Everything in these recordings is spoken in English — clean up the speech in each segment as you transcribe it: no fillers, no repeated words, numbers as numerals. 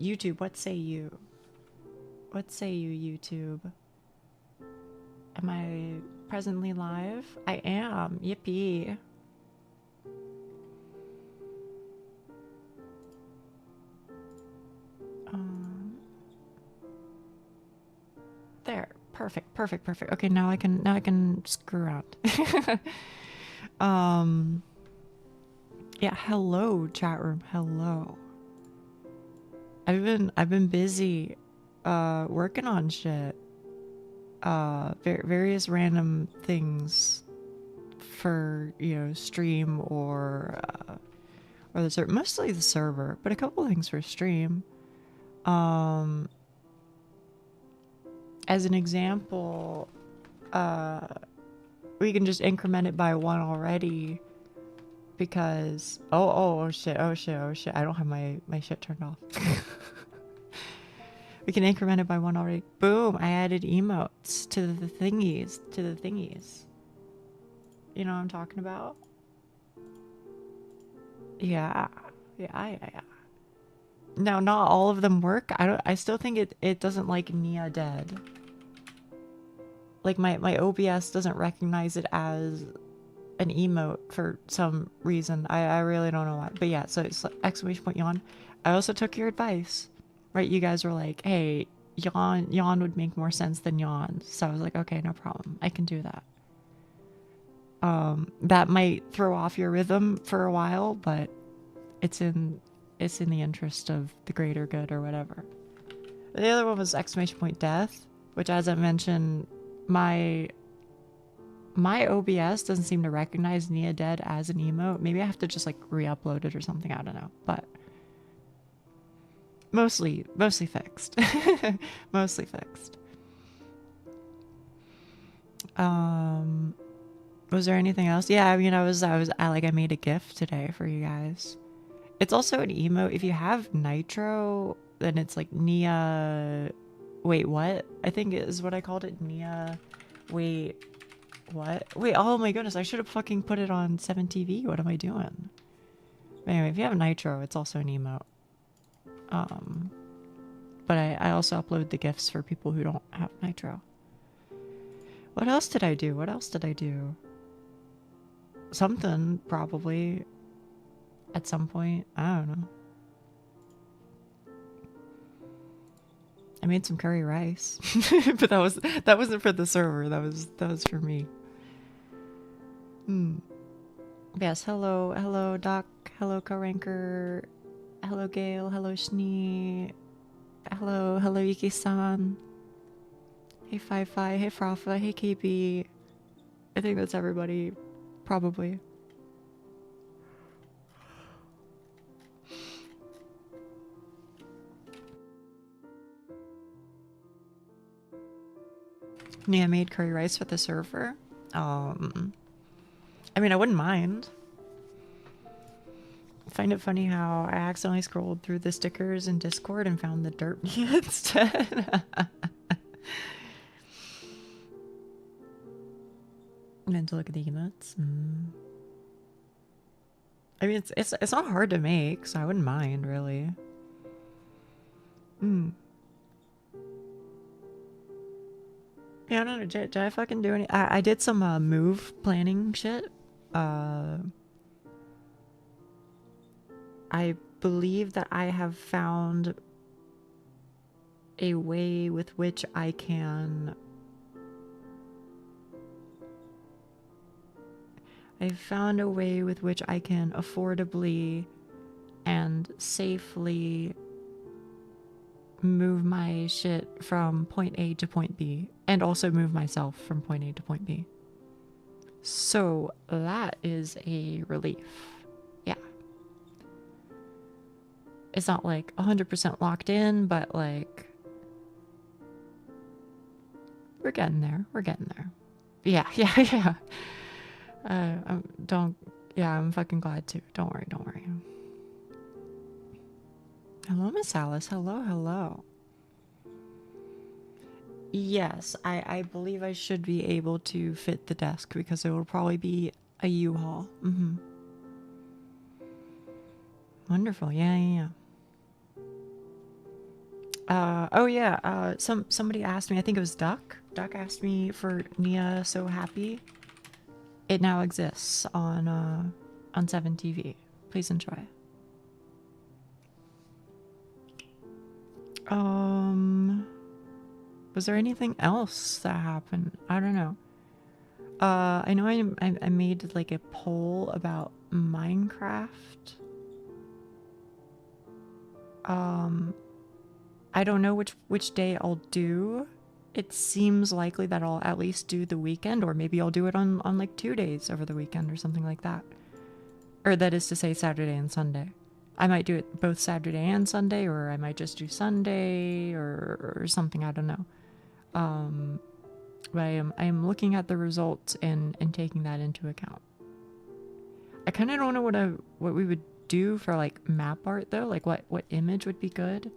YouTube, what say you? What say you, YouTube? Am I presently live? I am. Yippee. There. Perfect. Perfect. Perfect. Okay, now I can screw around. Yeah, hello chat room. Hello. I've been busy working on shit. Various random things for, you know, stream or the server, mostly the server, but a couple things for stream. As an example, we can just increment it by one already because oh shit, I don't have my shit turned off. We can increment it by one already. Boom, I added emotes to the thingies, you know what I'm talking about? Yeah. No, not all of them work. I still think it doesn't like Nia dead. Like my OBS doesn't recognize it as an emote for some reason. I really don't know why. But yeah, so it's exclamation point yawn. I also took your advice. Right? You guys were like, hey, yawn would make more sense than yawn. So I was like, okay, no problem. I can do that. That might throw off your rhythm for a while, but it's in the interest of the greater good or whatever. The other one was exclamation point death, which, as I mentioned, my OBS doesn't seem to recognize Nia dead as an emote. Maybe I have to just like re-upload it or something. I don't know, but mostly fixed. Mostly fixed. Was there anything else? Yeah, I mean, I made a GIF today for you guys. It's also an emote. If you have Nitro, then it's like Nia. Wait, what? I think is what I called it. Nia. Wait, what? Wait, oh my goodness. I should have fucking put it on 7TV. What am I doing? But anyway, if you have Nitro, it's also an emote. But I also upload the GIFs for people who don't have Nitro. What else did I do? Something, probably. At some point. I don't know. I made some curry rice. But that wasn't for the server. That was for me. Yes, hello Doc, hello Co-Ranker, hello Gale, hello Schnee, hello Yuki-san, hey Fi-Fi, hey Frafa, hey KP. I think that's everybody, probably. Yeah, I made curry rice for the server. I mean, I wouldn't mind. I find it funny how I accidentally scrolled through the stickers in Discord and found the dirt instead. And then to look at the emotes. I mean, it's not hard to make, so I wouldn't mind, really. Yeah, I don't know. Did I fucking do any? I did some move planning shit. I believe that I have found a way with which I can. I found a way with which I can affordably and safely move my shit from point A to point B, and also move myself from point A to point B. So that is a relief. Yeah. It's not like 100% locked in, but like we're getting there. Yeah. I'm fucking glad too. Don't worry. Hello, Miss Alice. Hello. Yes, I believe I should be able to fit the desk because it will probably be a U-Haul. Wonderful. Yeah. Oh yeah, somebody asked me, I think it was Duck. Duck asked me for Nia So Happy. It now exists on 7 TV. Please enjoy. Was there anything else that happened? I don't know. I know I made like a poll about Minecraft. I don't know which day I'll do. It seems likely that I'll at least do the weekend, or maybe I'll do it on like 2 days over the weekend or something like that. Or that is to say Saturday and Sunday. I might do it both Saturday and Sunday, or I might just do Sunday or something, I don't know. But I am looking at the results and taking that into account. I kind of don't know what we would do for like map art though, like what image would be good.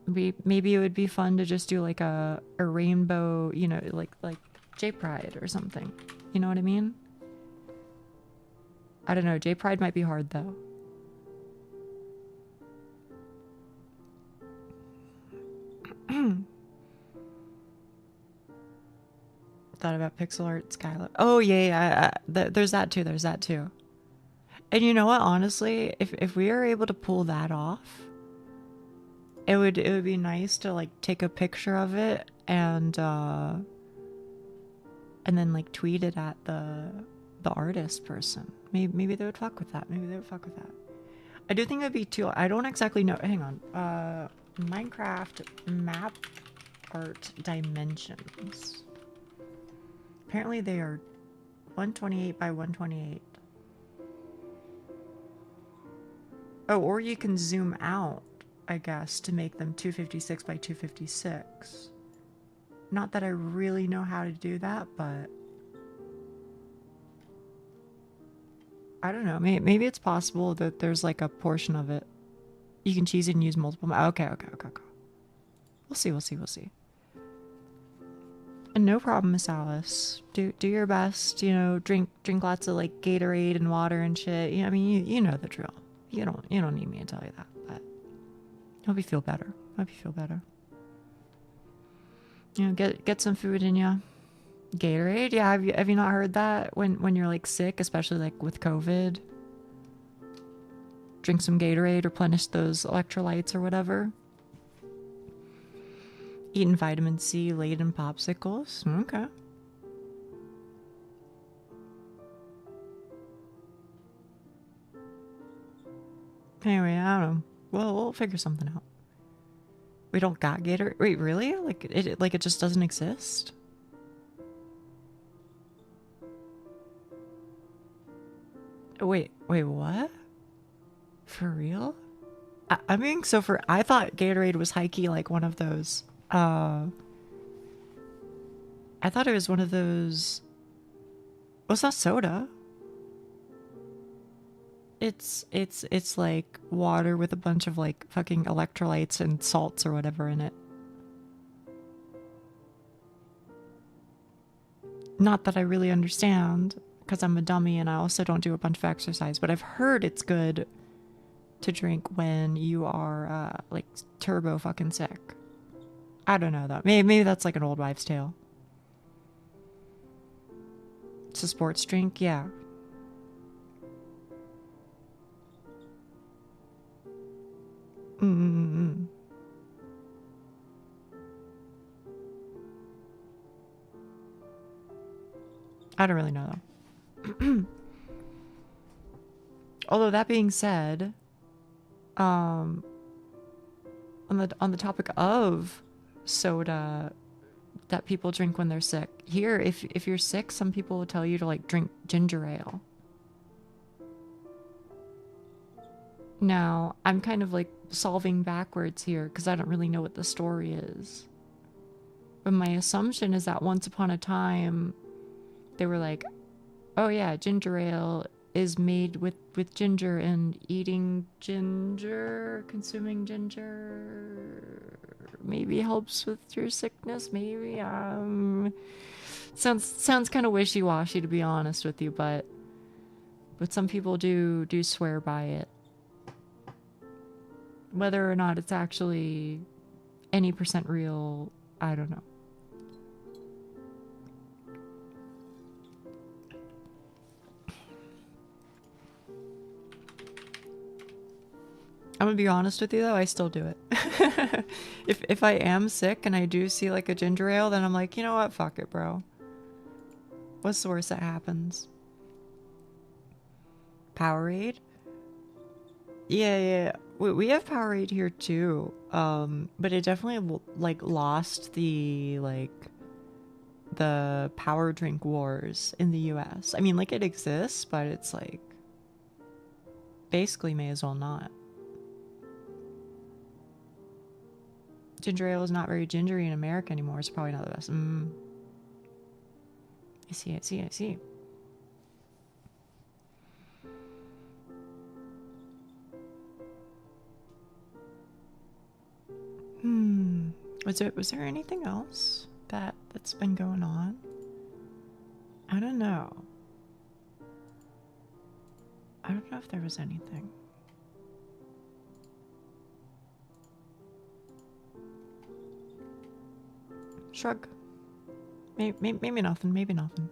Maybe it would be fun to just do like a rainbow, you know, like J Pride or something. You know what I mean? I don't know. J Pride might be hard though. Thought about pixel art, Skylar. Oh yeah, there's that too. There's that too. And you know what? Honestly, if we are able to pull that off, it would be nice to like take a picture of it and then like tweet it at the artist person. Maybe they would fuck with that. Maybe they would fuck with that. I do think it'd be too. I don't exactly know. Hang on. Minecraft map art dimensions. Apparently they are 128 by 128. Oh, or you can zoom out, I guess, to make them 256 by 256. Not that I really know how to do that, but I don't know. Maybe it's possible that there's like a portion of it you can choose and use multiple. Okay. We'll see. And no problem, Miss Alice. Do your best. You know, drink lots of like Gatorade and water and shit. I mean, you know the drill. You don't need me to tell you that. But hope you feel better. You know, get some food in you. Gatorade, yeah. Have you not heard that when you're like sick, especially like with COVID? Drink some Gatorade, replenish those electrolytes or whatever. Eating vitamin C laden popsicles. Okay. Anyway, I don't know. We'll figure something out. We don't got Gatorade. Wait, really? Like it just doesn't exist? Wait, what? For real? I'm being so I thought Gatorade was high-key like one of those. I thought it was one of those. Well, it's not soda. It's like water with a bunch of like fucking electrolytes and salts or whatever in it. Not that I really understand, because I'm a dummy and I also don't do a bunch of exercise, but I've heard it's good to drink when you are like turbo fucking sick. I don't know though. Maybe that's like an old wives' tale. It's a sports drink, yeah. I don't really know though. Although that being said, on the topic of soda that people drink when they're sick, here if you're sick, some people will tell you to like drink ginger ale. Now, I'm kind of like solving backwards here because I don't really know what the story is. But my assumption is that once upon a time, they were like, oh yeah, ginger ale is made with ginger, and eating ginger, consuming ginger maybe helps with your sickness, maybe. Sounds kind of wishy-washy, to be honest with you, but some people do swear by it. Whether or not it's actually any percent real, I don't know. I'm gonna be honest with you though, I still do it. If I am sick and I do see like a ginger ale, then I'm like, you know what, fuck it, bro. What's the worst that happens? Powerade? Yeah. We have Powerade here too. But it definitely like lost the the power drink wars in the US. I mean, like it exists, but it's like basically may as well not. Ginger ale is not very gingery in America anymore. It's probably not the best. I see. Was there anything else that's been going on? I don't know. I don't know if there was anything. Shrug. Maybe nothing. Maybe nothing.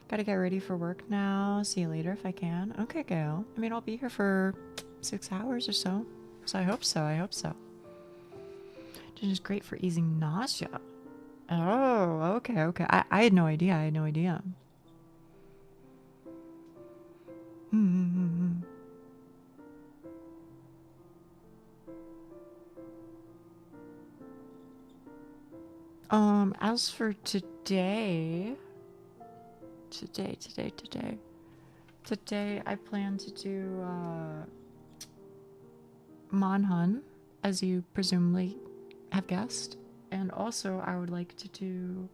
Gotta get ready for work now. See you later if I can. Okay, Gail. I mean, I'll be here for 6 hours or so. So I hope so. Ginger's great for easing nausea. Oh, okay. I had no idea. As for today, I plan to do, Monhun, as you presumably have guessed. And also, I would like to do,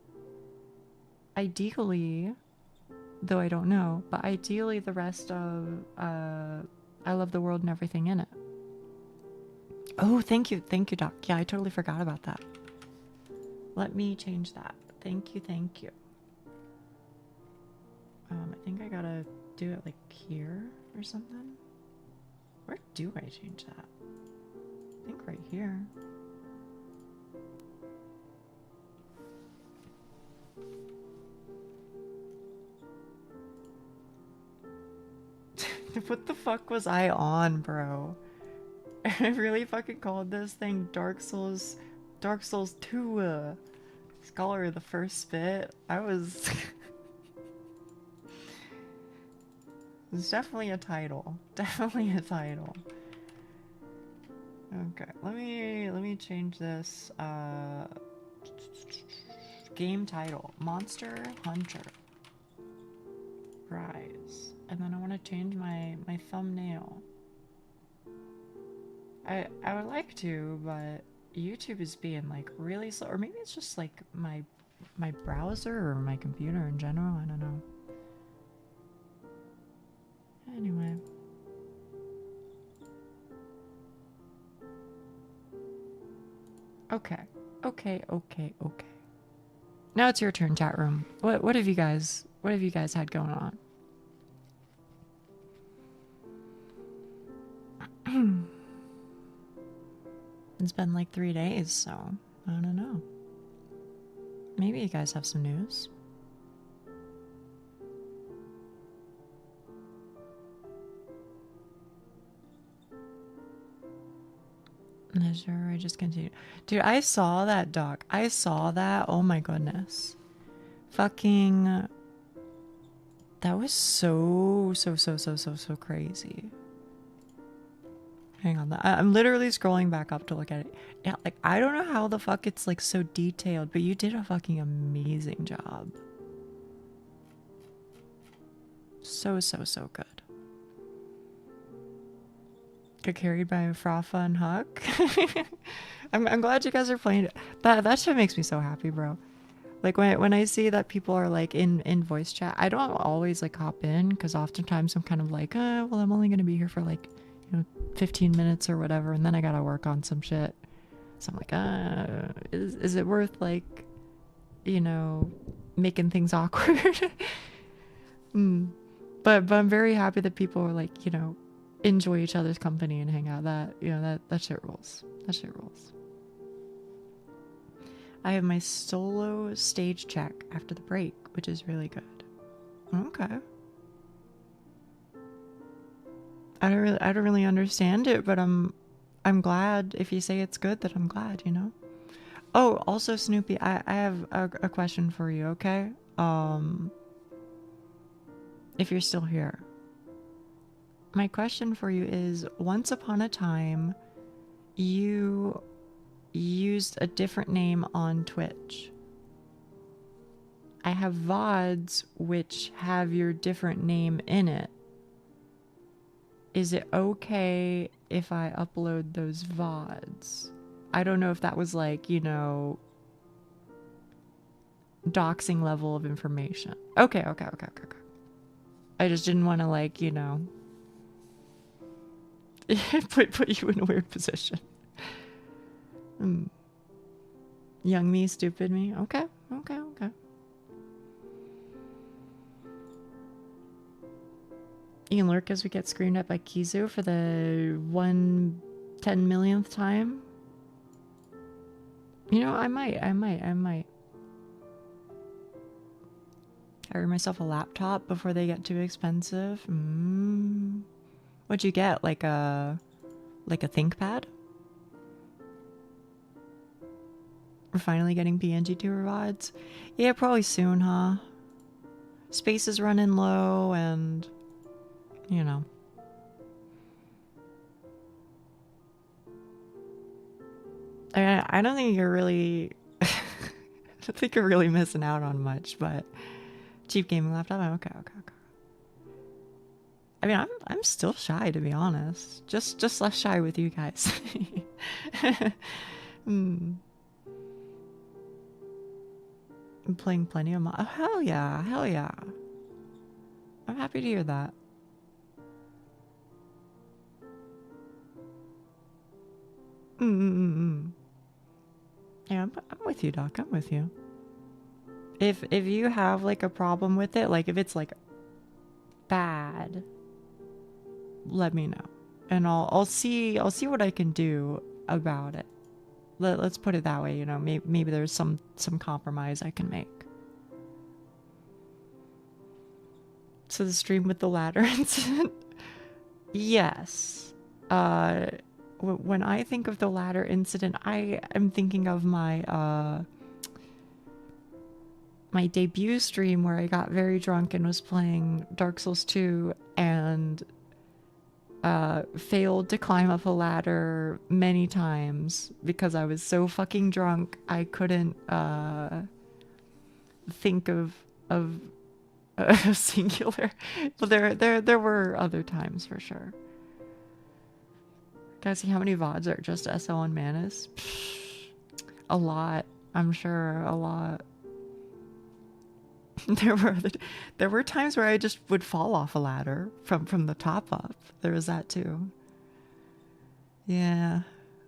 ideally, though I don't know, but ideally the rest of, I Love the World and Everything in It. Oh, thank you, Doc. Yeah, I totally forgot about that. Let me change that. Thank you. I think I gotta do it like here or something. Where do I change that? I think right here. What the fuck was I on, bro? I really fucking called this thing Dark Souls 2. Scholar of the First Spit. I was... It's definitely a title. Okay, let me change this. Game title: Monster Hunter Rise. And then I want to change my thumbnail. I would like to, but YouTube is being like really slow, or maybe it's just like my browser or my computer in general. I don't know. Anyway. Okay. Now it's your turn, chat room. What have you guys had going on? It's been like 3 days, so I don't know. Maybe you guys have some news. Sure, I just continued. Dude, I saw that, Doc. I saw that. Oh my goodness. Fucking... That was so crazy. Hang on. I'm literally scrolling back up to look at it. Yeah, like, I don't know how the fuck it's, like, so detailed, but you did a fucking amazing job. So good. Get carried by Frafa and Huck. I'm glad you guys are playing it. That shit makes me so happy, bro. Like when I see that people are like in voice chat, I don't always like hop in because oftentimes I'm kind of like, well, I'm only gonna be here for like, 15 minutes or whatever, and then I gotta work on some shit. So I'm like, is it worth like, making things awkward? But I'm very happy that people are like, enjoy each other's company and hang out. That shit rules. I have my solo stage check after the break, which is really good. Okay. I don't really understand it, but I'm glad. If you say it's good, that I'm glad, you know? Oh, also Snoopy, I have a question for you, okay? If you're still here. My question for you is, once upon a time, you used a different name on Twitch. I have VODs which have your different name in it. Is it okay if I upload those VODs? I don't know if that was like, you know, doxing level of information. Okay. I just didn't want to, like, you know, put you in a weird position. Young me, stupid me. Okay. You can lurk as we get screamed at by Kizu for the 1/10 millionth time. You know, I might. I order myself a laptop before they get too expensive. What'd you get? Like a ThinkPad? We're finally getting PNG tour VODs. Yeah, probably soon, huh? Space is running low and, you know. I don't think you're really... I don't think you're really missing out on much, but... Cheap gaming laptop? Okay. I mean, I'm still shy, to be honest. Just less shy with you guys. I'm playing plenty of oh, hell yeah. I'm happy to hear that. Yeah, I'm with you, Doc. I'm with you. If you have like a problem with it, like if it's like bad, let me know, and I'll see what I can do about it. Let's put it that way, you know. Maybe there's some compromise I can make. So the stream with the ladder incident. Yes. When I think of the ladder incident, I am thinking of my my debut stream where I got very drunk and was playing Dark Souls 2 and failed to climb up a ladder many times because I was so fucking drunk I couldn't think of a singular. But there were other times for sure. Guys, see how many VODs are just SL and Manus? A lot. I'm sure a lot. There were times where I just would fall off a ladder from the top up. There was that too. Yeah.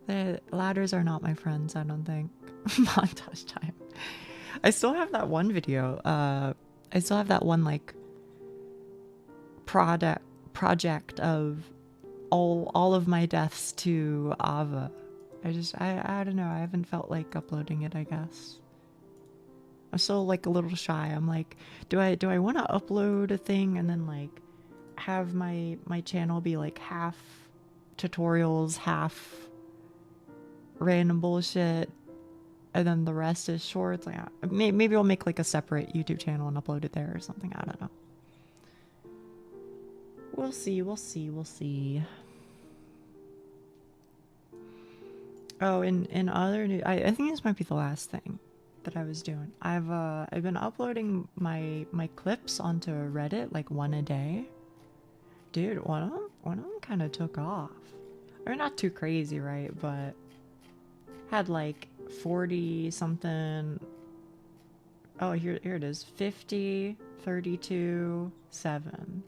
The ladders are not my friends, I don't think. Montage time. I still have that one video. I still have that one like project of all of my deaths to Ava. I don't know, I haven't felt like uploading it, I guess. I'm still like a little shy. I'm like, do I want to upload a thing and then like have my channel be like half tutorials, half random bullshit, and then the rest is shorts? Like maybe I'll make like a separate YouTube channel and upload it there or something. I don't know. We'll see. Oh, in other news, I think this might be the last thing that I was doing. I've been uploading my clips onto Reddit like one a day. Dude, one of them kind of took off. I mean, not too crazy, right? But had like 40 something. Oh, here it is. 50, 32, 7,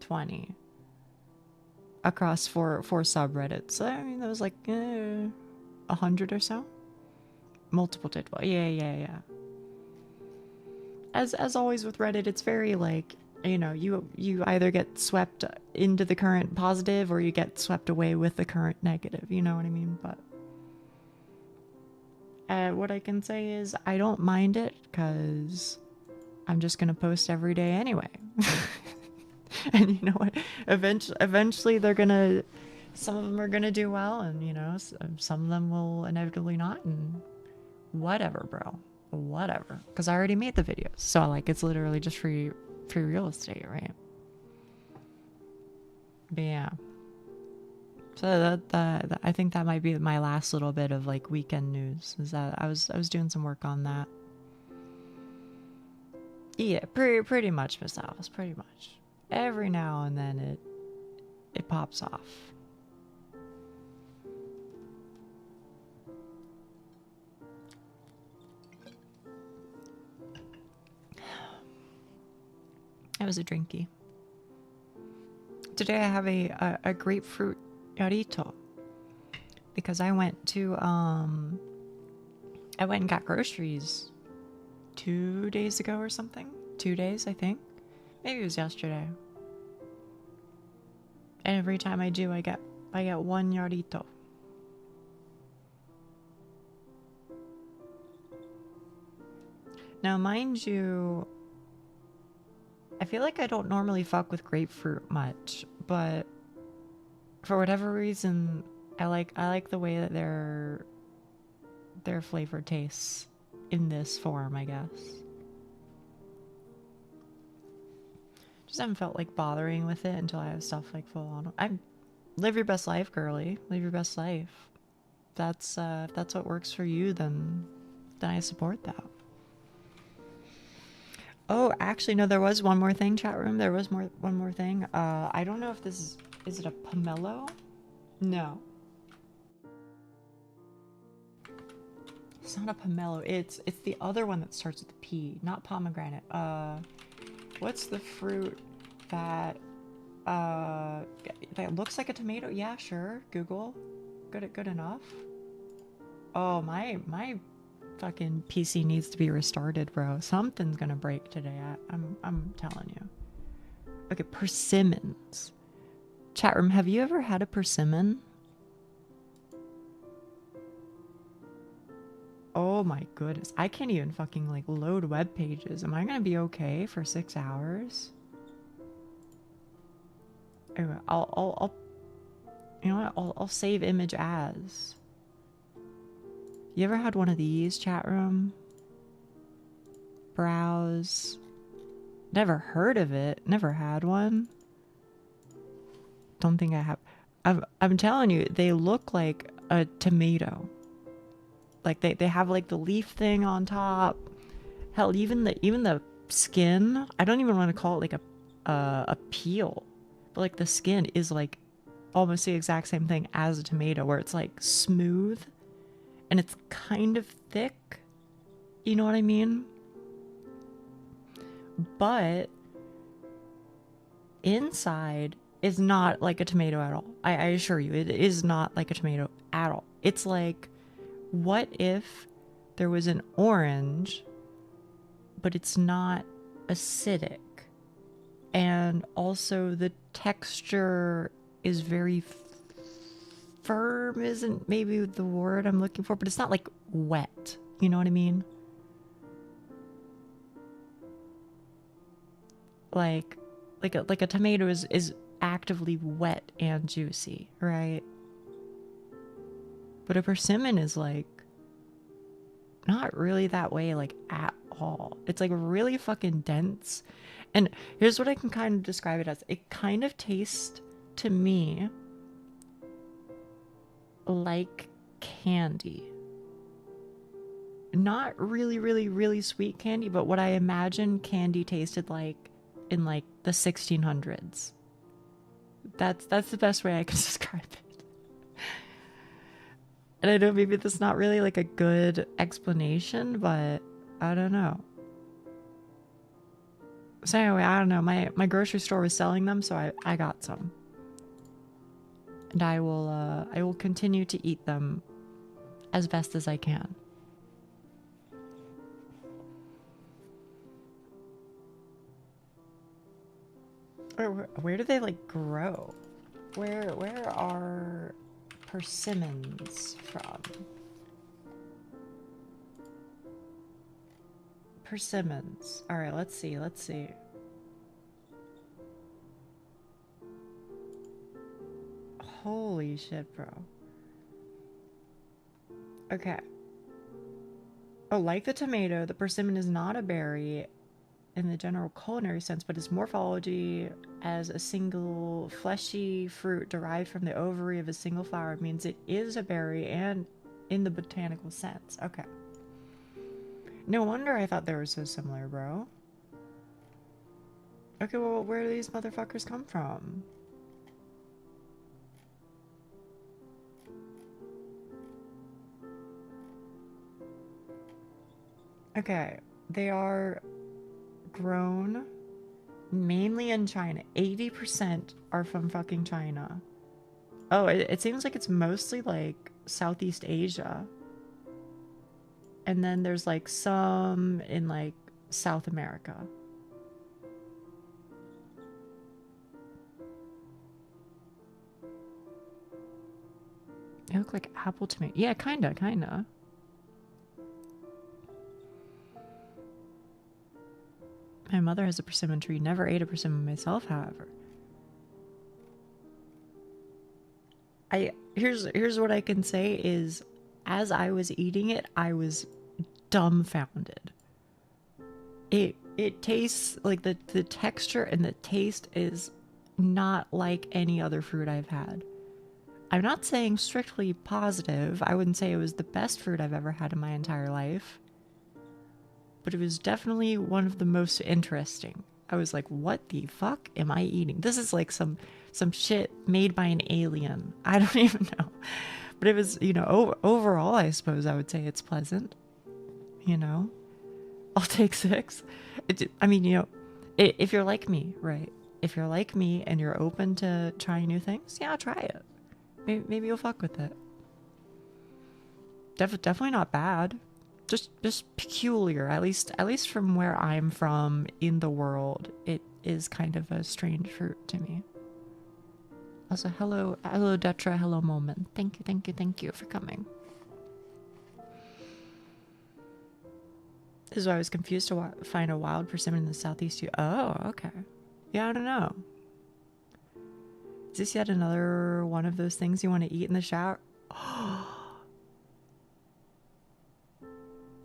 20 across four subreddits. So, I mean, that was like 100 or so. Multiple did well. Yeah. As always with Reddit, it's very like, you know, you either get swept into the current positive or you get swept away with the current negative. You know what I mean? But what I can say is I don't mind it because I'm just gonna post every day anyway. And you know what? Eventually they're gonna, some of them are gonna do well, and you know, some of them will inevitably not, and whatever, bro, whatever. Because I already made the videos, so like it's literally just free real estate, right? But yeah. So that I think that might be my last little bit of like weekend news. Is that I was doing some work on that. Yeah, pretty much, Miss Alice. Pretty much. Every now and then it pops off. It was a drinky. Today I have a grapefruit yarito because I went and got groceries 2 days ago or something. 2 days, I think. Maybe it was yesterday. And every time I do, I get one yarito. Now, mind you, I feel like I don't normally fuck with grapefruit much, but for whatever reason, I like the way that their flavor tastes in this form, I guess. Just haven't felt like bothering with it until I have stuff like full on. Live your best life, girly. Live your best life. If that's what works for you, then I support that. Oh, actually, no, there was one more thing, chat room. There was one more thing. I don't know if this is it a pomelo? No. It's not a pomelo. It's the other one that starts with a P, not pomegranate. What's the fruit that looks like a tomato? Yeah, sure. Google. Good enough. Oh, my fucking PC needs to be restarted, bro. Something's gonna break today. I'm telling you. Okay, persimmons. Chat room, have you ever had a persimmon? Oh my goodness. I can't even fucking like load web pages. Am I gonna be okay for 6 hours? Anyway, I'll you know what? I'll save image as. You ever had one of these, chat room? Browse. Never heard of it. Never had one. Don't think I have. I'm telling you, they look like a tomato. Like they have like the leaf thing on top. Hell, even the skin. I don't even want to call it like a peel, but like the skin is like almost the exact same thing as a tomato, where it's like smooth and it's kind of thick. You know what I mean? But inside is not like a tomato at all. I assure you, it is not like a tomato at all. It's like, what if there was an orange, but it's not acidic? And also the texture is very firm, isn't maybe the word I'm looking for, but it's not like wet. You know what I mean? Like a tomato is actively wet and juicy, right? But a persimmon is like not really that way, like at all. It's like really fucking dense. And here's what I can kind of describe it as. It kind of tastes to me like candy. Not really, really, really sweet candy, but what I imagine candy tasted like in like the 1600s. That's the best way I can describe it. And I know maybe that's not really like a good explanation, but I don't know. So anyway, I don't know. My grocery store was selling them, so I got some. And I will continue to eat them as best as I can. Where do they like grow? Where are persimmons from? persimmons. All right, let's see. Let's see. Holy shit, bro. Okay. Oh, like the tomato, the persimmon is not a berry in the general culinary sense, but its morphology as a single fleshy fruit derived from the ovary of a single flower means it is a berry and in the botanical sense. Okay. No wonder I thought they were so similar, bro. Okay, well, where do these motherfuckers come from? Okay, they are grown mainly in China. 80% are from fucking China. Oh, it seems like it's mostly like Southeast Asia. And then there's like some in like South America. They look like apple tomato. Yeah, kinda. My mother has a persimmon tree. Never ate a persimmon myself, however. Here's what I can say is, as I was eating it, I was dumbfounded. It tastes like the texture and the taste is not like any other fruit I've had. I'm not saying strictly positive. I wouldn't say it was the best fruit I've ever had in my entire life. But it was definitely one of the most interesting. I was like, what the fuck am I eating? This is like some shit made by an alien. I don't even know. But it was, you know, overall, I suppose I would say it's pleasant. You know? I'll take 6. I mean, you know, if you're like me, right? If you're like me and you're open to trying new things, yeah, try it. Maybe you'll fuck with it. Definitely not bad. Just peculiar. At least from where I'm from in the world, it is kind of a strange fruit to me. Also, hello Detra, hello Moment. Thank you for coming. This is why I was confused to find a wild persimmon in the southeast. Oh, okay. Yeah, I don't know. Is this yet another one of those things you want to eat in the shower?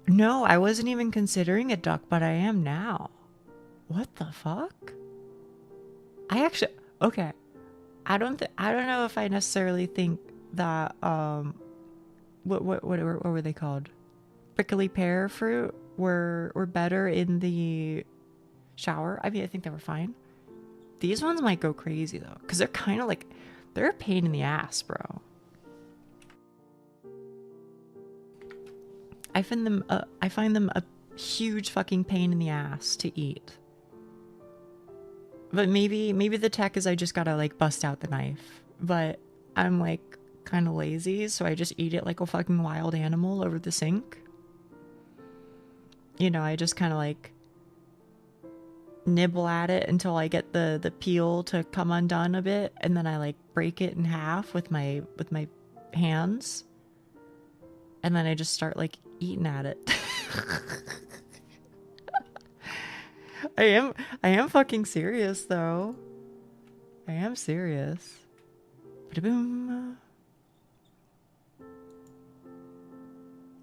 No, I wasn't even considering a duck, but I am now. What the fuck? I actually, okay. I don't know if I necessarily think that what were they called? Prickly pear fruit were better in the shower. I mean, I think they were fine. These ones might go crazy though, because they're kind of like, they're a pain in the ass, bro. I find them a huge fucking pain in the ass to eat. But maybe the tech is I just gotta like bust out the knife. But I'm like kind of lazy, so I just eat it like a fucking wild animal over the sink. You know, I just kind of like nibble at it until I get the peel to come undone a bit, and then I like break it in half with my hands, and then I just start like eating at it. I am fucking serious though. I am serious. Ba-da-boom.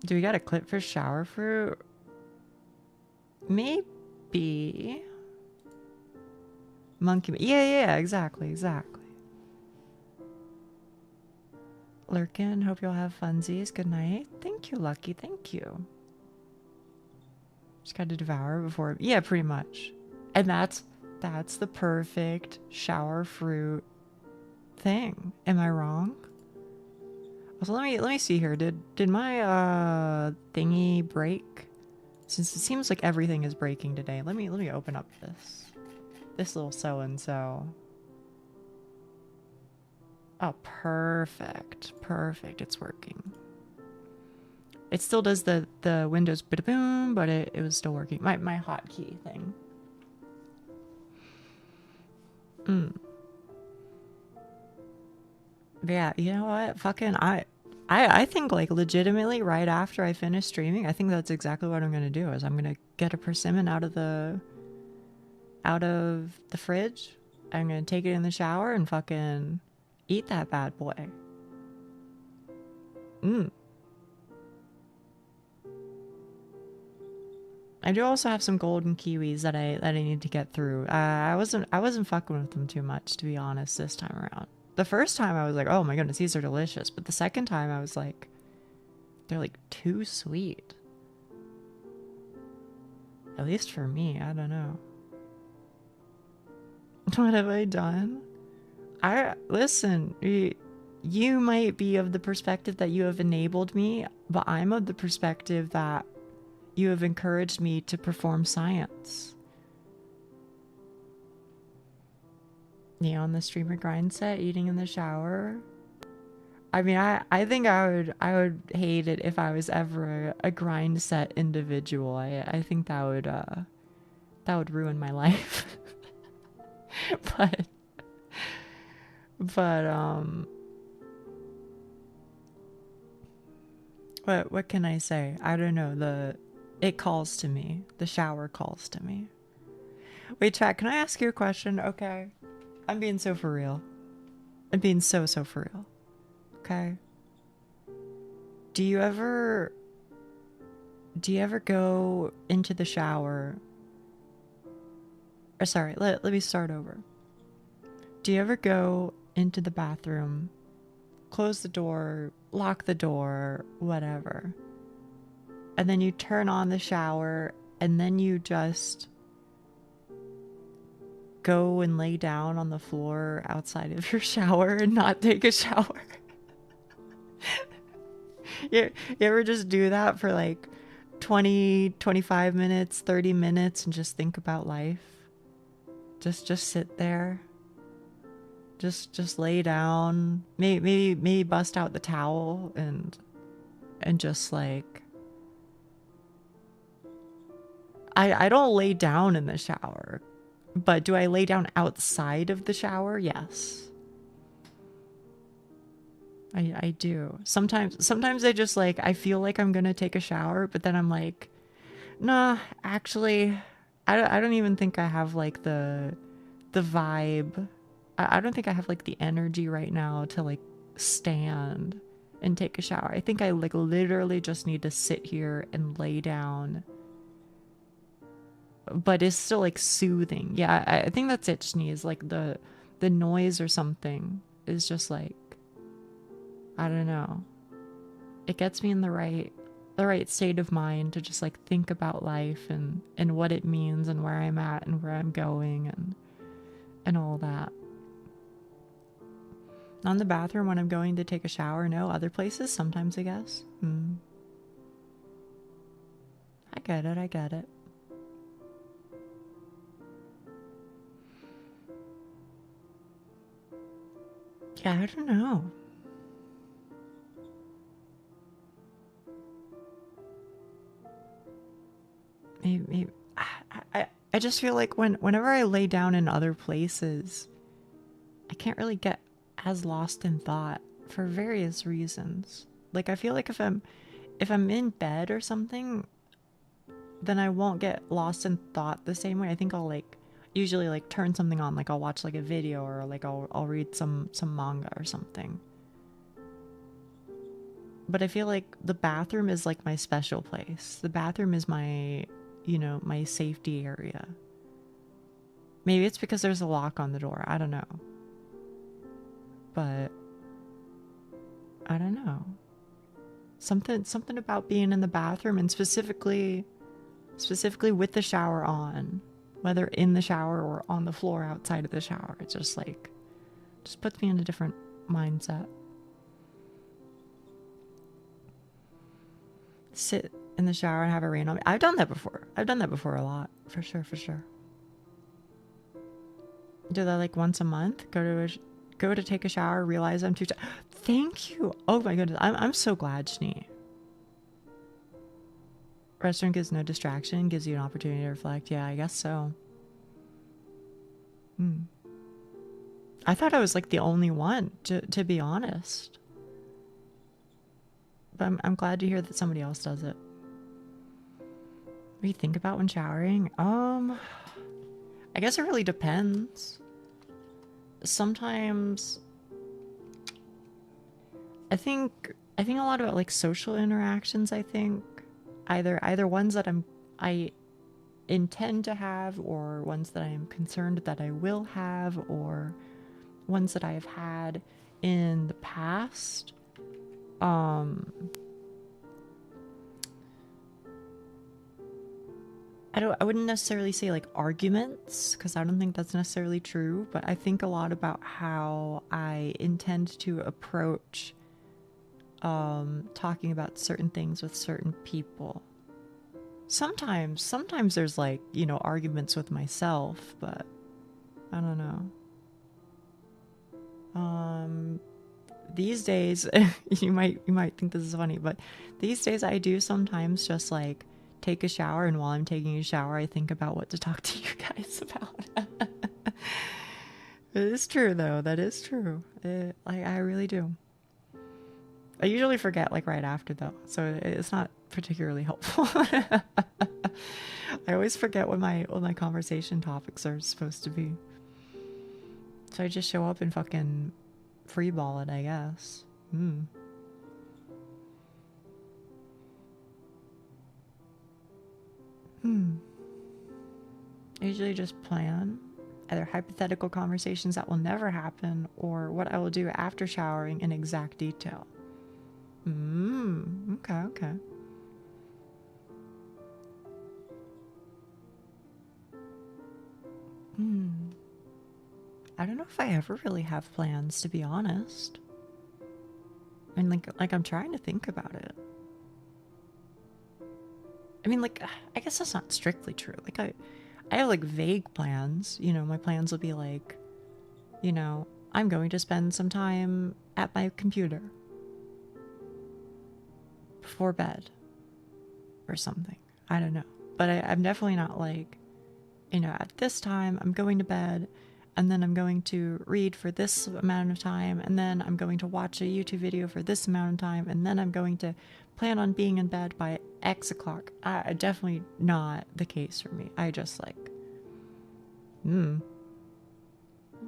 Do we got a clip for shower fruit? Maybe. Monkey. Yeah, exactly. Lurkin, hope you'll have funsies. Good night. Thank you, Lucky. Thank you. Just got to devour before. Yeah, pretty much. And that's the perfect shower fruit thing. Am I wrong? Also, let me see here. Did my thingy break? Since it seems like everything is breaking today, let me open up this little so-and-so. Oh, perfect. It's working. It still does the Windows boom, but it was still working. My hotkey thing. Yeah, you know what? Fucking I think like legitimately right after I finish streaming, I think that's exactly what I'm gonna do. Is I'm gonna get a persimmon out of the fridge. I'm gonna take it in the shower and fucking eat that bad boy. I do also have some golden kiwis that I need to get through. I wasn't fucking with them too much, to be honest, this time around. The first time I was like, oh my goodness, these are delicious. But the second time I was like, they're like too sweet. At least for me, I don't know. What have I done? Listen, you might be of the perspective that you have enabled me, but I'm of the perspective that you have encouraged me to perform science. Yeah, on the streamer grind set, eating in the shower. I mean, I think I would hate it if I was ever a grind set individual. I think that would ruin my life. but what can I say? I don't know. It calls to me. The shower calls to me. Wait, chat, can I ask you a question? Okay. I'm being so for real. I'm being so for real. Okay. Do you ever go into the shower? Or sorry, let me start over. Do you ever go into the bathroom, close the door, lock the door, whatever, and then you turn on the shower, and then you just go and lay down on the floor outside of your shower and not take a shower? You ever just do that for like 20, 25 minutes, 30 minutes and just think about life? Just sit there. Just lay down. Maybe bust out the towel and just like, I don't lay down in the shower, but do I lay down outside of the shower? Yes. I do. Sometimes I just like, I feel like I'm gonna take a shower, but then I'm like, nah, actually, I don't even think I have like the vibe. I don't think I have like the energy right now to like stand and take a shower. I think I like literally just need to sit here and lay down. But it's still like soothing. Yeah, I think that's it, Sneeze. Like the noise or something is just like, I don't know. It gets me in the right state of mind to just like think about life and what it means and where I'm at and where I'm going and all that. Not in the bathroom when I'm going to take a shower. No, other places sometimes, I guess. I get it. Yeah, I don't know. Maybe I just feel like whenever I lay down in other places, I can't really get as lost in thought for various reasons. Like I feel like if I'm in bed or something, then I won't get lost in thought the same way. I think I'll like usually like turn something on, like I'll watch like a video or like I'll read some manga or something. But I feel like the bathroom is like my special place. The bathroom is my, my safety area. Maybe it's because there's a lock on the door. I don't know. But I don't know. Something about being in the bathroom and specifically with the shower on, whether in the shower or on the floor outside of the shower, it's just puts me in a different mindset. Sit in the shower and have it rain on me. I've done that before. A lot, for sure. Do that like once a month. Go to take a shower, realize I'm too tired. Thank you. Oh my goodness. I'm so glad, Schnee. Restaurant gives no distraction, gives you an opportunity to reflect. Yeah, I guess so. I thought I was like the only one, to be honest. But I'm glad to hear that somebody else does it. What do you think about when showering? I guess it really depends. Sometimes I think a lot about like social interactions. I think either ones that I intend to have, or ones that I am concerned that I will have, or ones that I have had in the past. I wouldn't necessarily say like arguments, because I don't think that's necessarily true, but I think a lot about how I intend to approach talking about certain things with certain people. Sometimes there's like, you know, arguments with myself, but I don't know. These days, you might think this is funny, but these days I do sometimes just like take a shower, and while I'm taking a shower, I think about what to talk to you guys about. It is true, though. That is true. I really do. I usually forget like right after, though, so it's not particularly helpful. I always forget what my conversation topics are supposed to be, so I just show up and fucking freeball it, I guess. I usually just plan either hypothetical conversations that will never happen, or what I will do after showering in exact detail. Okay. I don't know if I ever really have plans, to be honest. I mean, like I'm trying to think about it. I mean, like, I guess that's not strictly true. Like, I have like vague plans. You know, my plans will be like, you know, I'm going to spend some time at my computer before bed or something. I don't know. But I'm definitely not like, you know, at this time I'm going to bed, and then I'm going to read for this amount of time, and then I'm going to watch a YouTube video for this amount of time, and then I'm going to plan on being in bed by X o'clock. Definitely not the case for me. I just like,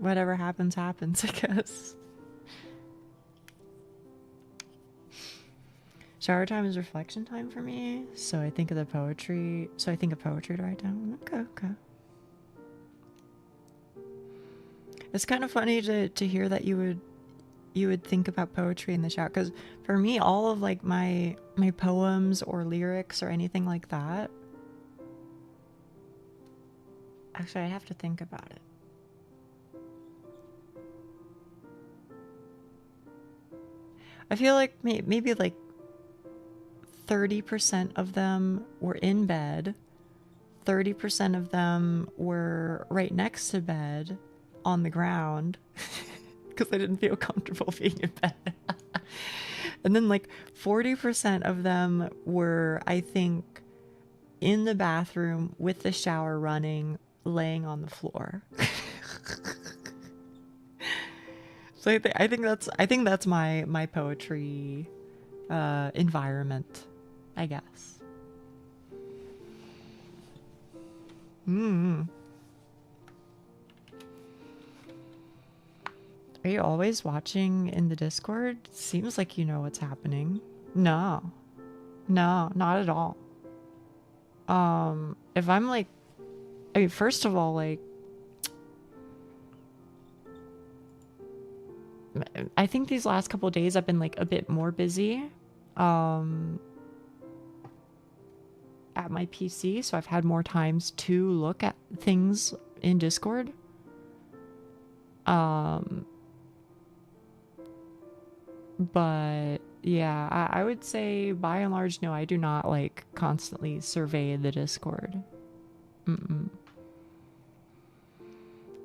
whatever happens, happens, I guess. Shower time is reflection time for me, so I think of poetry to write down. Okay. It's kind of funny to hear that you would think about poetry in the shower, because for me, all of like my poems or lyrics or anything like that, actually I have to think about it. I feel like maybe like 30% of them were in bed, 30% of them were right next to bed on the ground because I didn't feel comfortable being in bed. And then like 40% of them were, I think, in the bathroom with the shower running, laying on the floor. So I think that's my poetry environment, I guess. Are you always watching in the Discord? Seems like you know what's happening. No, not at all. If I'm like, I mean, first of all, like, I think these last couple of days I've been like a bit more busy at my PC, so I've had more times to look at things in Discord. But yeah, I would say by and large, no, I do not like constantly survey the Discord.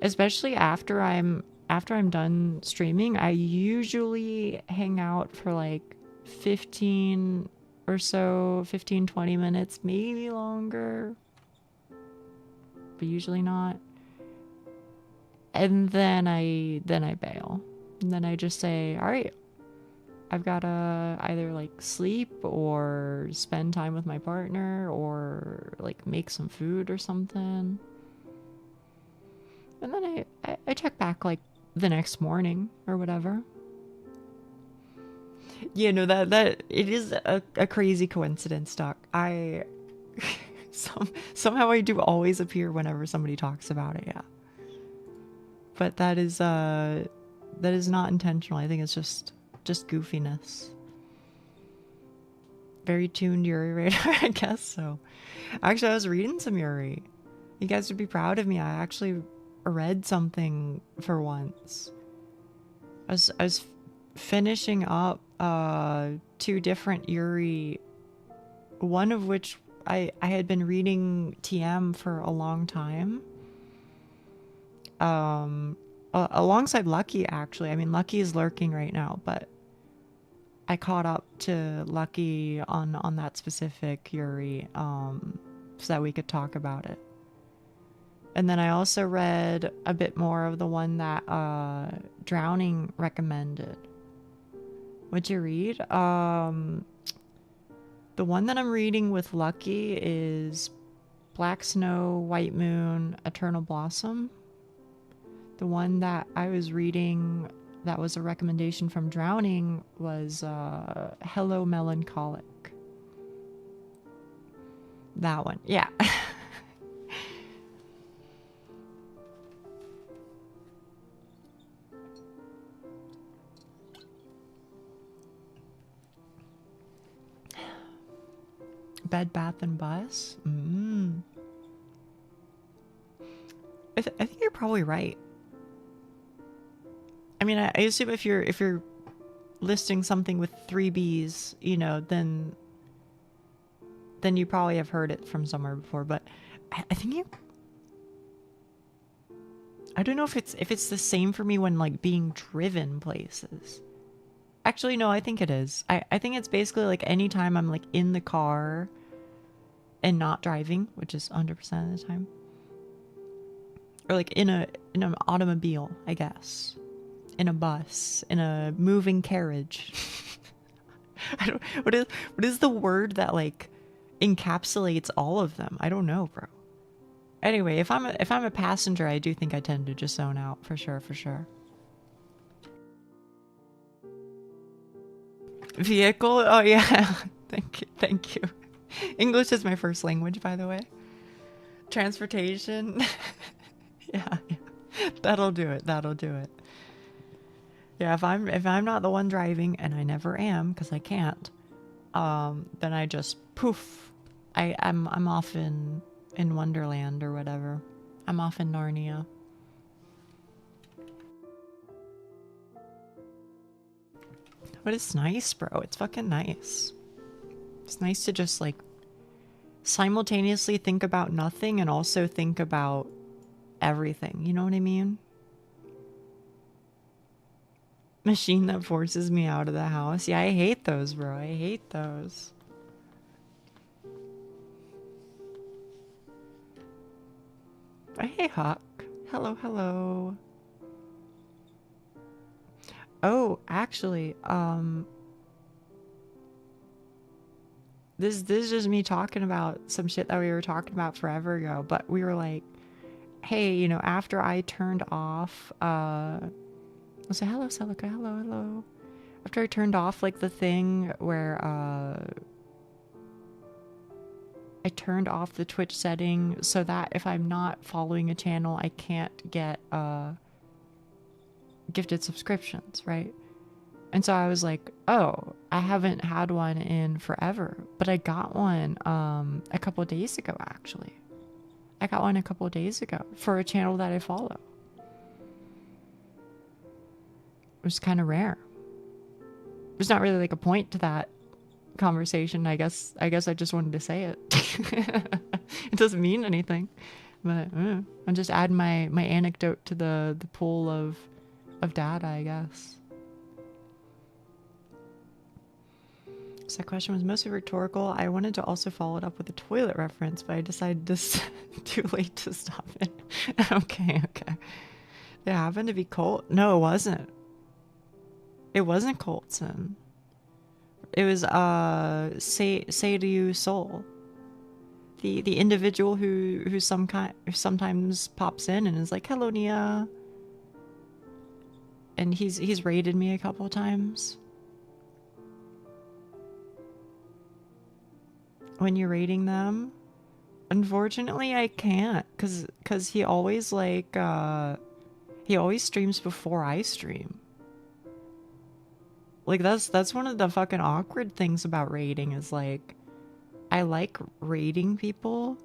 Especially after I'm done streaming, I usually hang out for like 15 or so, 15, 20 minutes, maybe longer, but usually not. And then I bail. And then I just say, all right, I've gotta either like sleep or spend time with my partner or like make some food or something. And then I check back like the next morning or whatever. Yeah, no, that it is a crazy coincidence, Doc. Somehow I do always appear whenever somebody talks about it, yeah. But that is not intentional. I think it's just goofiness. Very tuned Yuri radar, I guess so. Actually, I was reading some Yuri. You guys would be proud of me. I actually read something for once. I was finishing up 2 different Yuri, one of which I had been reading TM for a long time. Alongside Lucky, actually. I mean, Lucky is lurking right now, but I caught up to Lucky on that specific Yuri, so that we could talk about it. And then I also read a bit more of the one that Drowning recommended. What'd you read? The one that I'm reading with Lucky is Black Snow, White Moon, Eternal Blossom. The one that I was reading that was a recommendation from Drowning was Hello Melancholic. That one, yeah. Bed Bath and Bus. I think you're probably right. I mean, I assume if you're listing something with 3 B's, you know, then you probably have heard it from somewhere before. But I think I don't know if it's the same for me when like being driven places. Actually, no, I think it is. I think it's basically like anytime I'm like in the car and not driving, which is 100% of the time, or like in an automobile, I guess. In a bus, in a moving carriage. I don't. What is the word that like encapsulates all of them? I don't know, bro. Anyway, if I'm a passenger, I do think I tend to just zone out for sure. Vehicle? Oh yeah. Thank you. English is my first language, by the way. Transportation. yeah. That'll do it. Yeah, if I'm not the one driving, and I never am because I can't, then I just poof. I'm off in Wonderland or whatever. I'm off in Narnia. But it's nice, bro. It's fucking nice. It's nice to just like simultaneously think about nothing and also think about everything. You know what I mean? Machine that forces me out of the house. Yeah, I hate those, bro. I hate those. Hey, Huck. Hello. Oh, actually, this is just me talking about some shit that we were talking about forever ago, but we were like, hey, you know, after I turned off, I'll say hello, Celica, hello. After I turned off like the thing where I turned off the Twitch setting so that if I'm not following a channel, I can't get gifted subscriptions, right? And so I was like, oh, I haven't had one in forever, but I got one a couple of days ago, actually. I got one a couple of days ago for a channel that I follow. It was kind of rare. There's not really like a point to that conversation. I guess I just wanted to say it. It doesn't mean anything, but I'll just add my anecdote to the pool of data, I guess. So that question was mostly rhetorical. I wanted to also follow it up with a toilet reference, but I decided this too late to stop it. Okay. It happened to be Colt. No, it wasn't. It wasn't Colton. It was say to you soul. The individual who sometimes pops in and is like, hello Nia. And he's raided me a couple times. When you're raiding them, unfortunately I can't, cause he always like he always streams before I stream. Like that's one of the fucking awkward things about raiding is like I like raiding people.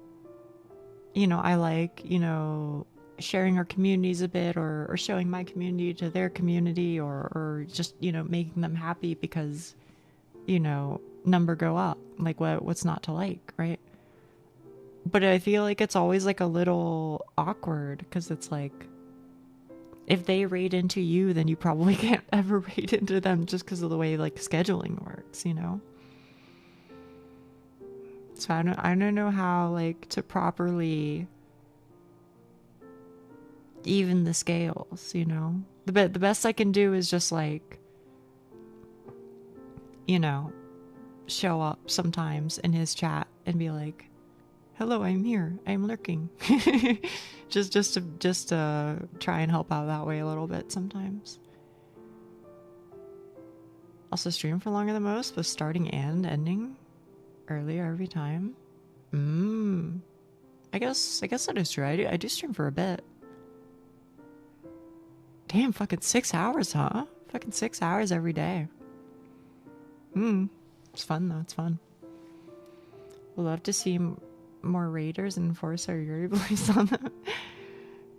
You know, I like, you know, sharing our communities a bit or showing my community to their community or just, you know, making them happy because, you know, number go up. Like what's not to like, right? But I feel like it's always like a little awkward because it's like if they raid into you, then you probably can't ever raid into them just because of the way like scheduling works, you know? So I don't know how like to properly even the scales, you know? The best I can do is just like, you know, show up sometimes in his chat and be like, hello, I'm here, I'm lurking. just to try and help out that way a little bit sometimes. Also stream for longer than most, but starting and ending earlier every time. I guess that is true. I do stream for a bit. Damn, fucking 6 hours, huh? Fucking 6 hours every day. It's fun though, it's fun. We'll love to see more raiders and enforce our Yuri beliefs on them.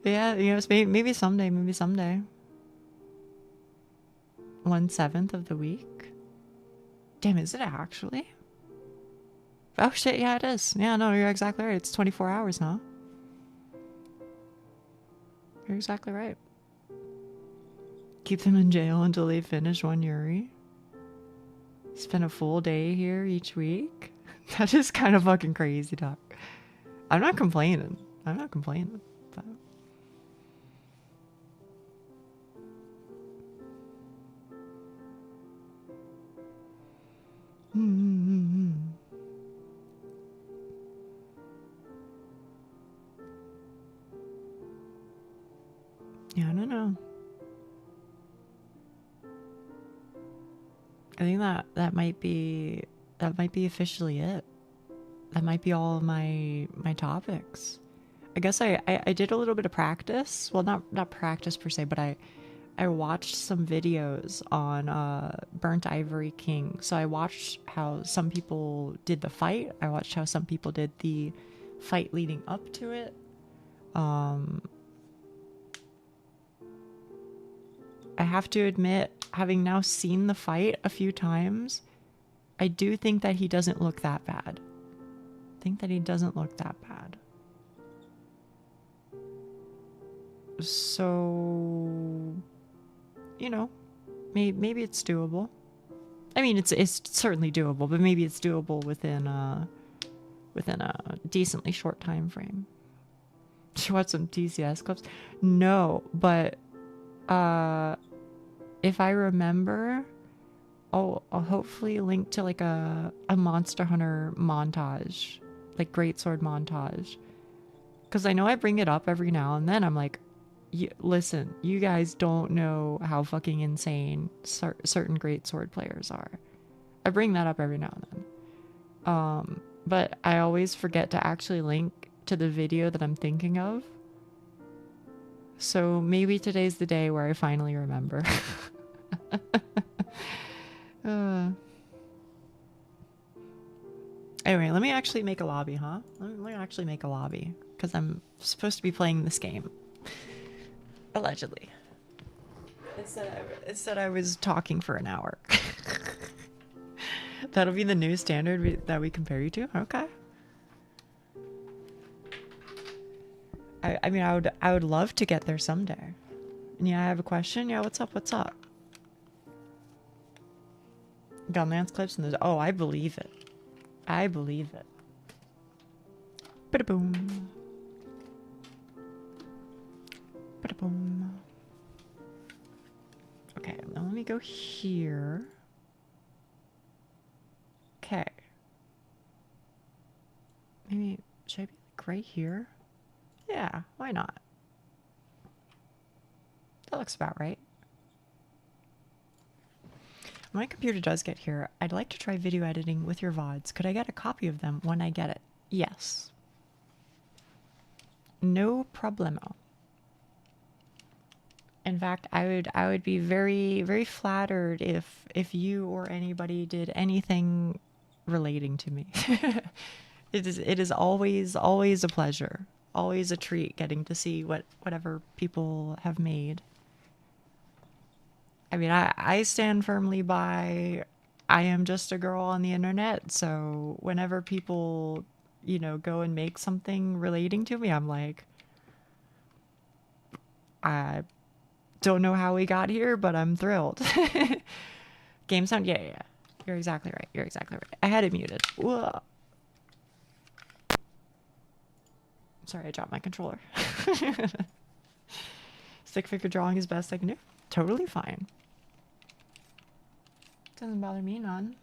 Yeah, you know, maybe someday, 1/7 of the week. Damn, is it actually? Oh shit, yeah it is. Yeah, no, you're exactly right. It's 24 hours, huh? You're exactly right. Keep them in jail until they finish one Yuri. Spend a full day here each week. That is kind of fucking crazy, Doc. I'm not complaining. But... Yeah, I don't know. I think that might be officially it. That might be all of my topics. I guess I did a little bit of practice. Well, not practice per se, but I watched some videos on Burnt Ivory King. So I watched how some people did the fight. I watched how some people did the fight leading up to it. I have to admit, having now seen the fight a few times, I do think that he doesn't look that bad. So, you know, maybe it's doable. I mean, it's certainly doable, but maybe it's doable within a decently short time frame. Did you watch some TCS clips? No, but if I remember, I'll hopefully link to like a Monster Hunter montage, like greatsword montage, because I know I bring it up every now and then. I'm like, listen, you guys don't know how fucking insane certain greatsword players are. I bring that up every now and then, but I always forget to actually link to the video that I'm thinking of. So maybe today's the day where I finally remember. Anyway, let me actually make a lobby, huh? Let me actually make a lobby, because I'm supposed to be playing this game. Allegedly. It said I was talking for an hour. That'll be the new standard that we compare you to? Okay. I mean, I would love to get there someday. And yeah, I have a question. Yeah, what's up? Got Lance clips and there's... Oh, I believe it. Ba-da-boom. Ba-da-boom. Okay, now let me go here. Should I be like right here? Yeah, why not? That looks about right. My computer does get here. I'd like to try video editing with your VODs. Could I get a copy of them when I get it? Yes. No problemo. In fact, I would be very, very flattered if you or anybody did anything relating to me. It is always a pleasure. Always a treat getting to see whatever people have made. I mean, I stand firmly by I am just a girl on the internet, so whenever people, you know, go and make something relating to me, I'm like, I don't know how we got here, but I'm thrilled. Game sound? Yeah. You're exactly right. You're exactly right. I had it muted. Whoa. Sorry, I dropped my controller. Stick figure drawing is best I can do. Totally fine. Doesn't bother me none.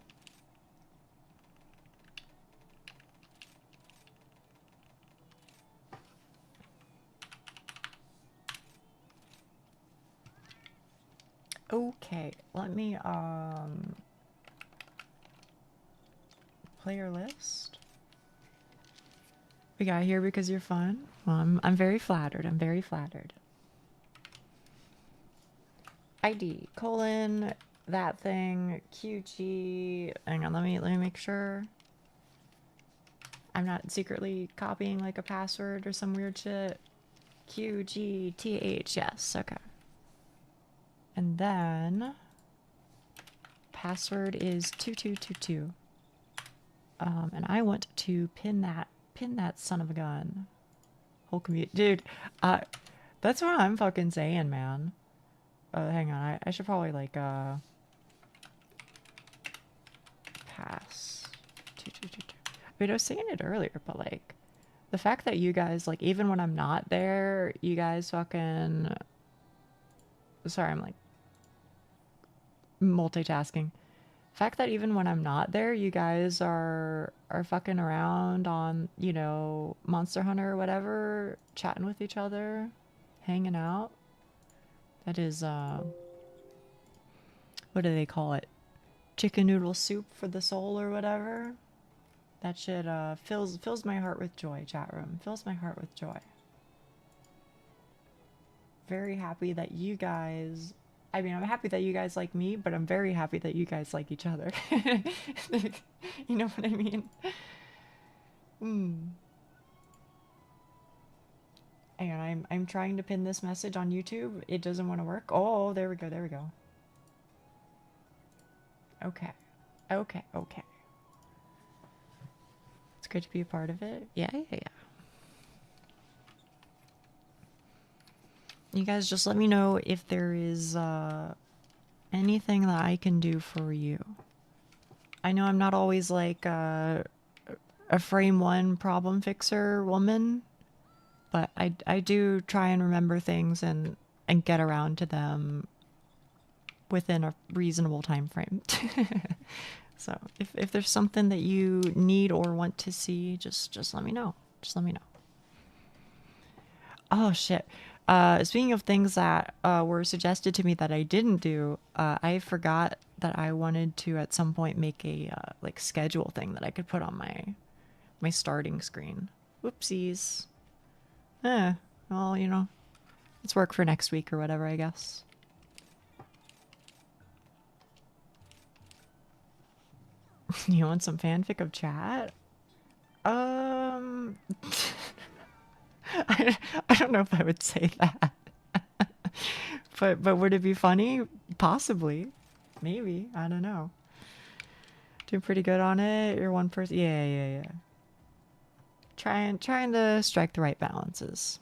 Okay, let me player list. We got here because you're fun. Well, I'm very flattered. I'm very flattered. ID colon that thing QG. Hang on, let me make sure I'm not secretly copying like a password or some weird shit. QGTH. Yes. Okay. And then password is 2222. And I want to pin that son of a gun. Whole commute, dude. That's what I'm fucking saying, man. Hang on, I should probably like pass 2222. I mean, I was saying it earlier, but like the fact that you guys like even when I'm not there, you guys fucking. Sorry, I'm like multitasking. Fact that even when I'm not there, you guys are fucking around on, you know, Monster Hunter or whatever, chatting with each other, hanging out. That is what do they call it? Chicken noodle soup for the soul or whatever. That shit fills my heart with joy, chat room. Fills my heart with joy. Very happy that you guys, I mean, I'm happy that you guys like me, but I'm very happy that you guys like each other. You know what I mean? And I'm trying to pin this message on YouTube. It doesn't want to work. Oh, there we go. There we go. Okay. Okay. Okay. It's good to be a part of it. Yeah. You guys just let me know if there is anything that I can do for you. I know I'm not always like a frame one problem fixer woman, but I do try and remember things and get around to them within a reasonable time frame. So if there's something that you need or want to see, just let me know. Just let me know. Oh shit. Speaking of things that were suggested to me that I didn't do, I forgot that I wanted to at some point make a like schedule thing that I could put on my starting screen. Whoopsies. Well, you know, let's work for next week or whatever, I guess. You want some fanfic of chat? I don't know if I would say that. but would it be funny? Possibly. Maybe. I don't know. Doing pretty good on it. You're one person. Yeah. Trying to strike the right balances.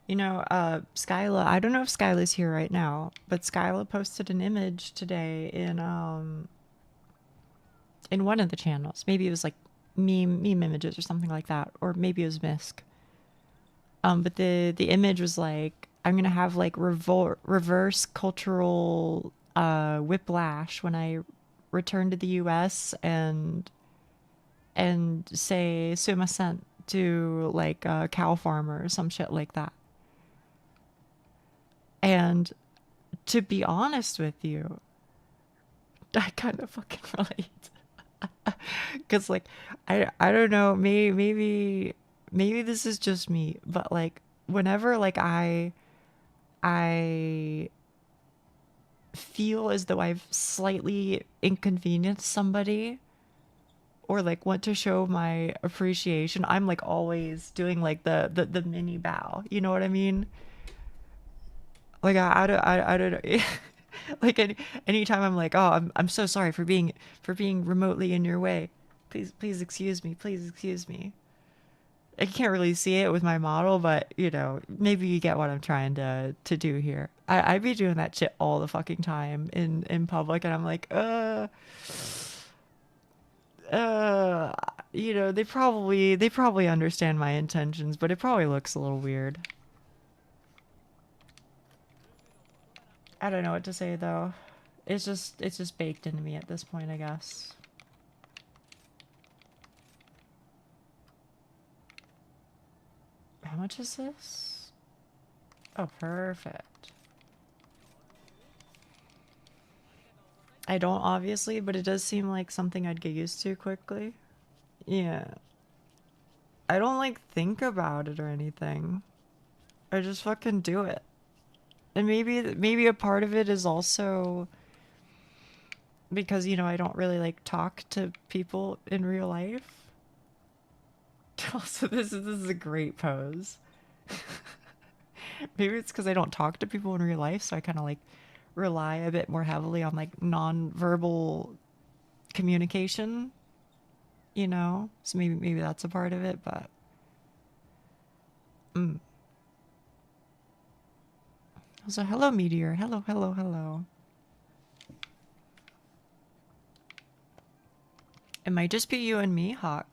You know, Skyla, I don't know if Skyla's here right now, but Skyla posted an image today in one of the channels. Maybe it was like meme images or something like that, or maybe it was Misk. But the image was like I'm gonna have like reverse cultural whiplash when I return to the US and say sumimasen to like a cow farmer or some shit like that. And to be honest with you, I kind of fucking relate. Cause like I don't know, maybe this is just me, but like whenever like I feel as though I've slightly inconvenienced somebody or like want to show my appreciation, I'm like always doing like the mini bow. You know what I mean? Like I don't know. Like anytime I'm like, oh, I'm so sorry for being remotely in your way. Please excuse me. Please excuse me. I can't really see it with my model, but you know, maybe you get what I'm trying to do here. I be doing that shit all the fucking time in public, and I'm like, uh, you know, they probably understand my intentions, but it probably looks a little weird. I don't know what to say though. It's just baked into me at this point, I guess. How much is this? Oh, perfect. I don't obviously, but it does seem like something I'd get used to quickly. Yeah. I don't like think about it or anything. I just fucking do it. And maybe a part of it is also because, you know, I don't really like talk to people in real life. Also, this is a great pose. Maybe it's because I don't talk to people in real life, so I kind of like rely a bit more heavily on like non-verbal communication, you know? So maybe that's a part of it, but so hello meteor. Hello, hello, hello. It might just be you and me, Hawk.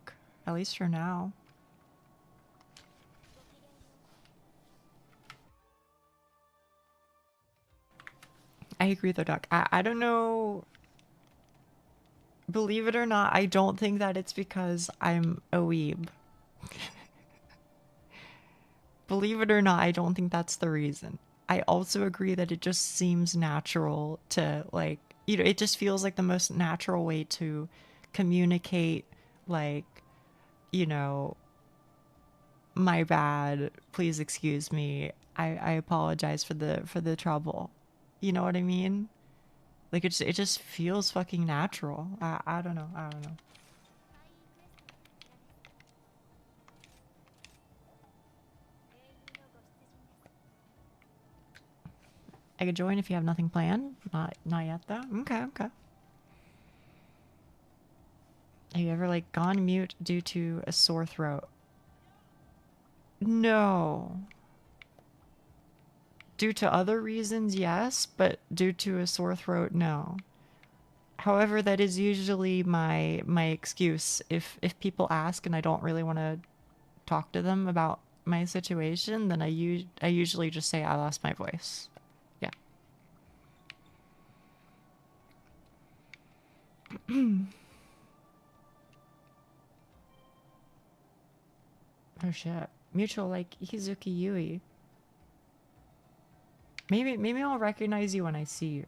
At least for now. I agree though, Doc. I don't know. Believe it or not, I don't think that it's because I'm a weeb. Believe it or not, I don't think that's the reason. I also agree that it just seems natural to, like, you know, it just feels like the most natural way to communicate, like, you know, my bad, please excuse me. I apologize for the trouble. You know what I mean? Like it just feels fucking natural. I don't know. I don't know. I could join if you have nothing planned. Not yet though. Okay, okay. Have you ever like gone mute due to a sore throat? No. Due to other reasons, yes, but due to a sore throat, no. However, that is usually my excuse if people ask and I don't really want to talk to them about my situation, then I usually just say I lost my voice. Yeah. Oh shit. Mutual like Hizuki Yui. Maybe I'll recognize you when I see you.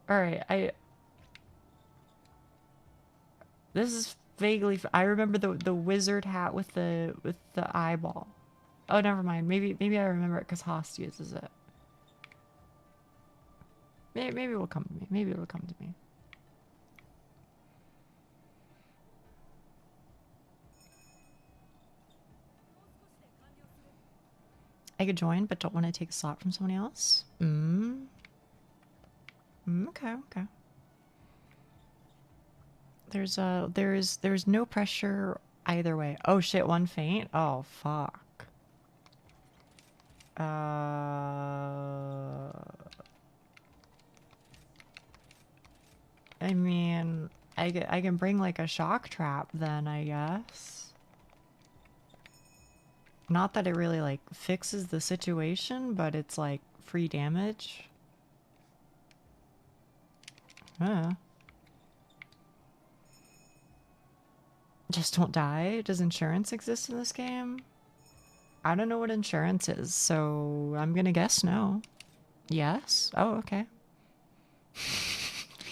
All right, this is vaguely I remember the wizard hat with the eyeball. Oh, never mind. Maybe I remember it cuz Host uses it. Maybe it will come to me. Maybe it will come to me. I could join, but don't want to take a slot from someone else. Okay, okay. There's no pressure either way. Oh shit, one faint? Oh fuck. I mean, I can bring like a shock trap then, I guess. Not that it really, like, fixes the situation, but it's, like, free damage. Just don't die? Does insurance exist in this game? I don't know what insurance is, so I'm gonna guess no. Yes? Oh, okay.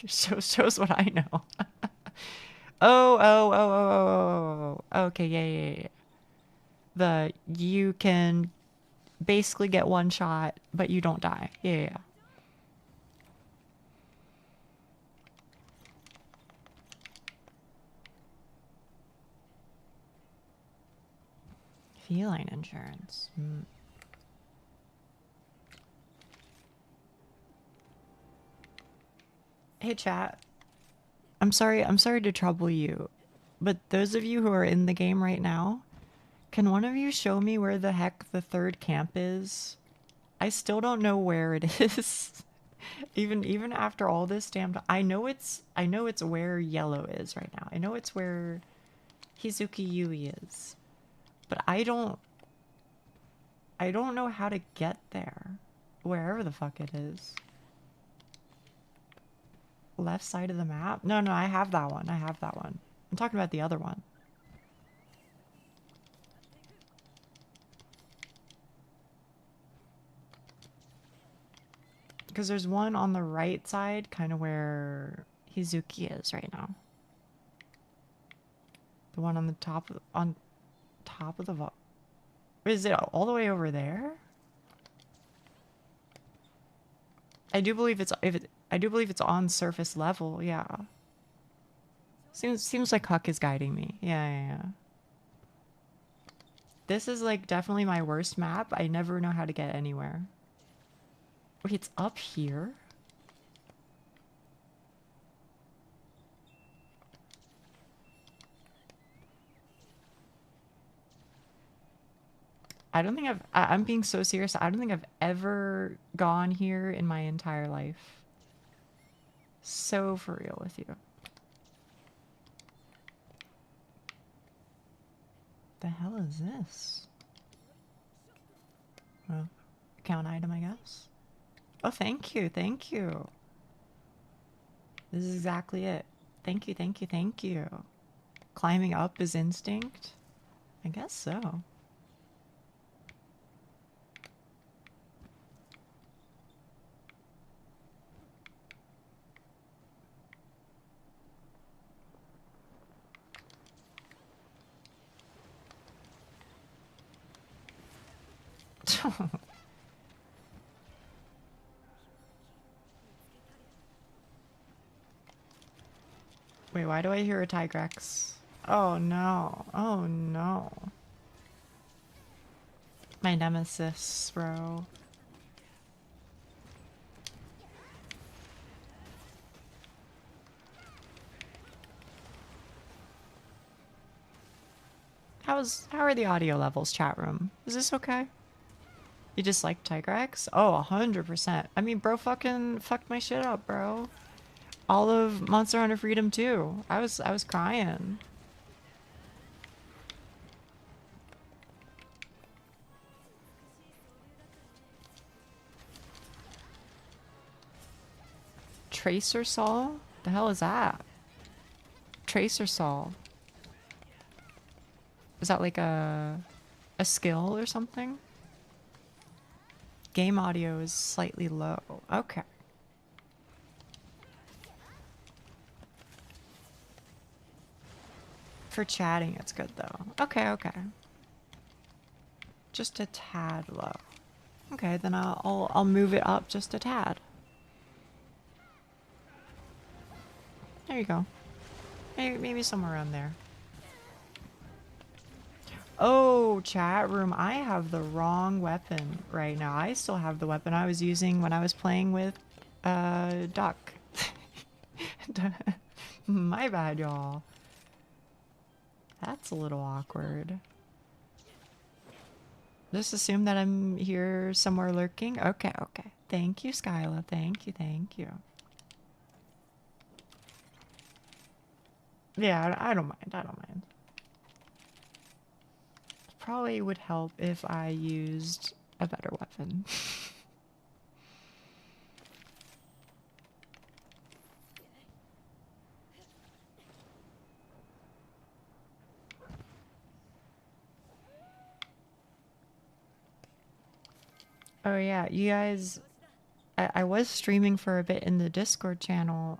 Shows what I know. Oh. Okay, yeah. You can basically get one shot, but you don't die. Yeah. Feline insurance. Hey, chat. I'm sorry to trouble you, but those of you who are in the game right now, can one of you show me where the heck the third camp is? I still don't know where it is. Even after all this damn time. I know it's where yellow is right now. I know it's where Hizuki Yui is. But I don't know how to get there. Wherever the fuck it is. Left side of the map? No, I have that one. I'm talking about the other one. Because there's one on the right side, kind of where Hizuki is right now. The one on the top of the vault. Is it all the way over there? I do believe it's on surface level. Yeah. Seems like Huck is guiding me. Yeah. This is like definitely my worst map. I never know how to get anywhere. Wait, it's up here? I don't think I'm being so serious. I don't think I've ever gone here in my entire life. So for real with you. The hell is this? Well, account item, I guess. Oh, thank you. This is exactly it. Thank you. Climbing up is instinct? I guess so. Wait, why do I hear a Tigrex? Oh no. My nemesis, bro. How are the audio levels, chat room? Is this okay? You just like Tigrex? Oh, 100%. I mean, bro fucking fucked my shit up, bro. All of Monster Hunter Freedom 2. I was crying. Tracer Saw? The hell is that? Tracer Saw. Is that like a skill or something? Game audio is slightly low. Okay. For chatting, it's good though. Okay. Just a tad low. Okay, then I'll move it up just a tad. There you go. Maybe somewhere around there. Oh, chat room, I have the wrong weapon right now. I still have the weapon I was using when I was playing with Duck. My bad, y'all. That's a little awkward. Just assume that I'm here somewhere lurking. Okay. Thank you, Skyla. Thank you. Yeah, I don't mind. probably would help if I used a better weapon. Oh yeah, you guys, I was streaming for a bit in the Discord channel,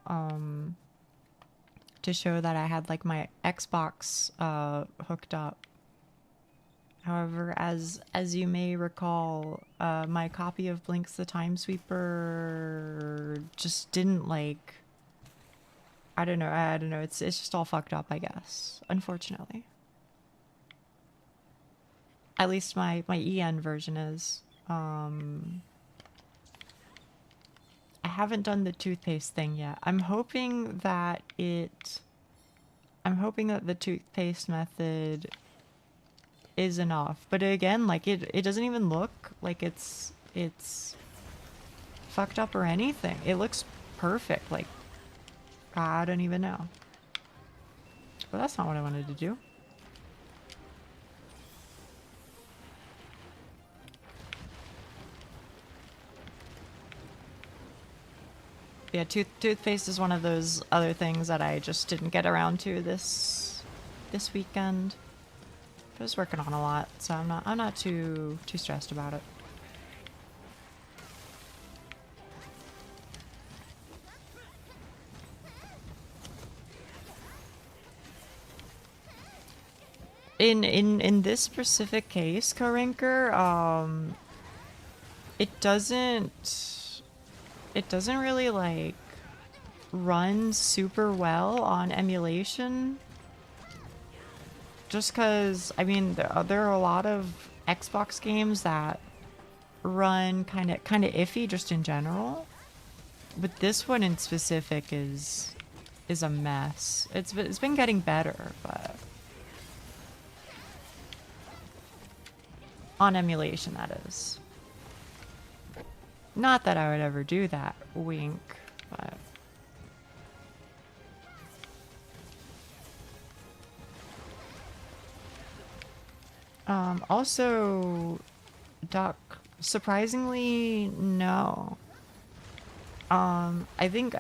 to show that I had like my Xbox hooked up. However, as you may recall, my copy of Blinks the Time Sweeper just didn't like. I don't know. It's just all fucked up, I guess. Unfortunately. At least my EN version is. I haven't done the toothpaste thing yet. I'm hoping that the toothpaste method is enough. But again, like it doesn't even look like it's fucked up or anything. It looks perfect. Like I don't even know. But that's not what I wanted to do. Yeah, toothpaste is one of those other things that I just didn't get around to this weekend. I was working on a lot, so I'm not too stressed about it. In this specific case, Korinker, it doesn't really like run super well on emulation. Just because, I mean, there are a lot of Xbox games that run kind of iffy just in general, but this one in specific is a mess. It's been getting better, but on emulation, that is. Not that I would ever do that, wink, but also, Duck, surprisingly, no. I think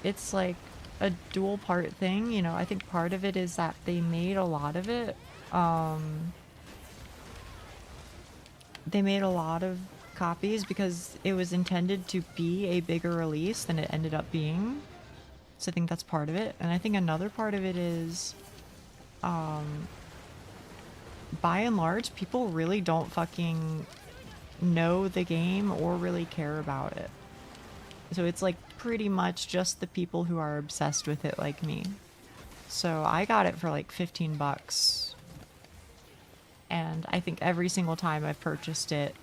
it's like a dual part thing, you know. I think part of it is that they made a lot of it. They made a lot of copies because it was intended to be a bigger release than it ended up being. So I think that's part of it. And I think another part of it is, by and large, people really don't fucking know the game or really care about it. So it's like pretty much just the people who are obsessed with it like me. So I got it for like 15 bucks. And I think every single time I've purchased it,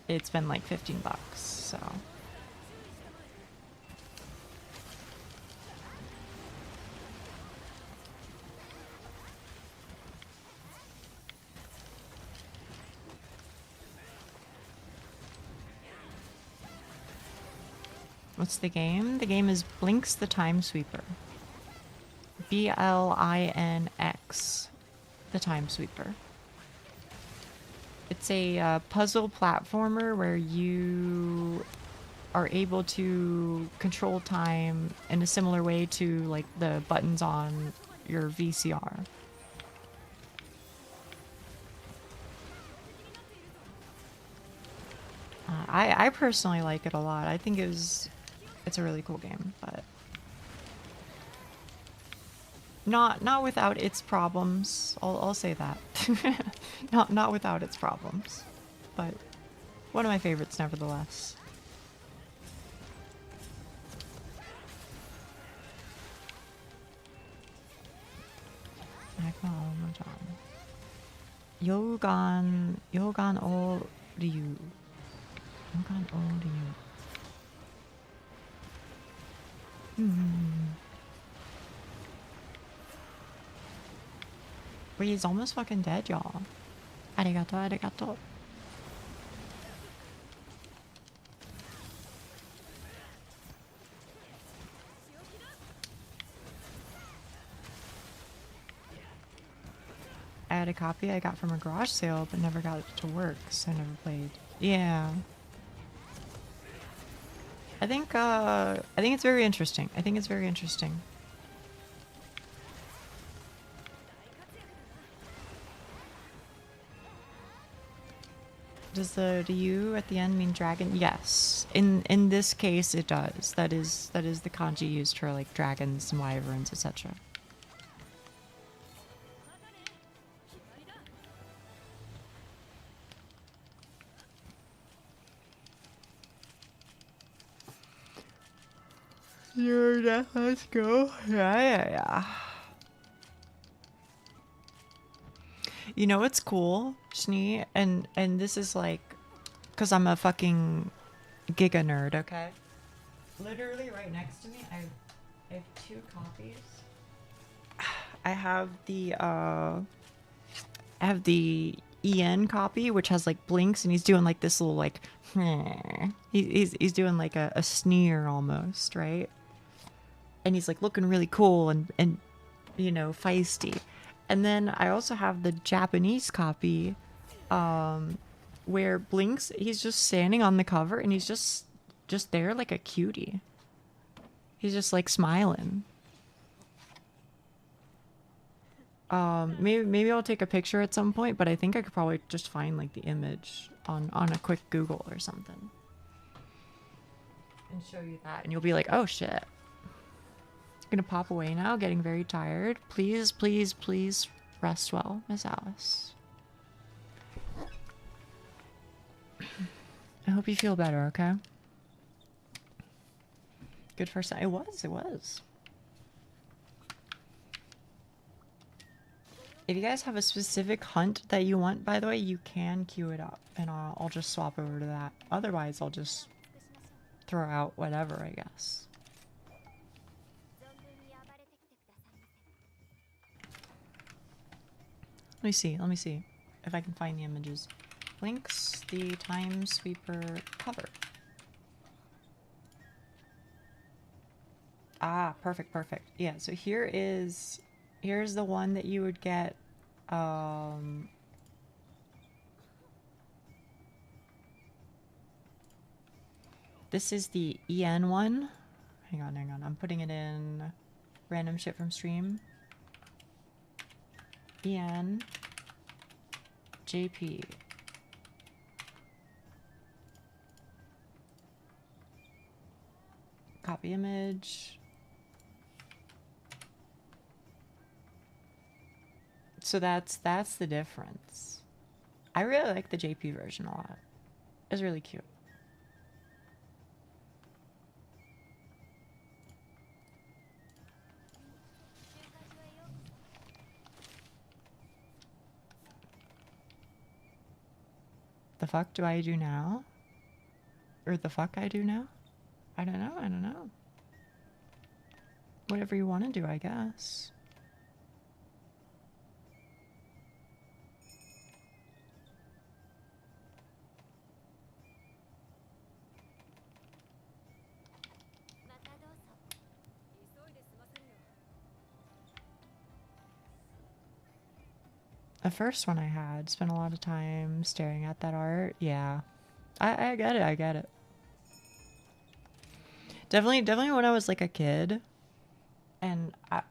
it's been like 15 bucks, so. What's the game? The game is Blinks the Time Sweeper. BLINX, the Time Sweeper. It's a puzzle platformer where you are able to control time in a similar way to like the buttons on your VCR. I personally like it a lot. I think it's a really cool game, but not without its problems. I'll say that. not without its problems, but one of my favorites nevertheless. Yogan o Ryu. Yogan o Ryu. Wait, he's almost fucking dead, y'all. Arigato, arigato. had a copy I got from a garage sale, but never got it to work, so I never played. Yeah. I think it's very interesting. I think it's very interesting. Does the U at the end mean dragon? Yes. In this case it does. That is the kanji used for like dragons and wyverns, etc. Let's go. Yeah. You know what's cool, Schnee? And this is like, because I'm a fucking giga nerd, okay? Literally right next to me, I have 2 copies. I have the EN copy, which has like blinks, and he's doing like this little like, he's doing like a sneer almost, right? And he's like looking really cool and you know, feisty. And then I also have the Japanese copy, where Blinks, he's just standing on the cover and he's just there like a cutie. He's just like smiling. Maybe I'll take a picture at some point, but I think I could probably just find like the image on a quick Google or something. And show you that, and you'll be like, oh shit. Gonna pop away now, getting very tired. Please, please, please rest well, Miss Alice. I hope you feel better, okay? Good first time. It was. If you guys have a specific hunt that you want, by the way, you can queue it up, and I'll just swap over to that. Otherwise, I'll just throw out whatever, I guess. Let me see if I can find the images. Links, the Time Sweeper cover. Ah, perfect. Yeah, so here's the one that you would get, this is the EN one. Hang on, I'm putting it in random shit from stream. EN JP. Copy image. So that's the difference. I really like the JP version a lot. It's really cute. The fuck do I do now? Or the fuck I do now? I don't know. Whatever you want to do, I guess. The first one I had, spent a lot of time staring at that art. Yeah. I get it. Definitely when I was like a kid, and I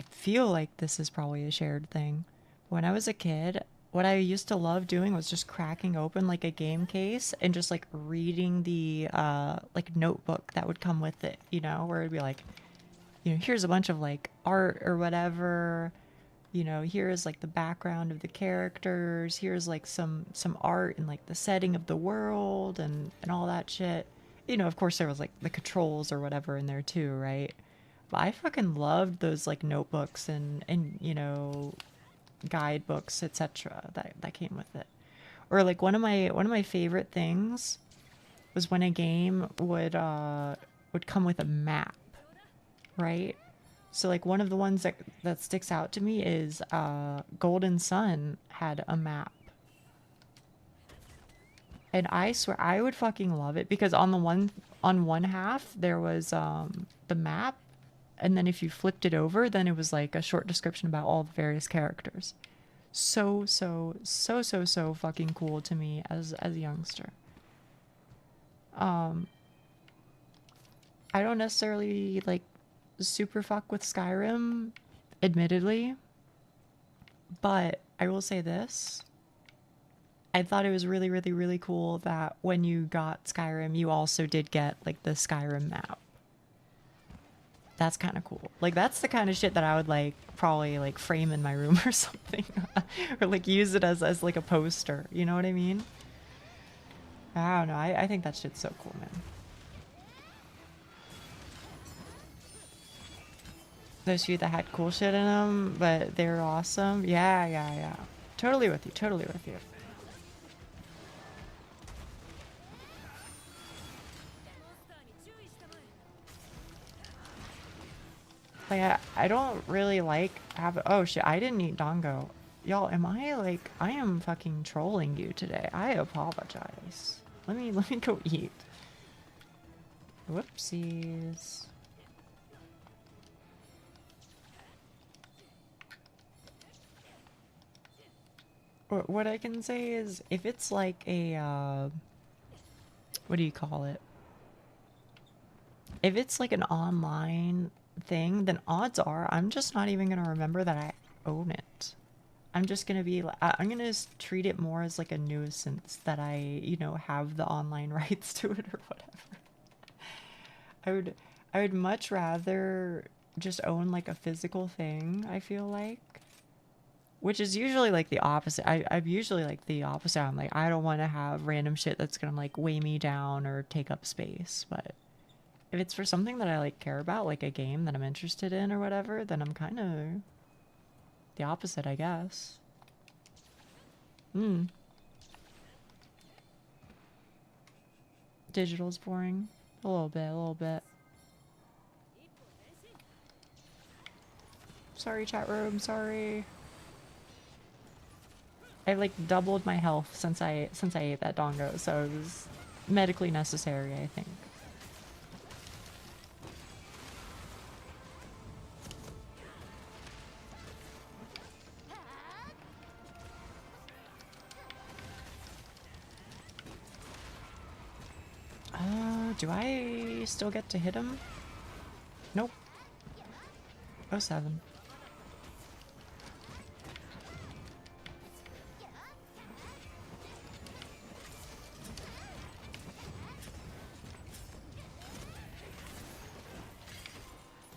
feel like this is probably a shared thing. When I was a kid, what I used to love doing was just cracking open like a game case and just like reading the like notebook that would come with it, you know, where it'd be like, you know, here's a bunch of like art or whatever. You know, here's like the background of the characters, here's like some art and like the setting of the world and all that shit. You know, of course there was like the controls or whatever in there too, right? But I fucking loved those like notebooks and you know, guidebooks, etc. that came with it. Or like one of my favorite things was when a game would come with a map, right? So like one of the ones that sticks out to me is Golden Sun had a map. And I swear I would fucking love it because on one half there was the map, and then if you flipped it over, then it was like a short description about all the various characters. so fucking cool to me as a youngster. I don't necessarily like super fuck with Skyrim, admittedly, but I will say this. I thought it was really cool that when you got Skyrim, you also did get like the Skyrim map. That's kind of cool. Like that's the kind of shit that I would like probably like frame in my room or something, or like use it as like a poster. You know what I mean? I don't know. I think that shit's so cool, man. Those few that had cool shit in them, but they were awesome. Yeah. Totally with you. Totally with you. Like, I don't really like have. Oh shit, I didn't eat Dongo. Y'all, am I like, I am fucking trolling you today. I apologize. Let me go eat. Whoopsies. What I can say is, if it's like a, what do you call it? If it's like an online thing, then odds are I'm just not even gonna remember that I own it. I'm just gonna be like, I'm gonna just treat it more as like a nuisance that I, you know, have the online rights to it or whatever. I would much rather just own like a physical thing, I feel like. Which is usually like the opposite. I'm usually like the opposite. I'm like, I don't want to have random shit that's gonna like weigh me down or take up space. But if it's for something that I like care about, like a game that I'm interested in or whatever, then I'm kind of the opposite, I guess. Digital's boring. A little bit. Sorry, chat room, sorry. I've like doubled my health since I ate that dongo, so it was medically necessary, I think. Do I still get to hit him? Nope. 07.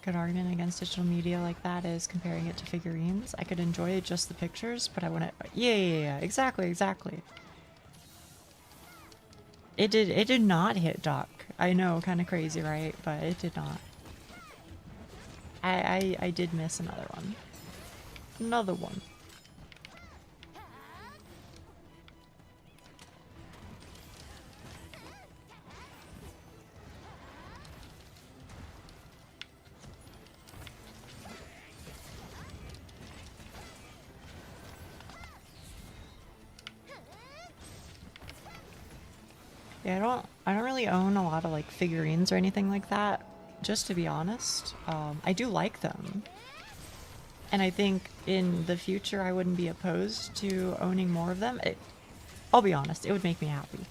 Good argument against digital media like that is comparing it to figurines. I could enjoy just the pictures, but I want to. Yeah. Exactly. It did not hit Doc. I know, kind of crazy, right? But it did not. I did miss another one. Another one. Yeah, I don't really own a lot of like figurines or anything like that, just to be honest. I do like them. And I think in the future I wouldn't be opposed to owning more of them. I'll be honest, it would make me happy.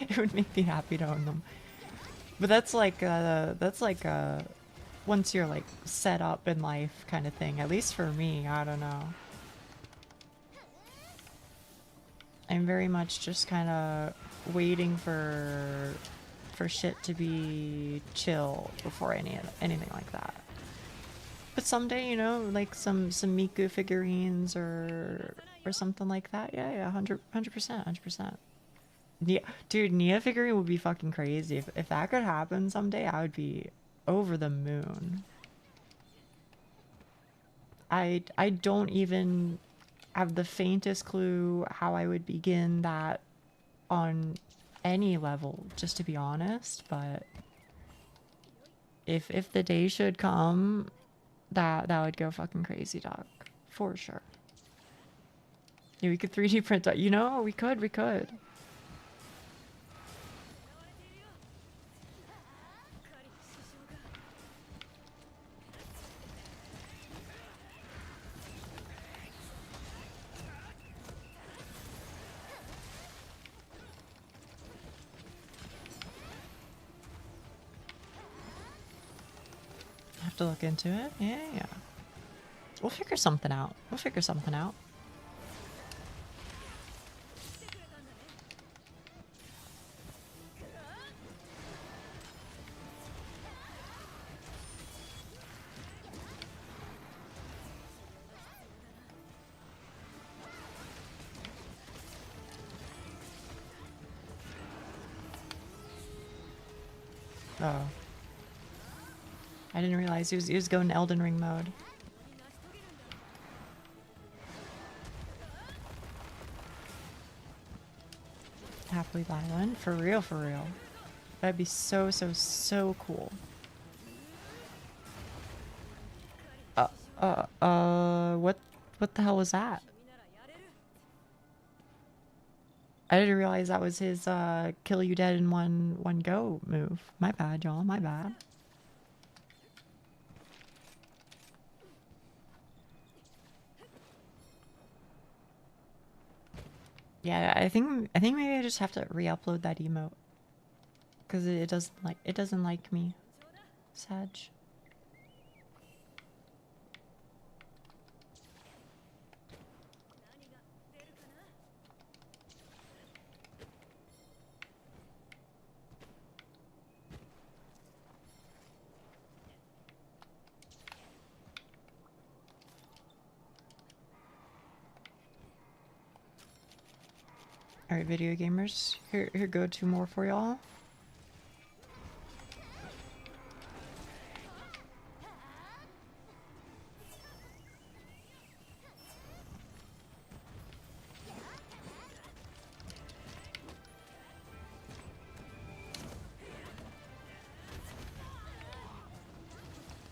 It would make me happy to own them. But that's like once you're like set up in life kind of thing, at least for me, I don't know. I'm very much just kind of waiting for shit to be chill before anything like that. But someday, you know, like some Miku figurines or something like that. Yeah, 100%. Yeah, dude, Nia figurine would be fucking crazy. If that could happen someday, I would be over the moon. I don't even have the faintest clue how I would begin that on any level, just to be honest, but if the day should come, that would go fucking crazy, dog. For sure. Yeah, we could 3D print that. You know, we could. have to look into it. Yeah, yeah. We'll figure something out. We'll figure something out. Oh. I didn't realize he was going Elden Ring mode. Happily violent. For real, for real. That'd be so, so, so cool. What the hell was that? I didn't realize that was his, kill you dead in one go move. My bad, y'all, my bad. Yeah, I think maybe I just have to re-upload that emote. Cause it doesn't like me. Sag. Alright, video gamers. Here go two more for y'all.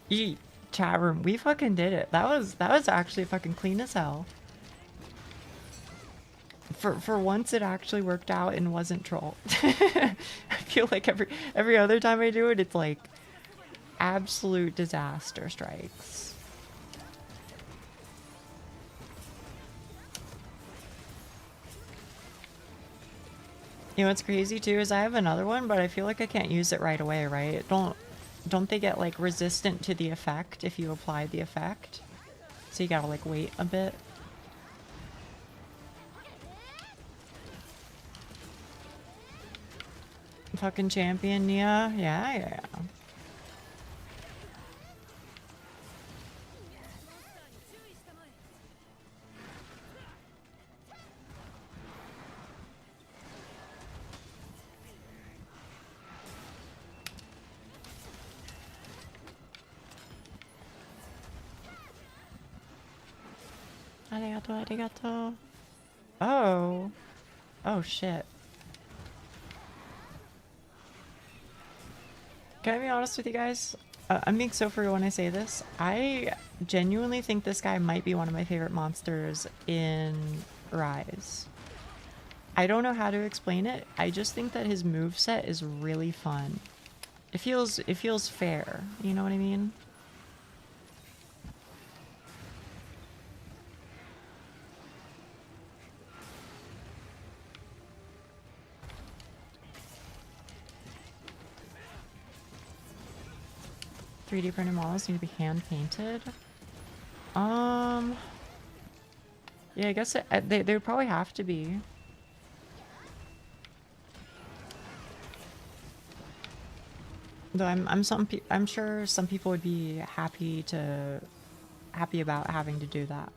Yeet, chat room. We fucking did it. That was actually fucking clean as hell. For once it actually worked out and wasn't troll. I feel like every other time I do it, it's like absolute disaster strikes. You know what's crazy too is I have another one, but I feel like I can't use it right away, right? Don't they get like resistant to the effect if you apply the effect? So you gotta like wait a bit. Fucking champion, Nia. Yeah. Arigato, arigato. Oh shit. Can I be honest with you guys? I'm being so free when I say this. I genuinely think this guy might be one of my favorite monsters in Rise. I don't know how to explain it. I just think that his moveset is really fun. It feels fair. You know what I mean? .3D printed models need to be hand painted. Yeah, I guess they would probably have to be. Though I'm sure some people would be happy about having to do that.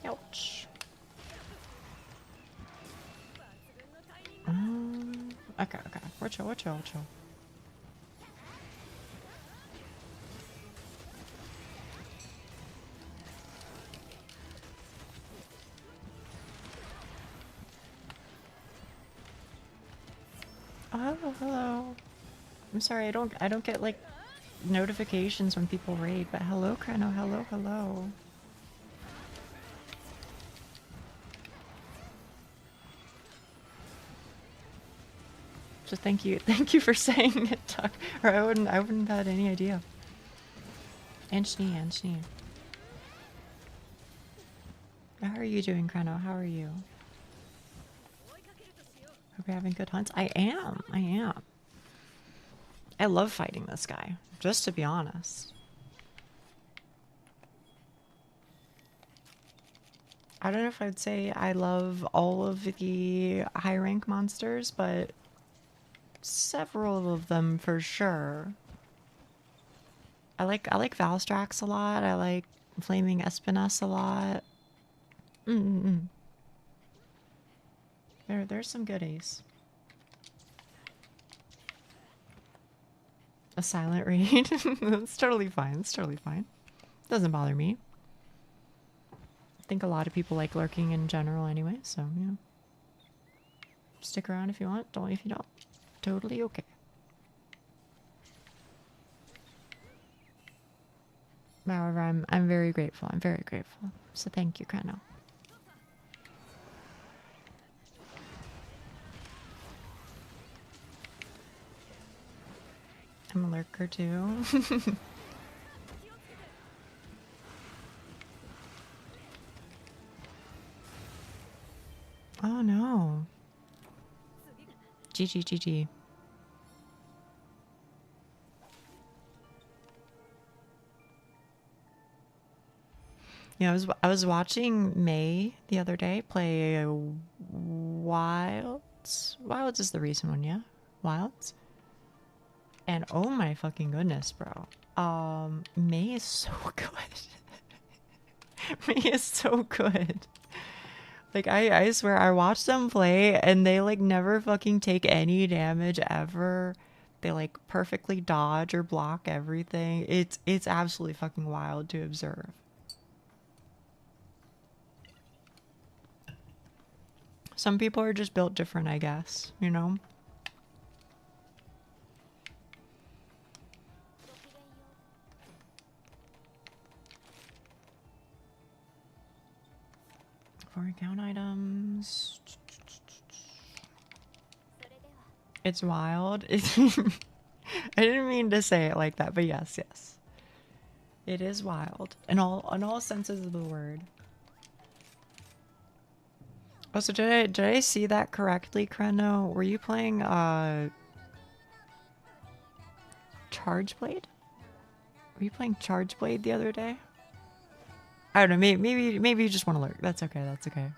Ouch. Okay. We're chill. Oh, hello. I'm sorry, I don't get like notifications when people raid, but hello, Kreno, hello. So thank you for saying it, Tuck. Or I wouldn't have had any idea. And Schnee. How are you doing, Kreno? How are you? Hope you're having good hunts. I am. I am. I love fighting this guy, just to be honest. I don't know if I'd say I love all of the high rank monsters, but several of them for sure. I like Valstrax a lot. I like Flaming Espiness a lot. There's some goodies. A silent read. That's totally fine. It's totally fine. Doesn't bother me. I think a lot of people like lurking in general anyway, so yeah. Stick around if you want. Don't if you don't. Totally okay. However, I'm very grateful. I'm very grateful. So thank you, Kreno. I'm a lurker too. Oh no. GG. Yeah, I was watching May the other day play Wilds. Wilds is the recent one, yeah? Wilds? And oh my fucking goodness, bro. May is so good. May is so good. Like, I swear, I watched them play and they like never fucking take any damage ever. They like perfectly dodge or block everything. It's absolutely fucking wild to observe. Some people are just built different, I guess, you know? For account items. It's wild. I didn't mean to say it like that, but yes. It is wild. In all senses of the word. Oh, so did I see that correctly, Kreno? Were you playing Charge Blade? Were you playing Charge Blade the other day? I don't know, maybe you just want to lurk. That's okay, that's okay.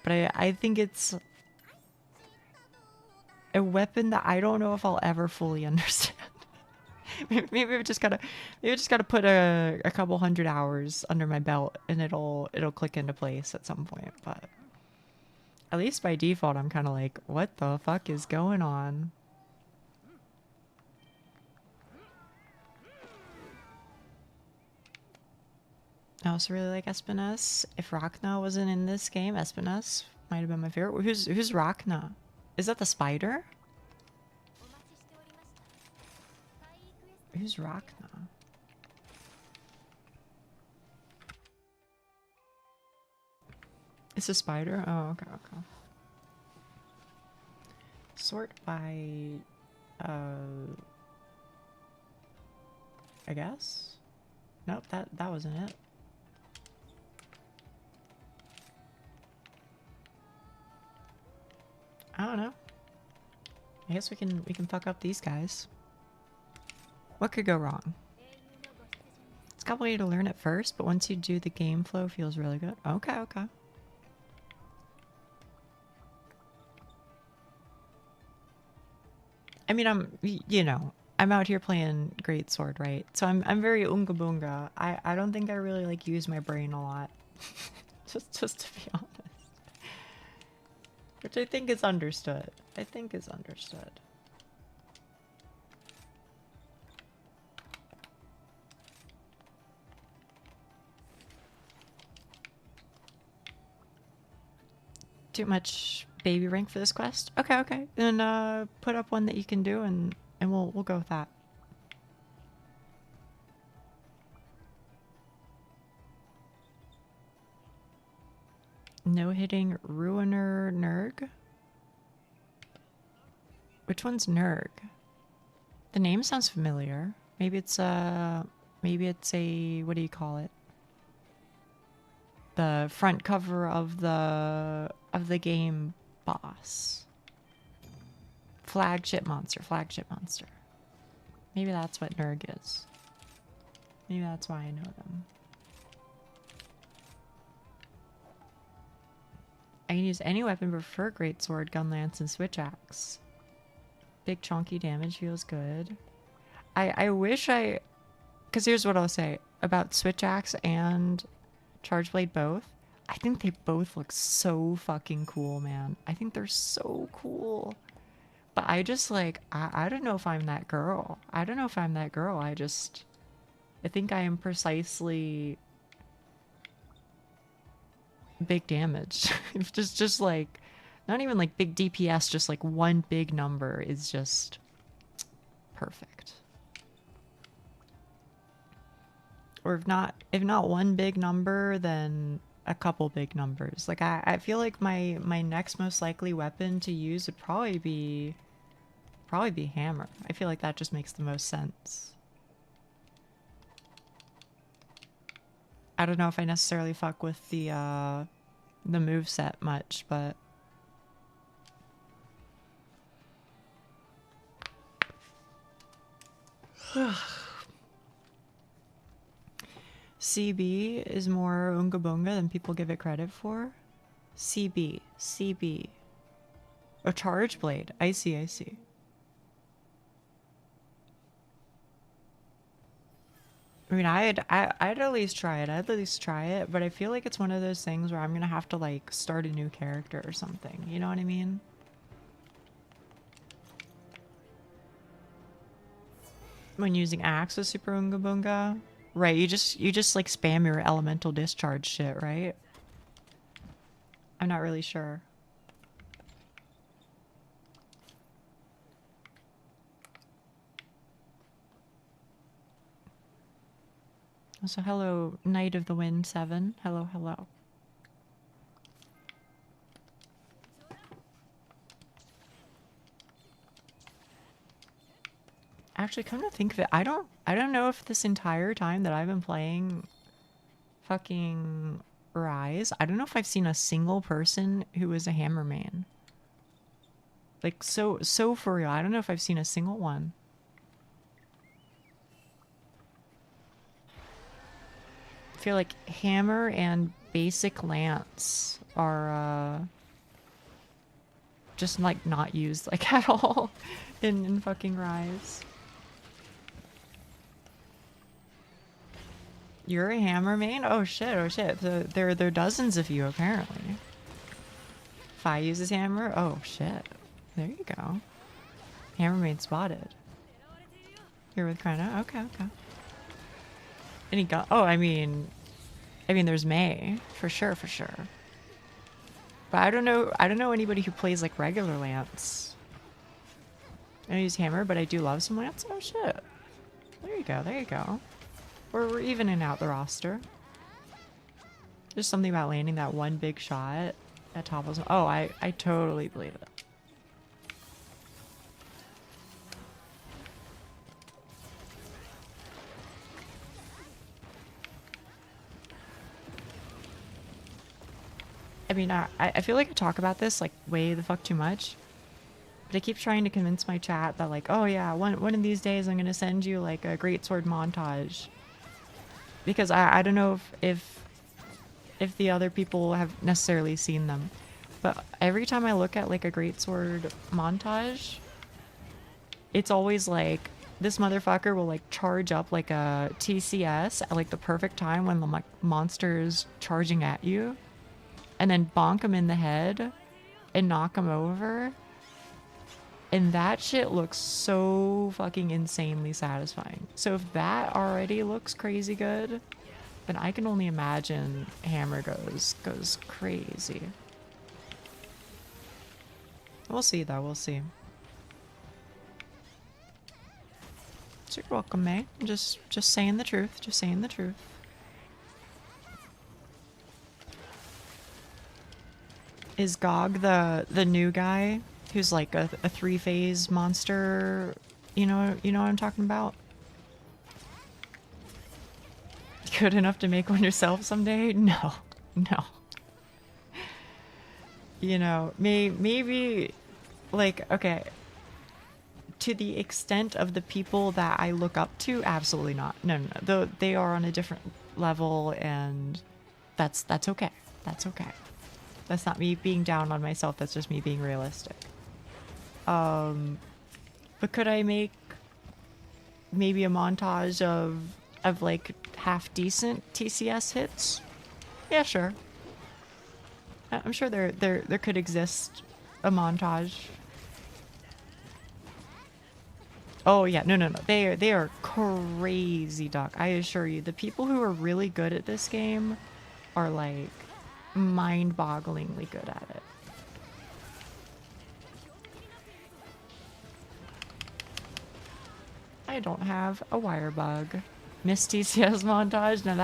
But I think it's a weapon that I don't know if I'll ever fully understand. maybe we just gotta put a couple hundred hours under my belt and it'll click into place at some point. But at least by default, I'm kind of like, what the fuck is going on? I also really like Espiness. If Rachna wasn't in this game, Espiness might have been my favorite. Who's Rachna? Is that the spider? Who's Rachna? It's a spider? Oh, okay. Sort by, I guess? Nope, that wasn't it. I don't know. I guess we can fuck up these guys. What could go wrong? It's complicated to learn at first, but once you do, the game flow feels really good. Okay. I mean, I'm out here playing Great Sword, right? So I'm very unga boonga. I don't think I really like use my brain a lot. just to be honest. Which I think is understood. Too much baby rank for this quest? Okay. Then put up one that you can do and we'll go with that. No hitting Ruiner Nerg? Which one's Nerg? The name sounds familiar. Maybe it's a what do you call it? the front cover of the game boss. Flagship monster, flagship monster. Maybe that's what Nurg is. Maybe that's why I know them. I can use any weapon but prefer greatsword, gun lance, and switch axe. Big chunky damage feels good. I wish I... Because here's what I'll say about switch axe and charge blade both. I think they both look so fucking cool, man. I think they're so cool. But I just like, I don't know if I'm that girl. I don't know if I'm that girl. I think I am precisely big damage. just like, not even like big DPS, just like one big number is just perfect. Or if not one big number, then a couple big numbers. Like I feel like my next most likely weapon to use would probably be hammer. I feel like that just makes the most sense. I don't know if I necessarily fuck with the moveset much, but CB is more Unga Bunga than people give it credit for. CB. A charge blade. I see. I mean, I'd at least try it. But I feel like it's one of those things where I'm gonna have to like start a new character or something. You know what I mean? When using axe with Super Unga Bunga, right? You just like spam your elemental discharge shit, right? I'm not really sure. So hello, Knight of the Wind 7. Hello. Actually, come to think of it, I don't know if this entire time that I've been playing fucking Rise, I don't know if I've seen a single person who was a hammer main. Like, so for real, I don't know if I've seen a single one. I feel like hammer and basic lance are just like not used like at all in fucking Rise. You're a hammer main? Oh shit. So there are dozens of you apparently. Fi uses hammer? Oh shit. There you go. Hammer main spotted. You're with Krena? Okay. Any gun? Oh, I mean, there's May for sure. But I don't know anybody who plays like regular lance. I use hammer, but I do love some lance. Oh shit! There you go. We're evening out the roster. There's something about landing that one big shot at top of. Oh, I totally believe it. I mean, I feel like I talk about this like way the fuck too much, but I keep trying to convince my chat that like, oh yeah, one of these days I'm gonna send you like a greatsword montage, because I don't know if the other people have necessarily seen them, but every time I look at like a greatsword montage, it's always like this motherfucker will like charge up like a TCS at like the perfect time when the monster is charging at you, and then bonk him in the head and knock him over. And that shit looks so fucking insanely satisfying. So if that already looks crazy good, then I can only imagine hammer goes crazy. We'll see though, we'll see. So you're welcome, May. I'm just saying the truth, Is Gog the new guy who's like a 3-phase monster? You know what I'm talking about? Good enough to make one yourself someday? No, No. You know, maybe, like, okay, to the extent of the people that I look up to, absolutely not. No. They are on a different level, and that's okay. That's okay. That's not me being down on myself. That's just me being realistic. But could I make maybe a montage of like half decent TCS hits? Yeah, sure. I'm sure there could exist a montage. Oh yeah, no. They are crazy, Doc. I assure you, the people who are really good at this game are like mind-bogglingly good at it. I don't have a wire bug. Miss TCS montage? Now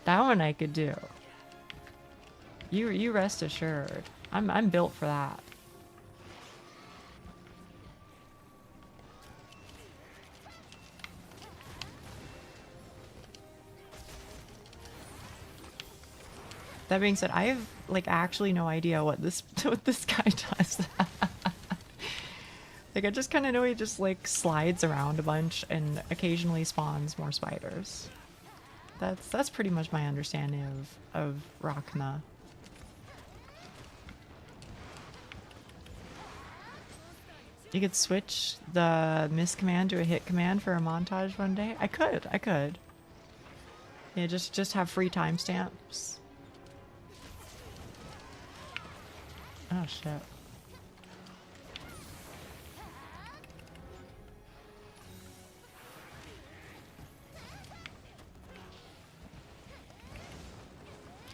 that one I could do. You rest assured. I'm built for that. That being said, I have like actually no idea what this guy does. Like, I just kind of know he just like slides around a bunch and occasionally spawns more spiders. That's pretty much my understanding of Rachna. You could switch the miss command to a hit command for a montage one day. I could. Yeah, just have free timestamps. Oh shit.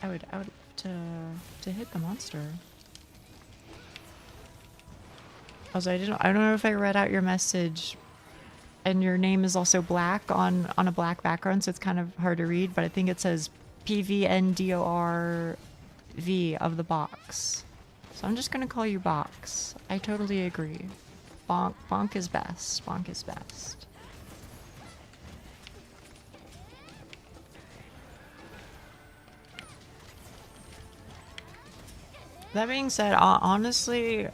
I would to hit the monster. Also, I don't know if I read out your message, and your name is also black on a black background, so it's kind of hard to read, but I think it says PVNDORV of the box. So I'm just gonna call you Box. I totally agree. Bonk is best. Bonk is best. That being said, honestly,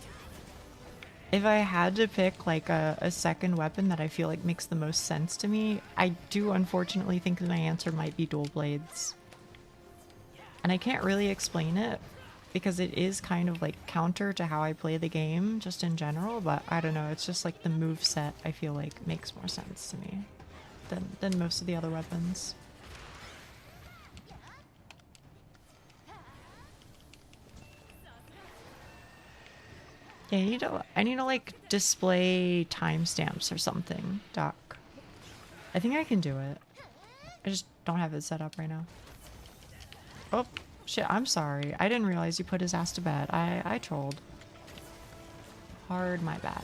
if I had to pick like a second weapon that I feel like makes the most sense to me, I do unfortunately think that my answer might be dual blades. And I can't really explain it because it is kind of like counter to how I play the game just in general, but I don't know, it's just like the move set I feel like makes more sense to me than most of the other weapons. Yeah, I need to like display timestamps or something, Doc. I think I can do it. I just don't have it set up right now. Oh, shit, I'm sorry. I didn't realize you put his ass to bed. I trolled. Hard, my bad.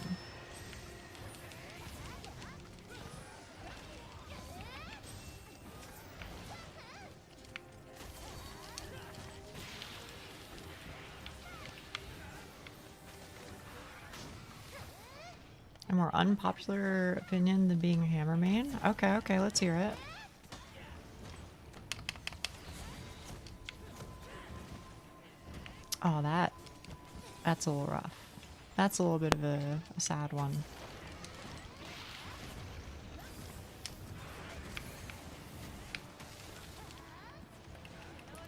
A more unpopular opinion than being a hammer main? Okay, let's hear it. Oh, that's a little rough. That's a little bit of a sad one.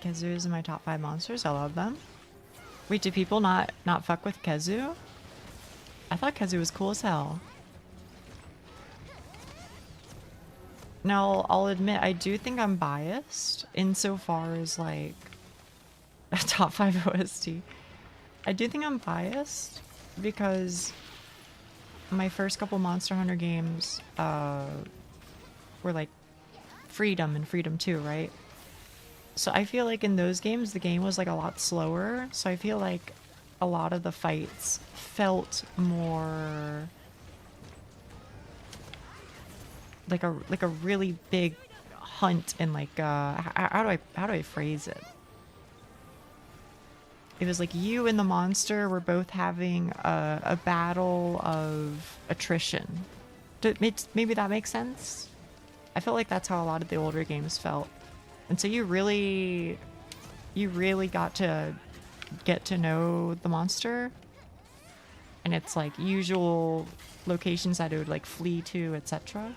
Kezu is in my top 5 monsters. I love them. Wait, do people not fuck with Kezu? I thought Kezu was cool as hell. Now, I'll admit, I do think I'm biased insofar as, like, a top 5 OST. I do think I'm biased because my first couple Monster Hunter games were, like, Freedom and Freedom 2, right? So I feel like in those games, the game was, like, a lot slower. So I feel like a lot of the fights felt more like a really big hunt and like how do I phrase it? It was like you and the monster were both having a battle of attrition. Maybe that makes sense? I felt like that's how a lot of the older games felt. And so you really you really got to get to know the monster, and its like usual locations that it would like flee to, etc.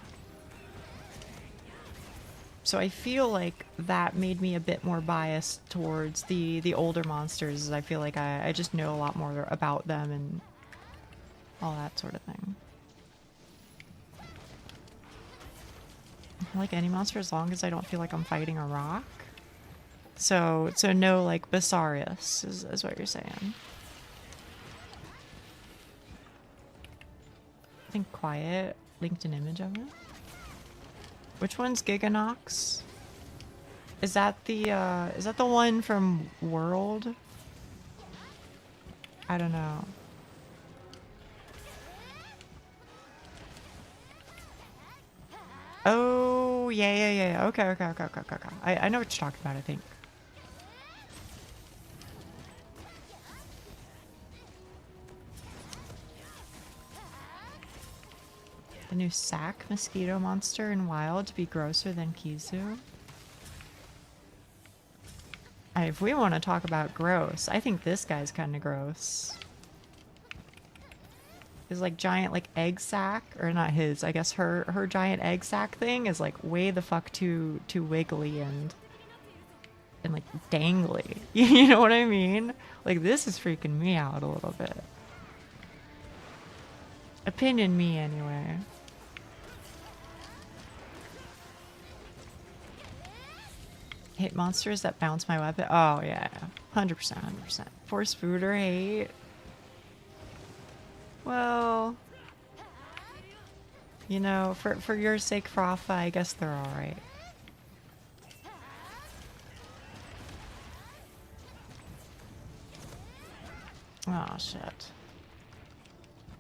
So I feel like that made me a bit more biased towards the older monsters, as I feel like I just know a lot more about them and all that sort of thing. I like any monster as long as I don't feel like I'm fighting a rock. So no like Basarius is what you're saying. I think Quiet linked an image of it. Which one's Giganox? Is that the one from World? I don't know. Oh, yeah. Okay. I know what you're talking about, I think. The new sack mosquito monster in wild to be grosser than Kizu. If we want to talk about gross, I think this guy's kind of gross. His like giant like egg sack, or not his, I guess her giant egg sack thing is like way the fuck too wiggly and like dangly. You know what I mean? Like this is freaking me out a little bit. Opinion me anyway. Hate monsters that bounce my weapon. Oh yeah, 100%. Force food or hate. Well, you know, for your sake, Frafa, I guess they're all right. Oh shit.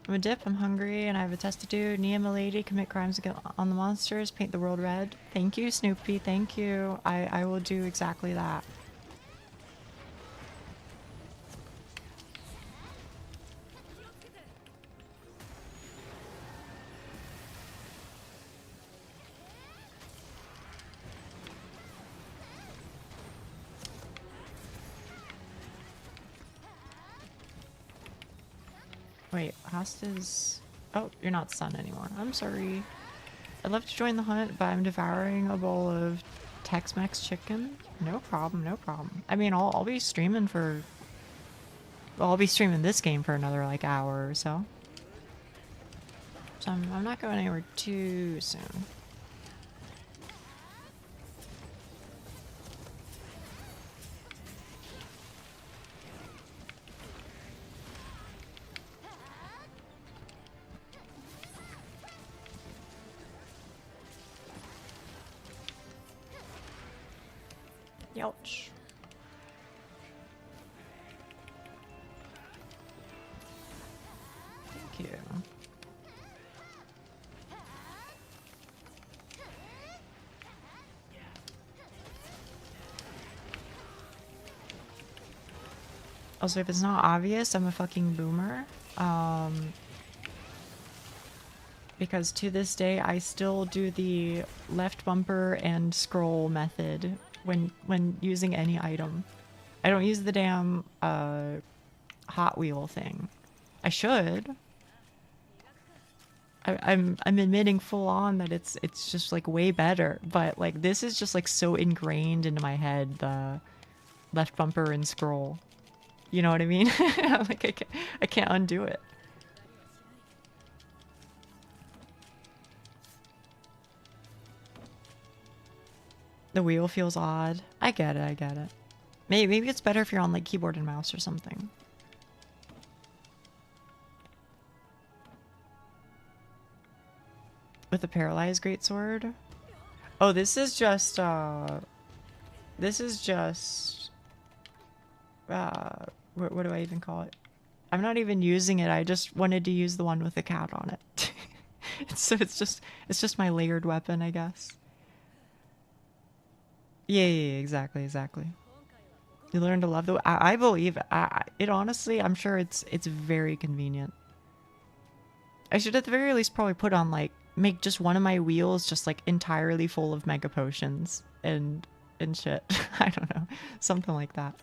I'm a dip, I'm hungry, and I have a test to do. Nia, milady, commit crimes on the monsters, paint the world red. Thank you, Snoopy, thank you. I will do exactly that. Wait, Hosta's... Oh, you're not Sun anymore. I'm sorry. I'd love to join the hunt, but I'm devouring a bowl of Tex-Mex chicken. No problem, no problem. I mean, I'll be streaming for... Well, I'll be streaming this game for another, like, hour or so. So I'm not going anywhere too soon. Youch. Thank you. Also, if it's not obvious, I'm a fucking boomer. Because to this day, I still do the left bumper and scroll method when using any item. I don't use the damn Hot Wheel thing. I should. I'm admitting full on that it's just like way better, but like this is just like so ingrained into my head, the left bumper and scroll. You know what I mean? Like I can't undo it. The wheel feels odd. I get it. Maybe it's better if you're on like keyboard and mouse or something. With a paralyzed greatsword? Oh, this is just what do I even call it? I'm not even using it. I just wanted to use the one with the cat on it. So it's just my layered weapon, I guess. Yeah, exactly. You learn to love the... I believe it, honestly. I'm sure it's very convenient. I should at the very least probably put on like, make just one of my wheels just like entirely full of mega potions and and shit. I don't know. Something like that.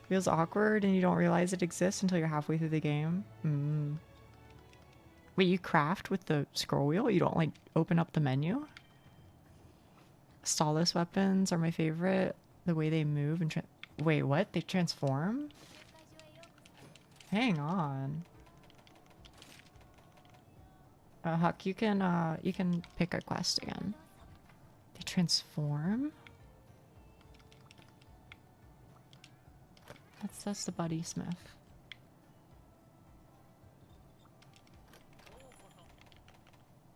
Feels awkward and you don't realize it exists until you're halfway through the game. Wait, you craft with the scroll wheel? You don't like open up the menu? Stallless weapons are my favorite. The way they move and wait, what? They transform? Hang on. Huck, you can pick a quest again. They transform? That's the Buddy Smith.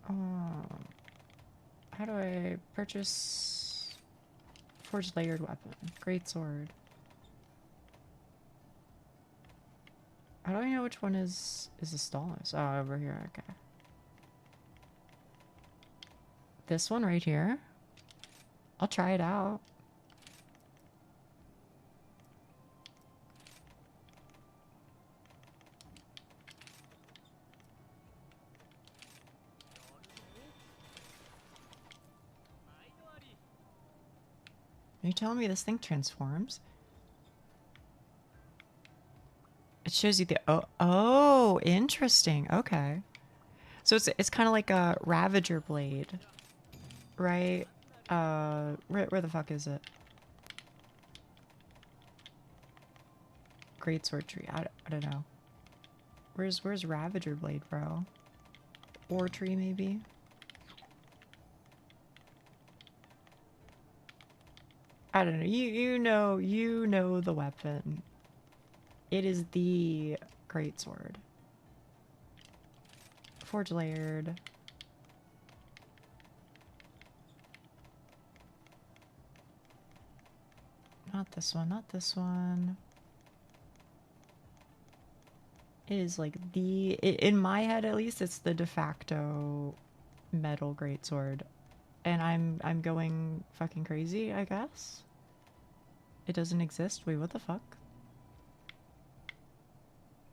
How do I purchase forged layered weapon? Great sword. How do I know which one is the Stallless? Oh, over here. Okay. This one right here. I'll try it out. Are you telling me this thing transforms? It shows you the oh, interesting. Okay. So it's kind of like a Ravager blade, right? Where the fuck is it? Greatsword tree. I don't know. Where's Ravager blade, bro? Ore tree maybe? I don't know. You know the weapon. It is the greatsword. Forge layered. Not this one, not this one. It is like in my head at least, it's the de facto metal greatsword. And I'm going fucking crazy, I guess. It doesn't exist? Wait, what the fuck?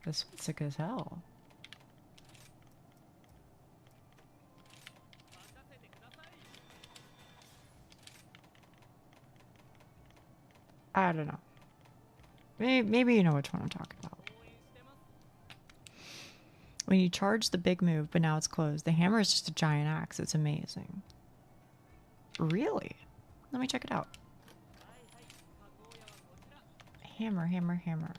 This one's sick as hell. I don't know. Maybe you know which one I'm talking about. When you charge the big move, but now it's closed. The hammer is just a giant axe. It's amazing. Really? Let me check it out. Hammer, hammer, hammer.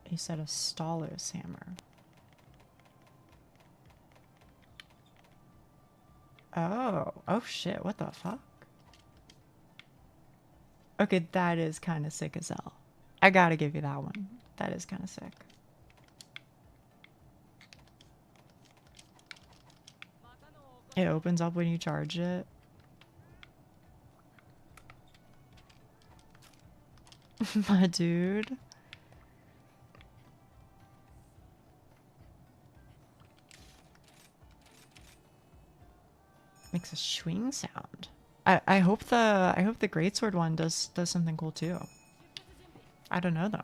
You said a Stallless hammer. Oh shit, what the fuck? Okay, that is kind of sick as hell. I gotta give you that one. That is kind of sick. It opens up when you charge it. My dude. Makes a swing sound. I hope the greatsword one does something cool too. I don't know though.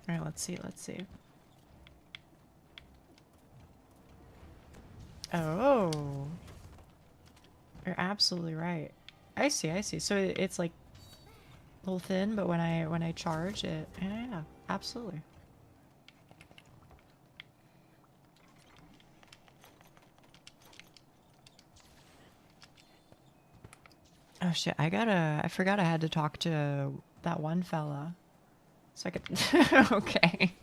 All right, let's see. Oh, you're absolutely right. I see. So it's like a little thin, but when I charge it, yeah, absolutely. Oh shit, I forgot I had to talk to that one fella. So I could okay.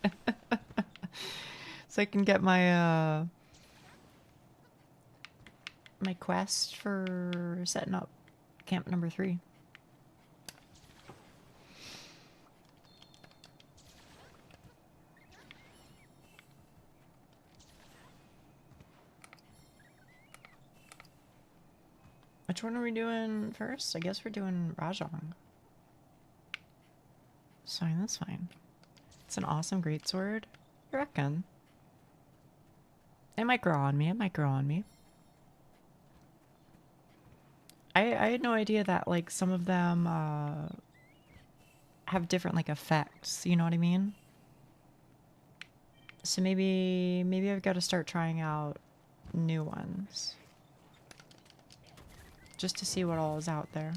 So I can get my my quest for setting up camp number 3. Which one are we doing first? I guess we're doing Rajang. Fine, that's fine. It's an awesome greatsword. I reckon. It might grow on me. It might grow on me. I had no idea that like some of them have different like effects. You know what I mean? So maybe I've got to start trying out new ones just to see what all is out there.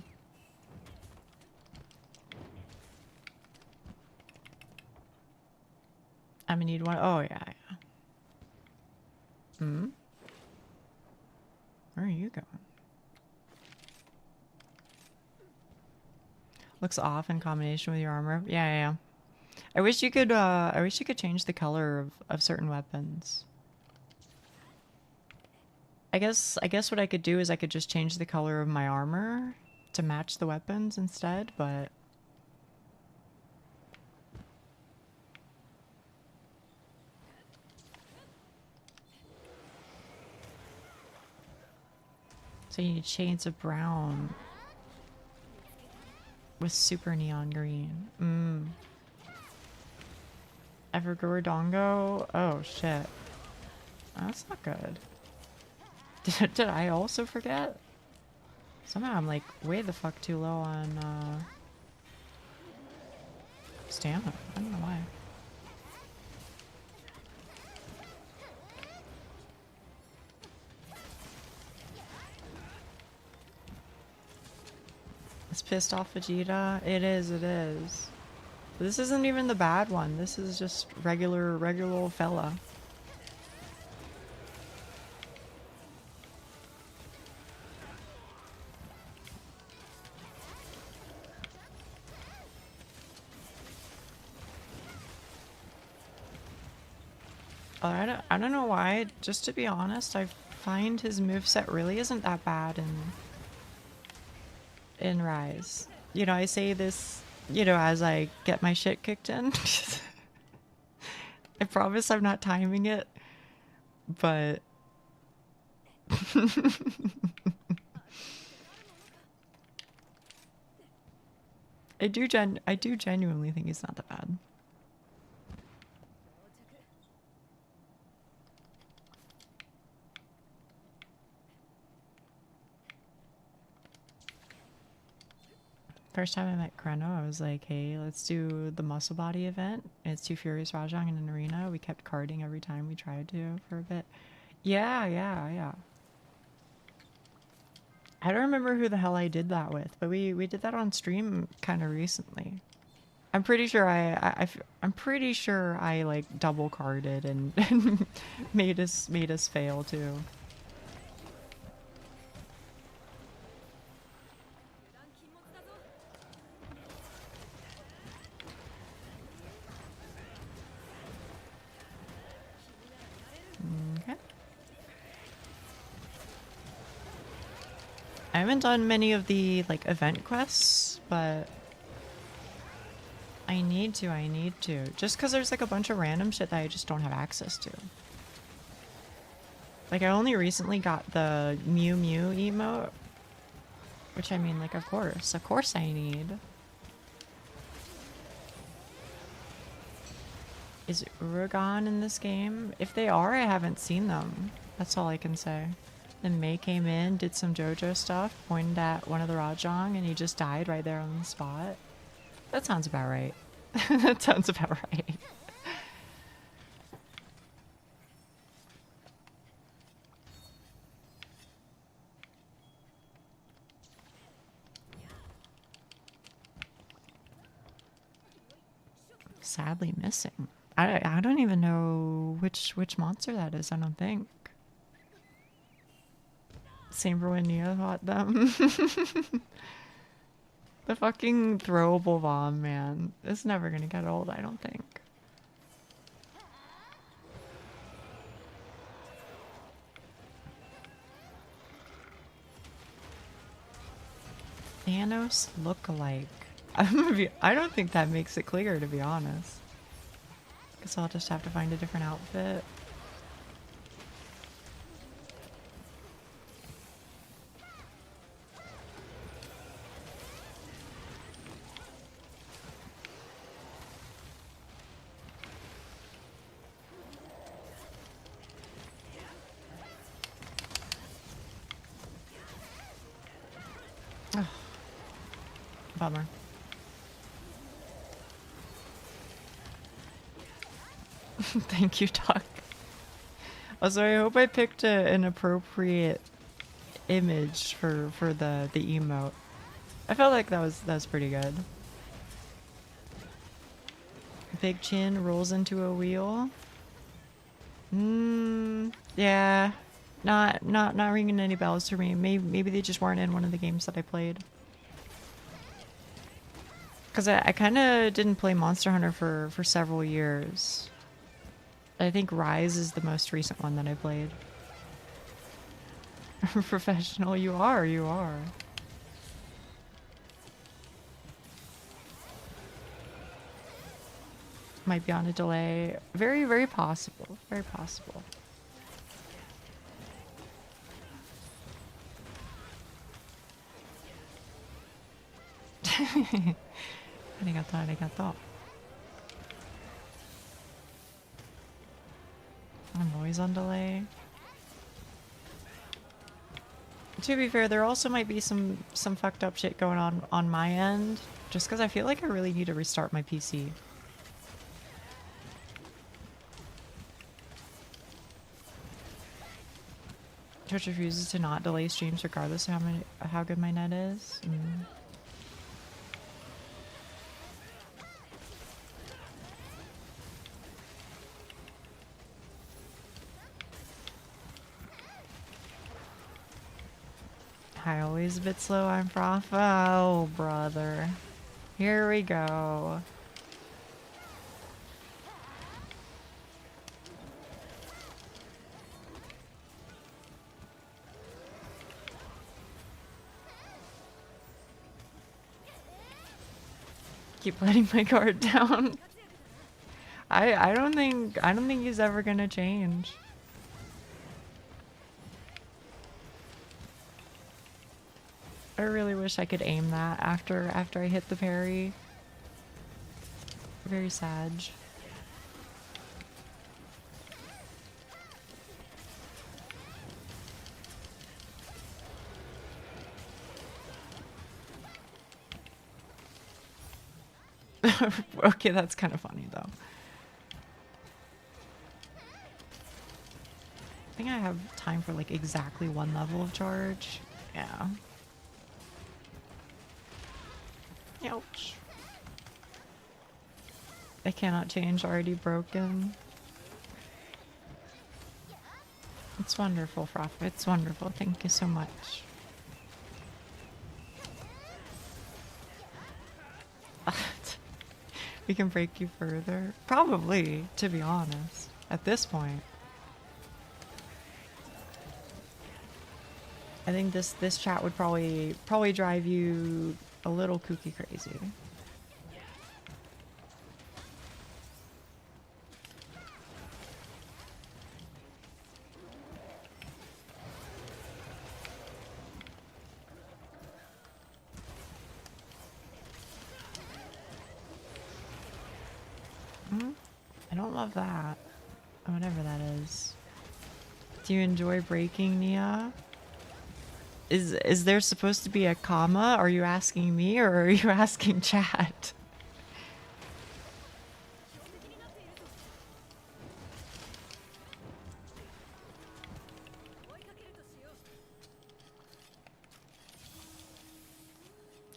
I'm gonna need one. Oh yeah. Hmm. Where are you going? Looks off in combination with your armor. Yeah. I wish you could change the color of certain weapons. I guess what I could do is I could just change the color of my armor to match the weapons instead, but so you need shades of brown with super neon green. Evergordongo? Oh shit. That's not good. Did I also forget? Somehow I'm like way the fuck too low on stamina. I don't know why. It's pissed off Vegeta. It is. This isn't even the bad one. This is just regular old fella. Oh, I don't know why. Just to be honest, I find his moveset really isn't that bad in Rise. You know, I say this, you know, as I get my shit kicked in. I promise I'm not timing it, but I do genuinely think he's not that bad. First time I met Kreno, I was like, hey, let's do the muscle body event. It's 2 Furious Rajang in an arena. We kept carding every time we tried to for a bit. Yeah. I don't remember who the hell I did that with, but we did that on stream kind of recently. I'm pretty sure I'm pretty sure I like double carded and made us fail too. Okay. I haven't done many of the like event quests, but I need to. Just because there's like a bunch of random shit that I just don't have access to. Like I only recently got the Mew Mew emote, which I mean like of course I need. Is Uragan in this game? If they are, I haven't seen them. That's all I can say. Then Mei came in, did some JoJo stuff, pointed at one of the Rajang, and he just died right there on the spot. That sounds about right. That sounds about right. Sadly missing. I don't even know which monster that is, I don't think. Same for when Nia fought them. The fucking throwable bomb, man. It's never gonna get old, I don't think. Thanos look-alike. I don't think that makes it clear, to be honest. Guess I'll just have to find a different outfit. Bummer. Thank you, Doc. Also, I hope I picked an appropriate image for the emote. I felt like that was pretty good. Big chin rolls into a wheel. Yeah. Not ringing any bells for me. Maybe they just weren't in one of the games that I played. Cause I kind of didn't play Monster Hunter for several years. I think Rise is the most recent one that I played. Professional, you are. Might be on a delay. Very, very possible. Very possible. Arigato. I'm always on delay. To be fair, there also might be some fucked up shit going on my end, just because I feel like I really need to restart my PC. Twitch refuses to not delay streams regardless of how good my net is. Hi, always a bit slow. I'm Prof. Oh, brother. Here we go. Keep letting my guard down. I don't think he's ever gonna change. I really wish I could aim that after I hit the parry. Very sad. Okay, that's kind of funny though. I think I have time for like exactly one level of charge. Yeah. Ouch. I cannot change, already broken. It's wonderful, Froth. It's wonderful. Thank you so much. We can break you further? Probably, to be honest. At this point. I think this chat would probably drive you a little kooky crazy. I don't love that. Whatever that is. Do you enjoy breaking, Nia? Is there supposed to be a comma? Are you asking me or are you asking chat?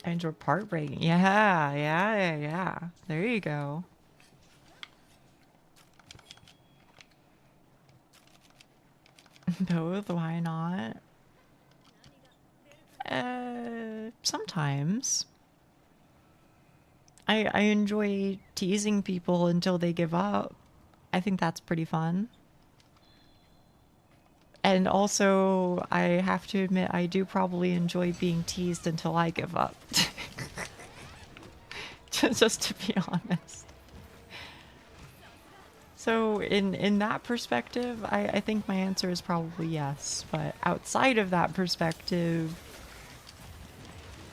I enjoy part breaking. Yeah. There you go. Both, why not? Sometimes. I enjoy teasing people until they give up. I think that's pretty fun. And also, I have to admit, I do probably enjoy being teased until I give up. Just to be honest. So in that perspective, I think my answer is probably yes. But outside of that perspective,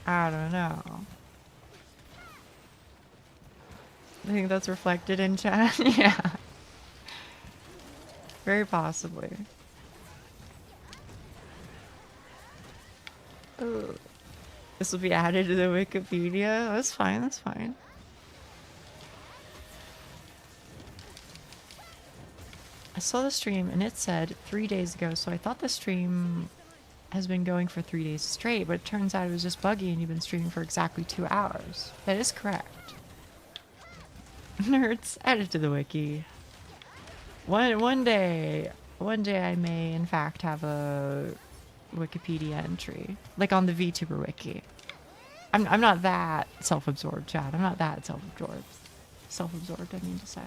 I don't know. I think that's reflected in chat. Yeah. Very possibly. Ugh. This will be added to the Wikipedia. That's fine, that's fine. I saw the stream and it said 3 days ago, so I thought the stream has been going for 3 days straight, but it turns out it was just buggy and you've been streaming for exactly 2 hours. That is correct. Nerds, add it to the wiki. One day I may in fact have a Wikipedia entry, like on the VTuber wiki. I'm not that self-absorbed, Chad. I'm not that self-absorbed. Self-absorbed, I mean to say.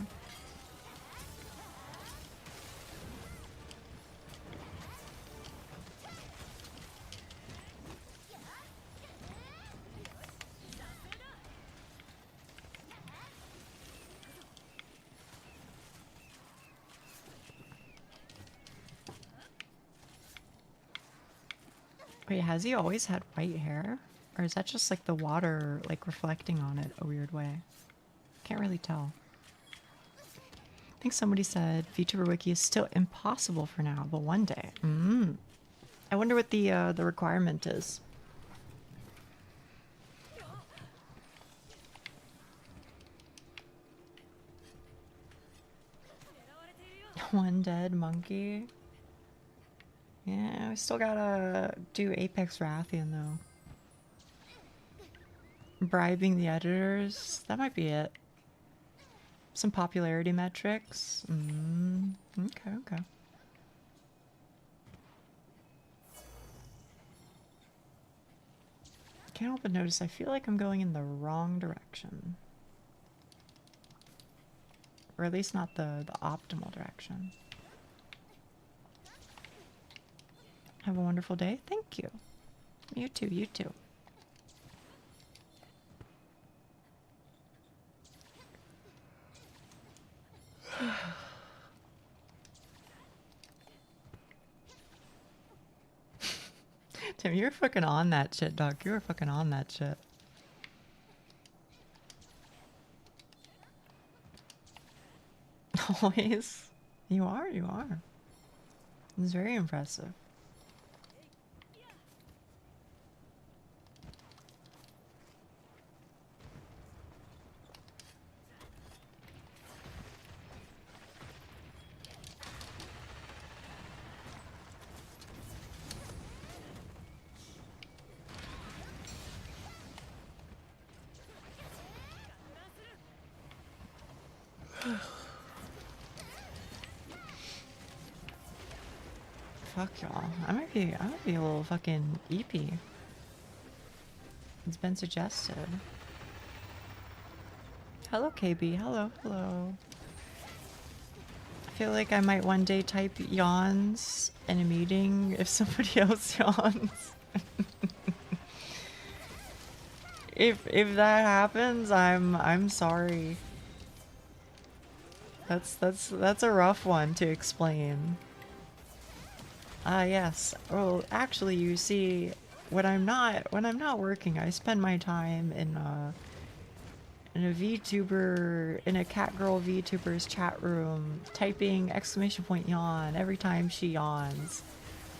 Wait, has he always had white hair? Or is that just like the water like reflecting on it a weird way? Can't really tell. I think somebody said VTuber Wiki is still impossible for now, but one day. I wonder what the requirement is. One dead monkey. Yeah, we still gotta do Apex Rathian though. Bribing the editors. That might be it. Some popularity metrics. Okay, okay. Can't help but notice I feel like I'm going in the wrong direction. Or at least not the optimal direction. Have a wonderful day. Thank you. You too, you too. Tim, you're fucking on that shit, Doc. You were fucking on that shit. Always. You are, you are. It's very impressive. Fuck y'all. I might be a little fucking eepy. It's been suggested. Hello, KB. Hello, hello. I feel like I might one day type yawns in a meeting if somebody else yawns. If that happens, I'm sorry. That's a rough one to explain. Yes. Well, actually, you see, when I'm not working, I spend my time in a VTuber, in a catgirl VTuber's chat room, typing !yawn every time she yawns.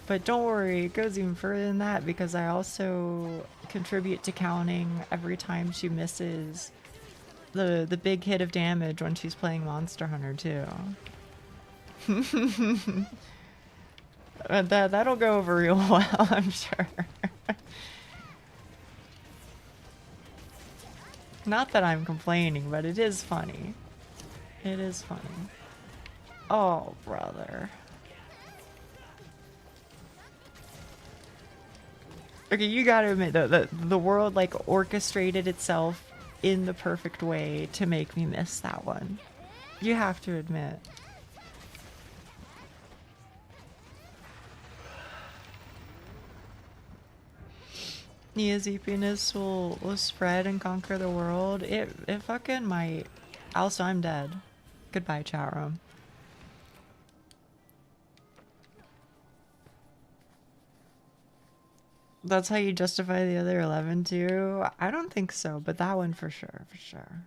But don't worry, it goes even further than that because I also contribute to counting every time she misses the big hit of damage when she's playing Monster Hunter too. That'll go over real well, I'm sure. Not that I'm complaining, but it is funny. It is funny. Oh, brother. Okay, you gotta admit though that the world like orchestrated itself in the perfect way to make me miss that one. You have to admit. Nia's eepiness will spread and conquer the world. It fucking might. Also, I'm dead. Goodbye, chat room. That's how you justify the other 11 too? I don't think so, but that one for sure, for sure.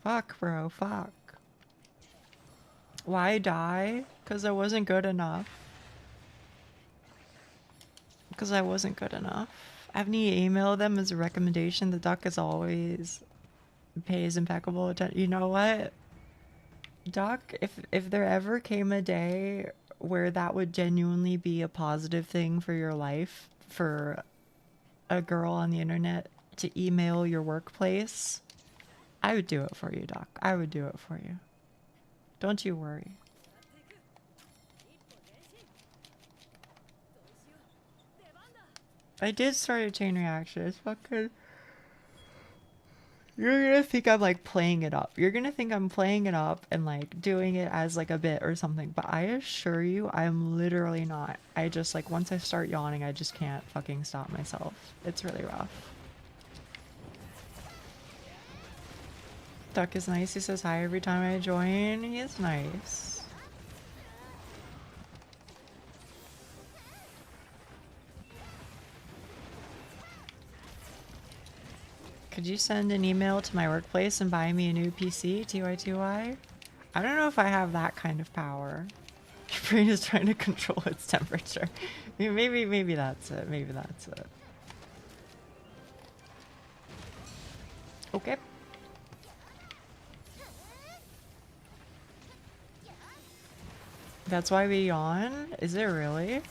Fuck, bro, fuck. Why die? Because I wasn't good enough. Because I wasn't good enough. Avni emailed them as a recommendation. The duck is always pays impeccable attention. You know what? Duck, if there ever came a day where that would genuinely be a positive thing for your life, for a girl on the internet to email your workplace, I would do it for you, Doc. I would do it for you. Don't you worry. I did start a chain reaction. It's fucking... You're gonna think I'm like playing it up. You're gonna think I'm playing it up and like doing it as like a bit or something. But I assure you, I'm literally not. I just like, once I start yawning, I just can't fucking stop myself. It's really rough. Duck is nice. He says hi every time I join. He is nice. Could you send an email to my workplace and buy me a new PC? TY2Y? I don't know if I have that kind of power. Your brain is trying to control its temperature. Maybe that's it. Maybe that's it. Okay. That's why we yawn? Is it really?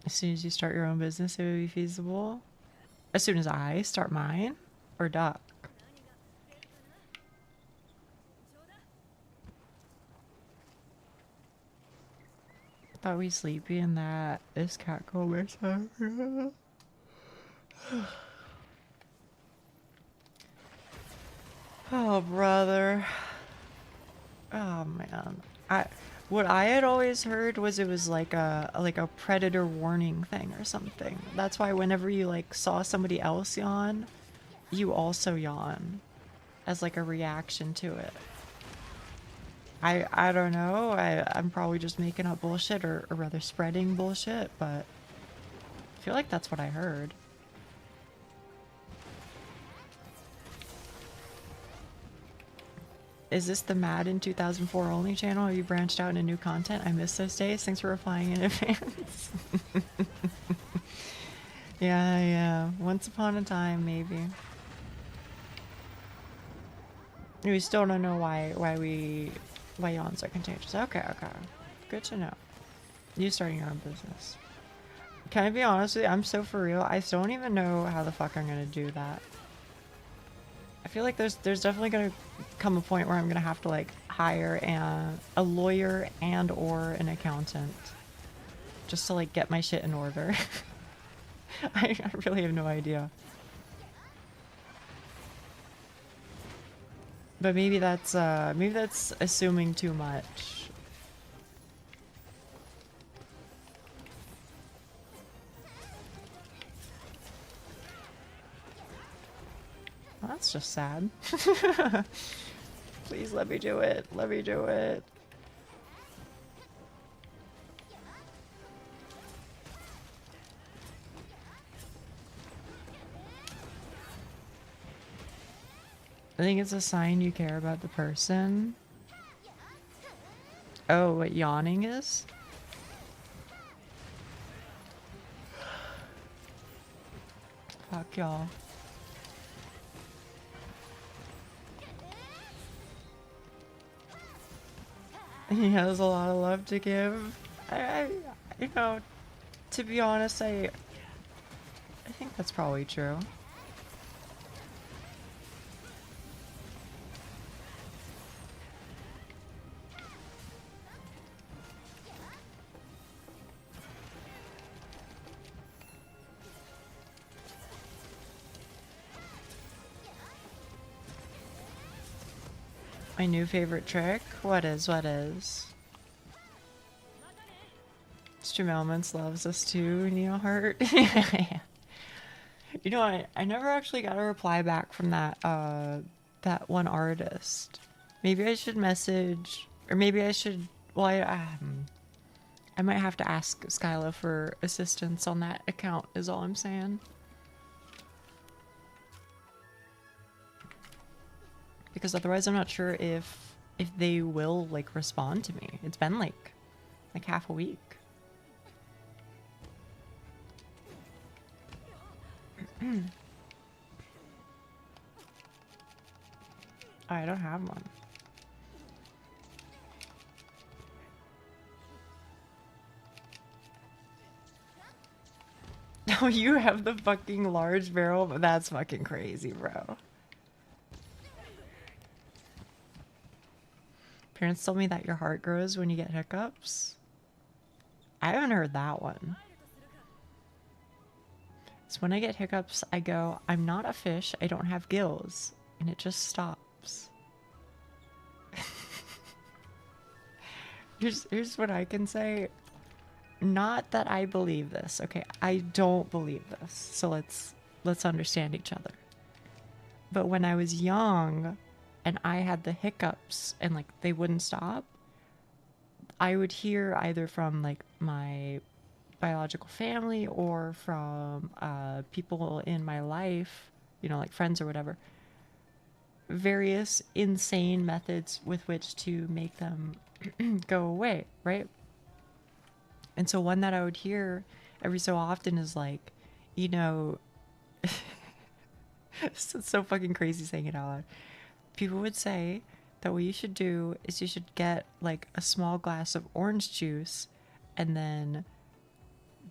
As soon as you start your own business, it would be feasible. As soon as I start mine? Or Duck? Thought we sleepy in that this cat comb. Oh, brother. Oh, man. What I had always heard was it was like a predator warning thing or something. That's why whenever you like saw somebody else yawn, you also yawn as like a reaction to it. I don't know. I'm probably just making up bullshit or rather spreading bullshit, but I feel like that's what I heard. Is this the Madden 2004 only channel? Have you branched out into new content? I miss those days. Thanks for replying in advance. Yeah. Once upon a time, maybe. We still don't know why yawns are contagious. Okay. Good to know. You starting your own business. Can I be honest with you? I'm so for real. I still don't even know how the fuck I'm gonna do that. I feel like there's definitely gonna come a point where I'm gonna have to like hire a lawyer and or an accountant just to like get my shit in order. I really have no idea. But maybe that's assuming too much. Well, that's just sad. Please let me do it. Let me do it. I think it's a sign you care about the person. Oh, what yawning is? Fuck y'all. He has a lot of love to give. You know, to be honest, I think that's probably true. My new favorite trick? What is? Stream Elements loves us too, Neo Heart. Yeah. You know, I never actually got a reply back from that one artist. Maybe I should message, or maybe I should, well, I I might have to ask Skyla for assistance on that account is all I'm saying. Because otherwise I'm not sure if they will like respond to me. It's been like half a week. Oh, I don't have one. Oh, you have the fucking large barrel? That's fucking crazy, bro. Parents told me that your heart grows when you get hiccups. I haven't heard that one. So when I get hiccups, I go, I'm not a fish, I don't have gills. And it just stops. Here's what I can say. Not that I believe this, okay? I don't believe this. So let's understand each other. But when I was young and I had the hiccups and like they wouldn't stop, I would hear either from like my biological family or from people in my life, you know, like friends or whatever, various insane methods with which to make them go away, right? And so one that I would hear every so often is like, you know, it's so fucking crazy saying it out loud. People would say that what you should do is you should get like a small glass of orange juice and then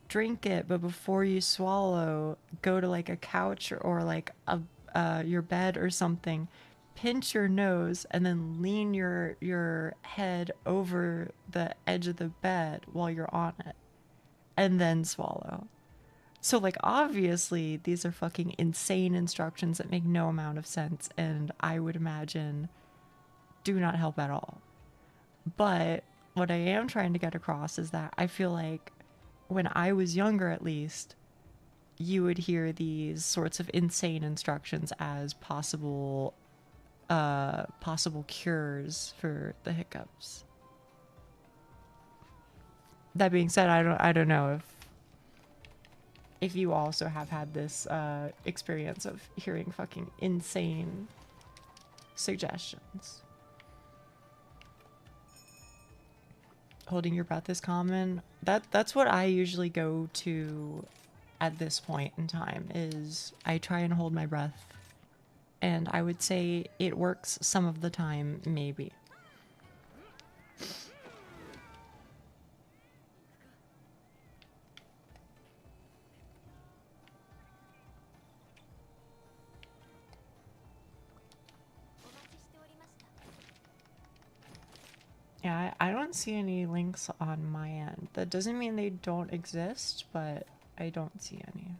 drink it, but before you swallow, go to like a couch or like your bed or something, pinch your nose and then lean your head over the edge of the bed while you're on it and then swallow. So like obviously these are fucking insane instructions that make no amount of sense and I would imagine do not help at all. But what I am trying to get across is that I feel like when I was younger, at least, you would hear these sorts of insane instructions as possible cures for the hiccups. That being said, I don't know if you also have had this experience of hearing fucking insane suggestions. Holding your breath is common. That's what I usually go to at this point in time, is I try and hold my breath. And I would say it works some of the time, maybe. Yeah, I don't see any links on my end. That doesn't mean they don't exist, but I don't see any.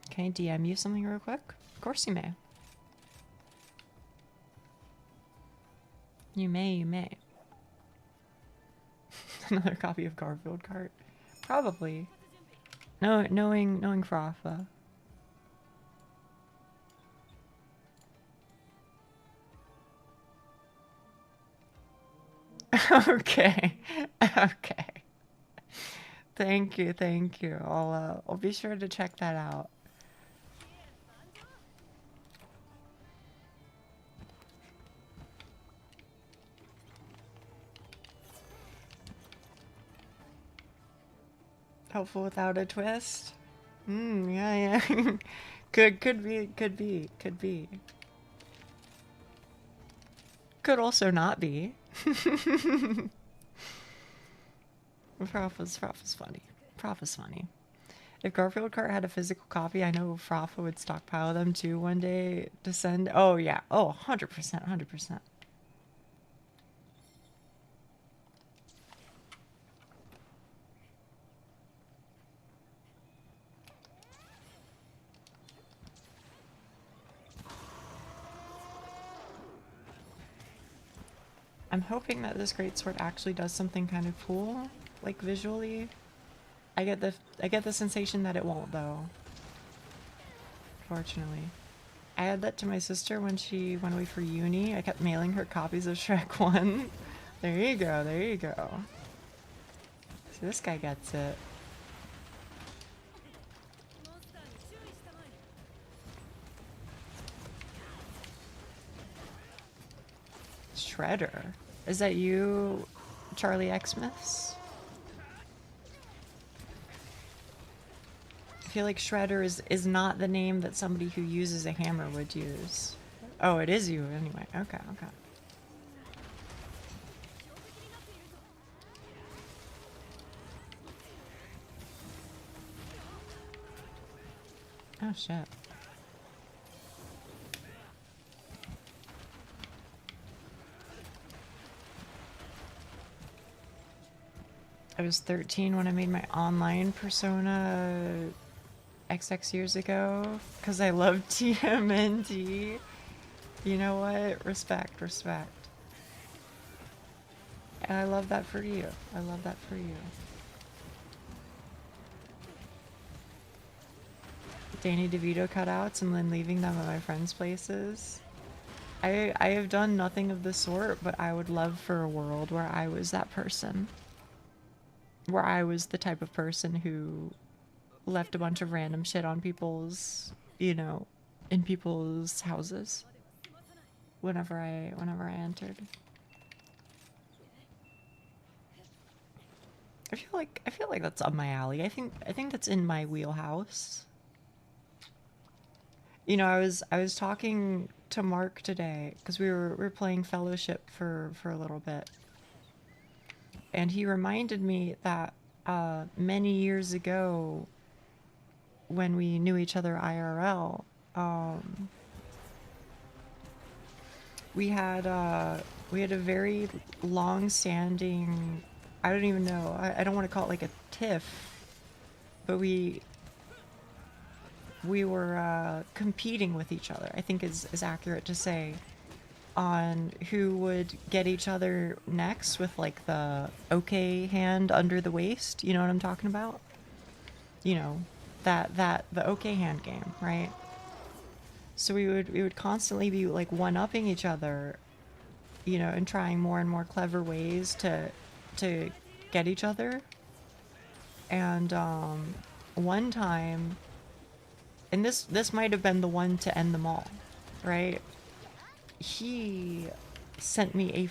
Can I DM you something real quick? Of course you may. You may. Another copy of Garfield Kart? Probably. No, knowing Frafa. Okay. Okay. Thank you. I'll be sure to check that out. Helpful without a twist? Yeah. Could be. Could also not be. Frafa's funny. Frafa's funny. If Garfield Kart had a physical copy, I know Frafa would stockpile them too one day to send. Oh yeah. Oh, 100%. I'm hoping that this greatsword actually does something kind of cool, like visually. I get the sensation that it won't though. Fortunately. I had that to my sister when she went away for uni. I kept mailing her copies of Shrek 1. There you go, there you go. See, this guy gets it. Shredder? Is that you, Charlie Xmas? I feel like Shredder is not the name that somebody who uses a hammer would use. Oh, it is you anyway. Okay, okay. Oh, shit. I was 13 when I made my online persona XX years ago because I love TMNT. You know what? Respect, respect. And I love that for you. I love that for you. Danny DeVito cutouts and then leaving them at my friends' places. I have done nothing of the sort, but I would love for a world where I was that person. Where I was the type of person who left a bunch of random shit on people's, you know, in people's houses whenever I entered. I feel like that's up my alley. I think that's in my wheelhouse. You know, I was talking to Mark today because we were playing Fellowship for a little bit. And he reminded me that many years ago, when we knew each other IRL, we had a very long-standing, I don't even know, I don't want to call it like a tiff, but we were competing with each other, I think is accurate to say, on who would get each other next with like the okay hand under the waist, you know what I'm talking about? You know, the okay hand game, right? So we would constantly be like one-upping each other, you know, and trying more and more clever ways to get each other. And one time, and this might have been the one to end them all, right? He sent me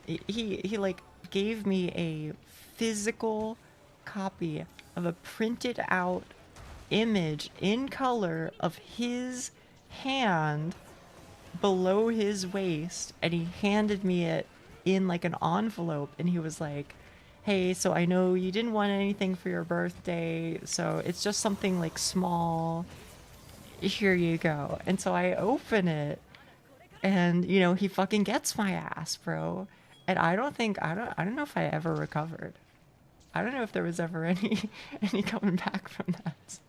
he like gave me a physical copy of a printed out image in color of his hand below his waist, and he handed me it in like an envelope, and he was like, hey, so I know you didn't want anything for your birthday, so it's just something like small, here you go. And so I open it, and you know, he fucking gets my ass, bro. And I don't know if I ever recovered. I don't know if there was ever any coming back from that.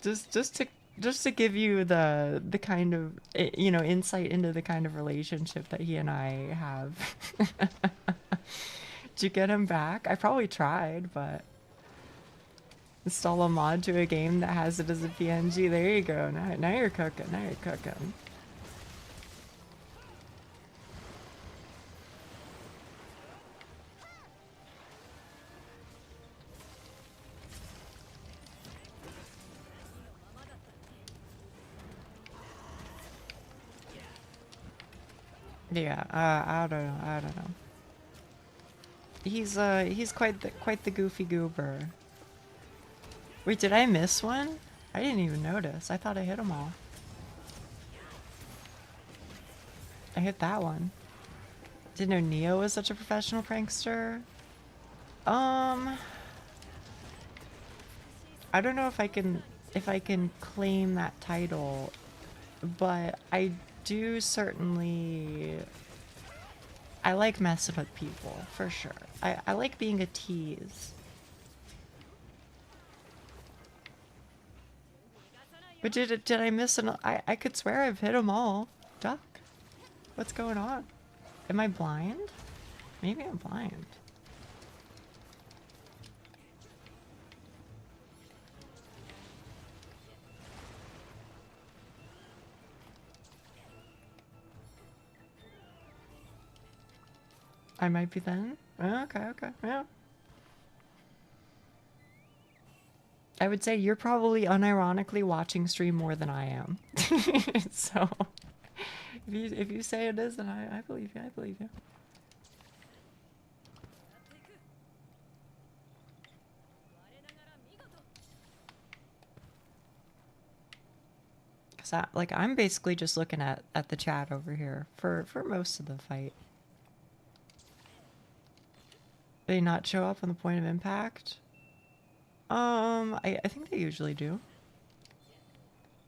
just to give you the kind of, you know, insight into the kind of relationship that he and I have. Did you get him back? I probably tried, but install a mod to a game that has it as a PNG. There you go. Now you're cooking. Now you're cooking. Yeah, I don't know. He's quite the goofy goober. Wait, did I miss one? I didn't even notice. I thought I hit them all. I hit that one. Didn't know Neo was such a professional prankster. I don't know if I can claim that title, but I do certainly. I like messing with people, for sure. I like being a tease. But did I miss an? I could swear I've hit them all. Duck. What's going on? Am I blind? Maybe I'm blind. I might be then. Okay, okay, yeah. I would say you're probably unironically watching stream more than I am. So if you say it is, then I believe you. I believe you. Cause I'm basically just looking at the chat over here for most of the fight. They not show up on the point of impact? I think they usually do.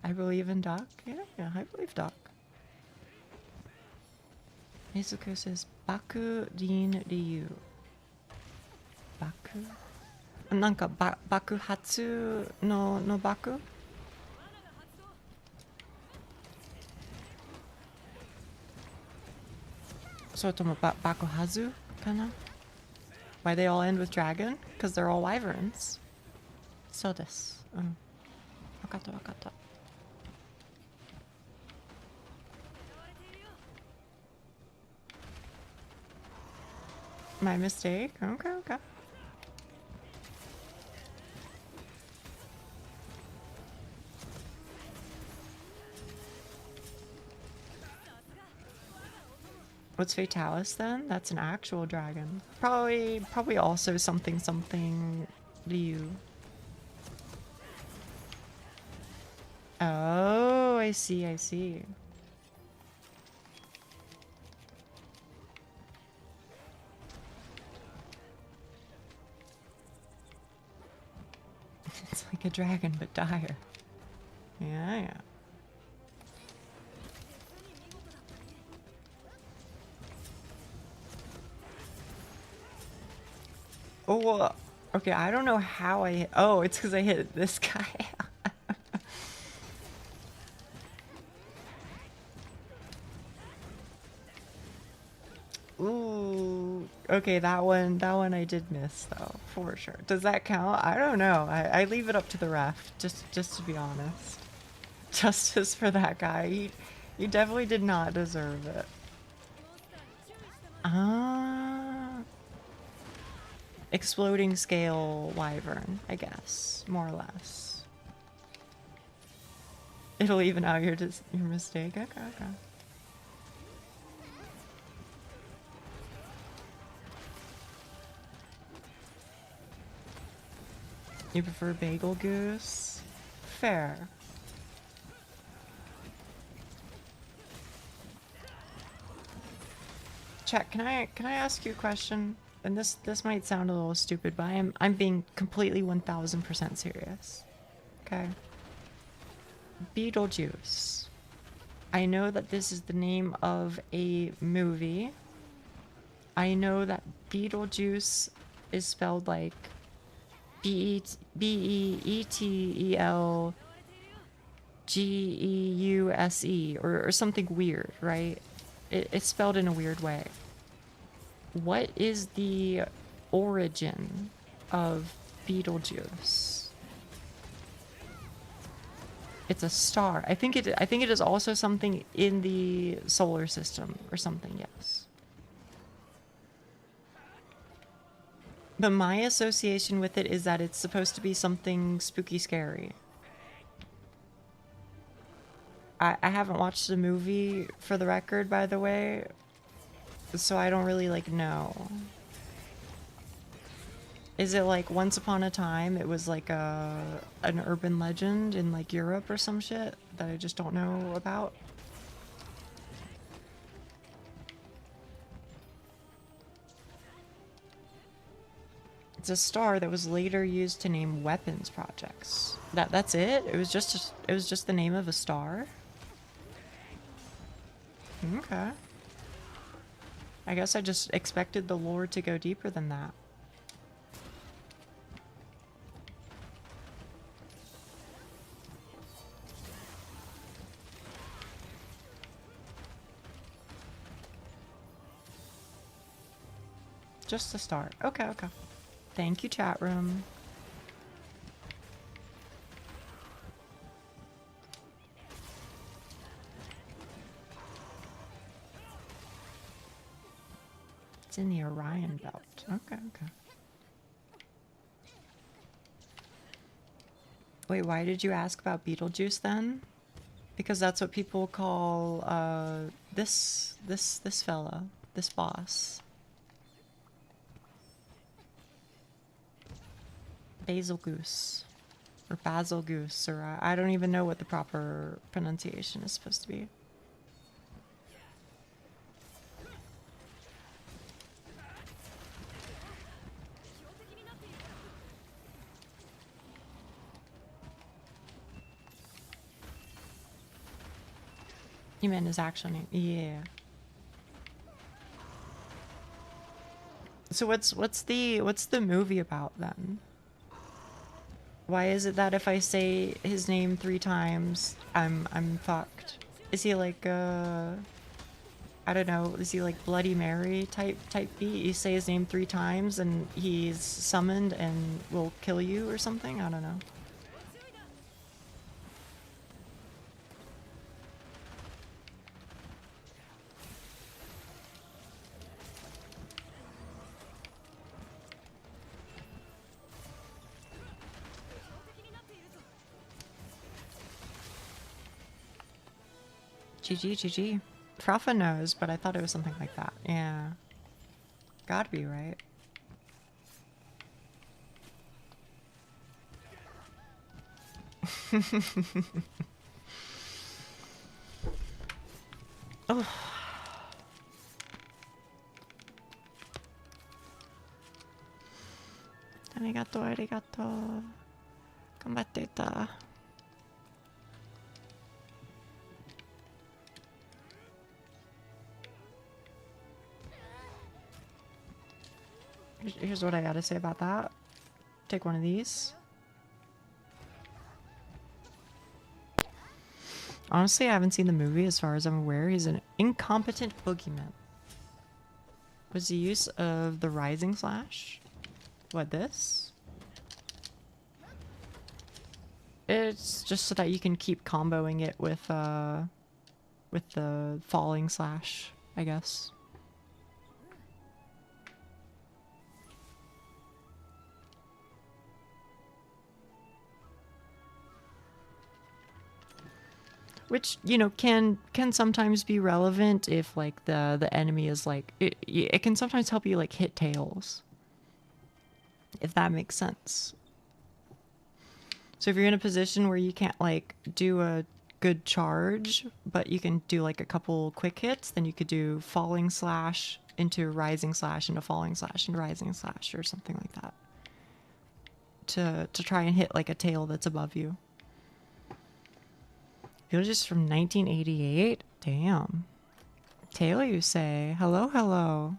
I believe in Doc. Yeah, I believe Doc. Nezuko says Baku Rin Ryu. Baku? なんか爆発の爆? それとも爆発かな? Why they all end with dragon? Because they're all wyverns. そうです。うん。わかったわかった。My mistake? Okay, okay. What's Fatalis then? That's an actual dragon. Probably also something Ryu. Oh, I see, I see. It's like a dragon, but dire. Yeah. Oh, okay, I don't know how I hit. Oh, it's because I hit this guy. Ooh, okay, that one I did miss though, for sure. Does that count? I don't know. I leave it up to the ref, just to be honest. Justice for that guy. He definitely did not deserve it. Exploding scale wyvern, I guess, more or less. It'll even out your mistake. Okay, okay. You prefer bagel goose? Fair. Chat, can I ask you a question? And this might sound a little stupid, but I'm being completely 1000% serious. Okay. Beetlejuice. I know that this is the name of a movie. I know that Beetlejuice is spelled like Beetlegeuse or something weird, right? It's spelled in a weird way. What is the origin of Beetlejuice? It's a star. I think it is also something in the solar system or something, yes. But my association with it is that it's supposed to be something spooky scary. I haven't watched the movie, for the record, by the way, so I don't really know. Is it like once upon a time it was like an urban legend in like Europe or some shit that I just don't know about? It's a star that was later used to name weapons projects. That's it? It was just the name of a star? Okay. I guess I just expected the lore to go deeper than that. Just a start. Okay, okay. Thank you, chat room. It's in the Orion belt. Okay, okay. Wait, why did you ask about Beetlejuice then? Because that's what people call this fella, this boss. Basil Goose. Or Basil Goose, or I don't even know what the proper pronunciation is supposed to be. You meant his actual name, yeah. So what's the movie about then? Why is it that if I say his name 3 times, I'm fucked? Is he like I don't know, is he like Bloody Mary type beat? You say his name 3 times and he's summoned and will kill you or something? I don't know. GG. Frafa knows, but I thought it was something like that. Yeah. Gotta be, right? Oh. Arigato, arigato. Gambatteta. Here's what I gotta say about that. Take one of these. Honestly, I haven't seen the movie as far as I'm aware. He's an incompetent boogeyman. Was the use of the rising slash? What, this? It's just so that you can keep comboing it with the falling slash, I guess. Which, you know, can sometimes be relevant if like the enemy is like it can sometimes help you like hit tails. If that makes sense. So if you're in a position where you can't like do a good charge, but you can do like a couple quick hits, then you could do falling slash into rising slash into falling slash into rising slash or something like that. To try and hit like a tail that's above you. Just from 1988? Damn. Tail, you say? Hello, hello.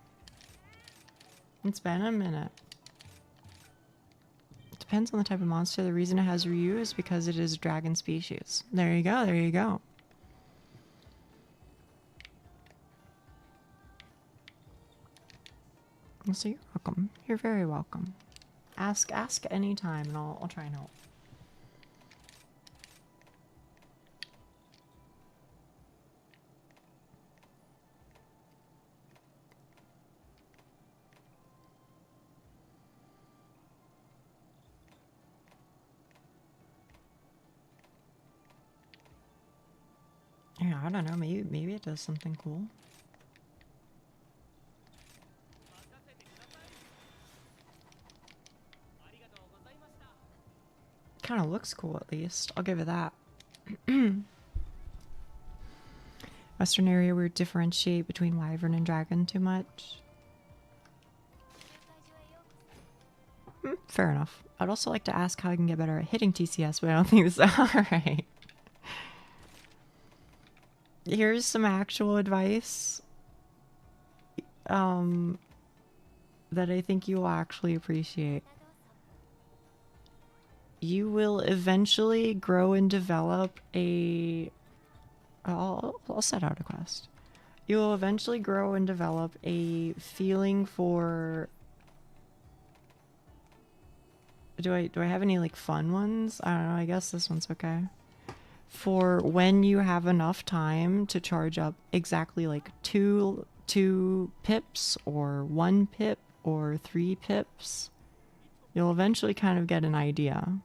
It's been a minute. Depends on the type of monster. The reason it has Ryu is because it is a dragon species. There you go, there you go. So you're welcome. You're very welcome. Ask anytime and I'll try and help. Yeah, I don't know. Maybe it does something cool. Kind of looks cool, at least. I'll give it that. Western area where we differentiate between wyvern and dragon too much. Fair enough. I'd also like to ask how I can get better at hitting TCS, but I don't think so. Alright. Here's some actual advice that I think you will actually appreciate. You will eventually grow and develop a... I'll set out a quest. You will eventually grow and develop a feeling for... Do I have any like fun ones? I don't know, I guess this one's okay. For when you have enough time to charge up exactly like two 2 pips or 1 pip or 3 pips, you'll eventually kind of get an idea.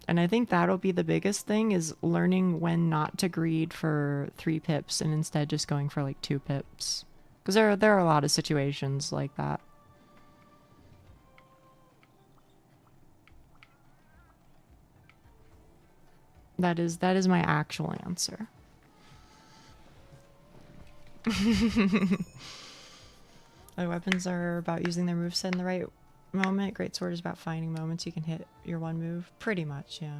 And I think that'll be the biggest thing, is learning when not to greed for 3 pips and instead just going for like 2 pips. Because there are a lot of situations like that. That is my actual answer. My weapons are about using their moveset in the right moment. Great sword is about finding moments you can hit your one move. Pretty much, yeah.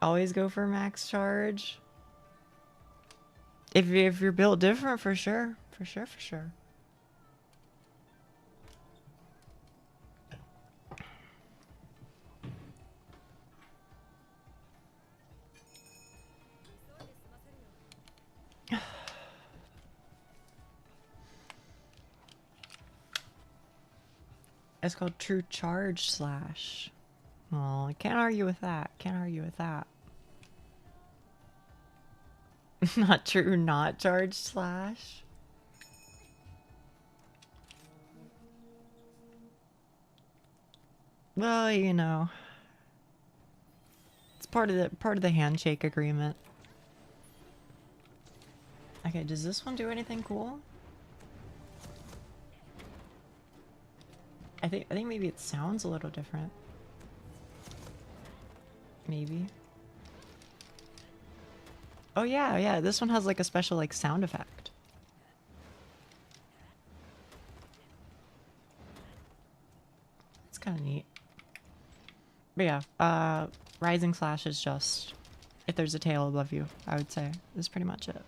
Always go for max charge. If you're built different, for sure. For sure, for sure. It's called True Charge Slash. Oh, I can't argue with that. Can't argue with that. Not true, not Charge Slash. Well, you know, it's part of the handshake agreement. Okay, does this one do anything cool? I think maybe it sounds a little different. Maybe. Oh yeah, this one has like a special like sound effect. It's kind of neat. But yeah, Rising Slash is just if there's a tail above you, I would say. That's pretty much it.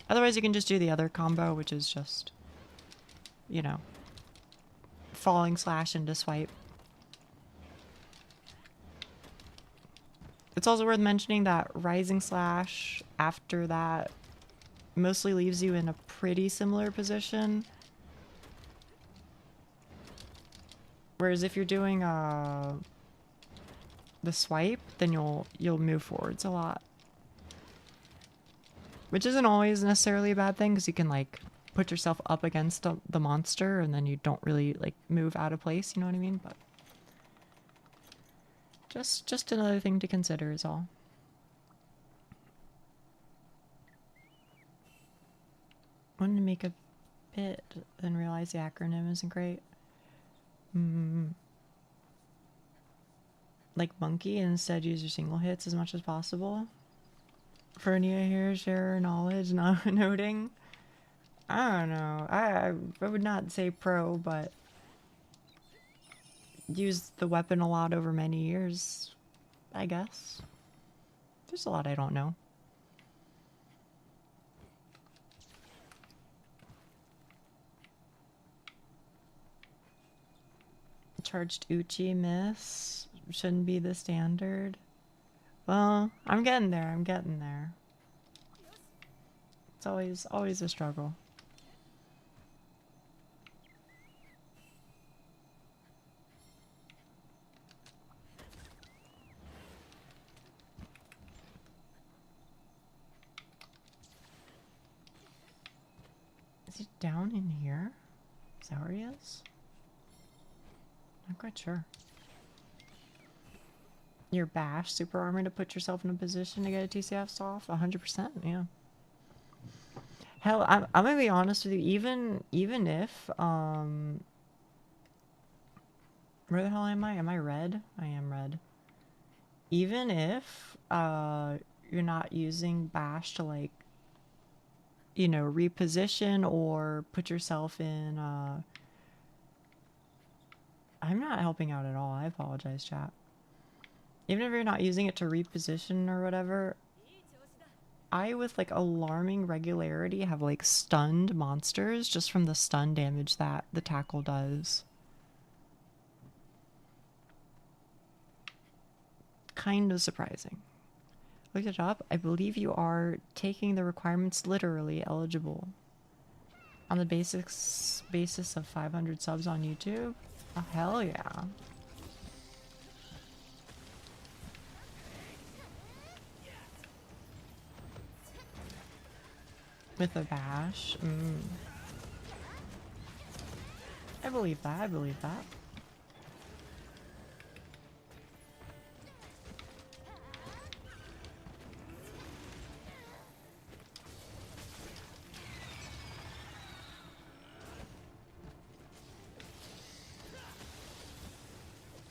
Otherwise you can just do the other combo, which is just, you know, falling slash into swipe. It's also worth mentioning that Rising Slash after that mostly leaves you in a pretty similar position. Whereas if you're doing the swipe, then you'll move forwards a lot. Which isn't always necessarily a bad thing, because you can like put yourself up against the monster and then you don't really like move out of place, you know what I mean? But just another thing to consider is all. Wanted to make a bit, then realize the acronym isn't great. Like monkey, and instead use your single hits as much as possible. Fernia here, share knowledge, not noting. I don't know. I would not say pro, but used the weapon a lot over many years, I guess. There's a lot I don't know. Charged Uchi miss. Shouldn't be the standard. Well, I'm getting there. I'm getting there. It's always a struggle. Is he down in here? Is that where he is? Not quite sure. Your bash super armor to put yourself in a position to get a TCF off? 100%, yeah. Hell, I'm gonna be honest with you, even if where the hell am I? Am I red? I am red. Even if you're not using bash to like, you know, reposition or put yourself in I'm not helping out at all. I apologize, chat. Even if you're not using it to reposition or whatever, I, with like alarming regularity, have like stunned monsters just from the stun damage that the tackle does. Kind of surprising. Looked it up. I believe you are taking the requirements literally. Eligible on the basis of 500 subs on YouTube. Oh, hell yeah. With a bash. I believe that. I believe that.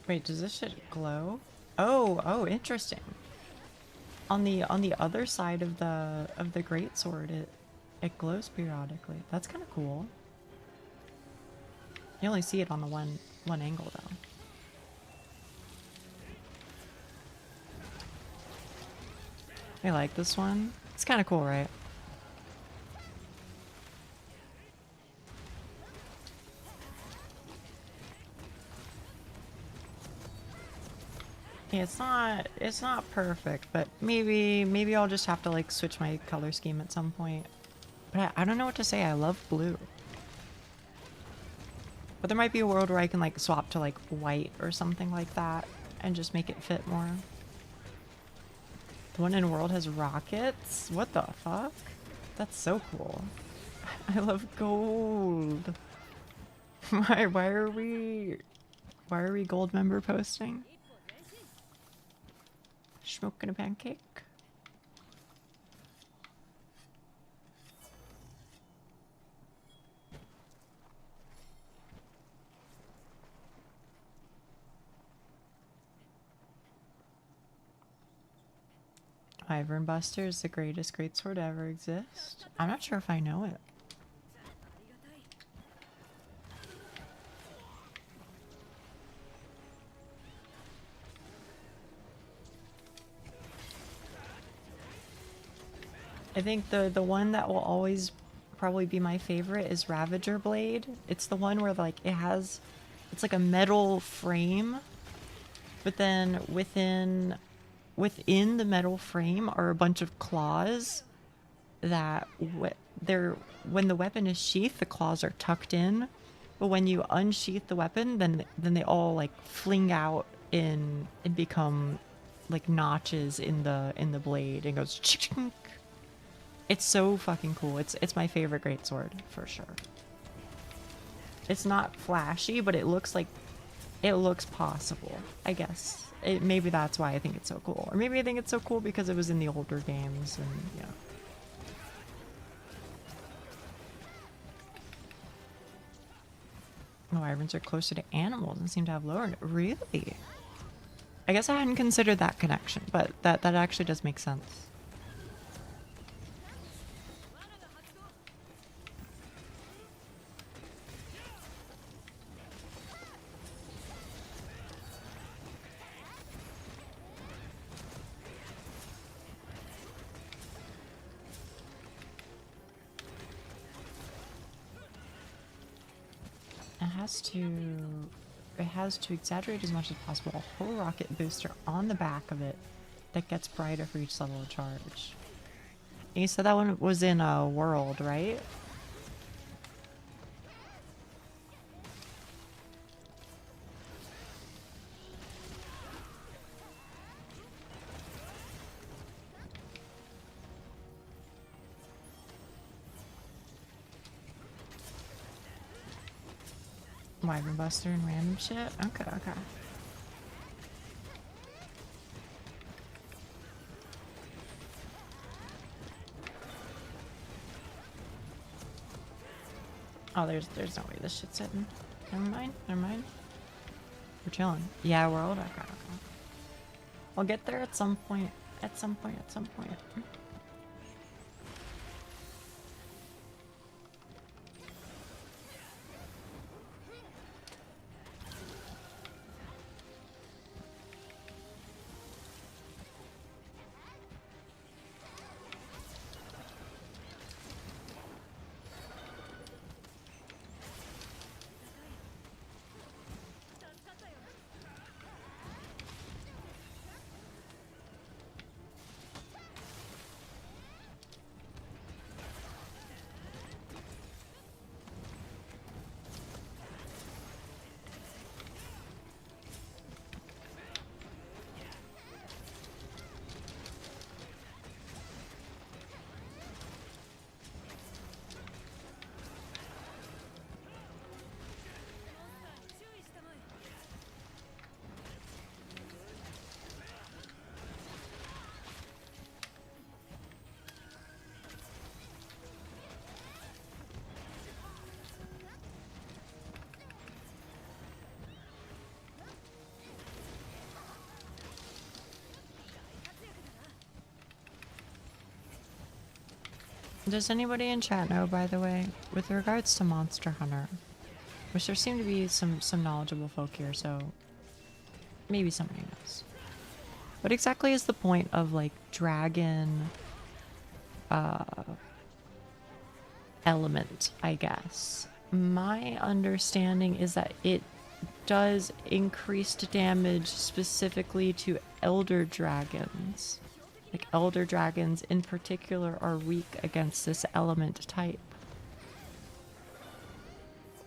Wait, does this shit glow? Oh, interesting. On the other side of the greatsword, it glows periodically. That's kind of cool. You only see it on the one angle though. I like this one. It's kind of cool, right? Yeah, it's not perfect, but maybe I'll just have to like switch my color scheme at some point. But I don't know what to say. I love blue. But there might be a world where I can like swap to like white or something like that and just make it fit more. The one in world has rockets? What the fuck? That's so cool. I love gold. Why are we gold member posting? Smoking a pancake. Wyvern Buster is the greatest greatsword to ever exist. I'm not sure if I know it. I think the one that will always probably be my favorite is Ravager Blade. It's the one where like it's like a metal frame, but then within the metal frame are a bunch of claws that when the weapon is sheathed, the claws are tucked in, but when you unsheath the weapon, then they all like fling out and become like notches in the blade and goes chink. It's so fucking cool. It's my favorite greatsword for sure. It's not flashy, but it looks possible, I guess. Maybe that's why I think it's so cool. Or maybe I think it's so cool because it was in the older games and yeah. Oh, wyverns are closer to animals and seem to have lower... Really? I guess I hadn't considered that connection, but that actually does make sense. It has to exaggerate as much as possible a whole rocket booster on the back of it that gets brighter for each level of charge. And you said that one was in a world, right? Wyvern Buster and random shit? Okay. Oh, there's no way this shit's hitting. Never mind. We're chilling. Yeah, world? Okay. I'll get there at some point. At some point. Does anybody in chat know, by the way, with regards to Monster Hunter, which there seem to be some knowledgeable folk here, so maybe somebody knows. What exactly is the point of, like, dragon element, I guess? My understanding is that it does increased damage specifically to elder dragons. Like, elder dragons in particular are weak against this element type.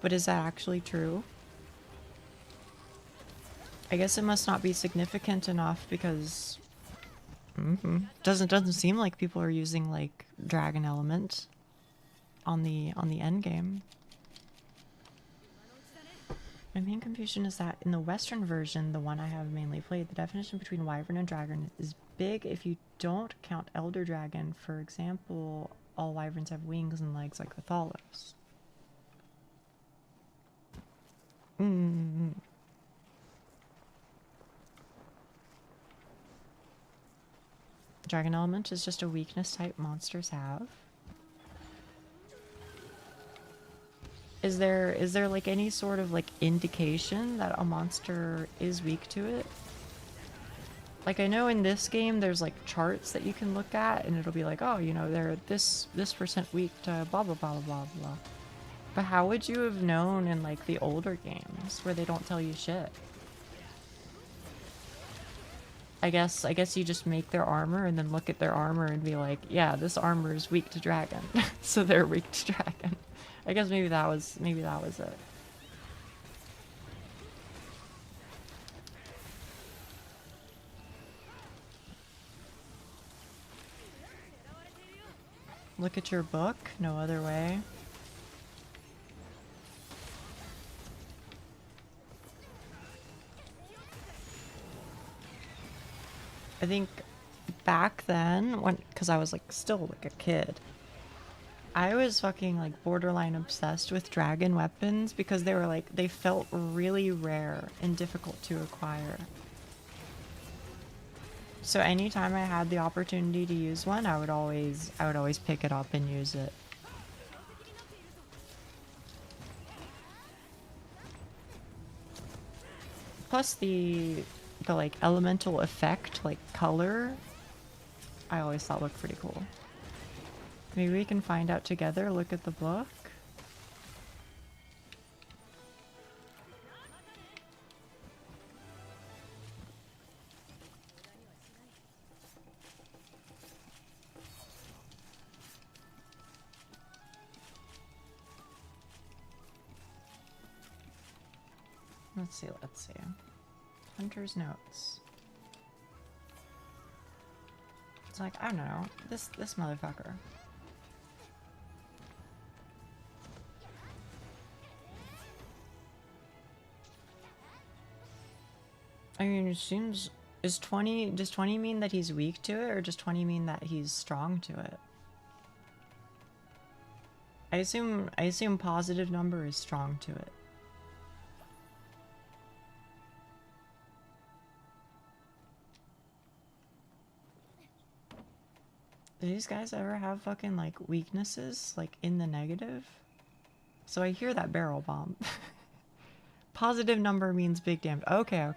But is that actually true? I guess it must not be significant enough because doesn't seem like people are using like dragon element on the end game. My main confusion is that in the Western version, the one I have mainly played, the definition between wyvern and dragon is big if you don't count elder dragon. For example, all wyverns have wings and legs like the Thalos. Dragon element is just a weakness type monsters have. Is there like any sort of like indication that a monster is weak to it? Like, I know in this game there's like charts that you can look at and it'll be like, oh, you know, they're this % weak to blah blah blah blah blah. But how would you have known in like the older games where they don't tell you shit? I guess you just make their armor and then look at their armor and be like, yeah, this armor is weak to dragon. So they're weak to dragon. I guess maybe that was it. Look at your book, no other way. I think back then, because I was like still like a kid, I was fucking like borderline obsessed with dragon weapons because they were like, they felt really rare and difficult to acquire. So anytime I had the opportunity to use one, I would always pick it up and use it. Plus the like elemental effect, like color, I always thought looked pretty cool. Maybe we can find out together, look at the book. Let's see. Hunter's notes. It's like, I don't know, this motherfucker. I mean, it seems, does 20 mean that he's weak to it, or does 20 mean that he's strong to it? I assume positive number is strong to it. Do these guys ever have fucking like weaknesses, like in the negative? So I hear that barrel bomb. Positive number means big damage. Okay.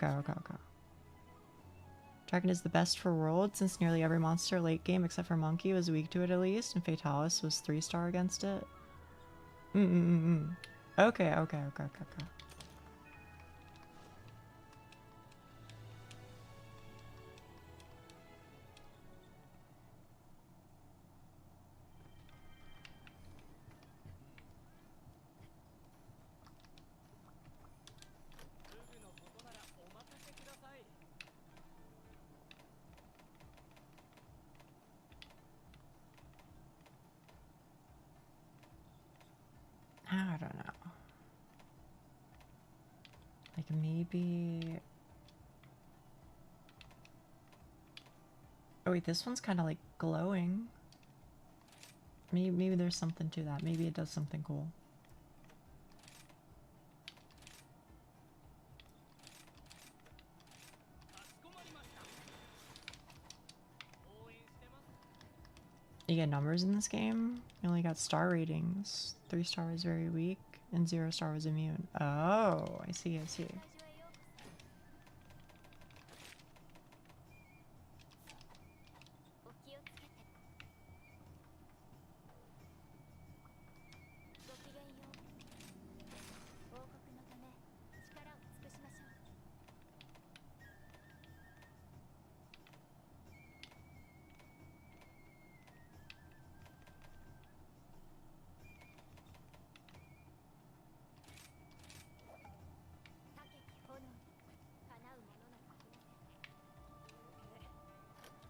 Dragon is the best for world since nearly every monster late game except for Monkey was weak to it at least, and Fatalis was 3-star against it. Okay. I don't know. Like maybe... Oh wait, this one's kind of like glowing. Maybe there's something to that. Maybe it does something cool. You get numbers in this game? You only got star ratings. 3 star was very weak, and 0 star was immune. Oh, I see, I see.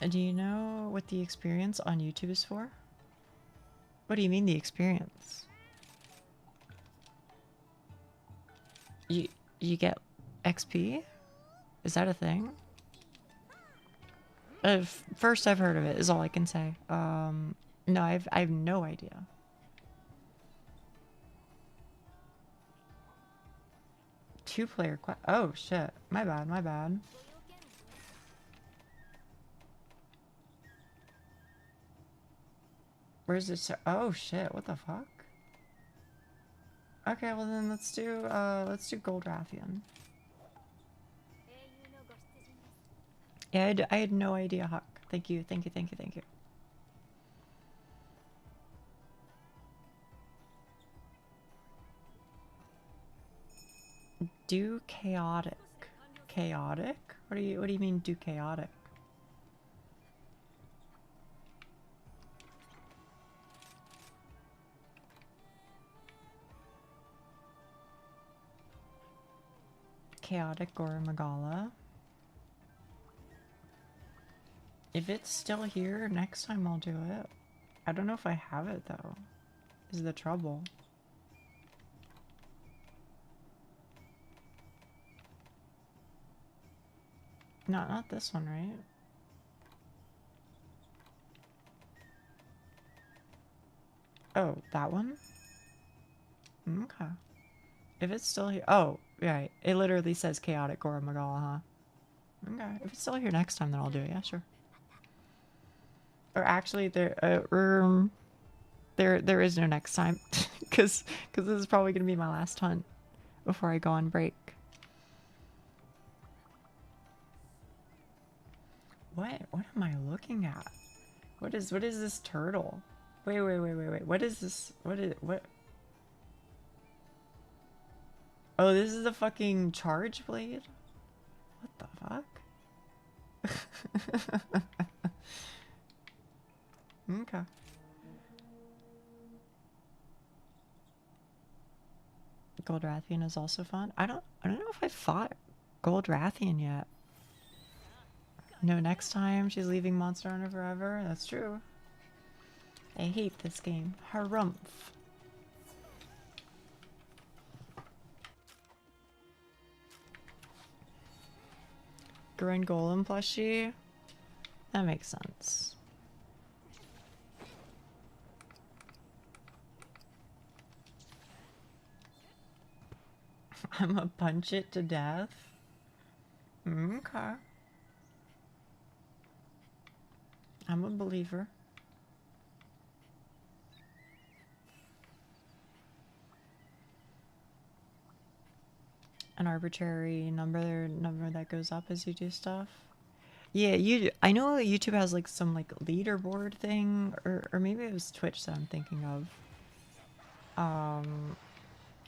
Do you know what the experience on YouTube is for? What do you mean the experience? You get XP? Is that a thing? First I've heard of it is all I can say. No, I have no idea. Two-player oh shit. My bad, my bad. Where's this? Oh shit, what the fuck? Okay, well then let's do Gold Rathian. Yeah, I had no idea, Huck. Thank you, thank you, thank you, thank you. Do chaotic. Chaotic? What do you mean do chaotic? Chaotic or Magala. If it's still here, next time I'll do it. I don't know if I have it though. Is the trouble. Not this one, right? Oh, that one? Okay. If it's still here, oh, right. It literally says chaotic or Magala, huh? Okay. If it's still here next time, then I'll do it. Yeah, sure. Or actually, there is no next time, because this is probably gonna be my last hunt before I go on break. What am I looking at? What is this turtle? Wait. What is this? What? Oh, this is a fucking charge blade? What the fuck? Okay. Gold Rathian is also fun. I don't know if I fought Gold Rathian yet. No, next time she's leaving Monster Hunter forever. That's true. I hate this game. Harumph. Grin Golem plushie? That makes sense. I'ma punch it to death? Okay. I'm a believer. An arbitrary number that goes up as you do stuff. Yeah, I know YouTube has like some like leaderboard thing, or maybe it was Twitch that I'm thinking of.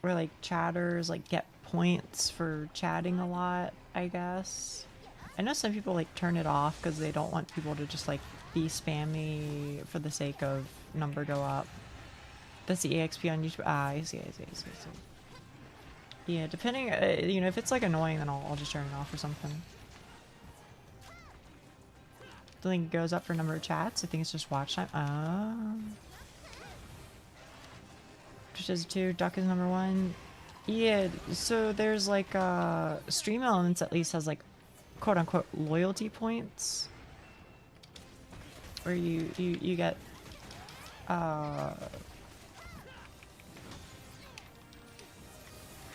Where like chatters like get points for chatting a lot, I guess. I know some people like turn it off because they don't want people to just like be spammy for the sake of number go up. That's the EXP on YouTube. Ah, I see. Yeah, depending, you know, if it's like annoying, then I'll just turn it off or something. The link goes up for number of chats. I think it's just watch time. Twitch is 2, Duck is number 1. Yeah, so there's like Stream Elements at least has like quote unquote loyalty points. Where you get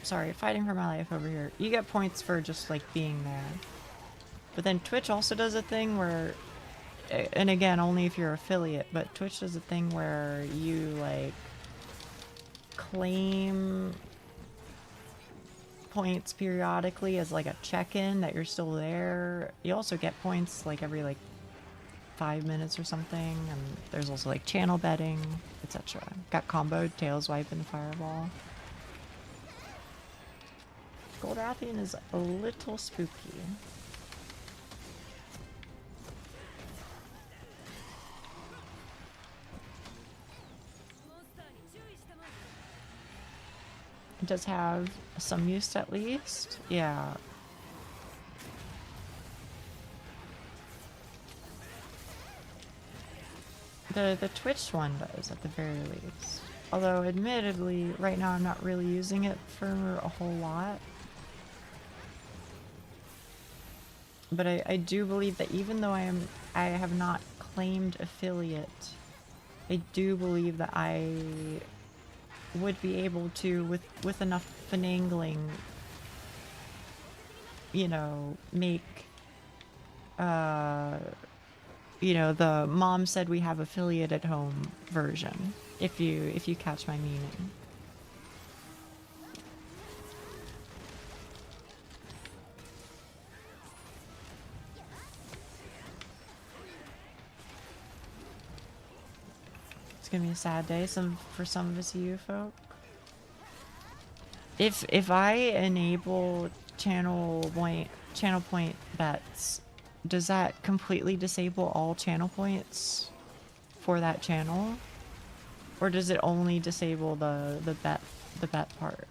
sorry, fighting for my life over here. You get points for just like being there. But then Twitch also does a thing where and again, only if you're affiliate, but Twitch does a thing where you like claim points periodically as like a check-in that you're still there. You also get points like every like 5 minutes or something, and there's also like channel betting, etc. Got comboed Tails Wipe and Fireball. Gold Rathian is a little spooky. It does have some use at least. Yeah. The Twitch one does at the very least. Although admittedly, right now I'm not really using it for a whole lot. But I do believe that even though I have not claimed affiliate, I do believe that I would be able to, with enough finagling, you know, make, you know, the mom said we have affiliate at home version, if you catch my meaning. It's gonna be a sad day for some of us you folk. If I enable channel point bets, does that completely disable all channel points for that channel, or does it only disable the bet part?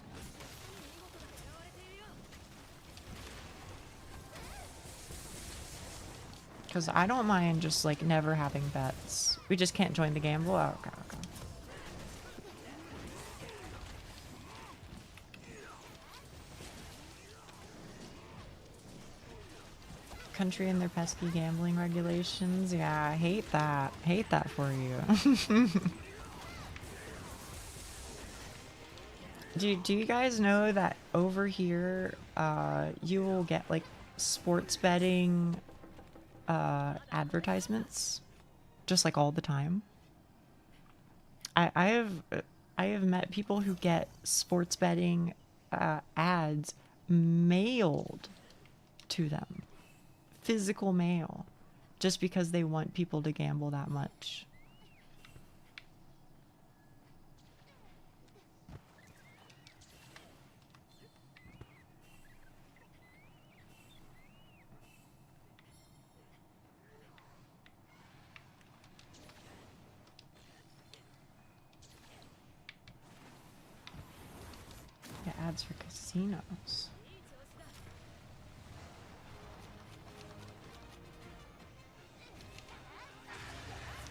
Because I don't mind just like never having bets. We just can't join the gamble. Oh, okay, okay. Country and their pesky gambling regulations. Yeah, I hate that. Hate that for you. Do you guys know that over here, you will get like sports betting advertisements just like all the time? I have met people who get sports betting ads mailed to them. Physical mail, just because they want people to gamble that much. Yeah, ads for casinos.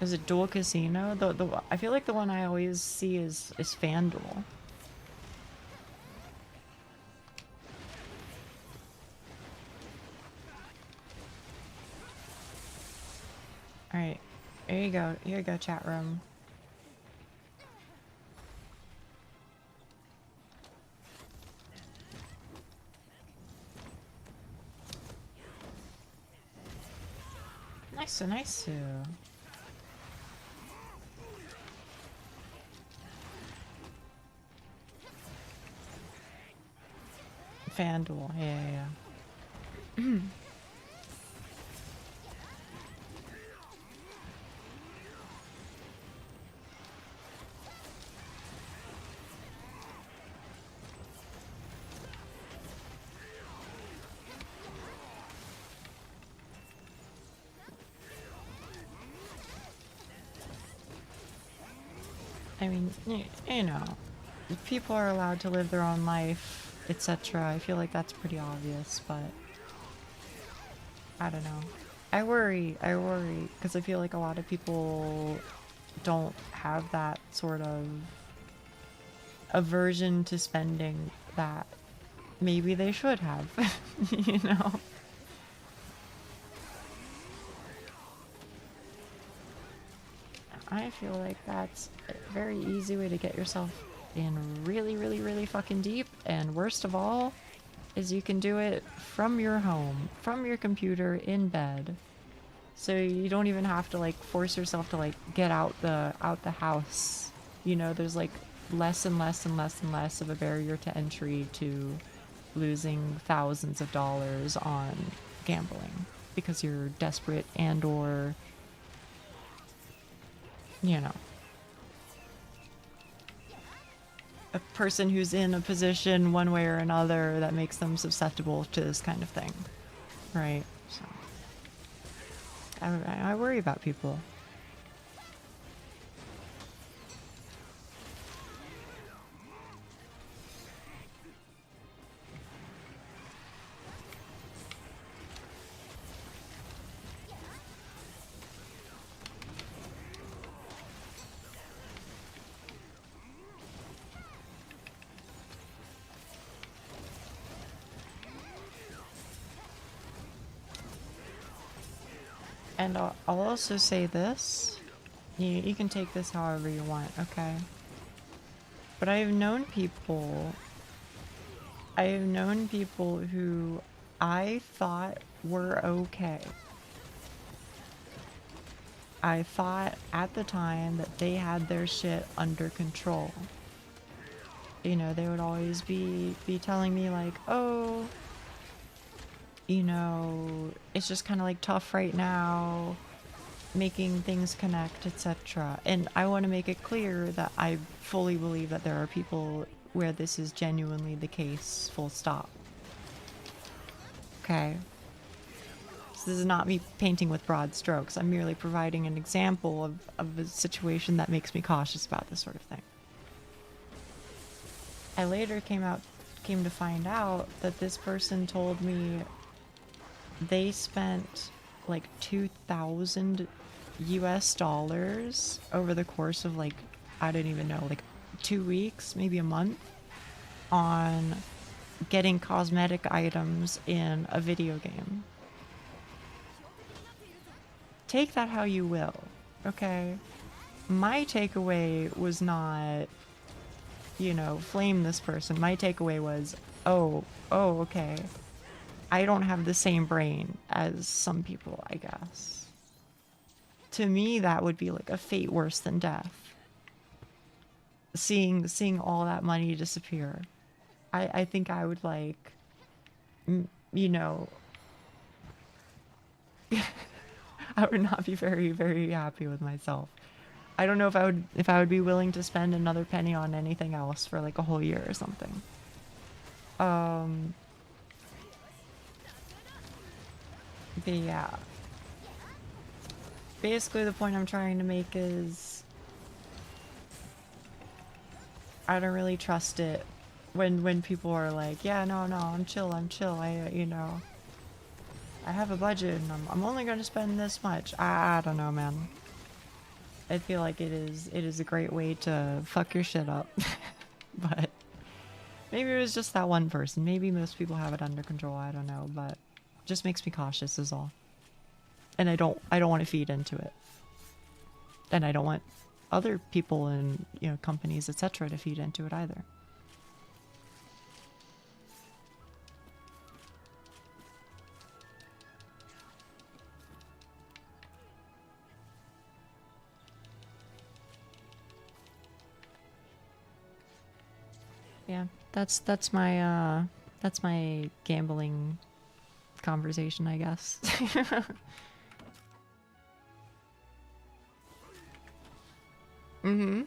Is it dual casino? I feel like the one I always see is FanDuel. Alright. Here you go. Here you go, chat room. Nice, nice. FanDuel, yeah. I mean, you know, people are allowed to live their own life, etc. I feel like that's pretty obvious, but I don't know. I worry, because I feel like a lot of people don't have that sort of aversion to spending that maybe they should have, you know? I feel like that's a very easy way to get yourself in really fucking deep, and worst of all is you can do it from your home, from your computer, in bed. So you don't even have to like force yourself to like get out the house. You know, there's like less and less and less and less of a barrier to entry to losing thousands of dollars on gambling because you're desperate and or, you know, a person who's in a position one way or another that makes them susceptible to this kind of thing, right? So I worry about people. And I'll also say this. You can take this however you want, okay? But I have known people who I thought were okay. I thought at the time that they had their shit under control. You know, they would always be telling me like, oh, you know, it's just kind of like tough right now, making things connect, etc. And I want to make it clear that I fully believe that there are people where this is genuinely the case, full stop. Okay. So this is not me painting with broad strokes. I'm merely providing an example of a situation that makes me cautious about this sort of thing. I later came to find out that this person told me they spent like 2,000 US dollars over the course of like, I don't even know, like 2 weeks, maybe a month, on getting cosmetic items in a video game. Take that how you will, okay? My takeaway was not, you know, flame this person. My takeaway was, oh, okay. I don't have the same brain as some people, I guess. To me, that would be like a fate worse than death. Seeing all that money disappear. I think I would like, you know, I would not be very, very happy with myself. I don't know if I would be willing to spend another penny on anything else for like a whole year or something. But yeah. Basically the point I'm trying to make is I don't really trust it when people are like, yeah, no, I'm chill. You know, I have a budget and I'm only going to spend this much. I don't know, man. I feel like it is a great way to fuck your shit up. But maybe it was just that one person. Maybe most people have it under control. I don't know, but it just makes me cautious is all. And I don't want to feed into it. And I don't want other people and, you know, companies, etc. to feed into it either. Yeah, that's my gambling conversation, I guess. Mm-hmm.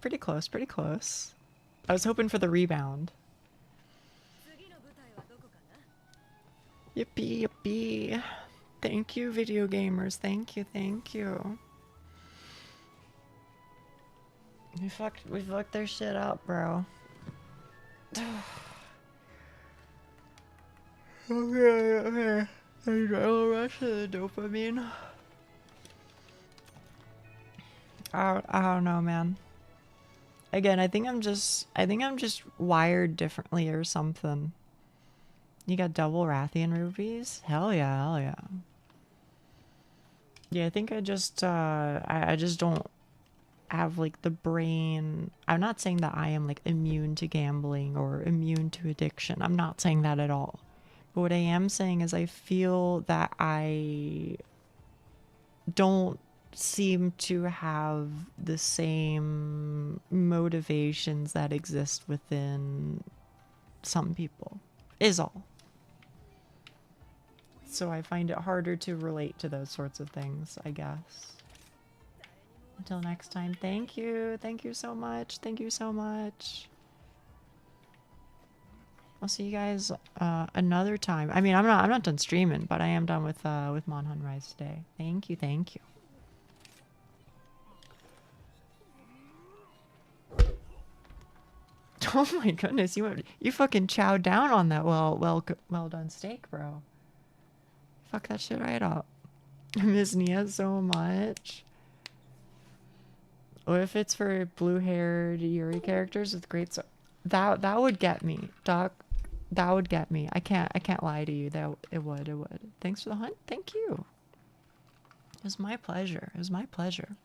Pretty close, pretty close. I was hoping for the rebound. Yippee, yippee. Thank you, video gamers. Thank you, thank you. We fucked their shit up, bro. Okay. I will rush to the dopamine. I don't know, man. Again, I think I'm just wired differently or something. You got double Rathian rubies? Hell yeah, hell yeah. Yeah, I think I just don't have like the brain. I'm not saying that I am like immune to gambling or immune to addiction. I'm not saying that at all. But what I am saying is I feel that I don't seem to have the same motivations that exist within some people, is all. So I find it harder to relate to those sorts of things, I guess. Until next time, thank you. Thank you so much. Thank you so much. I'll see you guys another time. I mean, I'm not done streaming, but I am done with Monhan Rise today. Thank you, thank you. Oh my goodness, you fucking chowed down on that well done steak, bro. Fuck that shit right up. I miss Nia so much. What if it's for blue-haired Yuri characters with great that would get me, Doc. That would get me. I can't lie to you. That it would. Thanks for the hunt. Thank you. It was my pleasure. It was my pleasure.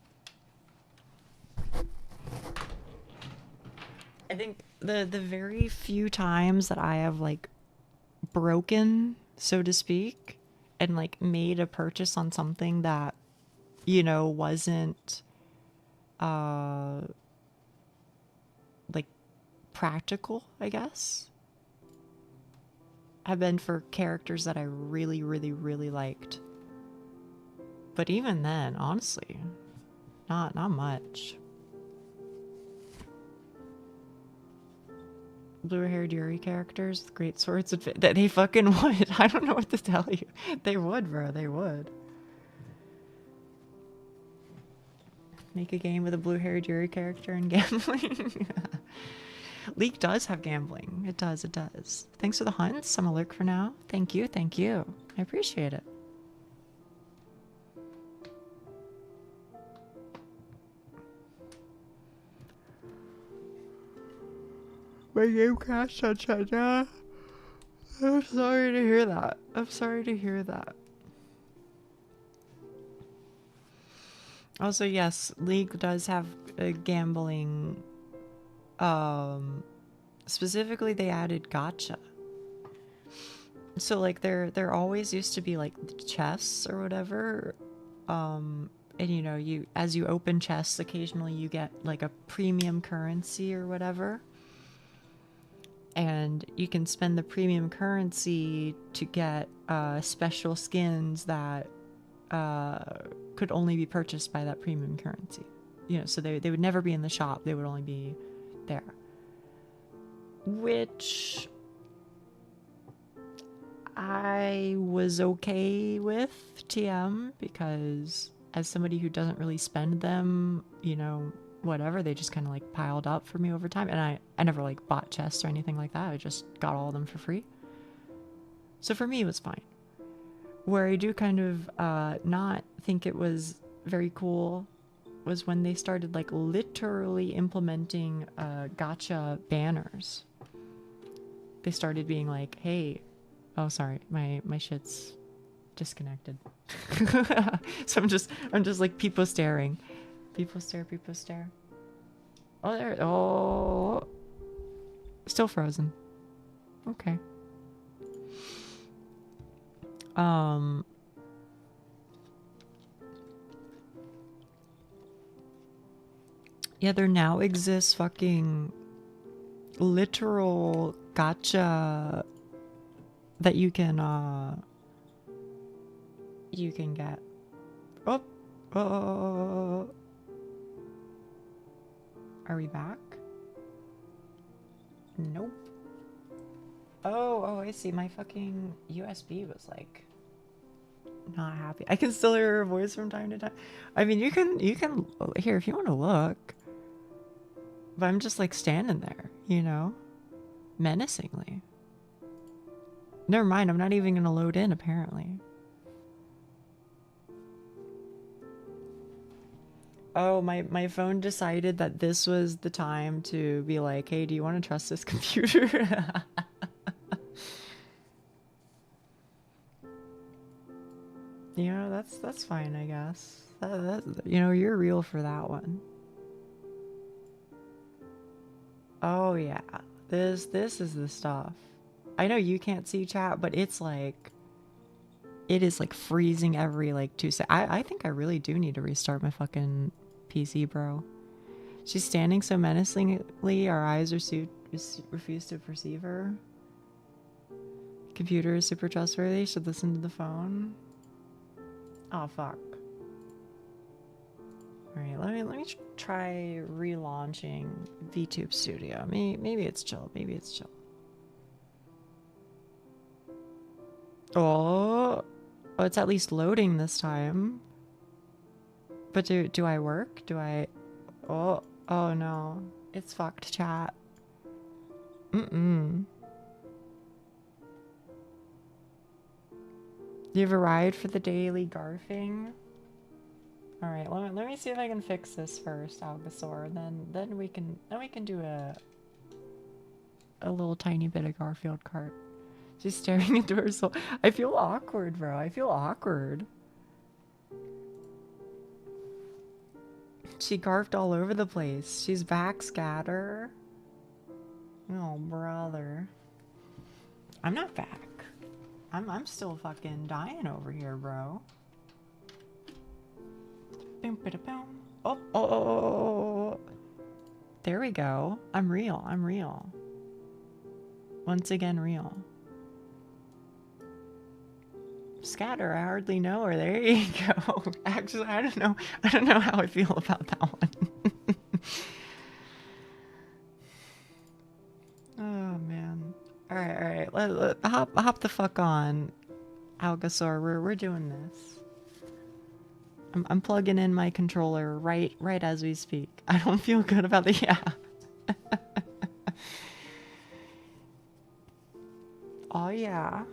I think the very few times that I have like broken, so to speak, and like made a purchase on something that, you know, wasn't like practical, I guess, have been for characters that I really, really, really liked. But even then, honestly, not much. Blue-haired Yuri characters with great swords that they fucking would. I don't know what to tell you. They would, bro. They would. Make a game with a blue-haired Yuri character and gambling. League does have gambling. It does. It does. Thanks for the hunts. I'm a lurk for now. Thank you. Thank you. I appreciate it. My game crashed on China. I'm sorry to hear that. I'm sorry to hear that. Also, yes, League does have a gambling. Specifically, they added gacha. So, like, there always used to be like chests or whatever. And you know, as you open chests, occasionally you get like a premium currency or whatever. And you can spend the premium currency to get special skins that could only be purchased by that premium currency. You know, so they would never be in the shop. They would only be there. Which I was okay with, TM, because as somebody who doesn't really spend them, you know, whatever, they just kind of like piled up for me over time. And I never like bought chests or anything like that. I just got all of them for free. So for me, it was fine. Where I do kind of not think it was very cool was when they started like literally implementing gacha banners. They started being like, hey, oh sorry, my shit's disconnected. So I'm just like people staring. People stare. Oh, there. Oh, still frozen. Okay. Yeah, there now exists fucking literal gacha that you can get. Oh. Are we back? Nope. Oh, I see. My fucking USB was like not happy. I can still hear her voice from time to time. I mean, you can here if you want to look. But I'm just like standing there, you know, menacingly. Never mind, I'm not even gonna load in apparently. Oh, my phone decided that this was the time to be like, hey, do you want to trust this computer? You know, that's fine, I guess. That, you know, you're real for that one. Oh yeah, this is the stuff. I know you can't see chat, but it's like, it is like freezing every like 2 seconds. I think I really do need to restart my fucking PC, bro. She's standing so menacingly, our eyes refuse to perceive her. Computer is super trustworthy, should listen to the phone. Oh fuck. Alright, let me try relaunching VTube Studio. Maybe it's chill, maybe it's chill. Oh, it's at least loading this time. But do I work? Do I... Oh no. It's fucked, chat. You've arrived for the daily garfing? Alright, let me see if I can fix this first, Algasaur. Then we can do a little tiny bit of Garfield cart. She's staring into her soul. I feel awkward, bro. I feel awkward. She garfed all over the place. She's back scatter. Oh, brother. I'm not back. I'm still fucking dying over here, bro. Oh. There we go. I'm real. I'm real. Once again, real. Scatter, I hardly know her. There you go. Actually, I don't know how I feel about that one. Oh man. Alright. Let hop the fuck on. Algasaur, we're doing this. I'm plugging in my controller right as we speak. I don't feel good about the yeah. Oh yeah.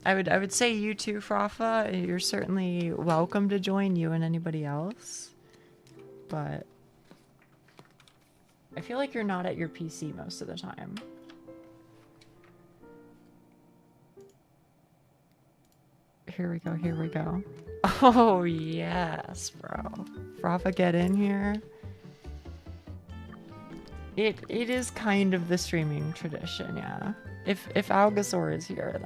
I would say you too, Frafa. You're certainly welcome to join, you and anybody else. But I feel like you're not at your PC most of the time. Here we go. Oh yes, bro. Frafa, get in here. It is kind of the streaming tradition, yeah. If Algasaur is here,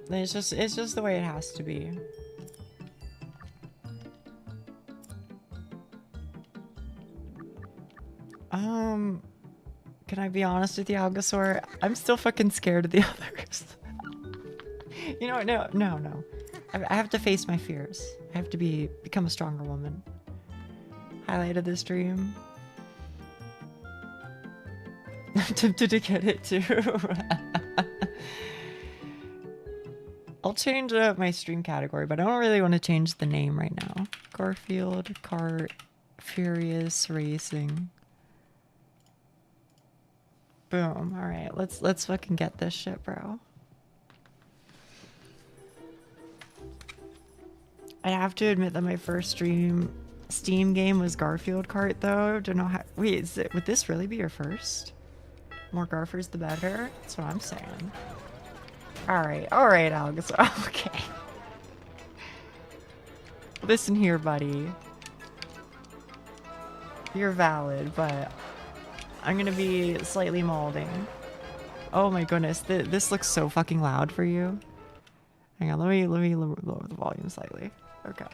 then it's just the way it has to be. Can I be honest with you, Algasaur? I'm still fucking scared of the others. You know, no. I have to face my fears. I have to become a stronger woman. Highlight of the stream. I'm tempted to get it too. I'll change my stream category, but I don't really want to change the name right now. Garfield, Kart, Furious Racing. Boom. Alright, let's fucking get this shit, bro. I have to admit that my first Steam game was Garfield Kart, though. Don't know how... Wait, would this really be your first? More Garfers the better? That's what I'm saying. Alright, Algasaur. Okay. Listen here, buddy. You're valid, but I'm gonna be slightly molding. Oh my goodness, this looks so fucking loud for you. Hang on, let me lower the volume slightly. Okay.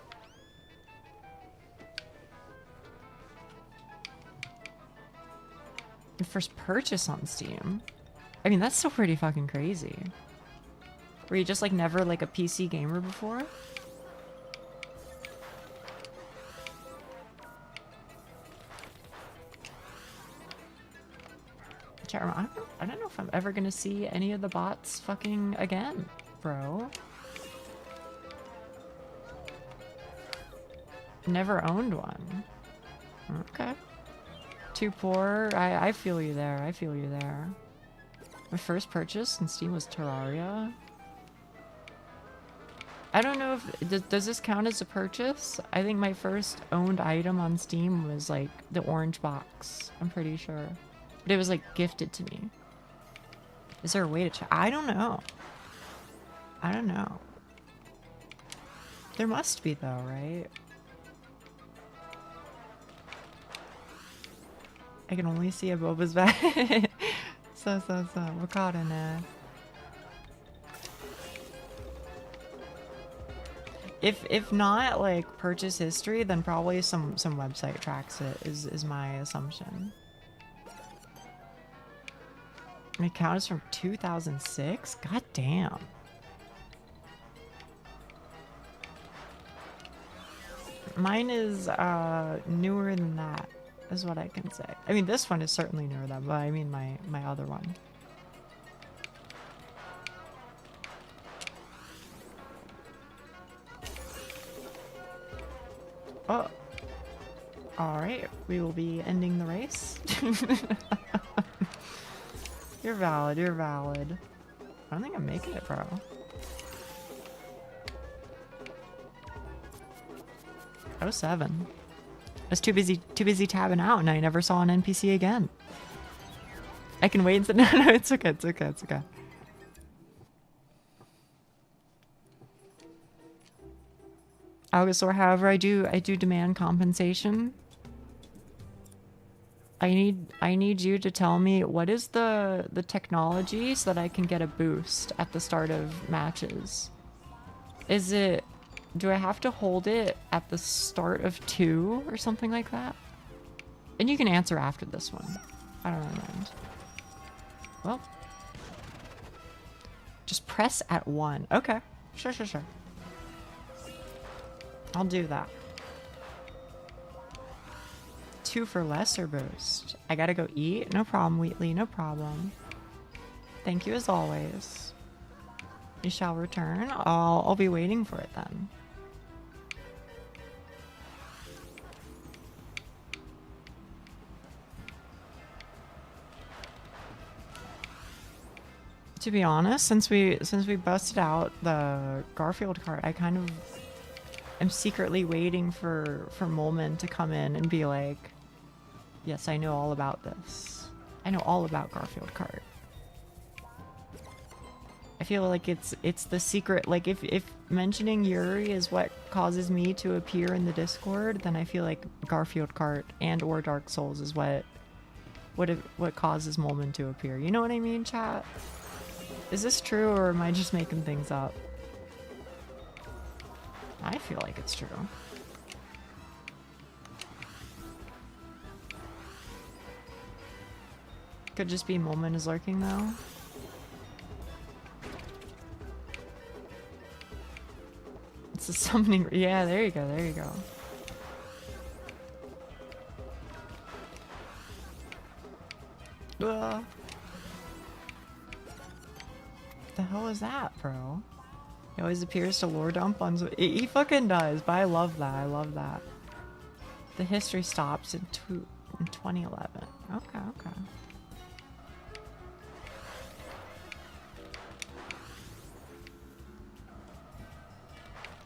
Your first purchase on Steam? I mean, that's still pretty fucking crazy. Were you just like never like a PC gamer before? I don't know if I'm ever gonna see any of the bots fucking again, bro. Never owned one. Okay. Too poor. I feel you there. I feel you there. My first purchase in Steam was Terraria. I don't know if... Does this count as a purchase? I think my first owned item on Steam was like the orange box. I'm pretty sure. But it was like gifted to me. Is there a way to check? I don't know. I don't know. There must be though, right? I can only see a Boba's back. So, Wakata ne. If not like purchase history, then probably some website tracks it is my assumption. My account is from 2006? God damn. Mine is newer than that, is what I can say. I mean, this one is certainly newer than that, but I mean my other one. Oh. Alright, we will be ending the race. You're valid, you're valid. I don't think I'm making it, bro. Oh, 7. I was too busy tabbing out and I never saw an NPC again. I can wait and no, it's okay, it's okay, it's okay. Augustor, however, I do demand compensation. I need you to tell me what is the technology so that I can get a boost at the start of matches. Is it, do I have to hold it at the start of 2 or something like that? And you can answer after this one. I don't really mind. Well, just press at 1. Okay, sure. I'll do that. 2 for lesser boost. I gotta go eat? No problem, Wheatley, no problem. Thank you as always. You shall return? I'll be waiting for it then. To be honest, since we busted out the Garfield cart, I kind of am secretly waiting for Molman to come in and be like, yes, I know all about this. I know all about Garfield cart. I feel like it's the secret. Like if mentioning Yuri is what causes me to appear in the Discord, then I feel like Garfield cart and or Dark Souls is what causes Molman to appear. You know what I mean, chat? Is this true or am I just making things up? I feel like it's true. Could just be Molman is lurking though. It's a summoning. Yeah, there you go. There you go. What the hell is that, bro? He always appears to lore dump on. He fucking does, but I love that. I love that. The history stops in 2011. Okay.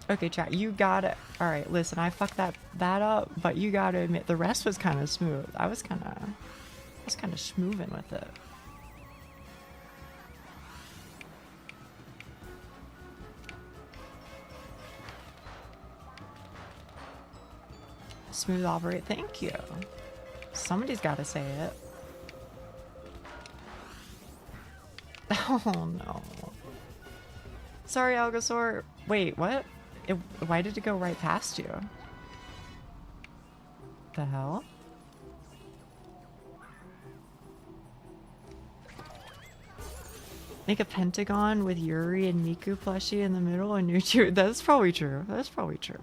Okay, chat, you got it. All right, listen, I fucked that up, but you gotta admit the rest was kind of smooth. I was kind of schmoovin' with it. Smooth operate. Thank you. Somebody's got to say it. Oh no. Sorry, Algosaur. Wait, what? Why did it go right past you? The hell? Make a pentagon with Yuri and Miku plushie in the middle and Nuchu. That's probably true. That's probably true.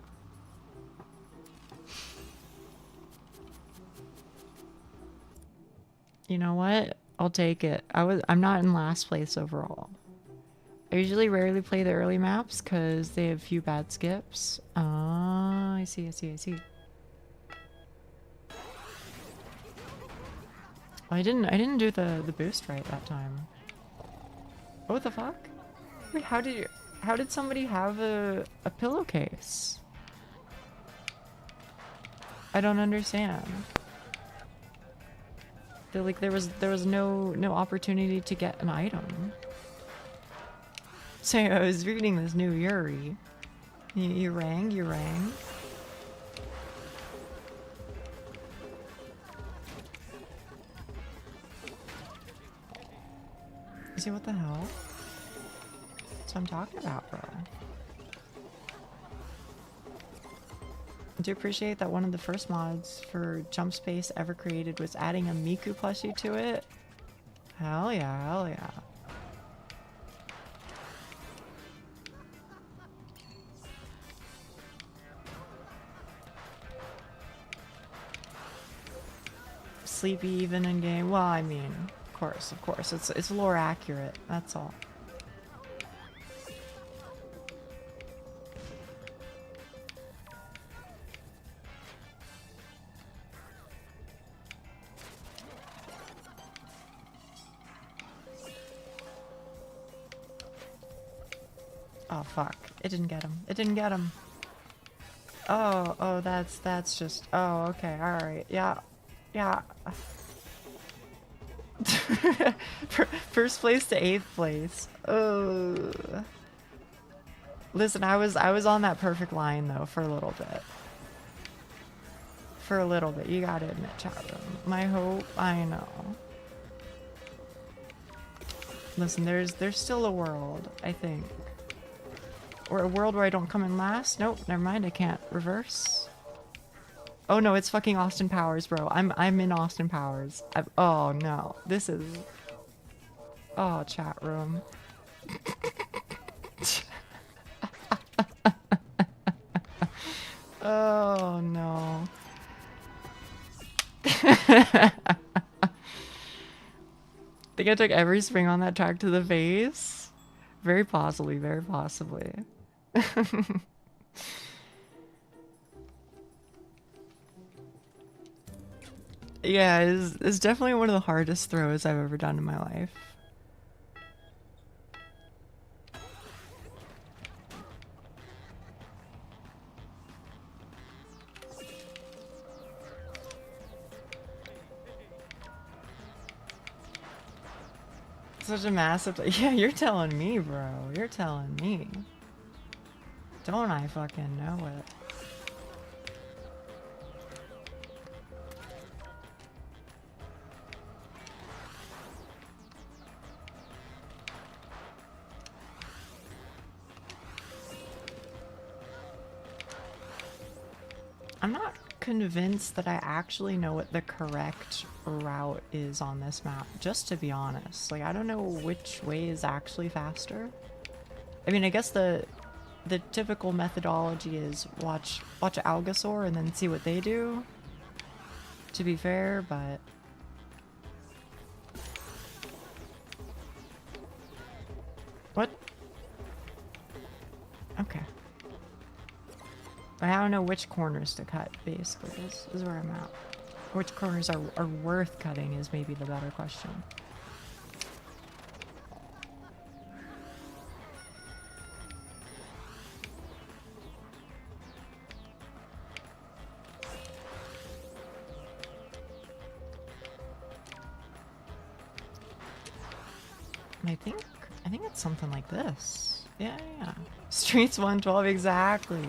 You know what? I'll take it. I'm not in last place overall. I usually rarely play the early maps because they have few bad skips. Ah, I see. I didn't do the boost right that time. What the fuck? Wait, how did somebody have a pillowcase? I don't understand. Like there was no opportunity to get an item. So I was reading this new Yuri. You rang. crazy? What the hell? That's what I'm talking about, bro. I do appreciate that one of the first mods for Jump Space ever created was adding a Miku plushie to it. Hell yeah, hell yeah. Sleepy even in game. Well, I mean, of course. It's lore accurate. That's all. Oh fuck! It didn't get him. It didn't get him. Oh, that's just. Oh, okay, all right, yeah. First place to 8th place. Oh. Listen, I was on that perfect line though for a little bit. For a little bit, you gotta admit, chat room. My hope, I know. Listen, there's still a world, I think. Or a world where I don't come in last? Nope, never mind, I can't reverse. Oh no, it's fucking Austin Powers, bro. I'm in Austin Powers. Oh no, this is... Oh, chat room. Oh no. Think I took every swing on that track to the face? Very possibly, very possibly. Yeah, it's definitely one of the hardest throws I've ever done in my life. Such a massive... Yeah, you're telling me, bro. You're telling me. Don't I fucking know it? I'm not convinced that I actually know what the correct route is on this map, just to be honest. Like, I don't know which way is actually faster. I mean, I guess the typical methodology is watch Algosaur and then see what they do, to be fair, but... What? Okay. I don't know which corners to cut, basically, is where I'm at. Which corners are worth cutting is maybe the better question. I think it's something like this. Yeah. Streets 112, exactly.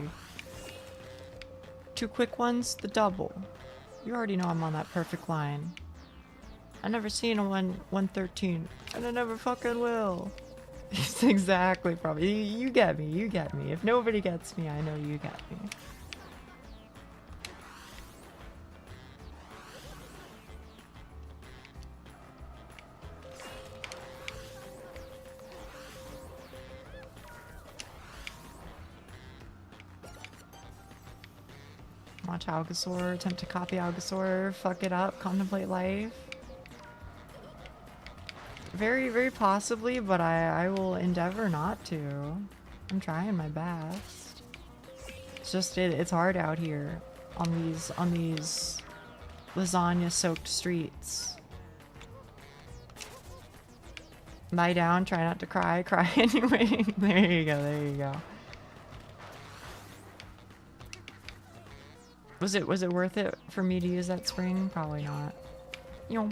2 quick ones, the double. You already know I'm on that perfect line. I never seen a 113, and I never fucking will. It's exactly, probably. You get me, you get me. If nobody gets me, I know you get me. Watch Algosaur, attempt to copy Algosaur, fuck it up, contemplate life. Very, very possibly, but I will endeavor not to. I'm trying my best. It's just, it's hard out here on these lasagna-soaked streets. Lie down, try not to cry, cry anyway. There you go, there you go. Was it worth it for me to use that spring? Probably not. Yo.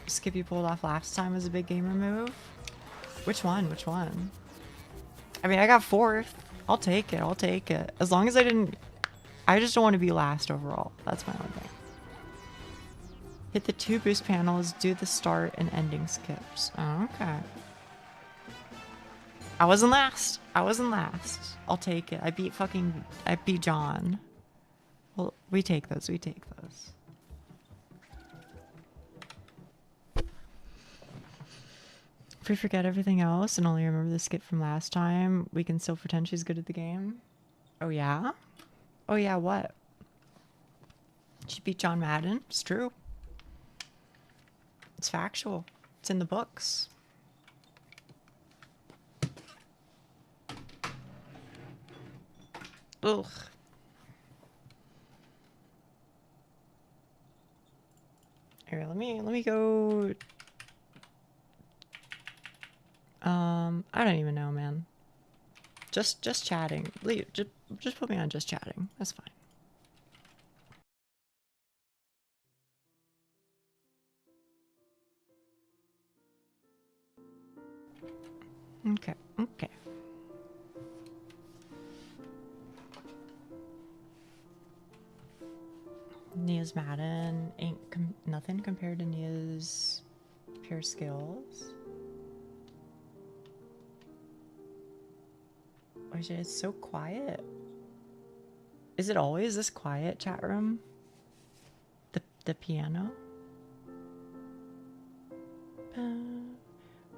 Skippy pulled off last time was a big gamer move. Which one? Which one? I mean, I got 4th I'll take it. I'll take it. As long as I didn't... I just don't want to be last overall. That's my only thing. Hit the 2 boost panels, do the start and ending skips. Oh, okay. I wasn't last. I wasn't last. I'll take it. I beat John. Well, we take those. We take those. If we forget everything else and only remember the skip from last time, we can still pretend she's good at the game. Oh, yeah? Oh, yeah, what? She beat John Madden. It's true. It's factual. It's in the books. Ugh. Here, let me go. I don't even know, man. Just chatting. Just put me on just chatting. That's fine. Okay, okay. Nia's Madden ain't nothing compared to Nia's pure skills. It's so quiet. Is it always this quiet, chat room? The piano? Bum,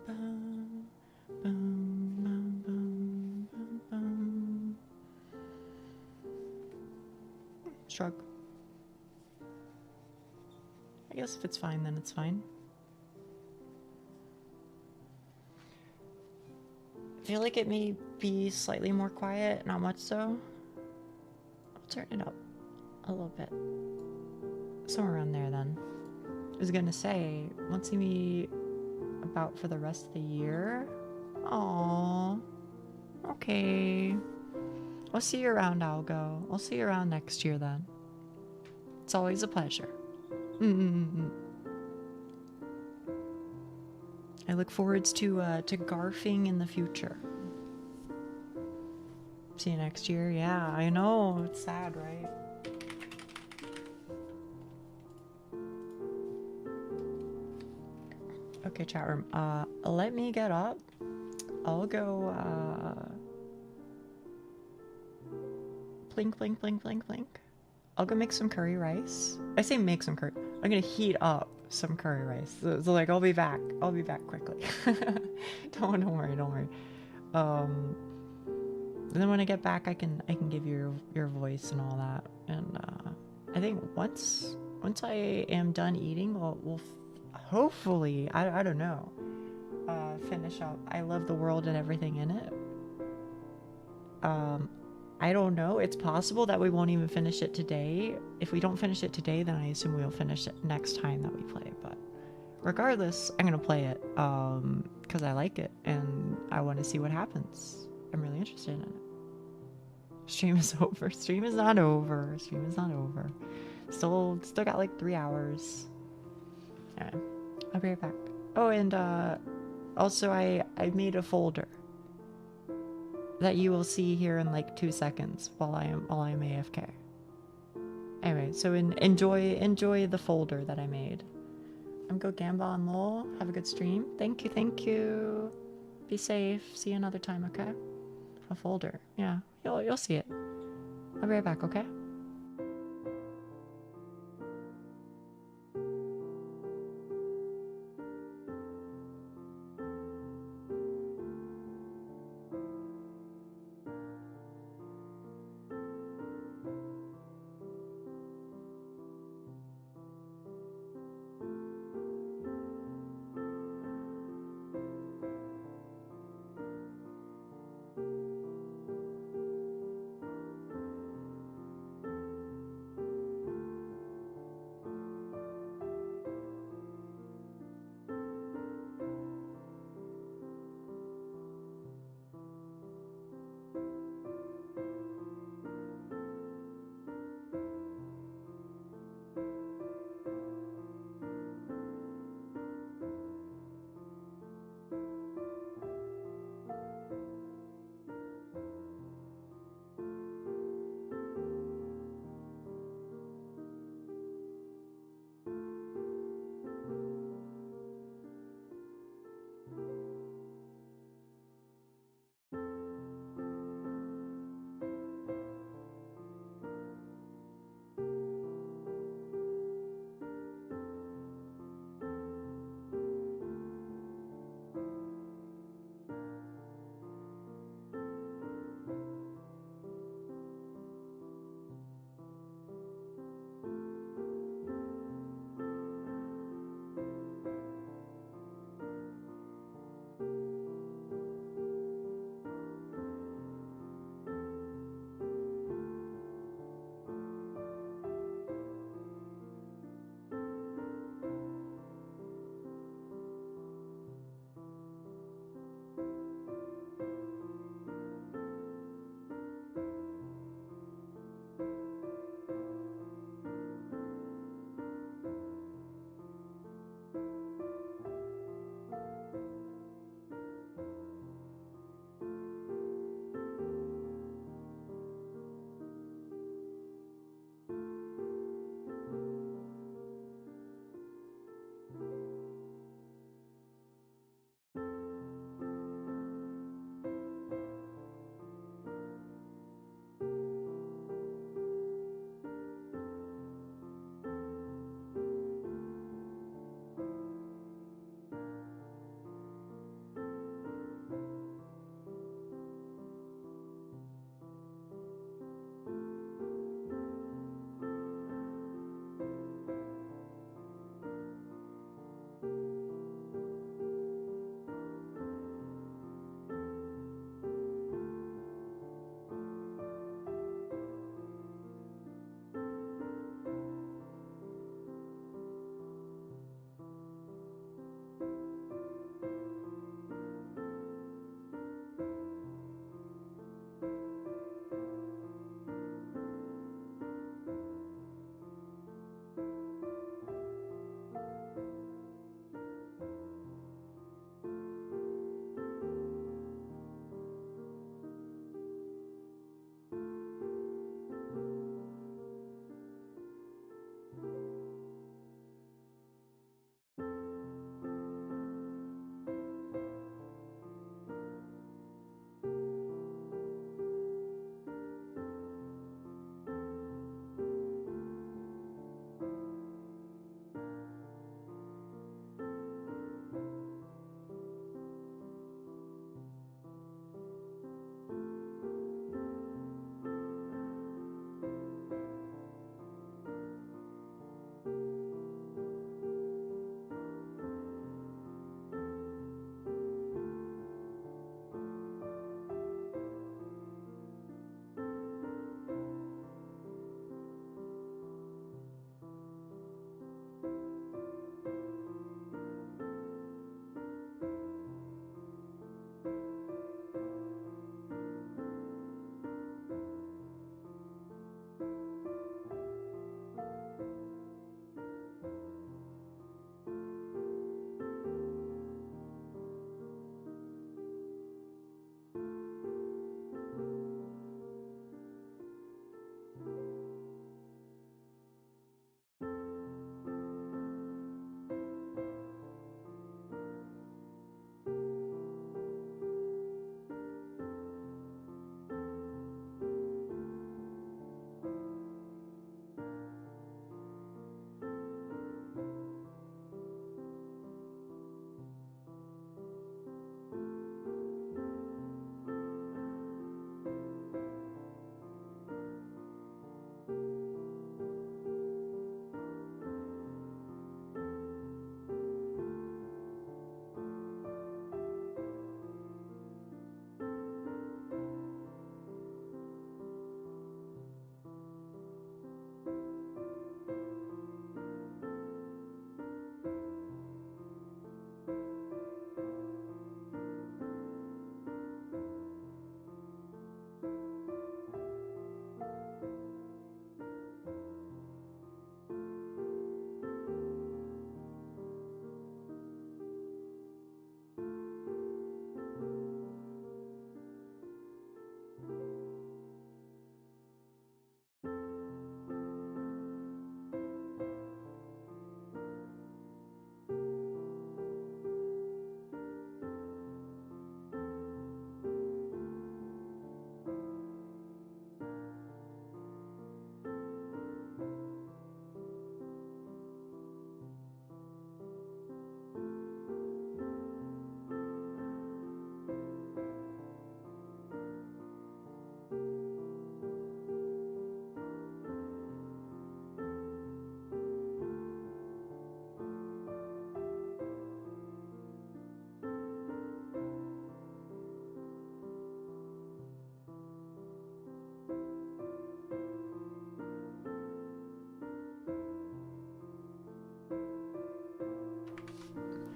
bum, bum, bum, bum, bum, bum. Shrug. I guess if it's fine, then it's fine. I feel like it may be slightly more quiet, not much so. I'll turn it up a little bit. Somewhere around there then. I was gonna say, won't see me about for the rest of the year? Aww. Okay. I'll see you around, Algo. I'll see you around next year then. It's always a pleasure. I look forward to garfing in the future. See you next year. Yeah, I know. It's sad, right? Okay, chat room. Let me get up. I'll go, plink, plink, plink, plink, plink. I'll go make some curry rice. I say make some curry. I'm gonna heat up some curry rice. So like, I'll be back. I'll be back quickly. Don't worry, don't worry. And then when I get back, I can give you your voice and all that. And I think once I am done eating, we'll hopefully, I don't know, finish up I Love the World and everything in it. I don't know. It's possible that we won't even finish it today. If we don't finish it today, then I assume we'll finish it next time that we play. But regardless, I'm gonna play it because I like it and I want to see what happens. I'm really interested in it. Stream is over. Stream is not over. Stream is not over. Still got like 3 hours. Alright, I'll be right back. Oh, and also I made a folder that you will see here in like 2 seconds while I'm AFK. Anyway, so enjoy the folder that I made. I'm go Gamba on LOL. Have a good stream. Thank you, thank you. Be safe. See you another time, okay? A folder. Yeah, you'll see it. I'll be right back, okay?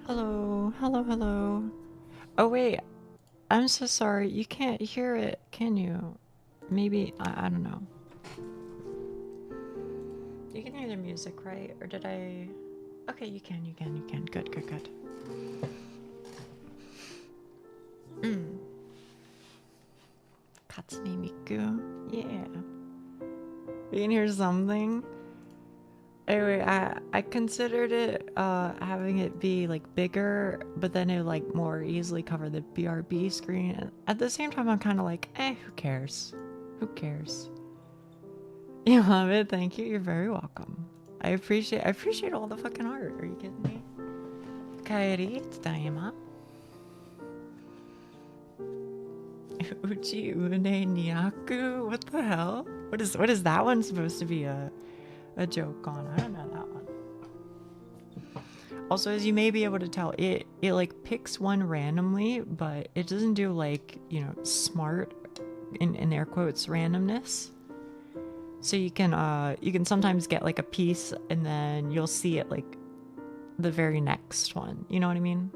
Hello, hello, hello. Oh wait, I'm so sorry. You can't hear it, can you? Maybe, I don't know. You can hear the music, right? Or did I... Okay, you can. Good, good, good. Katsune Miku. Yeah. You can hear something? Anyway, I considered it, having it be, like, bigger, but then it, like, more easily cover the BRB screen. And at the same time, I'm kind of like, who cares? Who cares? You love it? Thank you. You're very welcome. I appreciate all the fucking art. Are you kidding me? Kaeri, tadaima. Uchi une niaku? What the hell? What is that one supposed to be a joke on? I don't know that one. Also, as you may be able to tell, it like picks one randomly, but it doesn't do like, you know, smart in air quotes randomness. So you can sometimes get like a piece and then you'll see it like the very next one. You know what I mean?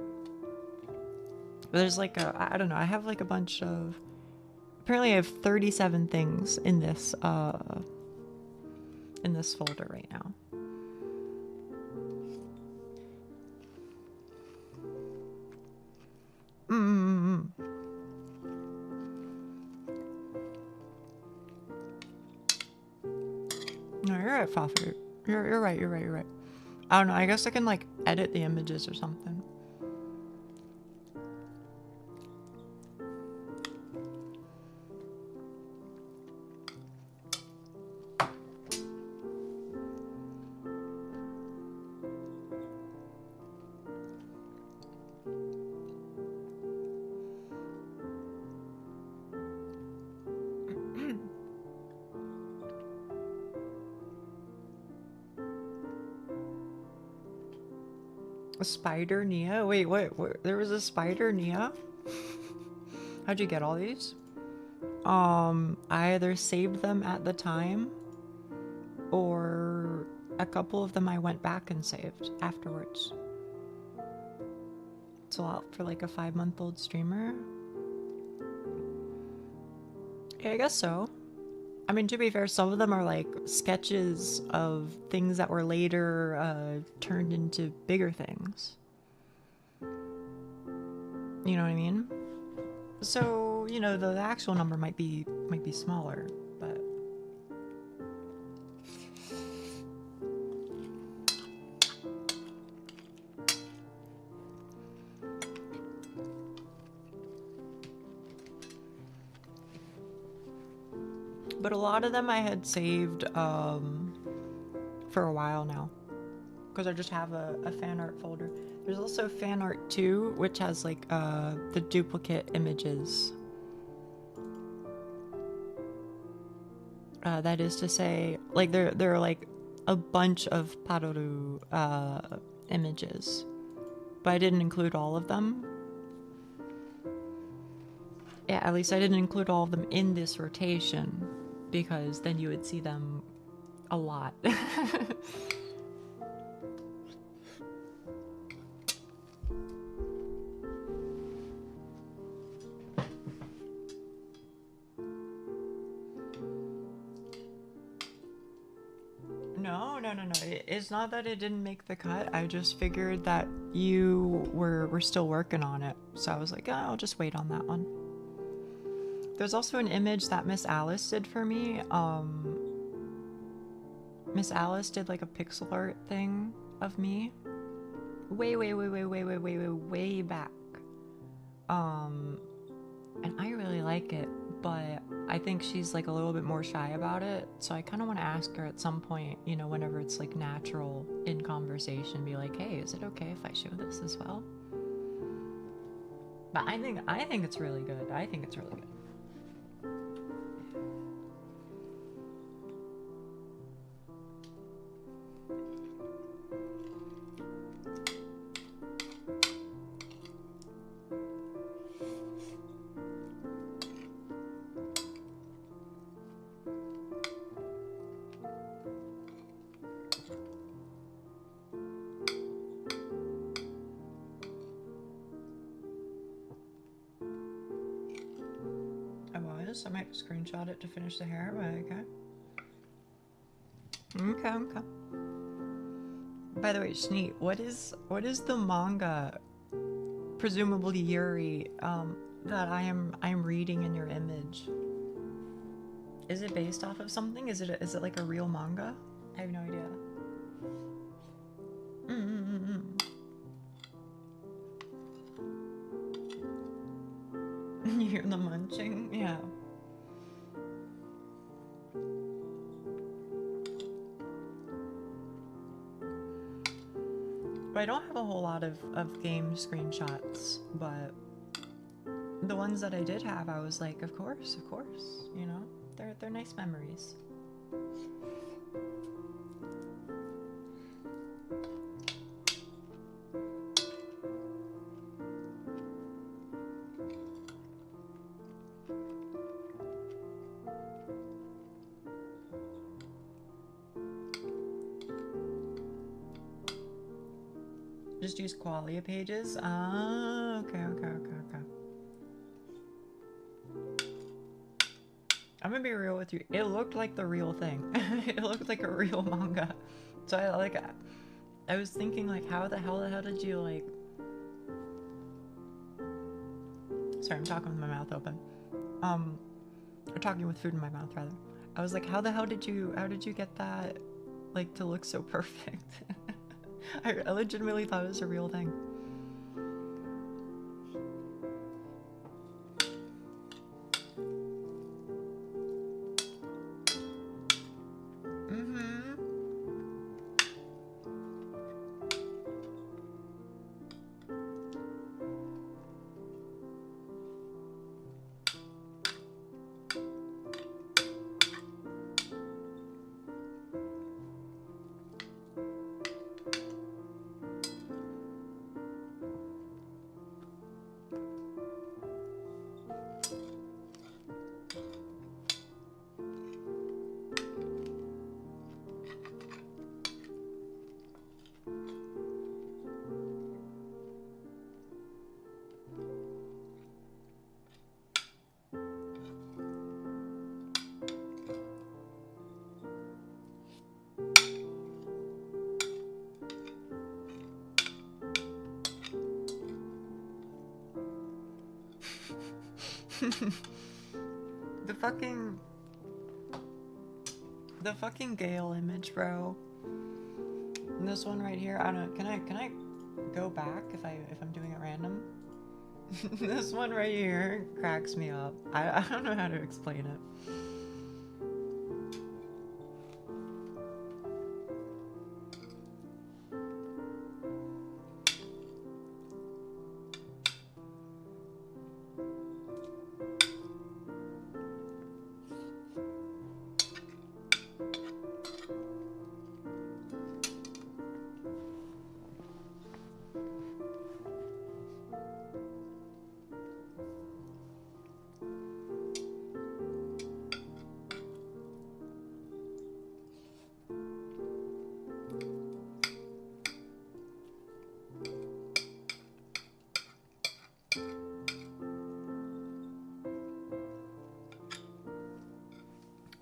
But there's like I don't know, I have like a bunch of, apparently I have 37 things in this folder right now. No, you're right, Foffer. You're right. I don't know, I guess I can like edit the images or something. A spider Nia? Wait, what? There was a spider Nia? How'd you get all these? I either saved them at the time, or a couple of them I went back and saved afterwards. It's a lot for like a 5-month-old streamer. Yeah, I guess so. I mean, to be fair, some of them are like sketches of things that were later turned into bigger things. You know what I mean? So, you know, the actual number might be smaller, but a lot of them I had saved for a while now, because I just have a fan art folder. There's also fan art 2, which has like the duplicate images. That is to say, like there are like a bunch of Paroru images, but I didn't include all of them. Yeah, at least I didn't include all of them in this rotation, because then you would see them a lot. No. It's not that it didn't make the cut. I just figured that you were still working on it. So I was like, oh, I'll just wait on that one. There's also an image that Miss Alice did for me. Miss Alice did like a pixel art thing of me. Way back. And I really like it, but I think she's like a little bit more shy about it. So I kind of want to ask her at some point, you know, whenever it's like natural in conversation, be like, hey, is it okay if I show this as well? But I think it's really good. I think it's really good. this. I might screenshot it to finish the hair, but okay. Okay. By the way, Sneak, what is the manga, presumably Yuri, that I'm reading in your image? Is it based off of something? Is it like a real manga? I have no idea. You hear the munching? Yeah. I don't have a whole lot of game screenshots, but the ones that I did have, I was like, of course, you know, they're nice memories. Just use qualia pages? Ah, okay. I'm gonna be real with you. It looked like the real thing. It looked like a real manga. So I was thinking like, how the hell did you like... Sorry, I'm talking with my mouth open. Or talking with food in my mouth rather. I was like, how the hell did you get that like to look so perfect? I legitimately thought it was a real thing. The fucking Gale image, bro. And this one right here, I don't know, can I go back if I'm doing it random? This one right here cracks me up. I don't know how to explain it.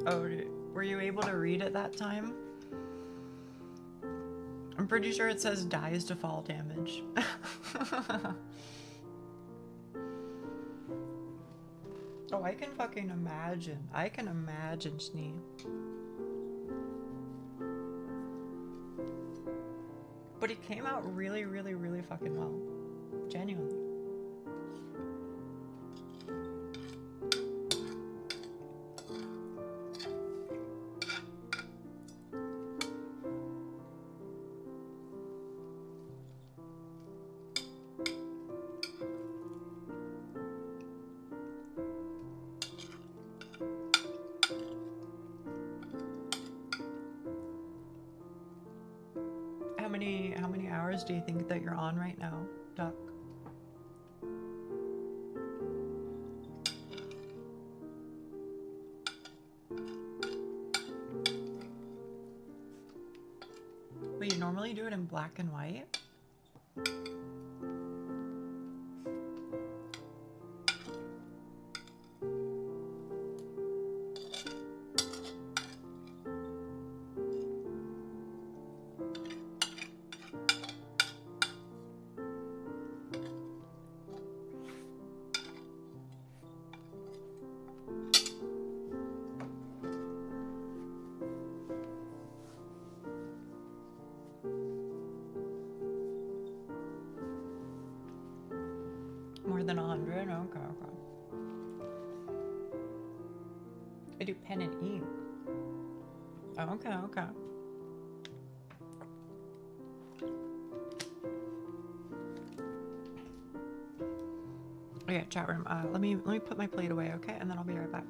Oh, were you able to read it that time? I'm pretty sure it says dies to fall damage. Oh, I can fucking imagine. I can imagine, Snee. But it came out really, really, really fucking well. Genuinely. How many hours do you think that you're on right now, Duck? Wait, you normally do it in black and white? than 100? Okay, okay. I do pen and ink. Oh, okay, okay. Okay, chat room. Let me put my plate away, okay? And then I'll be right back.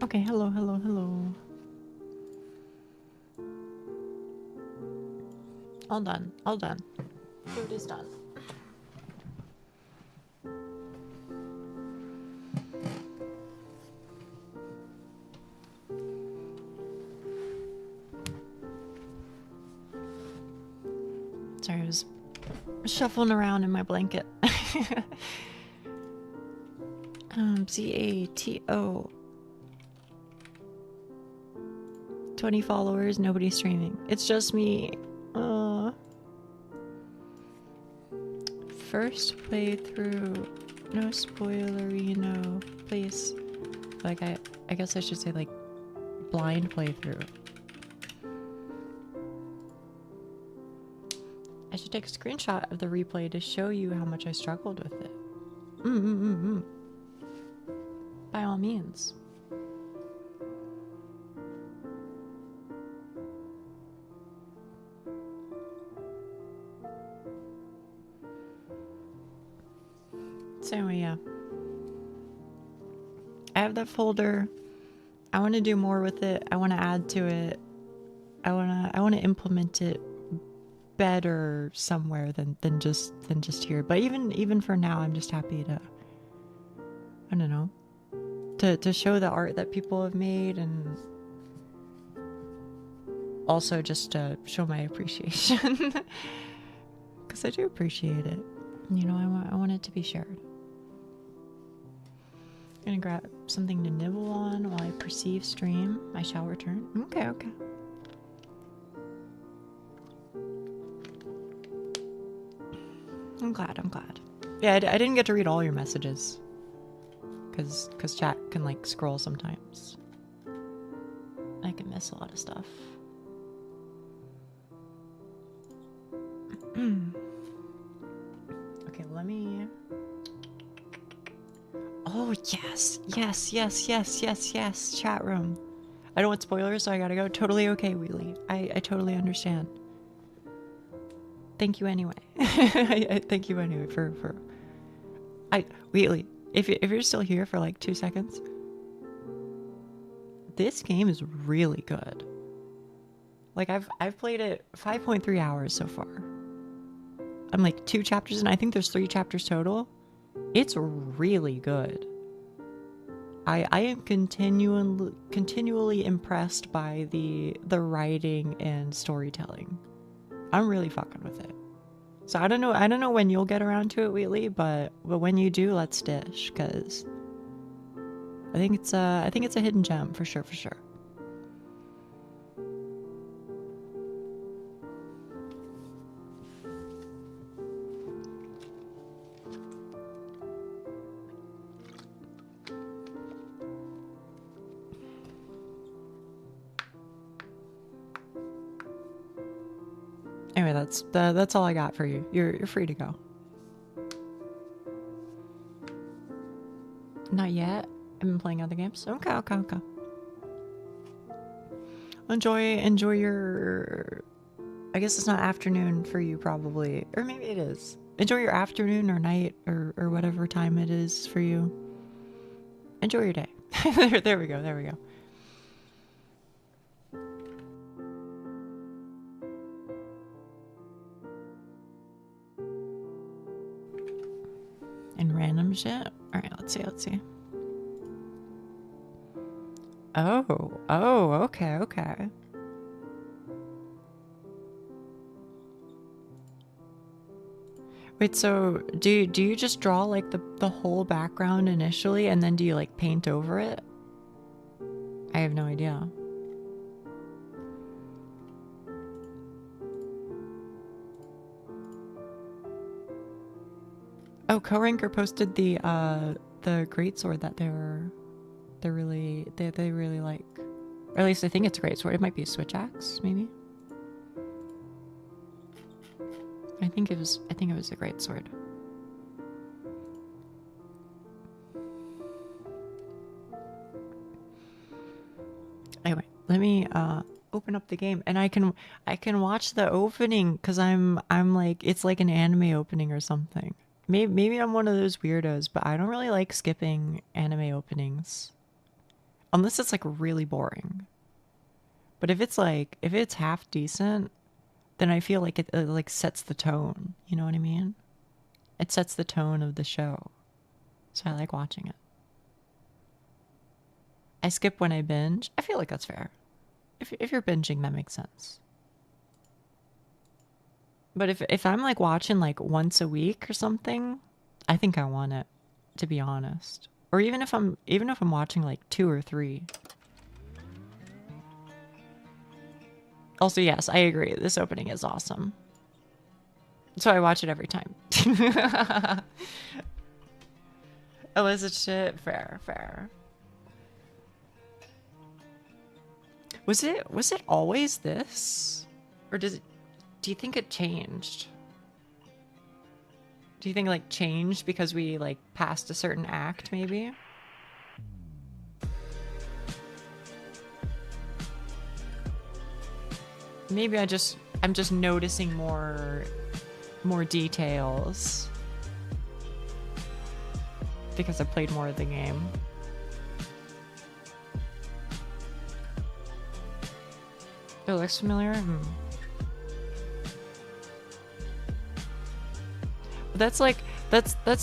Okay, hello, hello, hello. All done, all done. Food is done. Sorry, I was shuffling around in my blanket. ZATO. 20 followers, nobody streaming. It's just me. First playthrough, no spoilerino, please. Like I guess I should say like blind playthrough. I should take a screenshot of the replay to show you how much I struggled with it. By all means. So yeah, I have that folder. I want to do more with it. I want to add to it. I want to implement it better somewhere than just here. But even for now, I'm just happy to, I don't know, to show the art that people have made, and also just to show my appreciation, because I do appreciate it. You know, I want it to be shared. I'm gonna grab something to nibble on while I perceive stream. I shall return. Okay, okay. I'm glad, I'm glad. Yeah, I didn't get to read all your messages. Cause chat can like scroll sometimes. I can miss a lot of stuff. Okay, let me... Oh, yes, chat room. I don't want spoilers, so I gotta go. Totally okay, Wheelie. I totally understand. Thank you anyway. I thank you anyway for... Wheelie, if you're still here for like 2 seconds, this game is really good. Like, I've played it 5.3 hours so far. I'm like 2 chapters in. I think there's 3 chapters total. It's really good. I am continually impressed by the writing and storytelling. I'm really fucking with it. So I don't know when you'll get around to it, Wheatley, but when you do, let's dish, cause I think it's a hidden gem for sure. Anyway, that's all I got for you. You're free to go. Not yet. I've been playing other games. Okay. Enjoy your. I guess it's not afternoon for you, probably, or maybe it is. Enjoy your afternoon or night or whatever time it is for you. Enjoy your day. There we go. And random shit. All right, let's see. Oh, okay. Wait, so do you just draw like the whole background initially and then do you like paint over it? I have no idea. Oh, Co-Ranker posted the greatsword that they really like. Or at least I think it's a greatsword. It might be a switch axe, maybe. I think it was a greatsword. Anyway, let me open up the game and I can watch the opening because I'm like it's like an anime opening or something. Maybe I'm one of those weirdos, but I don't really like skipping anime openings. Unless it's like really boring. But if it's half decent, then I feel like it like sets the tone. You know what I mean? It sets the tone of the show. So I like watching it. I skip when I binge. I feel like that's fair. If you're binging, that makes sense. But if I'm like watching like once a week or something, I think I want it, to be honest. Or even if I'm watching like 2 or 3. Also, yes, I agree. This opening is awesome. So I watch it every time. Illicit shit, fair. Was it always this? Or do you think it changed? Do you think like changed because we like passed a certain act maybe? Maybe I'm just noticing more details because I played more of the game. It looks familiar. That's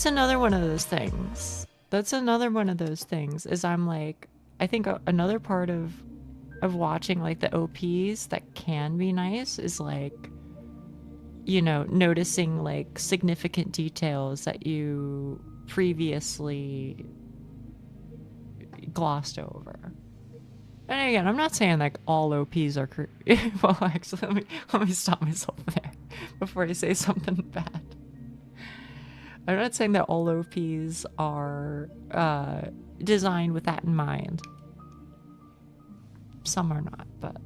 another one of those things. That's another one of those things is I'm like, I think another part of watching like the OPs that can be nice is like, you know, noticing like significant details that you previously glossed over. And again, I'm not saying like all OPs are well, actually, let me stop myself there before I say something bad. I'm not saying that all OPs are designed with that in mind. Some are not, but...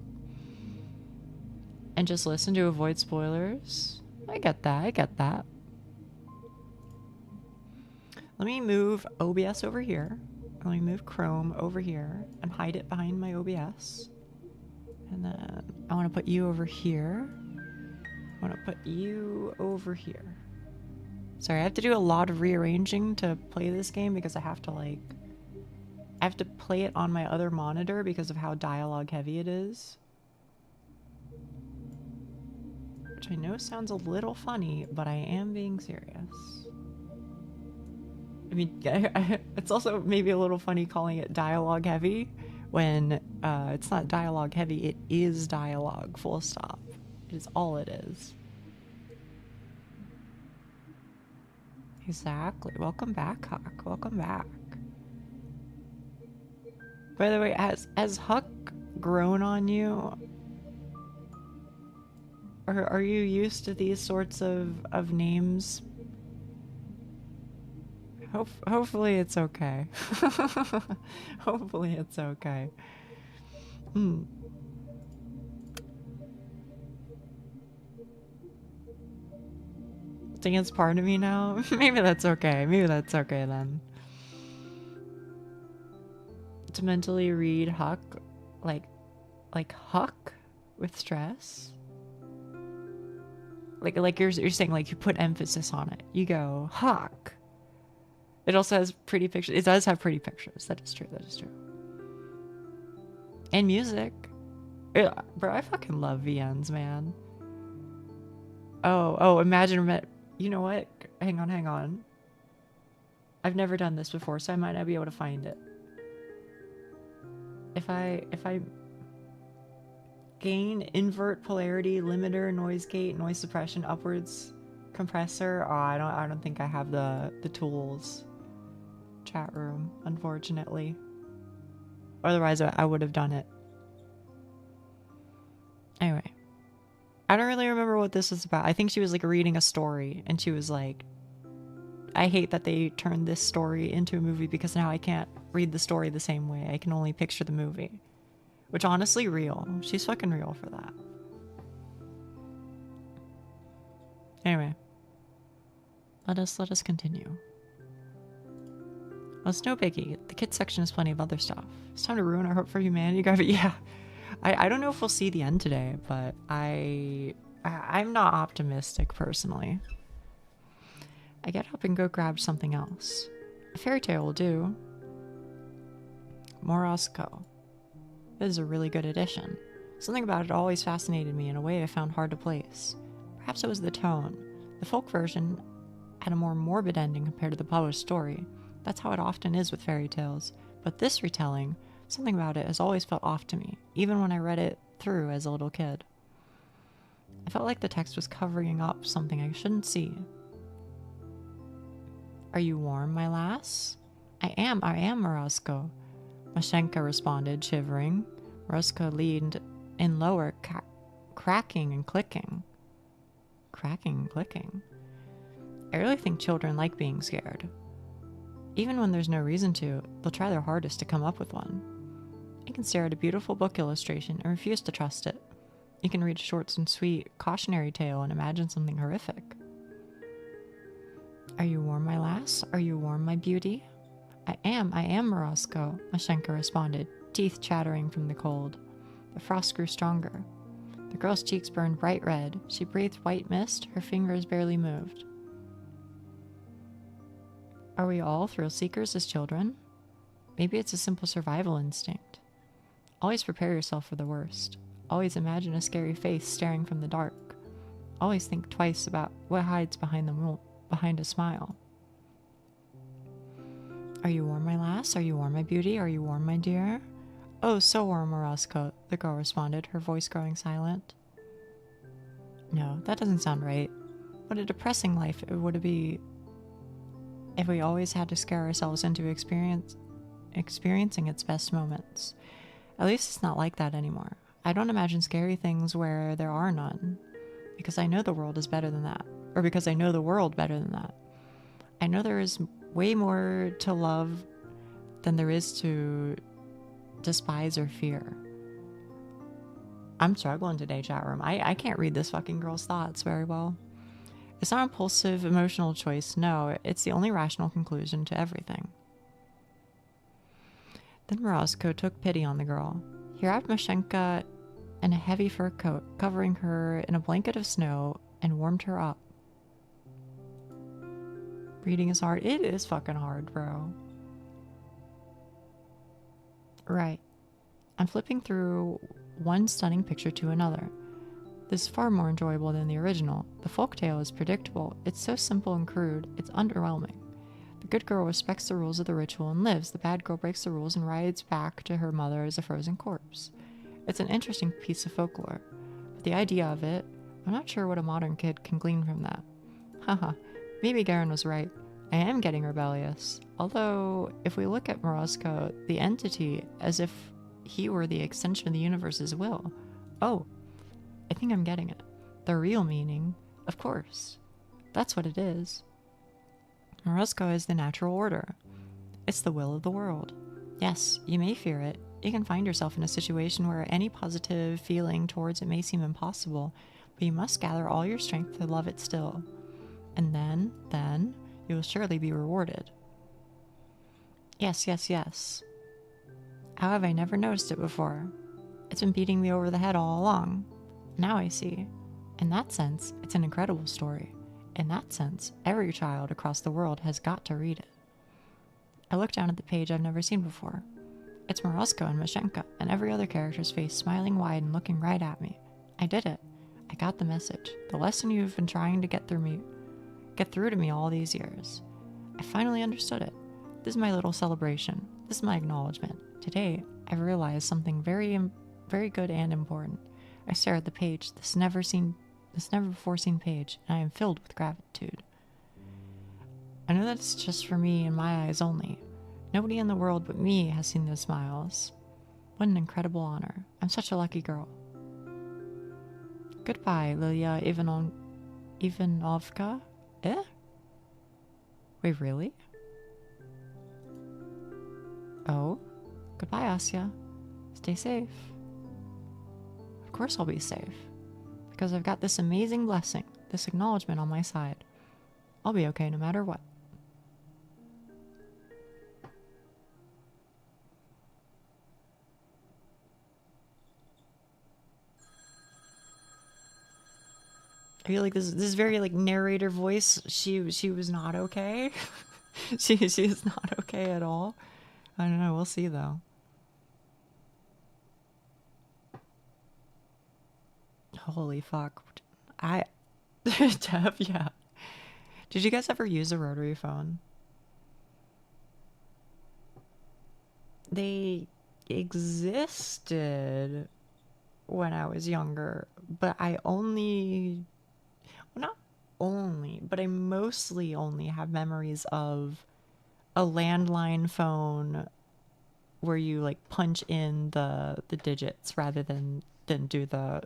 And just listen to avoid spoilers. I get that. Let me move OBS over here. Let me move Chrome over here and hide it behind my OBS. And then I want to put you over here. I want to put you over here. Sorry, I have to do a lot of rearranging to play this game because I have to play it on my other monitor because of how dialogue heavy it is. Which I know sounds a little funny, but I am being serious. I mean, it's also maybe a little funny calling it dialogue heavy when it's not dialogue heavy, it is dialogue, full stop. It is all it is. Exactly. Welcome back, Huck. Welcome back. By the way, has Huck grown on you? Or are you used to these sorts of names? Hopefully it's okay. Hopefully it's okay. think it's part of me now. Maybe that's okay. Maybe that's okay then. To mentally read Huck, like Huck with stress. Like you're saying, like you put emphasis on it. You go Huck. It also has pretty pictures. It does have pretty pictures. That is true. That is true. And music. Yeah, bro, I fucking love VNs, man. Oh, imagine. You know what? Hang on. I've never done this before, so I might not be able to find it. If I gain, invert polarity, limiter, noise gate, noise suppression, upwards compressor. Oh, I don't think I have the tools. Chat room, unfortunately. Otherwise, I would have done it. Anyway, I don't really remember what this was about. I think she was like reading a story, and she was like, I hate that they turned this story into a movie because now I can't read the story the same way. I can only picture the movie. Which, honestly, real. She's fucking real for that. Anyway. Let us continue. Well, it's no biggie. The kids section has plenty of other stuff. It's time to ruin our hope for humanity, Gravity. Yeah. I don't know if we'll see the end today, but I'm not optimistic, personally. I get up and go grab something else. A fairy tale will do. Morosco. This is a really good addition. Something about it always fascinated me in a way I found hard to place. Perhaps it was the tone. The folk version had a more morbid ending compared to the published story. That's how it often is with fairy tales. But this retelling, something about it has always felt off to me, even when I read it through as a little kid. I felt like the text was covering up something I shouldn't see. Are you warm, my lass? I am, Morosco. Mashenka responded, shivering. Morosco leaned in lower, cracking and clicking. Cracking and clicking? I really think children like being scared. Even when there's no reason to, they'll try their hardest to come up with one. You can stare at a beautiful book illustration and refuse to trust it. You can read a short and sweet cautionary tale and imagine something horrific. Are you warm, my lass? Are you warm, my beauty? I am, Morosco, Mashenka responded, teeth chattering from the cold. The frost grew stronger. The girl's cheeks burned bright red. She breathed white mist, her fingers barely moved. Are we all thrill seekers as children? Maybe it's a simple survival instinct. Always prepare yourself for the worst. Always imagine a scary face staring from the dark. Always think twice about what hides behind a smile. Are you warm, my lass? Are you warm, my beauty? Are you warm, my dear? Oh, so warm, Morosco, the girl responded, her voice growing silent. No, that doesn't sound right. What a depressing life it would be if we always had to scare ourselves into experiencing its best moments. At least it's not like that anymore. I don't imagine scary things where there are none, because I know the world is better than that, or because I know the world better than that. I know there is way more to love than there is to despise or fear. I'm struggling today, chat room. I can't read this fucking girl's thoughts very well. It's not an impulsive, emotional choice. No, it's the only rational conclusion to everything. Then Morosco took pity on the girl. He wrapped Mashenka in a heavy fur coat, covering her in a blanket of snow, and warmed her up. Reading is hard. It is fucking hard, bro. Right. I'm flipping through one stunning picture to another. This is far more enjoyable than the original. The folktale is predictable. It's so simple and crude. It's underwhelming. The good girl respects the rules of the ritual and lives. The bad girl breaks the rules and rides back to her mother as a frozen corpse. It's an interesting piece of folklore. But the idea of it, I'm not sure what a modern kid can glean from that. Haha, maybe Garen was right. I am getting rebellious. Although, if we look at Morosco, the entity, as if he were the extension of the universe's will. Oh, I think I'm getting it. The real meaning, of course. That's what it is. Morosco is the natural order. It's the will of the world. Yes, you may fear it. You can find yourself in a situation where any positive feeling towards it may seem impossible, but you must gather all your strength to love it still. And then, you will surely be rewarded. Yes, yes, yes. How have I never noticed it before? It's been beating me over the head all along. Now I see. In that sense, it's an incredible story. In that sense, every child across the world has got to read it. I look down at the page I've never seen before. It's Morosko and Mashenka and every other character's face smiling wide and looking right at me. I did it. I got the message. The lesson you've been trying to get through to me all these years. I finally understood it. This is my little celebration. This is my acknowledgement. Today, I've realized something very, very good and important. I stare at the page, this never before seen page, and I am filled with gratitude. I know that it's just for me and my eyes only. Nobody in the world but me has seen those smiles. What an incredible honor. I'm such a lucky girl. Goodbye, Lilia Ivanovka. Eh? Wait, really? Oh? Goodbye, Asya. Stay safe. Of course I'll be safe. Because I've got this amazing blessing, this acknowledgement on my side. I'll be okay no matter what. I feel like this is very like narrator voice. She was not okay. she is not okay at all. I don't know. We'll see though. Holy fuck! Dev, yeah. Did you guys ever use a rotary phone? They existed when I was younger, but I only. Well, not only, but I mostly only have memories of a landline phone where you like punch in the digits rather than do the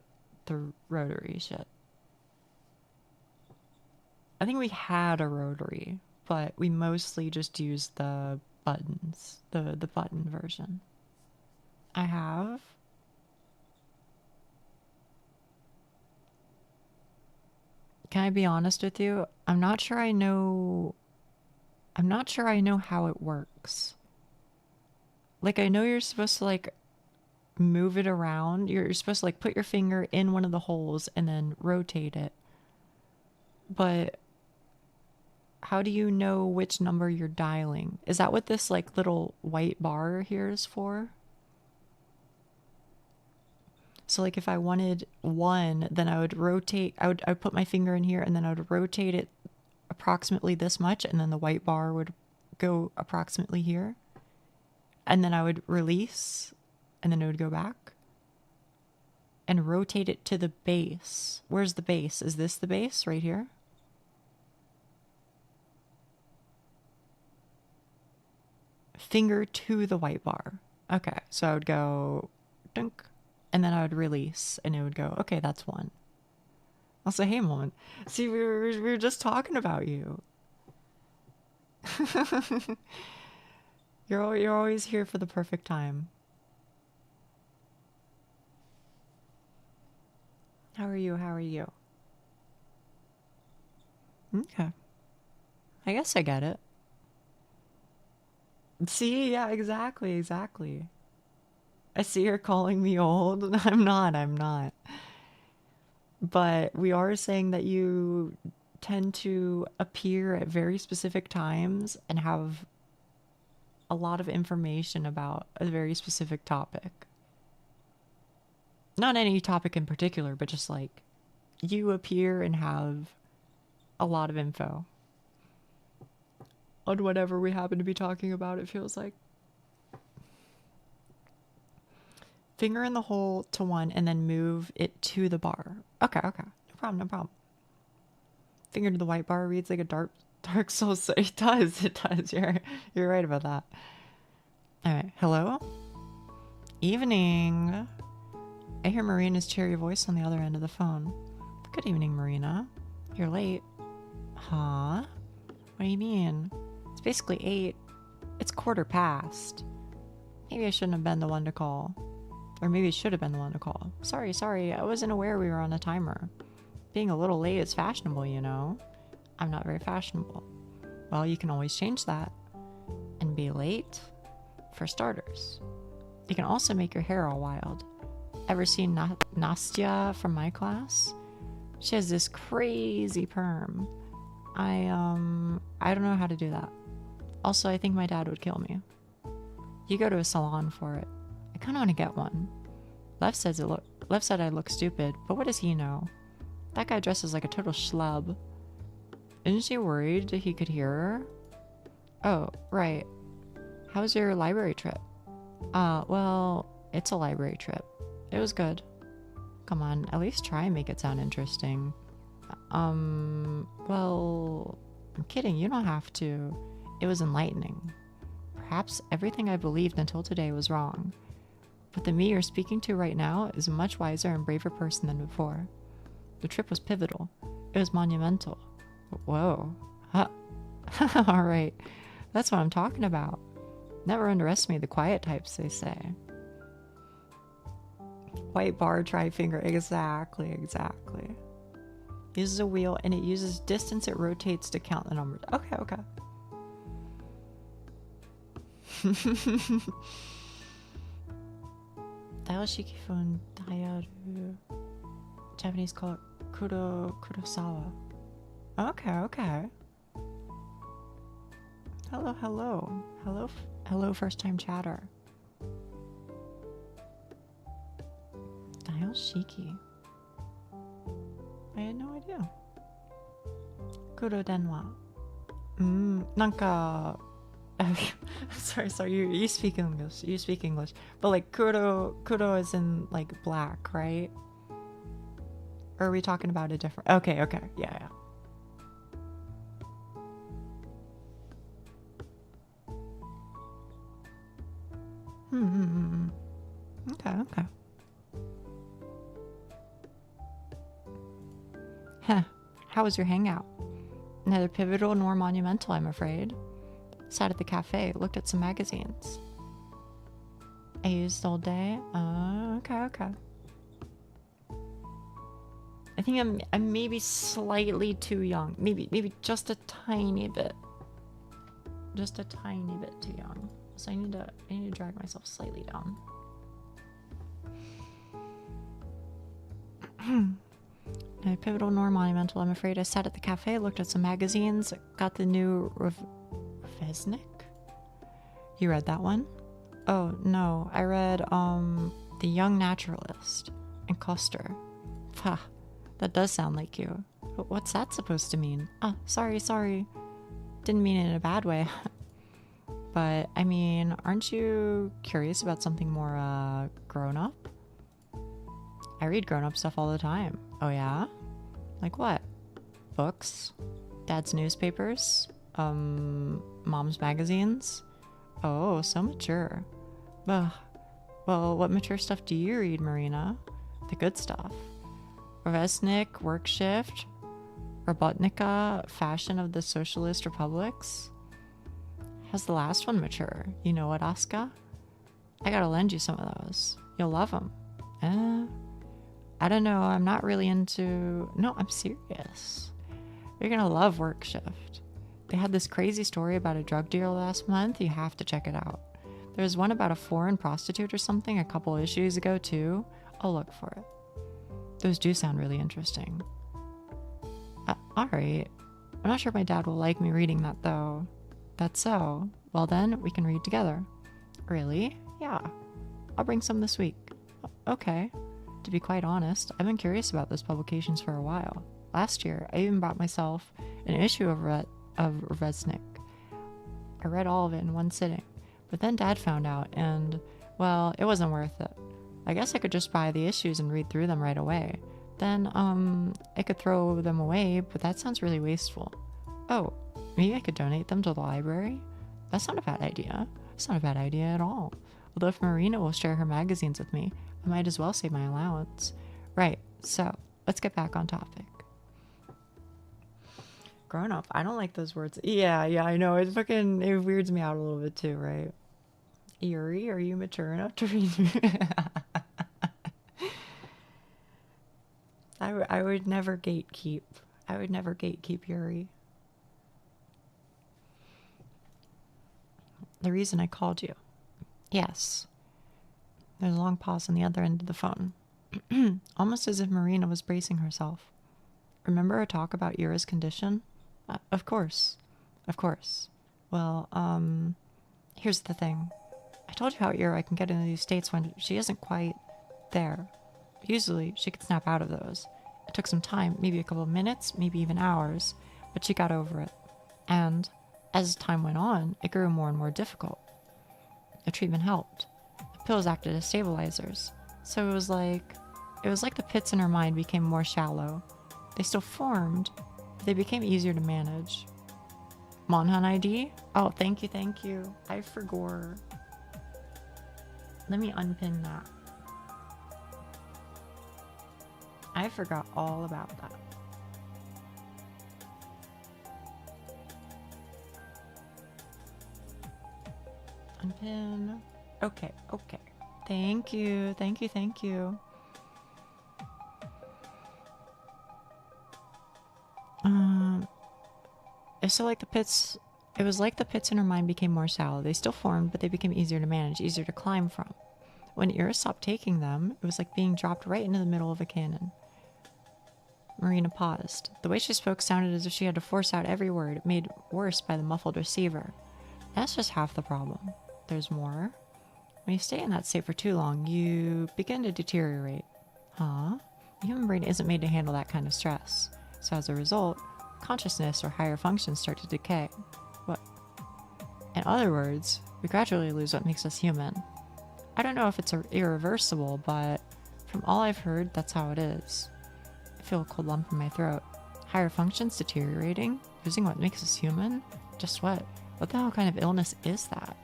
rotary shit. I think we had a rotary, but we mostly just used the buttons, the button version. I have. Can I be honest with you? I'm not sure I know how it works. Like, I know you're supposed to like move it around. You're supposed to like put your finger in one of the holes and then rotate it. But how do you know which number you're dialing? Is that what this like little white bar here is for? So like if I wanted 1, then I would rotate, I would put my finger in here and then I would rotate it approximately this much and then the white bar would go approximately here. And then I would release and then it would go back. And rotate it to the base. Where's the base? Is this the base right here? Finger to the white bar. Okay, so I would go dunk. And then I would release, and it would go, okay, that's 1. I'll say, hey, Mom. See, we were just talking about you. You're always here for the perfect time. How are you? How are you? Okay. I guess I get it. See, yeah, exactly. I see her calling me old, and I'm not. But we are saying that you tend to appear at very specific times and have a lot of information about a very specific topic. Not any topic in particular, but just like you appear and have a lot of info on whatever we happen to be talking about, it feels like. Finger in the hole to 1 and then move it to the bar. Okay. No problem. Finger to the white bar reads like a Dark Souls. It does. You're right about that. All right. Hello? Evening. I hear Marina's cheery voice on the other end of the phone. Good evening, Marina. You're late. Huh? What do you mean? It's basically 8. It's 1:15. Maybe I shouldn't have been the one to call. Or maybe it should have been the one to call. Sorry. I wasn't aware we were on a timer. Being a little late is fashionable, you know. I'm not very fashionable. Well, you can always change that and be late, for starters. You can also make your hair all wild. Ever seen Nastya from my class? She has this crazy perm. I don't know how to do that. Also, I think my dad would kill me. You go to a salon for it. I kind of want to get one. Lev said I look stupid, but what does he know? That guy dresses like a total schlub. Isn't she worried he could hear her? Oh, right. How was your library trip? Well, it's a library trip. It was good. Come on, at least try and make it sound interesting. Well, I'm kidding, you don't have to. It was enlightening. Perhaps everything I believed until today was wrong. But the me you're speaking to right now is a much wiser and braver person than before. The trip was pivotal. It was monumental. Whoa. Huh. Alright. That's what I'm talking about. Never underestimate the quiet types, they say. White bar, tri-finger. Exactly, exactly. Uses a wheel and it uses distance it rotates to count the numbers. Okay, okay. Dayoshiki fun dayaru. Japanese call it kurosawa. Okay, okay. Hello, hello. Hello, first time chatter. Dayoshiki. I had no idea. Kuro denwa. Nanka. sorry, you speak English. You speak English. But like kuro is in like black, right? Or are we talking about a different? Okay, yeah. Okay. Huh. How was your hangout? Neither pivotal nor monumental, I'm afraid. Sat at the cafe, looked at some magazines. I used all day. Okay. I think I'm maybe slightly too young. Maybe just a tiny bit. Just a tiny bit too young. So I need to drag myself slightly down. Neither pivotal nor monumental, I'm afraid. I sat at the cafe, looked at some magazines, got the new Vesnik? You read that one? Oh, no. I read, The Young Naturalist and Koster. Pah, that does sound like you. But what's that supposed to mean? Oh, sorry. Didn't mean it in a bad way. But, I mean, aren't you curious about something more, grown-up? I read grown-up stuff all the time. Oh, yeah? Like what? Books? Dad's newspapers? Mom's magazines? Oh, so mature. Ugh. Well, what mature stuff do you read, Marina? The good stuff. Vesnik, Work Shift, Robotnika, Fashion of the Socialist Republics. How's the last one mature? You know what, Asuka? I gotta lend you some of those. You'll love them. I don't know. I'm not really into... No, I'm serious. You're gonna love Work Shift. They had this crazy story about a drug dealer last month. You have to check it out. There's one about a foreign prostitute or something a couple issues ago too. I'll look for it. Those do sound really interesting. Alright. I'm not sure my dad will like me reading that though. That's so. Well then, we can read together. Really? Yeah. I'll bring some this week. Okay. To be quite honest, I've been curious about those publications for a while. Last year, I even bought myself an issue of Resnick. I read all of it in one sitting. But then Dad found out and, well, it wasn't worth it. I guess I could just buy the issues and read through them right away. Then, I could throw them away, but that sounds really wasteful. Oh, maybe I could donate them to the library? That's not a bad idea. It's not a bad idea at all. Although if Marina will share her magazines with me, I might as well save my allowance. Right, so, let's get back on topic. Grown up. I don't like those words. Yeah, I know. It weirds me out a little bit too, right? Yuri, are you mature enough to read? I would never gatekeep. I would never gatekeep Yuri. The reason I called you. Yes. There's a long pause on the other end of the phone. Almost as if Marina was bracing herself. Remember our talk about Ira's condition? Of course. Of course. Well, here's the thing. I told you how Ira can get into these states when she isn't quite there. Usually, she could snap out of those. It took some time, maybe a couple of minutes, maybe even hours, but she got over it. And as time went on, it grew more and more difficult. The treatment helped. The pills acted as stabilizers. So it was like the pits in her mind became more shallow. They still formed, but they became easier to manage. Monhan ID? Oh, thank you. I forgot. Let me unpin that. I forgot all about that. Unpin. Okay. Thank you. It was like the pits in her mind became more shallow. They still formed, but they became easier to manage, easier to climb from. When Ira stopped taking them, it was like being dropped right into the middle of a cannon. Marina paused. The way she spoke sounded as if she had to force out every word, made worse by the muffled receiver. That's just half the problem. There's more. When you stay in that state for too long, you begin to deteriorate. Huh? The human brain isn't made to handle that kind of stress. So as a result, consciousness or higher functions start to decay. What? In other words, we gradually lose what makes us human. I don't know if it's irreversible, but from all I've heard, that's how it is. I feel a cold lump in my throat. Higher functions deteriorating? Losing what makes us human? Just what? What the hell kind of illness is that?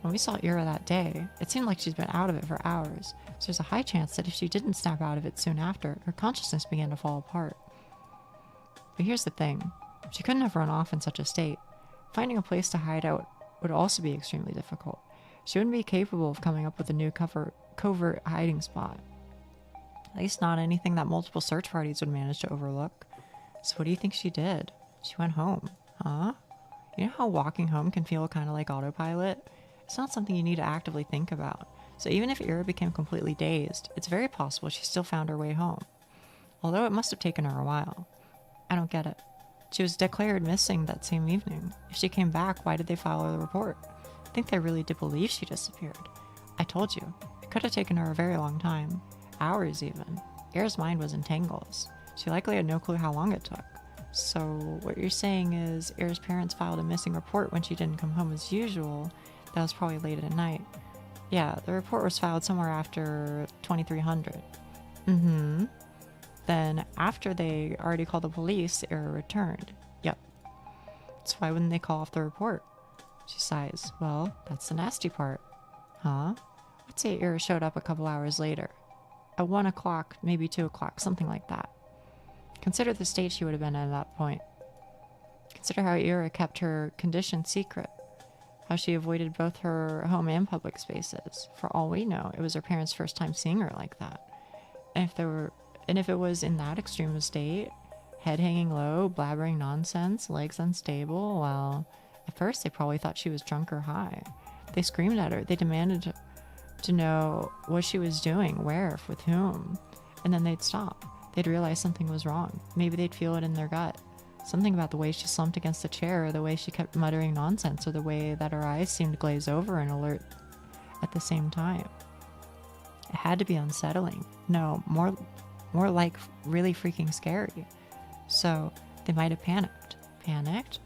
When we saw Ira that day, it seemed like she's been out of it for hours, so there's a high chance that if she didn't snap out of it soon after, her consciousness began to fall apart. But here's the thing. She couldn't have run off in such a state. Finding a place to hide out would also be extremely difficult. She wouldn't be capable of coming up with a new covert hiding spot. At least not anything that multiple search parties would manage to overlook. So what do you think she did? She went home. Huh? You know how walking home can feel kind of like autopilot? It's not something you need to actively think about. So even if Ira became completely dazed, it's very possible she still found her way home. Although it must have taken her a while. I don't get it. She was declared missing that same evening. If she came back, why did they file the report? I think they really did believe she disappeared. I told you, it could have taken her a very long time. Hours even. Ira's mind was in tangles. She likely had no clue how long it took. So what you're saying is Ira's parents filed a missing report when she didn't come home as usual. That was probably late at night. Yeah, the report was filed somewhere after 2300. Then after they already called the police, Ira returned. Yep. So why wouldn't they call off the report? She sighs. Well, that's the nasty part. Huh? Let's say Ira showed up a couple hours later. At 1 o'clock, maybe 2 o'clock, something like that. Consider the state she would have been at that point. Consider how Ira kept her condition secret. How she avoided both her home and public spaces. For all we know, it was her parents' first time seeing her like that. And if it was in that extreme a state, head hanging low, blabbering nonsense, legs unstable, well, at first they probably thought she was drunk or high. They screamed at her. They demanded to know what she was doing, where, with whom. And then they'd stop. They'd realize something was wrong. Maybe they'd feel it in their gut. Something about the way she slumped against the chair, or the way she kept muttering nonsense, or the way that her eyes seemed glazed over and alert at the same time. It had to be unsettling. No, more like really freaking scary. So they might have panicked. Panicked?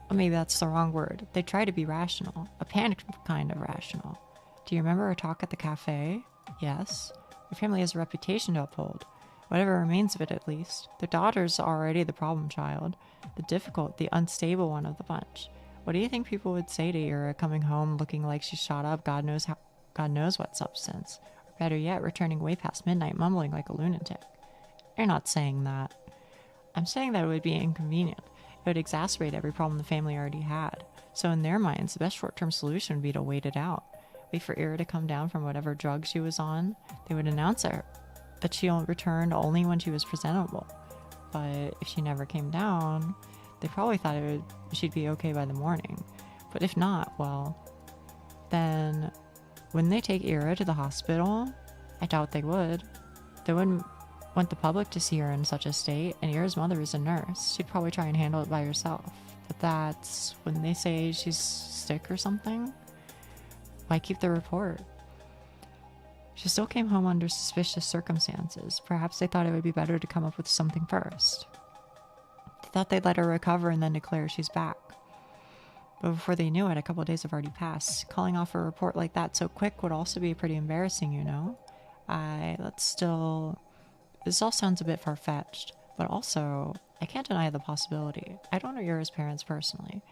Well, maybe that's the wrong word. They tried to be rational. A panicked kind of rational. Do you remember our talk at the cafe? Yes. Your family has a reputation to uphold. Whatever remains of it, at least. Their daughter's already the problem child. The difficult, the unstable one of the bunch. What do you think people would say to Ira coming home looking like she shot up God knows what substance? Or better yet, returning way past midnight mumbling like a lunatic. You're not saying that. I'm saying that it would be inconvenient. It would exacerbate every problem the family already had. So in their minds, the best short-term solution would be to wait it out. Wait for Ira to come down from whatever drug she was on. They would announce her that she returned only when she was presentable. But if she never came down, they probably thought she'd be okay by the morning. But if not, well, then wouldn't they take Ira to the hospital? I doubt they would. They wouldn't want the public to see her in such a state, and Ira's mother is a nurse. She'd probably try and handle it by herself. But that's when they say she's sick or something. Why keep the report? She still came home under suspicious circumstances. Perhaps they thought it would be better to come up with something first. They thought they'd let her recover and then declare she's back. But before they knew it, a couple of days have already passed. Calling off a report like that so quick would also be pretty embarrassing, you know? This all sounds a bit far-fetched, but also, I can't deny the possibility. I don't know Yura's parents personally,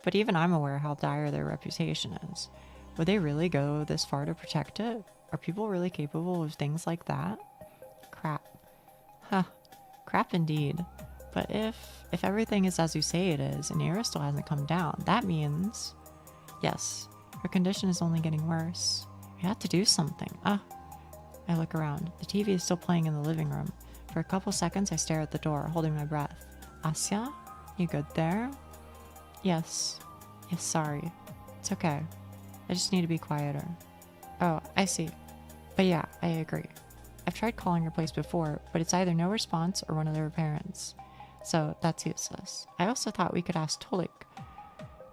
but even I'm aware how dire their reputation is. Would they really go this far to protect it? Are people really capable of things like that? Crap. Huh. Crap indeed. But if everything is as you say it is, and Ira still hasn't come down, that means... Yes, her condition is only getting worse. We have to do something. I look around. The TV is still playing in the living room. For a couple seconds, I stare at the door, holding my breath. Asya? You good there? Yes. Yes, sorry. It's okay. I just need to be quieter. Oh, I see. But yeah, I agree. I've tried calling her place before, but it's either no response or one of their parents. So that's useless. I also thought we could ask Tolik,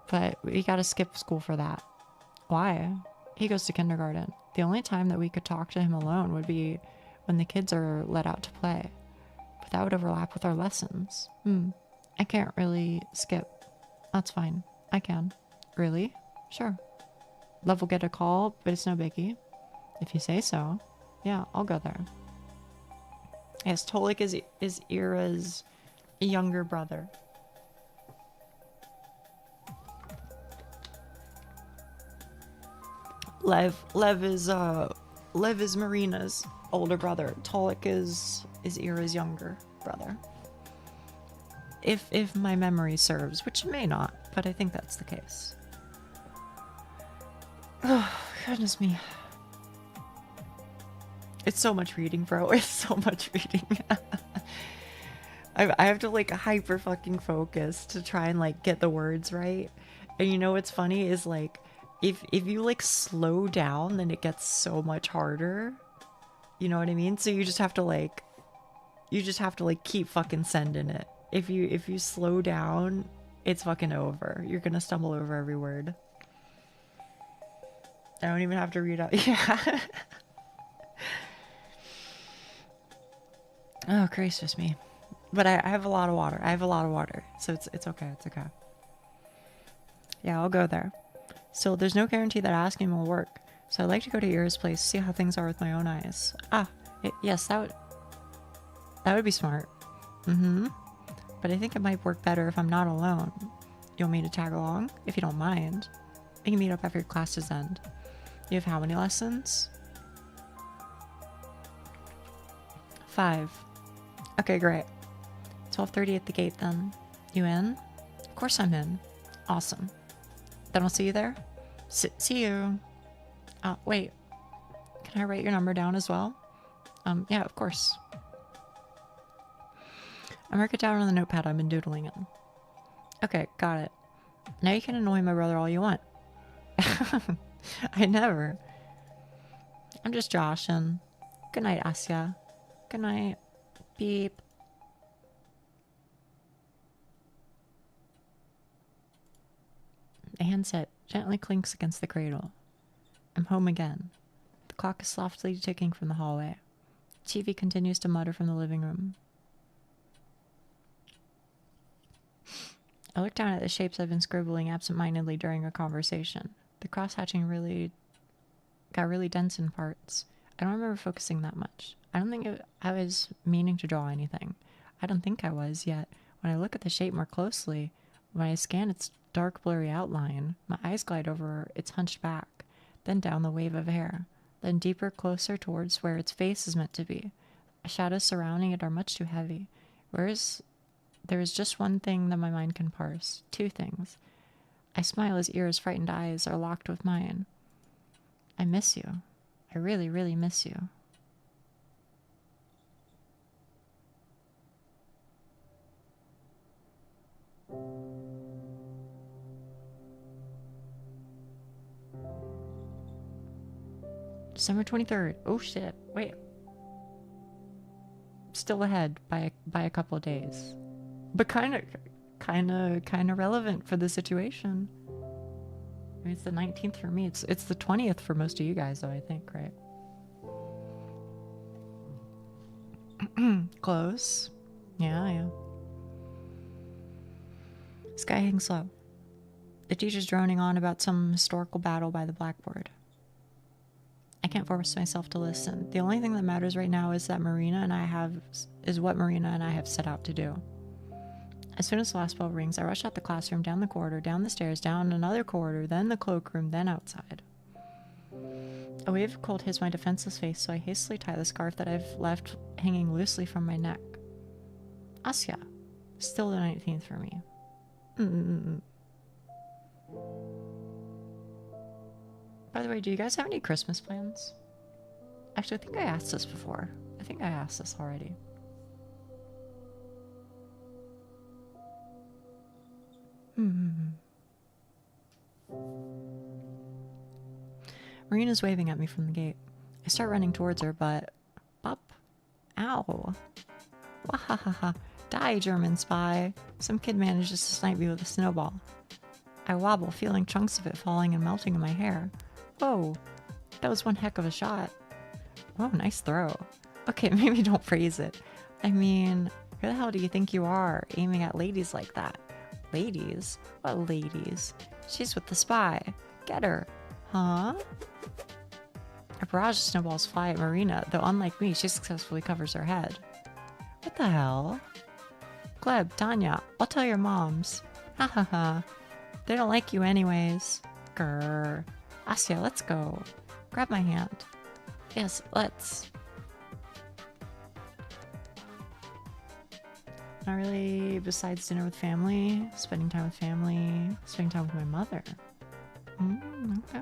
but we gotta skip school for that. Why? He goes to kindergarten. The only time that we could talk to him alone would be when the kids are let out to play. But that would overlap with our lessons. I can't really skip. That's fine. I can. Really? Sure. Love will get a call, but it's no biggie. If you say so. Yeah, I'll go there. Yes, Tolik is Ira's younger brother. Lev is Marina's older brother. Tolik is Ira's younger brother. If my memory serves, which it may not, but I think that's the case. Oh, goodness me. It's so much reading, bro. It's so much reading. I have to like hyper fucking focus to try and like get the words right. And you know what's funny is like if you like slow down, then it gets so much harder. You know what I mean? So you just have to like keep fucking sending it. If you slow down, it's fucking over. You're gonna stumble over every word. I don't even have to read out. Yeah. Oh, gracious me. But I have a lot of water. So it's okay. It's okay. Yeah, I'll go there. Still, there's no guarantee that asking will work. So I'd like to go to Ira's place, see how things are with my own eyes. Yes, that would be smart. But I think it might work better if I'm not alone. You want me to tag along? If you don't mind. We can meet up after classes end. You have how many lessons? 5. Okay, great. 12:30 at the gate then. You in? Of course I'm in. Awesome. Then I'll see you there? See you. Wait. Can I write your number down as well? Yeah, of course. I mark it down on the notepad I've been doodling in. Okay, got it. Now you can annoy my brother all you want. I never. I'm just joshing. Good night, Asya. Good night. Beep. The handset gently clinks against the cradle. I'm home again. The clock is softly ticking from the hallway. TV continues to mutter from the living room. I look down at the shapes I've been scribbling absent-mindedly during a conversation. The cross-hatching got really dense in parts. I don't remember focusing that much. I don't think I was meaning to draw anything. I don't think I was, yet when I look at the shape more closely, when I scan its dark blurry outline, my eyes glide over its hunched back, then down the wave of hair, then deeper closer towards where its face is meant to be. The shadows surrounding it are much too heavy. Whereas there is just one thing that my mind can parse. 2 things. I smile as Ira's frightened eyes are locked with mine. I miss you. I really, really miss you. December 23rd. Oh shit. Wait. Still ahead by a couple of days. But kind of relevant for the situation. I mean, it's the 19th for me. It's the 20th for most of you guys, though, I think, right? Close. Yeah. Sky hangs low. The teacher's droning on about some historical battle by the blackboard. I can't force myself to listen. The only thing that matters right now is what Marina and I have set out to do. As soon as the last bell rings, I rush out the classroom, down the corridor, down the stairs, down another corridor, then the cloakroom, then outside. A wave of cold hits my defenseless face, so I hastily tie the scarf that I've left hanging loosely from my neck. Asya. Still the 19th for me. By the way, do you guys have any Christmas plans? Actually, I think I asked this before. I think I asked this already. Marina's waving at me from the gate. I start running towards her, but... Bop. Ow. Wahahaha. Die, German spy. Some kid manages to snipe me with a snowball. I wobble, feeling chunks of it falling and melting in my hair. Whoa. That was one heck of a shot. Whoa, nice throw. Okay, maybe don't phrase it. I mean, who the hell do you think you are, aiming at ladies like that? Ladies? What ladies? She's with the spy. Get her. Huh? A barrage of snowballs fly at Marina, though unlike me, she successfully covers her head. What the hell? Gleb, Tanya, I'll tell your moms. Ha ha ha. They don't like you anyways. Grrr. Asya, let's go. Grab my hand. Yes, let's. Not really, besides dinner with family, spending time with family, spending time with my mother. Okay.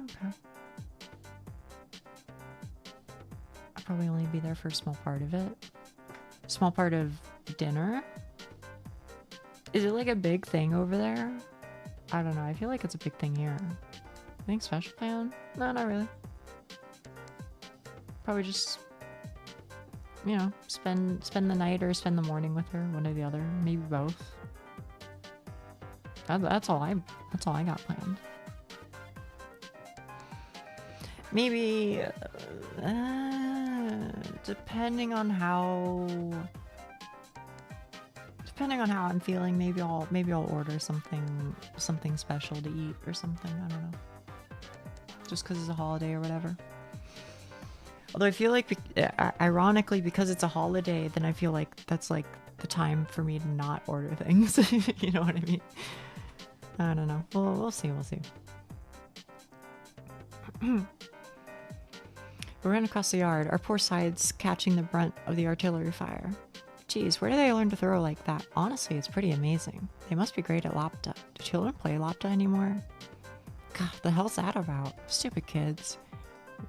I'll probably only be there for a small part of it. Small part of dinner? Is it like a big thing over there? I don't know, I feel like it's a big thing here. Anything special planned? No, not really. Probably just, you know, spend the night or spend the morning with her, one or the other, maybe both. That's all I got planned. Maybe depending on how I'm feeling, maybe I'll order something special to eat or something. I don't know. Just because it's a holiday or whatever. Although I feel like, ironically, because it's a holiday, then I feel like that's like the time for me to not order things. You know what I mean? I don't know. We'll see. We ran across the yard, our poor sides catching the brunt of the artillery fire. Geez, where do they learn to throw like that? Honestly, it's pretty amazing. They must be great at Lopta. Do children play Lopta anymore? God, the hell's that about? Stupid kids.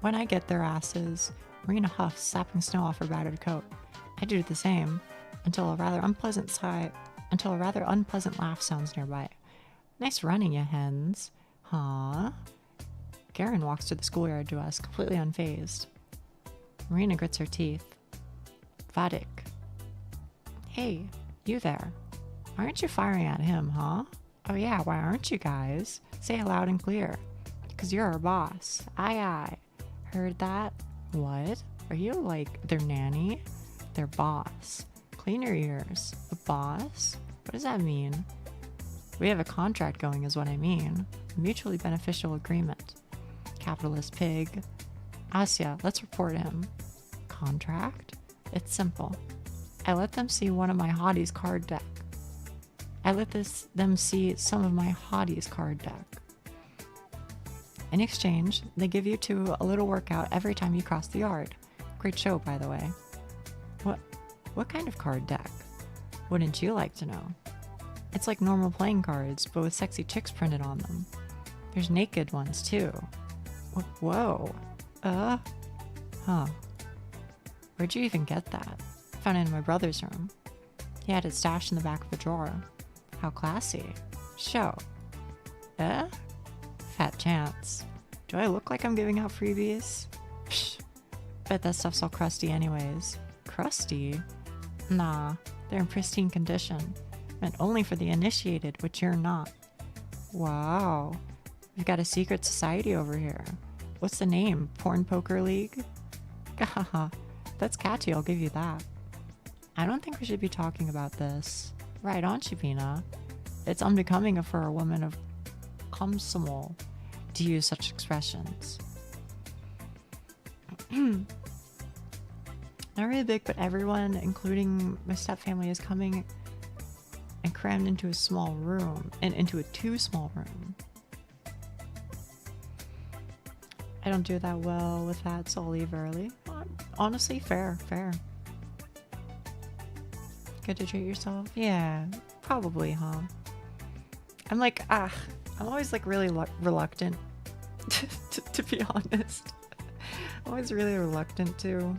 When I get their asses, Marina huffs, slapping snow off her battered coat. I do the same, until a rather unpleasant laugh sounds nearby. Nice running, you hens. Huh? Garen walks through the schoolyard to us, completely unfazed. Marina grits her teeth. Vadik. Hey, you there. Why aren't you firing at him, huh? Oh yeah, why aren't you guys? Say it loud and clear. 'Cause you're our boss. Aye aye. Heard that? What? Are you like their nanny? Their boss. Clean your ears. The boss? What does that mean? We have a contract going is what I mean. A mutually beneficial agreement. Capitalist pig. Asya, let's report him. Contract? It's simple. I let them see one of my hotties card deck. Them see some of my hotties card deck. In exchange, they give you two a little workout every time you cross the yard. Great show, by the way. What kind of card deck? Wouldn't you like to know? It's like normal playing cards, but with sexy chicks printed on them. There's naked ones, too. Whoa. Huh. Where'd you even get that? Found it in my brother's room. He had it stashed in the back of a drawer. How classy. Show. Fat chance. Do I look like I'm giving out freebies? Psh, bet that stuff's all crusty anyways. Crusty? Nah, they're in pristine condition. Meant only for the initiated, which you're not. Wow. We've got a secret society over here. What's the name? Porn Poker League? Gahaha. That's catchy, I'll give you that. I don't think we should be talking about this. Right on, Shivina. It's unbecoming for a woman of Komsomol to use such expressions. Not really big, but everyone, including my stepfamily, is coming and crammed into a small room, and into a too small room. I don't do that well with that, so I'll leave early. Honestly, fair. Good to treat yourself? Yeah, probably, huh? I'm always like really reluctant to be honest. I'm always really reluctant to,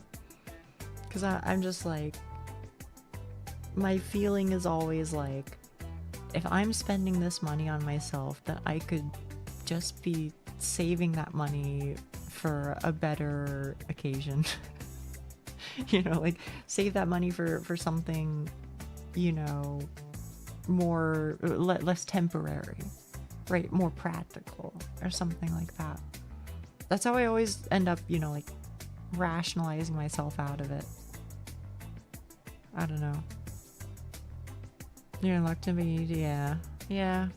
because I'm just like, my feeling is always like, if I'm spending this money on myself, then I could just be saving that money for a better occasion. You know, like save that money for something, you know, more less temporary, right? More practical or something like that. That's how I always end up, you know, like rationalizing myself out of it. I don't know. You're reluctant, but yeah.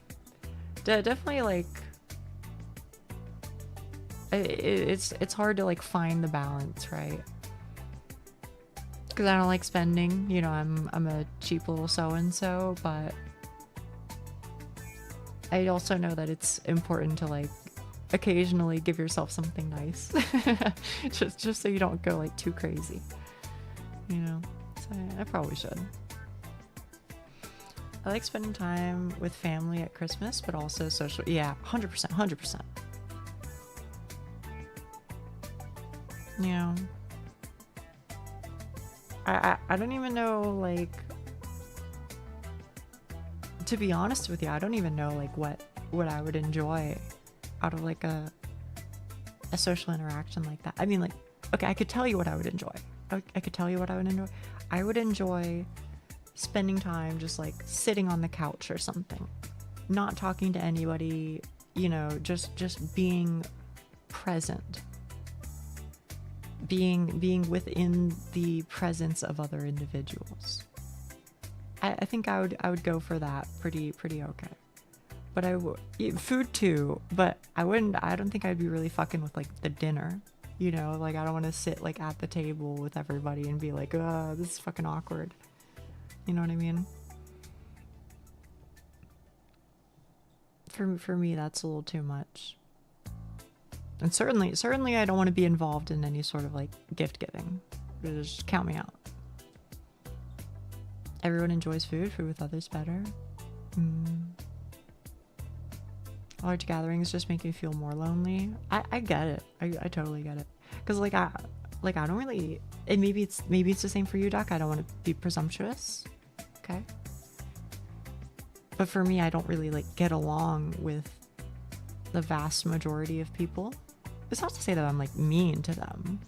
Definitely like it's hard to like find the balance, right? Because I don't like spending, you know, I'm a cheap little so-and-so, but I also know that it's important to like occasionally give yourself something nice. just so you don't go like too crazy, you know. So I probably should. I like spending time with family at Christmas, but also social. Yeah, 100%. You know, I don't even know, like, to be honest with you, I don't even know like what I would enjoy out of like a social interaction like that. I mean, like, okay, I could tell you what I would enjoy. I could tell you what I would enjoy. I would enjoy spending time just like sitting on the couch or something, not talking to anybody, you know, just being present, being within the presence of other individuals. I think I would go for that pretty okay. But I would eat food too, but I don't think I'd be really fucking with like the dinner, you know, like I don't want to sit like at the table with everybody and be like, this is fucking awkward. You know what I mean? For me, that's a little too much. And certainly I don't want to be involved in any sort of like gift giving. Just count me out. Everyone enjoys food with others better. Large gatherings just make you feel more lonely. I get it. I totally get it. Because like I don't really, and maybe it's the same for you, Doc. I don't want to be presumptuous. Okay. But for me, I don't really like get along with the vast majority of people. It's not to say that I'm like mean to them,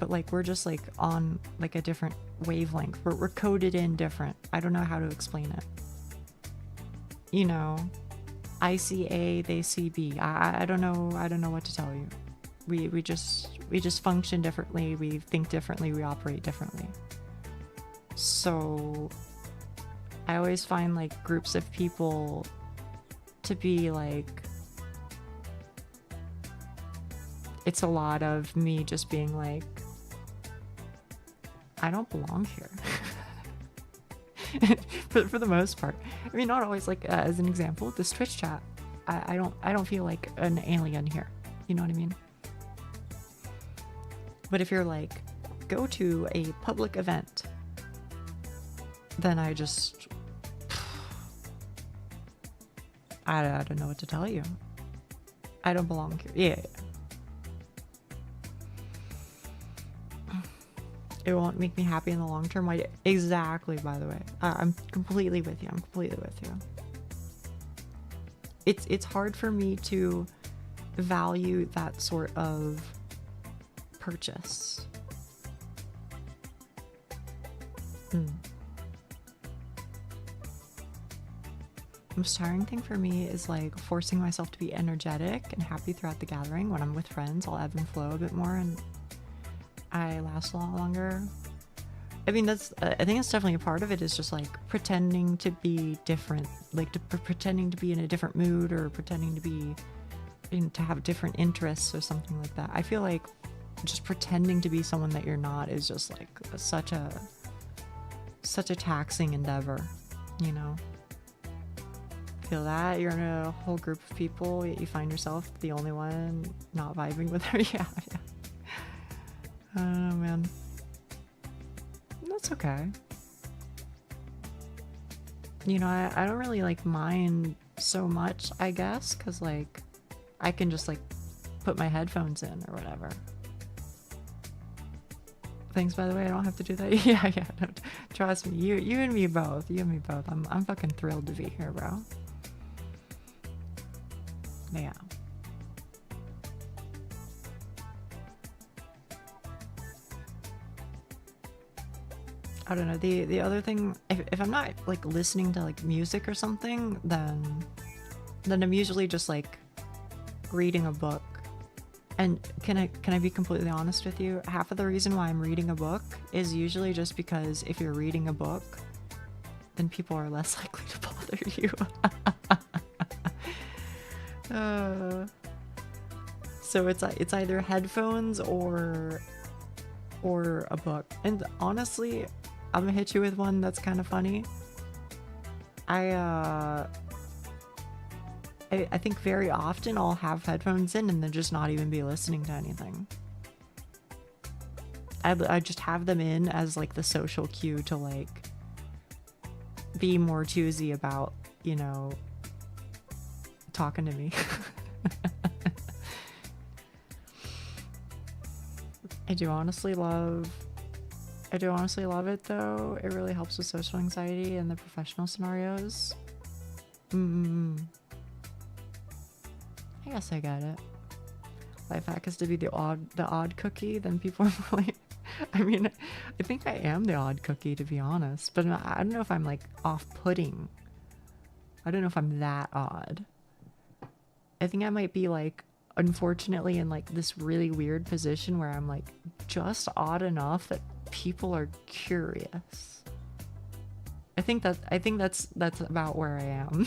but like we're just like on like a different wavelength. We're coded in different. I don't know how to explain it. You know, I see A, they see B. I don't know what to tell you. We just function differently. We think differently. We operate differently. So I always find like groups of people to be like, it's a lot of me just being like, I don't belong here. for the most part. I mean, not always. Like as an example, this Twitch chat, I don't feel like an alien here. You know what I mean? But if you're like, go to a public event, then I just, I don't know what to tell you. I don't belong here. Yeah. It won't make me happy in the long term. Why? Exactly, by the way. I'm completely with you. It's hard for me to value that sort of purchase. Most tiring thing for me is like forcing myself to be energetic and happy throughout the gathering. When I'm with friends, I'll ebb and flow a bit more and I last a lot longer. I mean, I think it's definitely a part of it, is just like pretending to be different, like pretending to be in a different mood, or pretending to be to have different interests or something like that. I feel like just pretending to be someone that you're not is just like such a taxing endeavor, you know? Feel that you're in a whole group of people, yet you find yourself the only one not vibing with her. Yeah. I don't know, man. That's okay. You know, I don't really like mind so much, I guess, because like I can just like put my headphones in or whatever. Thanks, by the way. I don't have to do that. Yeah. No, trust me, you and me both. You and me both. I'm fucking thrilled to be here, bro. Yeah. I don't know. The other thing, if I'm not like listening to like music or something, then I'm usually just like reading a book. And can I be completely honest with you? Half of the reason why I'm reading a book is usually just because if you're reading a book, then people are less likely to bother you. So it's either headphones or a book. And honestly, I'm gonna hit you with one that's kind of funny. I think very often I'll have headphones in and then just not even be listening to anything. I just have them in as like the social cue to like be more choosy about, you know, talking to me. I do honestly love it though. It really helps with social anxiety and the professional scenarios. I guess I get it. Life hack is to be the odd cookie, then people are really... I mean, I think I am the odd cookie, to be honest, but I don't know if I'm like off-putting. I don't know if I'm that odd. I think I might be like, unfortunately, in like this really weird position where I'm like just odd enough that people are curious. I think that's about where I am.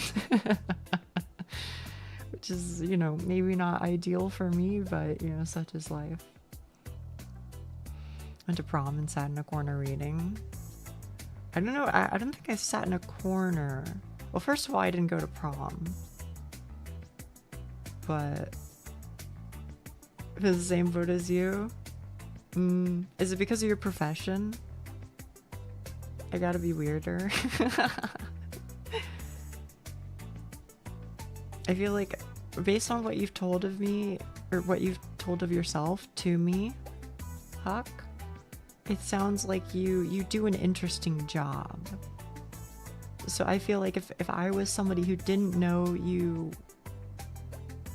Which is, you know, maybe not ideal for me, but you know, such is life. Went to prom and sat in a corner reading. I don't know, I don't think I sat in a corner. Well, first of all, I didn't go to prom. But if it's the same boat as you, is it because of your profession? I gotta be weirder. I feel like based on what you've told of me, or what you've told of yourself to me, Huck, it sounds like you do an interesting job. So I feel like if I was somebody who didn't know you,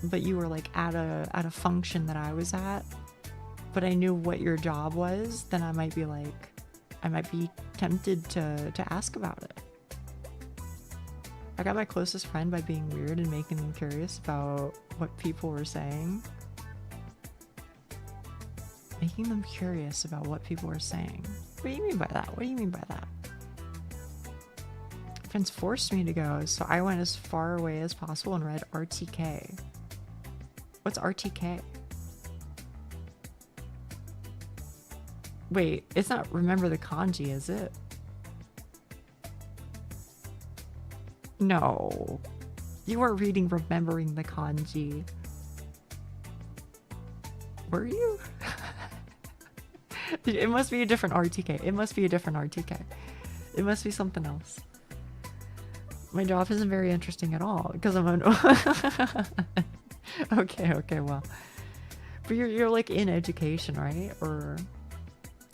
but you were like at a function that I was at, but I knew what your job was, then I might be tempted to ask about it. I got my closest friend by being weird and making them curious about what people were saying. Making them curious about what people were saying. What do you mean by that? What do you mean by that? Friends forced me to go, so I went as far away as possible and read RTK. What's RTK? Wait, it's not remember the kanji, is it? No. You were reading Remembering the Kanji. Were you? It must be a different RTK. It must be a different RTK. It must be something else. My job isn't very interesting at all because I'm Okay, well. But you're like in education, right? Or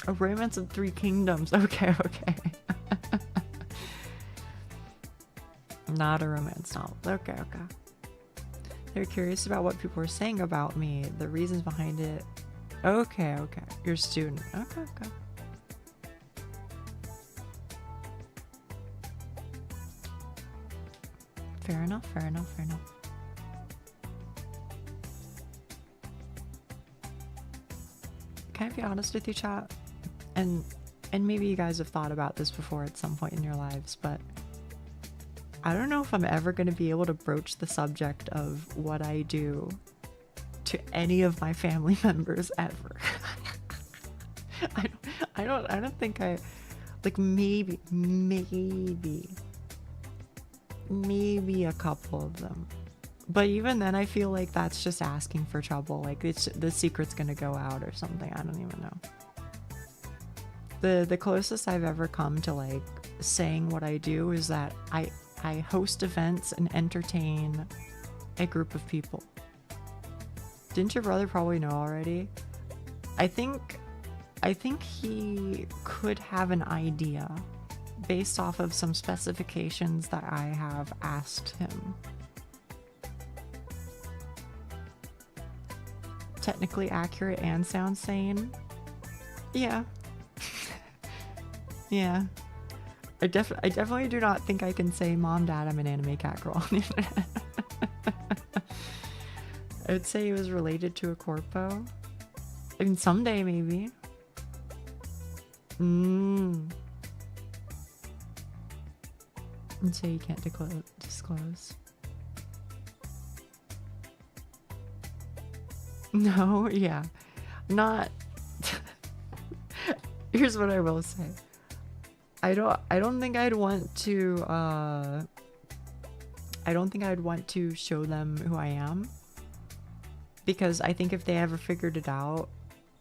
a Romance of Three Kingdoms. Okay. Not a romance novel. Okay. They're curious about what people were saying about me, the reasons behind it, Okay, you're a student. Okay. Fair enough. Can I be honest with you, chat? And maybe you guys have thought about this before at some point in your lives, but I don't know if I'm ever going to be able to broach the subject of what I do to any of my family members ever. I don't think I, like, maybe a couple of them. But even then, I feel like that's just asking for trouble. Like, the secret's gonna go out or something. I don't even know. The closest I've ever come to, like, saying what I do is that I host events and entertain a group of people. Didn't your brother probably know already? I think he could have an idea based off of some specifications that I have asked him. Technically accurate and sounds sane. Yeah. Yeah. I definitely do not think I can say, Mom, Dad, I'm an anime cat girl on the internet. I would say he was related to a corpo. I mean, someday maybe. And so you can't disclose. No, yeah. Not. Here's what I will say. I don't think I'd want to show them who I am, because I think if they ever figured it out,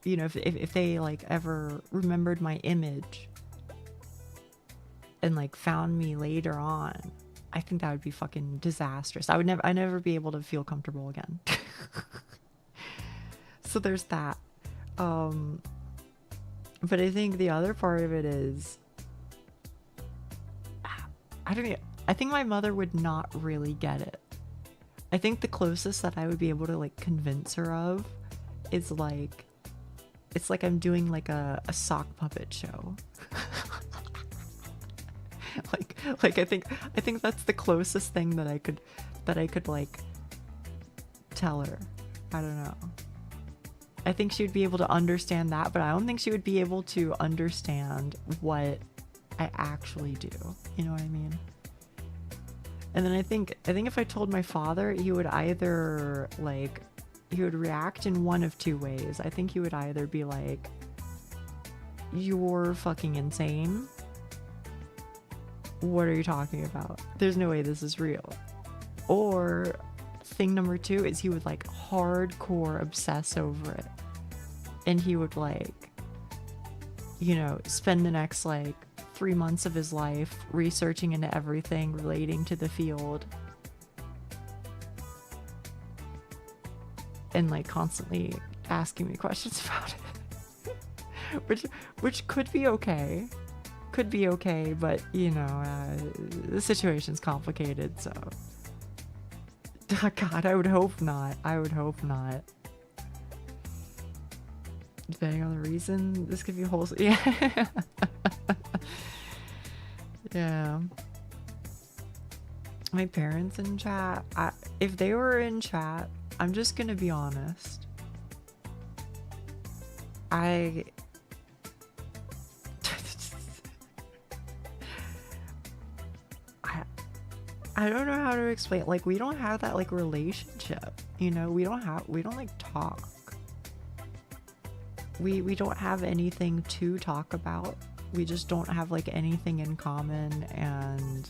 you know, if they like ever remembered my image and like found me later on, I think that would be fucking disastrous. I'd never be able to feel comfortable again. So there's that. But I think the other part of it is, I think my mother would not really get it. I think the closest that I would be able to like convince her of is like, it's like I'm doing like a sock puppet show. like I think that's the closest thing that I could like tell her. I don't know. I think she would be able to understand that, but I don't think she would be able to understand what I actually do. You know what I mean? And then I think if I told my father, he would either like, he would react in one of two ways. I think he would either be like, you're fucking insane. What are you talking about? There's no way this is real. Or thing number two is he would like hardcore obsess over it. And he would like, you know, spend the next like 3 months of his life researching into everything relating to the field. And like constantly asking me questions about it. which could be okay. But you know, the situation's complicated, so God, I would hope not. Depending on the reason, this could be wholesome. Yeah. Yeah. My parents in chat, if they were in chat, I'm just gonna be honest. I don't know how to explain. Like, we don't have that like relationship, you know. We don't like talk. We don't have anything to talk about. We just don't have like anything in common, and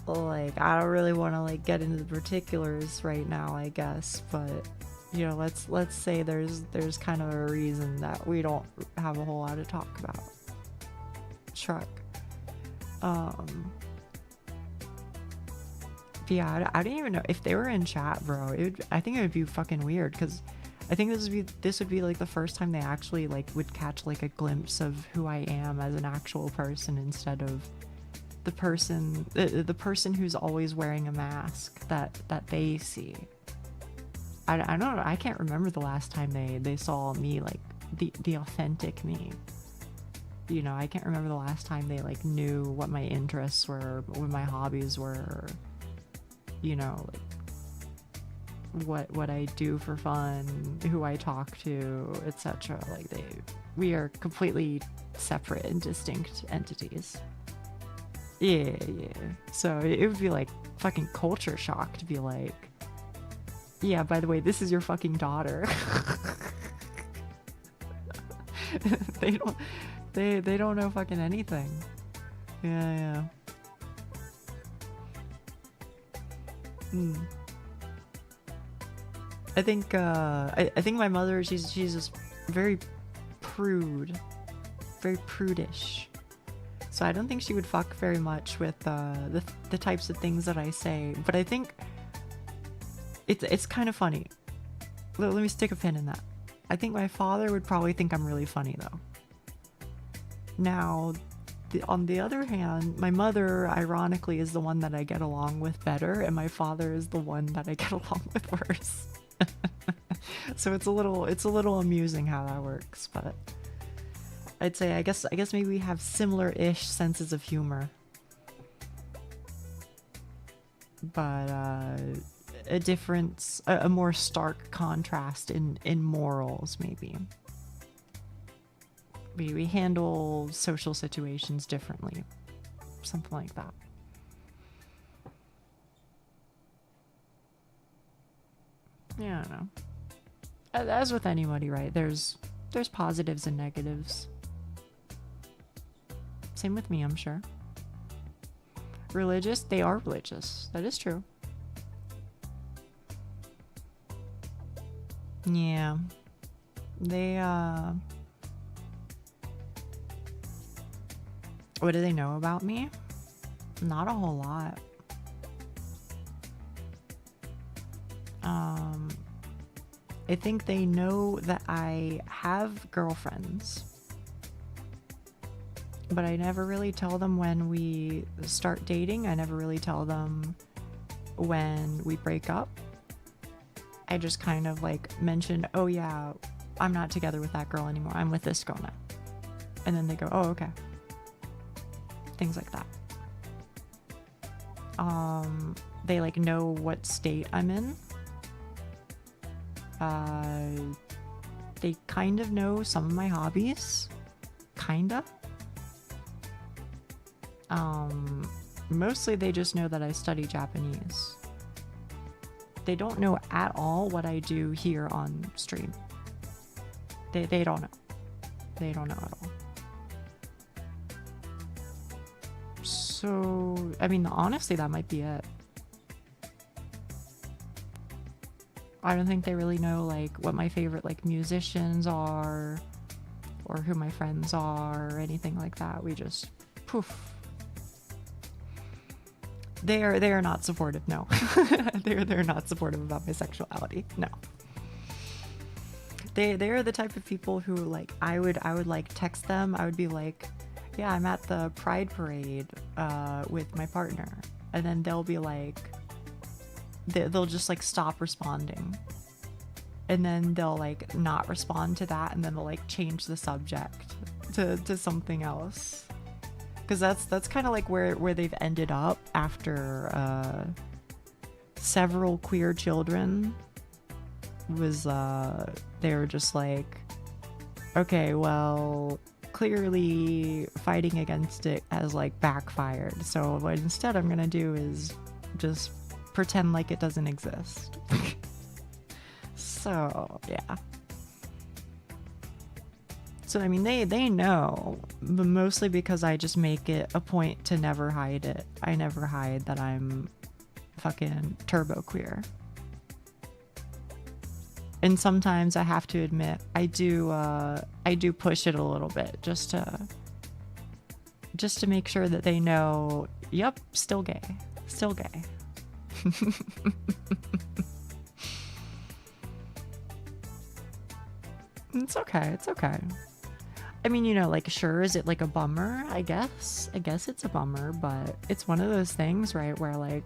like I don't really want to like get into the particulars right now, I guess, but you know, let's say there's kind of a reason that we don't have a whole lot to talk about. Shrug. Yeah, I don't even know if they were in chat, bro. I think it would be fucking weird, because I think this would be like the first time they actually like would catch like a glimpse of who I am as an actual person, instead of the person who's always wearing a mask that they see. I don't know. I can't remember the last time they saw me, like the authentic me. You know, I can't remember the last time they like knew what my interests were, what my hobbies were, you know, like what I do for fun, who I talk to, etc. Like we are completely separate and distinct entities. Yeah. So it would be like fucking culture shock to be like, yeah, by the way, this is your fucking daughter. They don't know fucking anything. Yeah. I think I think my mother, she's just very prudish. So I don't think she would fuck very much with the types of things that I say. But I think it's kind of funny. Let me stick a pin in that. I think my father would probably think I'm really funny though. Now, on the other hand, my mother, ironically, is the one that I get along with better, and my father is the one that I get along with worse. So it's a little amusing how that works, but I'd say I guess maybe we have similar-ish senses of humor, but a difference, a more stark contrast in morals maybe. We handle social situations differently. Something like that. Yeah, I don't know. As with anybody, right? There's positives and negatives. Same with me, I'm sure. Religious? They are religious. That is true. Yeah. They, what do they know about me? Not a whole lot. I think they know that I have girlfriends, but I never really tell them when we start dating. I never really tell them when we break up. I just kind of like mention, oh yeah, I'm not together with that girl anymore. I'm with this girl now. And then they go, oh, okay. Things like that. They like know what state I'm in. They kind of know some of my hobbies. Kinda. Mostly they just know that I study Japanese. They don't know at all what I do here on stream. They don't know. They don't know at all. So, I mean, honestly, that might be it. I don't think they really know, like, what my favorite, like, musicians are, or who my friends are, or anything like that. We just, poof. They are not supportive, no. they're not supportive about my sexuality, no. They are the type of people who, like, I would like text them. I would be like, yeah, I'm at the Pride Parade with my partner, and then they'll be like, they'll just like stop responding, and then they'll like not respond to that, and then they'll like change the subject to something else, because that's kind of like where they've ended up after several queer children was they were just like, okay, well, clearly fighting against it has like backfired, so what instead I'm gonna do is just pretend like it doesn't exist. So yeah, so I mean they know, but mostly because I just make it a point to never hide it. I never hide that I'm fucking turbo queer. And sometimes I have to admit I do push it a little bit just to make sure that they know, yep, still gay. It's okay. I mean, you know, like, sure, is it like a bummer? I guess it's a bummer, but it's one of those things, right, where like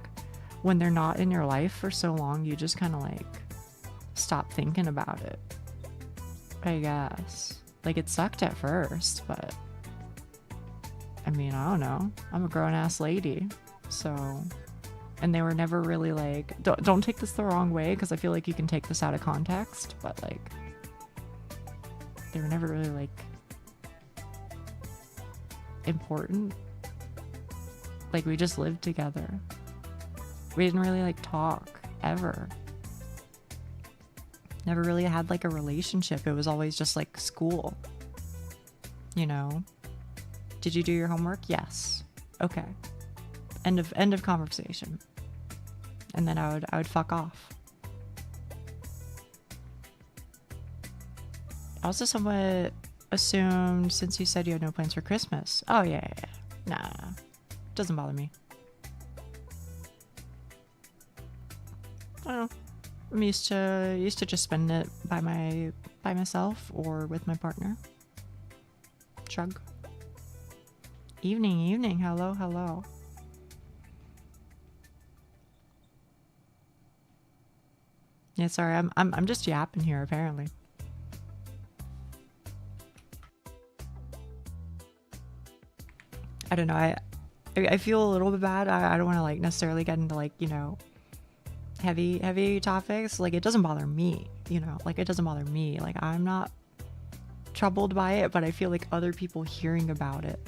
when they're not in your life for so long, you just kind of like stop thinking about it, I guess. Like, it sucked at first, but I mean, I don't know. I'm a grown-ass lady, so... And they were never really like... Don't take this the wrong way, because I feel like you can take this out of context, but like... They were never really like... important. Like, we just lived together. We didn't really like talk, ever. Never really had like a relationship. It was always just like school. You know? Did you do your homework? Yes. Okay. End of conversation. And then I would fuck off. I also somewhat assumed, since you said you had no plans for Christmas. Oh yeah. Nah. Doesn't bother me. I don't know. I'm used to just spending it by myself or with my partner. Shrug. Evening. Hello. Yeah, sorry. I'm just yapping here apparently. I don't know. I feel a little bit bad. I don't want to like necessarily get into like, you know, heavy topics. Like, it doesn't bother me, you know, like it doesn't bother me. Like, I'm not troubled by it, but I feel like other people hearing about it,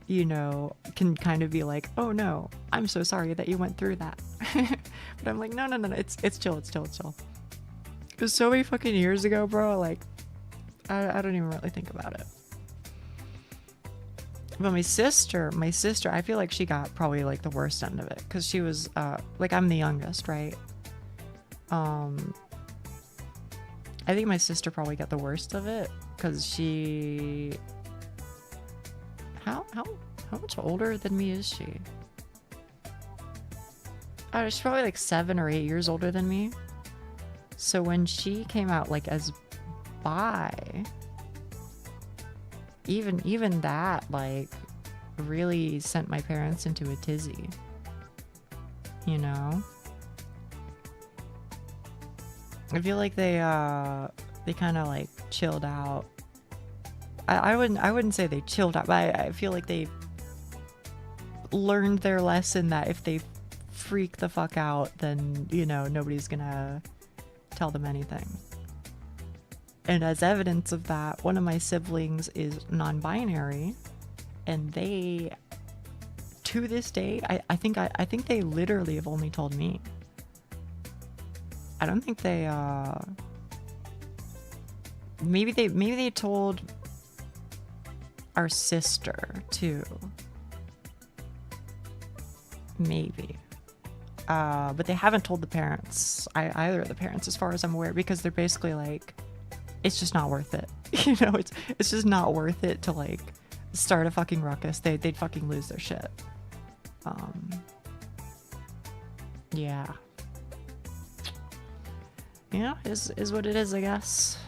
you know, can kind of be like, oh no, I'm so sorry that you went through that. But I'm like, no, it's chill. It was so many fucking years ago, bro. Like, I don't even really think about it. But my sister, I feel like she got probably like the worst end of it, because she was like, I'm the youngest, right? I think my sister probably got the worst of it, because she... How much older than me is she? Oh, she's probably like 7 or 8 years older than me. So when she came out like as bi, even that like really sent my parents into a tizzy, you know? I feel like they kind of like chilled out. I wouldn't say they chilled out, but I feel like they learned their lesson that if they freak the fuck out, then, you know, nobody's gonna tell them anything. And as evidence of that, one of my siblings is non-binary, and they, to this day, I think they literally have only told me. I don't think they maybe they told our sister too. Maybe. But they haven't told the parents, either of the parents, as far as I'm aware, because they're basically like, it's just not worth it. You know, it's just not worth it to like start a fucking ruckus. They'd fucking lose their shit. Yeah. Yeah, is what it is, I guess.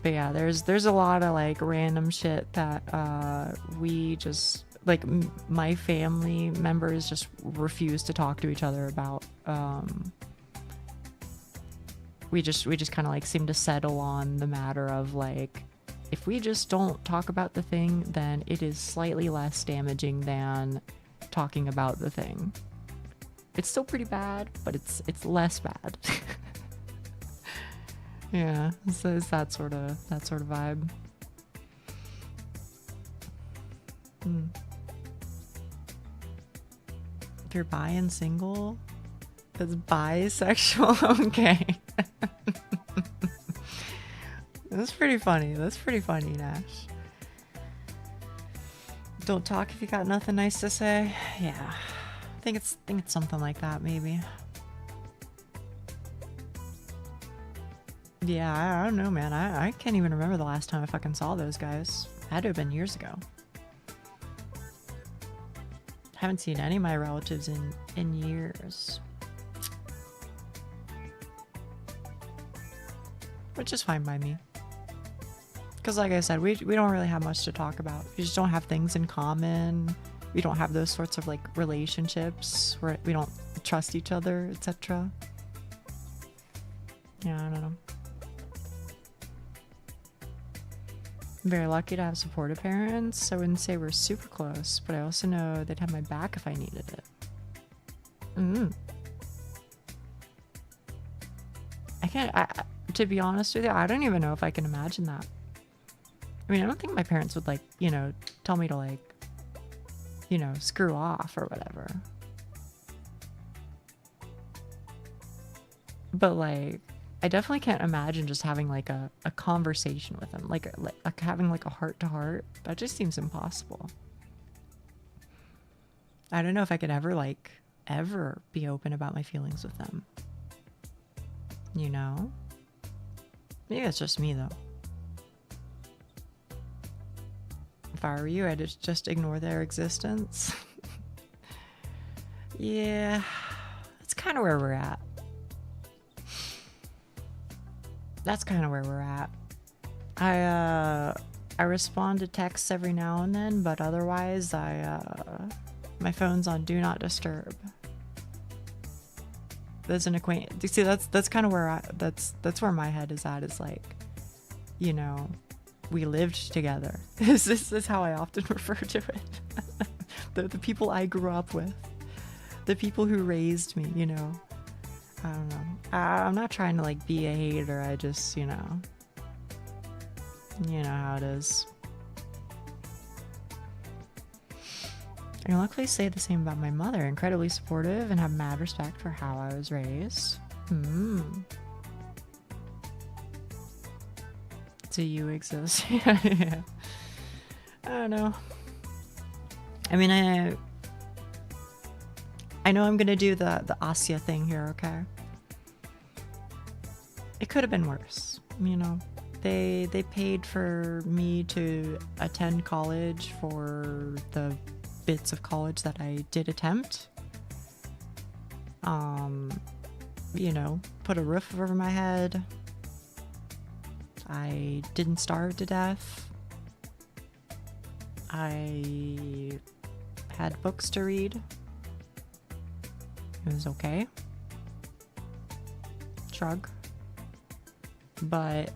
But yeah, there's a lot of like random shit that we just like my family members just refuse to talk to each other about. We just kind of like seem to settle on the matter of like, if we just don't talk about the thing, then it is slightly less damaging than talking about the thing. It's still pretty bad, but it's less bad. Yeah, so it's that sort of vibe. If you're bi and single, that's bisexual. Okay. That's pretty funny. Nash. Don't talk if you got nothing nice to say. Yeah, I think it's something like that, maybe. Yeah, I don't know, man. I can't even remember the last time I fucking saw those guys. Had to have been years ago. Haven't seen any of my relatives in years. Which is fine by me. Because like I said, we don't really have much to talk about. We just don't have things in common. We don't have those sorts of like relationships where we don't trust each other, etc. Yeah, I don't know. Very lucky to have supportive parents. I wouldn't say we're super close, but I also know they'd have my back if I needed it. To be honest with you, I don't even know if I can imagine that. I mean, I don't think my parents would, like, you know, tell me to, like, you know, screw off or whatever. But, like, I definitely can't imagine just having, like, a conversation with them. Like having, like, a heart-to-heart. That just seems impossible. I don't know if I could ever be open about my feelings with them. You know? Maybe it's just me, though. If I were you, I'd just ignore their existence. Yeah, that's kind of where we're at. I respond to texts every now and then, but otherwise my phone's on do not disturb. There's an acquaintance. You see, that's kind of where that's where my head is at. Is like, you know, we lived together. This is how I often refer to it. the people I grew up with, the people who raised me. You know, I don't know. I'm not trying to like be a hater. I just, you know how it is. I can luckily say the same about my mother. Incredibly supportive and have mad respect for how I was raised. Do you exist? Yeah. I don't know. I mean, I know I'm gonna do the Asya thing here, okay? It could have been worse, you know. They paid for me to attend college for the bits of college that I did attempt. You know, put a roof over my head. I didn't starve to death. I had books to read. It was okay. Shrug. But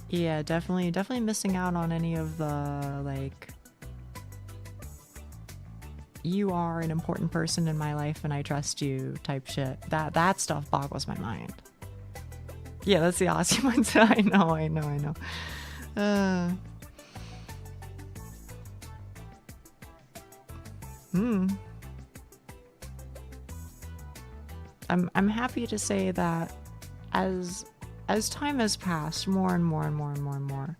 yeah, definitely missing out on any of the, like, you are an important person in my life and I trust you type shit. That stuff boggles my mind. Yeah, that's the Aussie mindset. I know. I'm happy to say that as time has passed, more and more,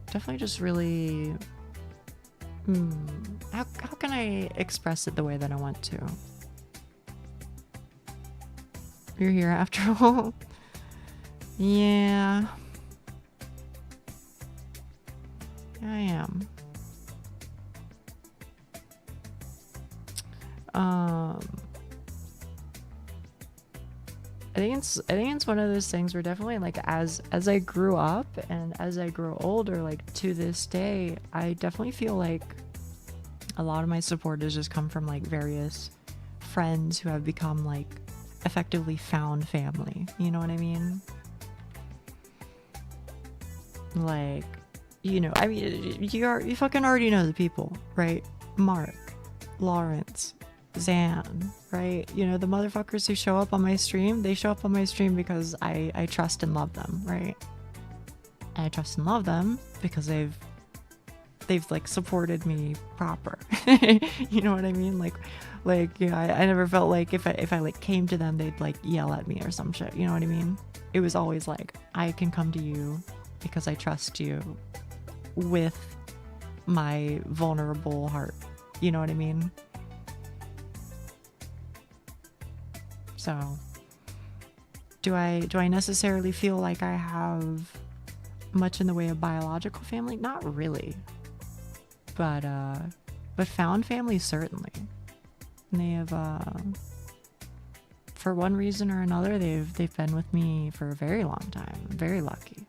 definitely just really, how can I express it the way that I want to? You're here after all. Yeah, I am. I think it's one of those things where definitely, like, as I grew up and as I grow older, like to this day, I definitely feel like a lot of my support has just come from like various friends who have become like effectively found family. You know what I mean? Like, you know, I mean, you fucking already know the people, right? Mark, Lawrence, Zan, right? You know, the motherfuckers who show up on my stream, they show up on my stream because I trust and love them, right? And I trust and love them because they've like supported me proper. You know what I mean? Like yeah, I never felt like if I like came to them, they'd like yell at me or some shit. You know what I mean? It was always like, I can come to you because I trust you with my vulnerable heart. You know what I mean? So, do I necessarily feel like I have much in the way of biological family? Not really. But found family, certainly. And they have, for one reason or another, they've been with me for a very long time. I'm very lucky.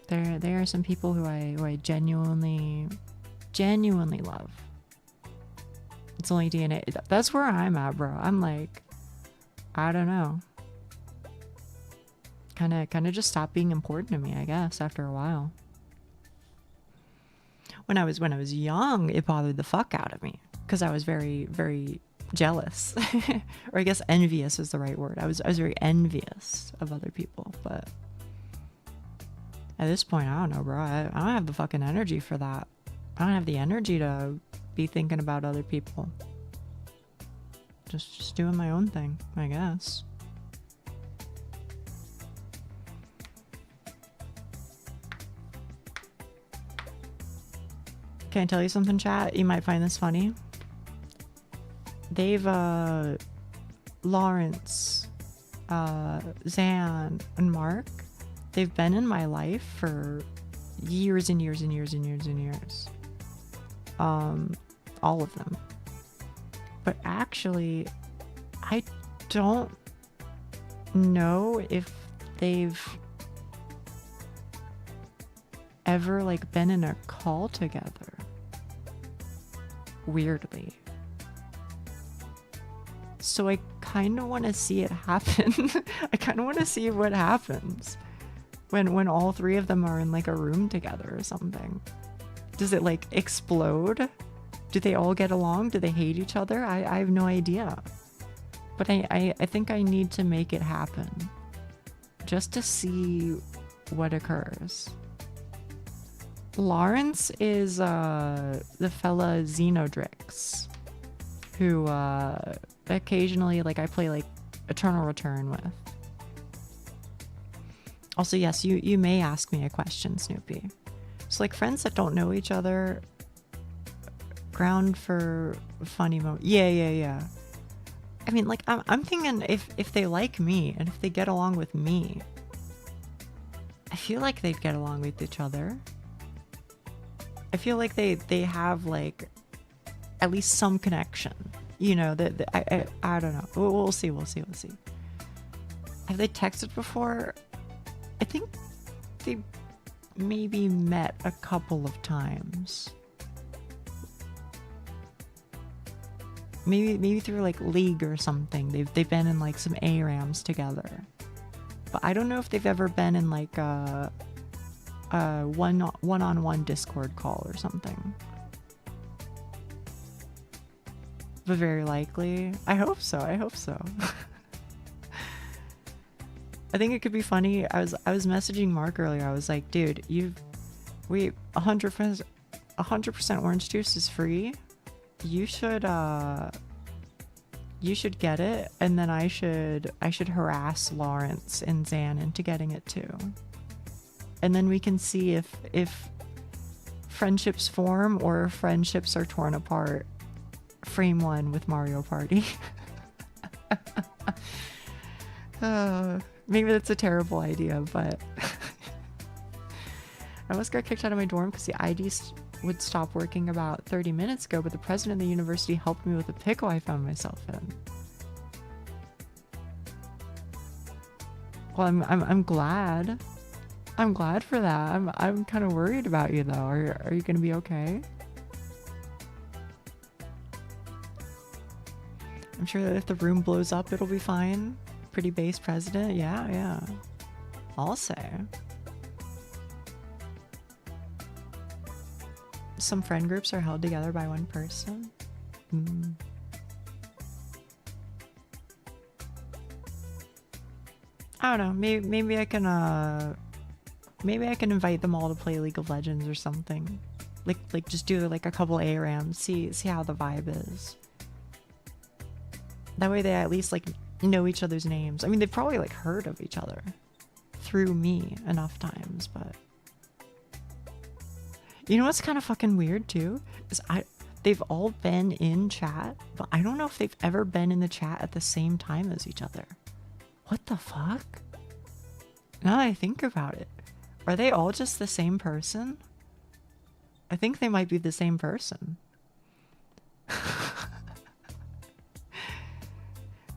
There are some people who I genuinely genuinely love. It's only DNA. That's where I'm at, bro. I'm like, I don't know. Kind of just stopped being important to me, I guess, after a while. When I was young, it bothered the fuck out of me because I was very, very jealous, or I guess envious is the right word. I was very envious of other people, but at this point, I don't know, bro. I don't have the fucking energy for that. I don't have the energy to be thinking about other people. Just doing my own thing, I guess. Can I tell you something, chat? You might find this funny. They've, Lawrence, Zan, and Mark, they've been in my life for years and years and years and years and years. All of them. But actually, I don't know if they've ever, like, been in a call together. Weirdly. So I kind of want to see it happen. I kind of want to see what happens when all three of them are in, like, a room together or something. Does it, like, explode? Do they all get along? Do they hate each other? I have no idea. But I think I need to make it happen. Just to see what occurs. Lawrence is the fella Xenodrix, who occasionally, like, I play, like, Eternal Return with. Also, yes, you may ask me a question, Snoopy. So, like, friends that don't know each other, ground for funny moment. Yeah. I mean, like, I'm thinking if they like me and if they get along with me, I feel like they'd get along with each other. I feel like they have, like, at least some connection. You know, I don't know. We'll see. Have they texted before? I think they maybe met a couple of times. Maybe through, like, League or something. They've been in, like, some ARAMs together. But I don't know if they've ever been in, like, a one-on-one Discord call or something. But very likely. I hope so. I think it could be funny. I was messaging Mark earlier. I was like, dude, we 100% orange juice is free. You should get it, and then I should harass Lawrence and Zan into getting it too. And then we can see if friendships form or friendships are torn apart. Frame 1 with Mario Party. Maybe that's a terrible idea, but I almost got kicked out of my dorm because the ID would stop working about 30 minutes ago, but the president of the university helped me with a pickle I found myself in. Well, I'm glad. I'm glad for that. I'm kind of worried about you though. Are you gonna be okay? I'm sure that if the room blows up, it'll be fine. Pretty base president. Yeah. I'll say. Some friend groups are held together by one person. I don't know. Maybe I can invite them all to play League of Legends or something. Like just do, like, a couple ARAMs. See how the vibe is. That way they at least, like, know each other's names. I mean, they've probably, like, heard of each other through me enough times, but you know what's kind of fucking weird too? Is they've all been in chat, but I don't know if they've ever been in the chat at the same time as each other. What the fuck? Now that I think about it, are they all just the same person? I think they might be the same person.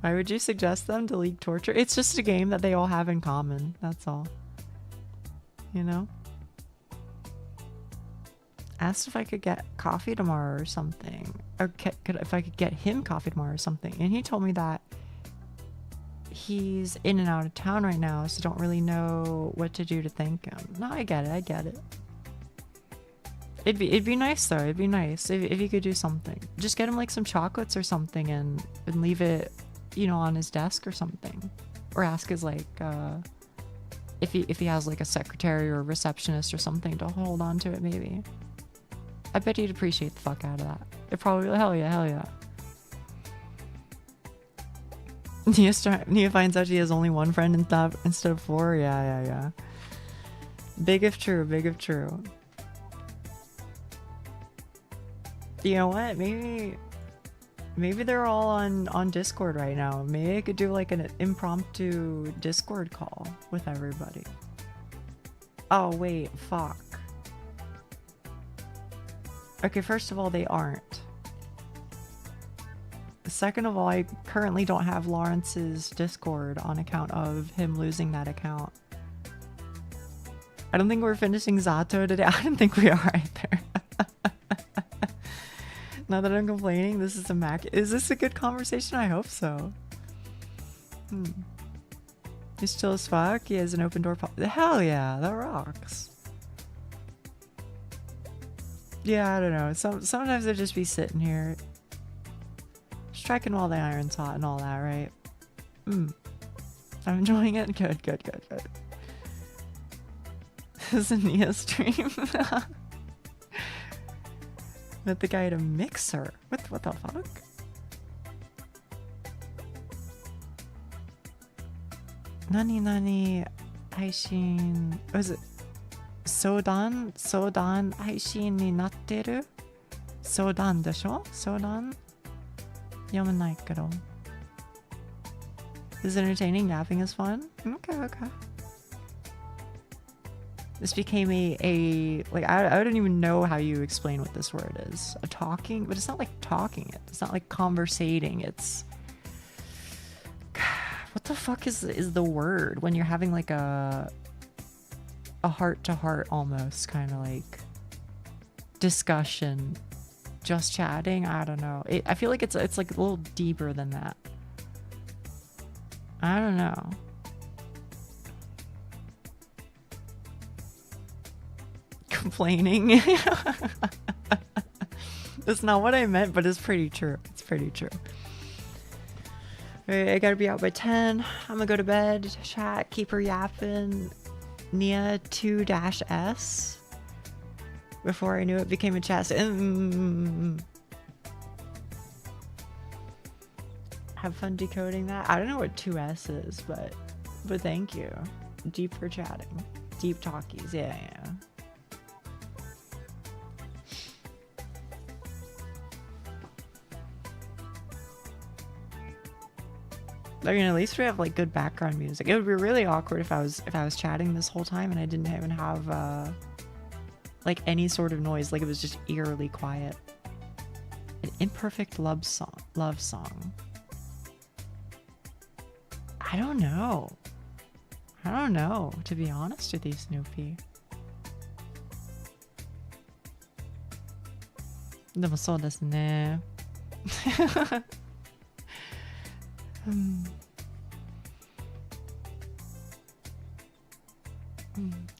Why would you suggest them to League Torture? It's just a game that they all have in common. That's all. You know? asked if I could get coffee tomorrow or something, or if I could get him coffee tomorrow or something, and he told me that he's in and out of town right now, so don't really know what to do to thank him. No, I get it. It'd be nice though. It'd be nice if you could do something. Just get him like some chocolates or something and leave it, you know, on his desk or something, or ask his like if he has like a secretary or a receptionist or something to hold on to it. Maybe. I bet he'd appreciate the fuck out of that. It'd probably be like, hell yeah. Nia finds out she has only one friend instead of 4. Yeah. Big if true. You know what? Maybe they're all on Discord right now. Maybe I could do like an impromptu Discord call with everybody. Oh wait, fuck. Okay, first of all, they aren't. Second of all, I currently don't have Lawrence's Discord on account of him losing that account. I don't think we're finishing Zato today. I don't think we are either. Not that I'm complaining, this is a Mac. Is this a good conversation? I hope so. He's chill as fuck. He has an open door hell yeah, that rocks. Yeah, I don't know. Sometimes I'll just be sitting here striking while the iron's hot and all that, right? I'm enjoying it. Good. This is a Nia stream. Met the guy at a mixer. What the fuck? Nani haishin. Was it Sodan 配信になってる? Sodan でしょ? Sodan? 読めないけど. This is entertaining. Napping is fun. Okay. This became a like I don't even know how you explain what this word is. A talking, but it's not like talking it. It's not like conversating. It's what the fuck is the word when you're having like a heart to heart almost kind of like discussion, just chatting. I don't know. I feel like it's like a little deeper than that. I don't know. Complaining. That's not what I meant, but it's pretty true. Alright, I gotta be out by 10. I'm gonna go to bed, chat, keep her yapping. Nia 2-S. Before I knew it became a chat. Have fun decoding that. I don't know what 2S is, but thank you. Deep for chatting. Deep talkies. Yeah. I mean, at least we have like good background music. It would be really awkward if I was chatting this whole time and I didn't even have like any sort of noise. Like it was just eerily quiet. An imperfect love song. I don't know, to be honest with you, Snoopy. でもそうですね。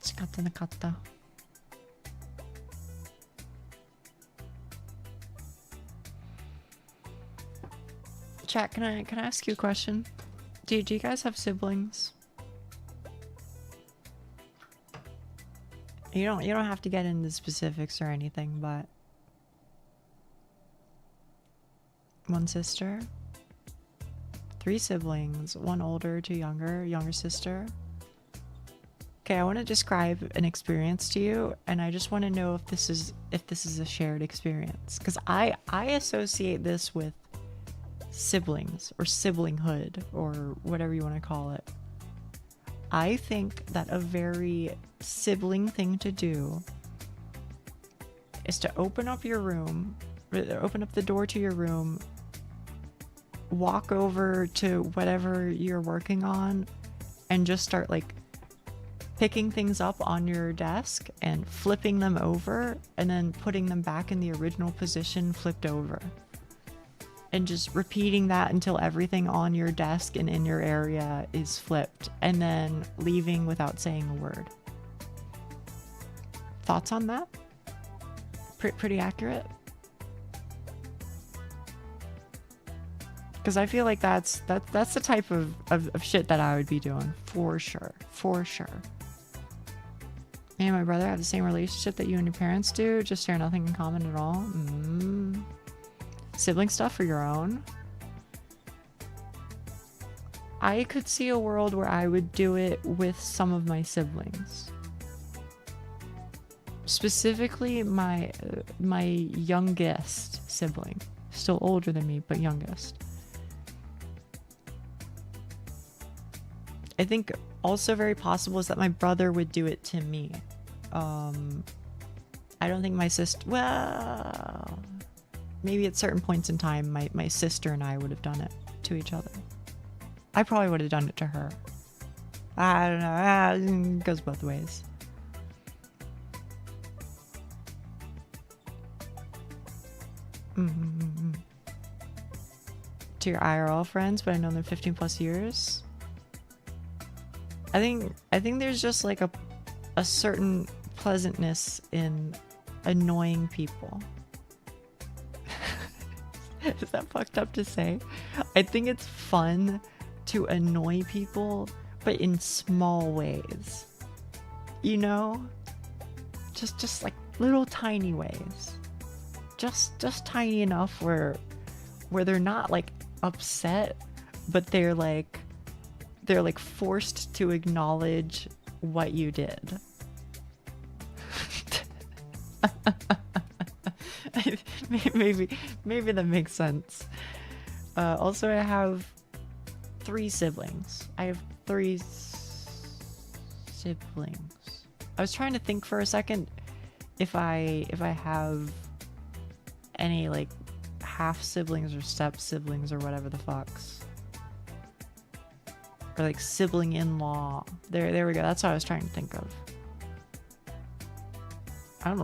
仕方なかった。Chat, can I ask you a question? Do you guys have siblings? You don't have to get into specifics or anything, but one sister, 3 siblings, 1 older, 2 younger sister. Okay, I want to describe an experience to you, and I just want to know if this is a shared experience, because I associate this with siblings or siblinghood or whatever you want to call it. I think that a very sibling thing to do is to open up your room, open up the door to your room, walk over to whatever you're working on, and just start like picking things up on your desk and flipping them over and then putting them back in the original position flipped over. And just repeating that until everything on your desk and in your area is flipped, and then leaving without saying a word. Thoughts on that? Pretty accurate? Because I feel like that's the type of shit that I would be doing, for sure. Me and my brother have the same relationship that you and your parents do, just share nothing in common at all. Sibling stuff for your own. I could see a world where I would do it with some of my siblings. Specifically my youngest sibling. Still older than me, but youngest. I think also very possible is that my brother would do it to me. I don't think my sister, well, maybe at certain points in time my sister and I would have done it to each other. I probably would have done it to her. I don't know, it goes both ways. To your IRL friends, but I know them 15 plus years. I think there's just like a certain pleasantness in annoying people. Is that fucked up to say? I think it's fun to annoy people, but in small ways. You know? Just like little tiny ways. Just tiny enough where they're not like upset, but they're like forced to acknowledge what you did. maybe that makes sense. Also, I have 3 siblings. I have 3 siblings. I was trying to think for a second if I have any like half siblings or step siblings or whatever the fucks. Or like sibling in-law. There we go. That's what I was trying to think of. I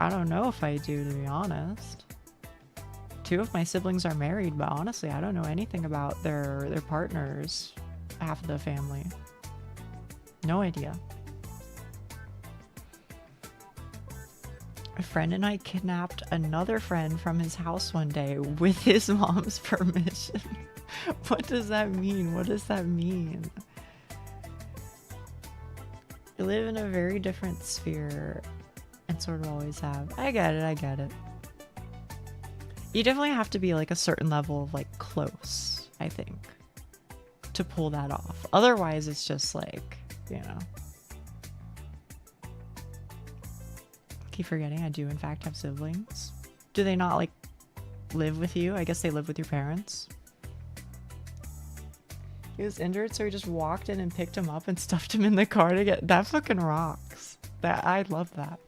don't know if I do, to be honest. 2 of my siblings are married, but honestly, I don't know anything about their partners, half of the family. No idea. A friend and I kidnapped another friend from his house one day with his mom's permission. What does that mean? What does that mean? You live in a very different sphere and sort of always have. I get it. You definitely have to be like a certain level of like close, I think, to pull that off. Otherwise, it's just like, you know. Keep forgetting I do in fact have siblings. Do they not like live with you? I guess they live with your parents. He was injured, so he just walked in and picked him up and stuffed him in the car to get... That fucking rocks. I love that.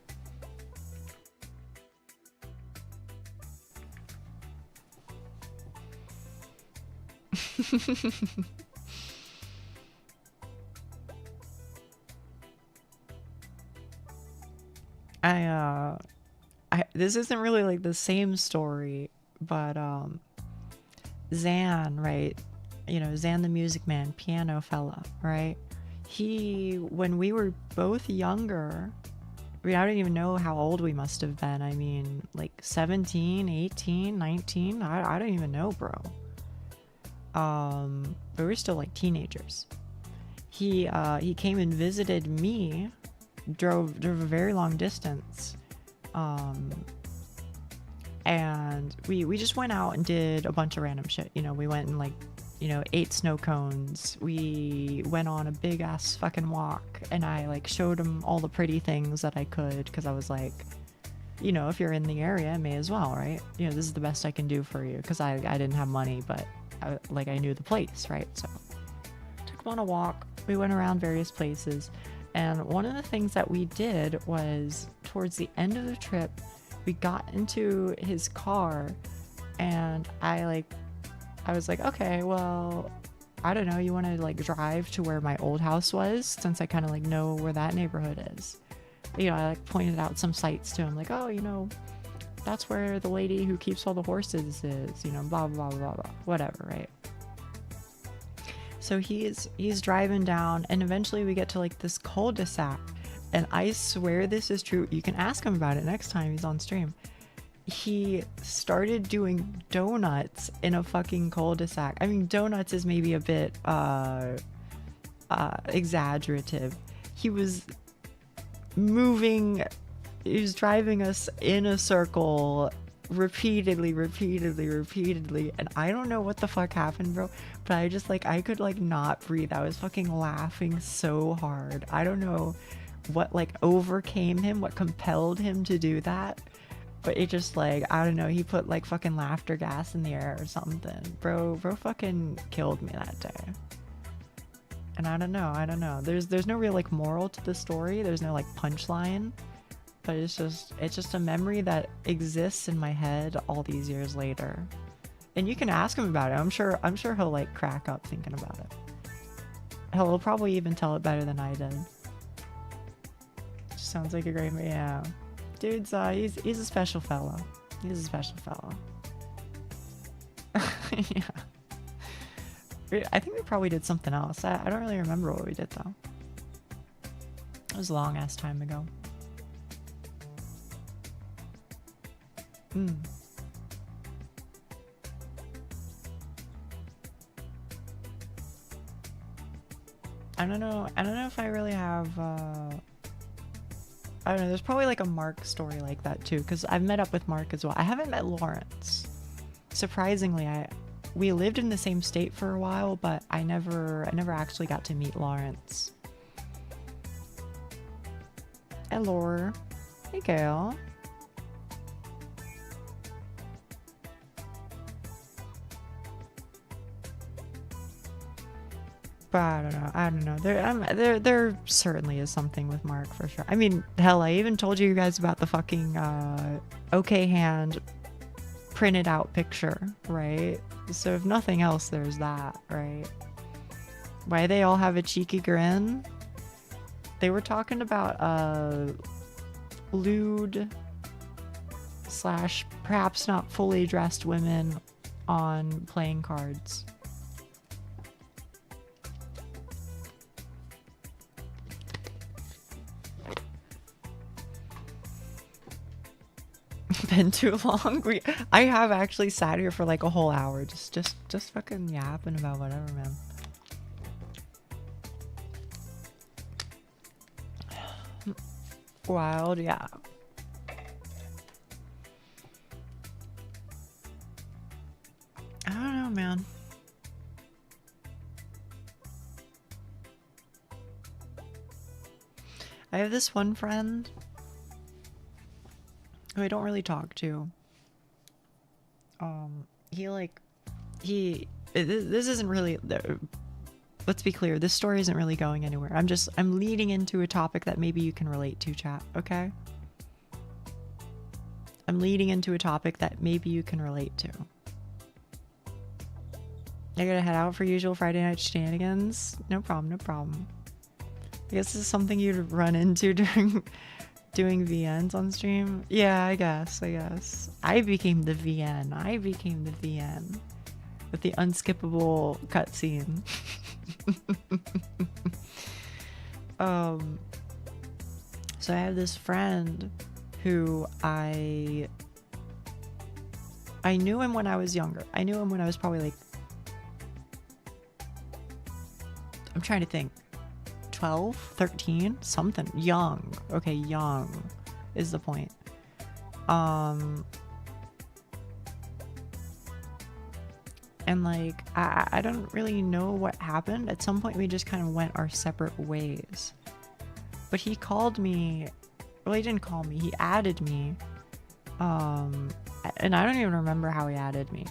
This isn't really like the same story, but Zan, right? You know, Zan the Music Man, piano fella, right? When we were both younger, I mean, I don't even know how old we must have been. I mean, like 17, 18, 19. I don't even know, bro. But we were still like teenagers. He came and visited me, drove a very long distance. And we just went out and did a bunch of random shit. You know, we went and like, you know, ate snow cones. We went on a big ass fucking walk, and I like showed him all the pretty things that I could, because I was like, you know, if you're in the area, I may as well, right? You know, this is the best I can do for you, because I didn't have money, but I knew the place, right? So took him on a walk. We went around various places, and one of the things that we did was towards the end of the trip, we got into his car, and I was like, okay, well, I don't know, you want to like drive to where my old house was, since I kind of like know where that neighborhood is. You know, I like pointed out some sites to him, like, oh, you know, that's where the lady who keeps all the horses is, you know, blah, blah, blah, blah, whatever, right? So he's driving down, and eventually we get to like this cul-de-sac, and I swear this is true. You can ask him about it next time he's on stream. He started doing donuts in a fucking cul-de-sac. I mean, donuts is maybe a bit exaggerative. He was moving, he was driving us in a circle repeatedly, and I don't know what the fuck happened, bro, but I just like, I could like not breathe. I was fucking laughing so hard. I don't know what like overcame him, what compelled him to do that, but it just like, I don't know, he put like fucking laughter gas in the air or something. Bro fucking killed me that day. And I don't know. There's no real like moral to the story. There's no like punchline, but it's just a memory that exists in my head all these years later. And you can ask him about it. I'm sure he'll like crack up thinking about it. He'll probably even tell it better than I did. Sounds like a great, yeah. Dude's he's a special fellow. He's a special fellow. Yeah. I think we probably did something else. I don't really remember what we did though. It was a long ass time ago. I don't know if I really have I don't know, there's probably like a Mark story like that too, because I've met up with Mark as well. I haven't met Lawrence. Surprisingly, we lived in the same state for a while, but I never actually got to meet Lawrence. Hey, Laura. Hey, Gail. But I don't know. There certainly is something with Mark for sure. I mean, hell, I even told you guys about the fucking OK Hand printed out picture, right? So if nothing else, there's that, right? Why they all have a cheeky grin? They were talking about lewd / perhaps not fully dressed women on playing cards. Been too long. I have actually sat here for like a whole hour just fucking yapping about whatever, man. Wild, yeah. I don't know, man. I have this one friend who I don't really talk to. This isn't really, let's be clear, this story isn't really going anywhere. I'm leading into a topic that maybe you can relate to, chat, okay? I'm leading into a topic that maybe you can relate to. I gotta head out for usual Friday night shenanigans. No problem. I guess this is something you'd run into during doing VNs on stream. Yeah, I guess. I became the VN with the unskippable cutscene. So I have this friend who I knew him when I was younger. I knew him when I was probably like, I'm trying to think, 12, 13, something young. Okay, young is the point. And like, I don't really know what happened. At some point we just kind of went our separate ways. But he called me, well, he didn't call me, he added me. And I don't even remember how he added me,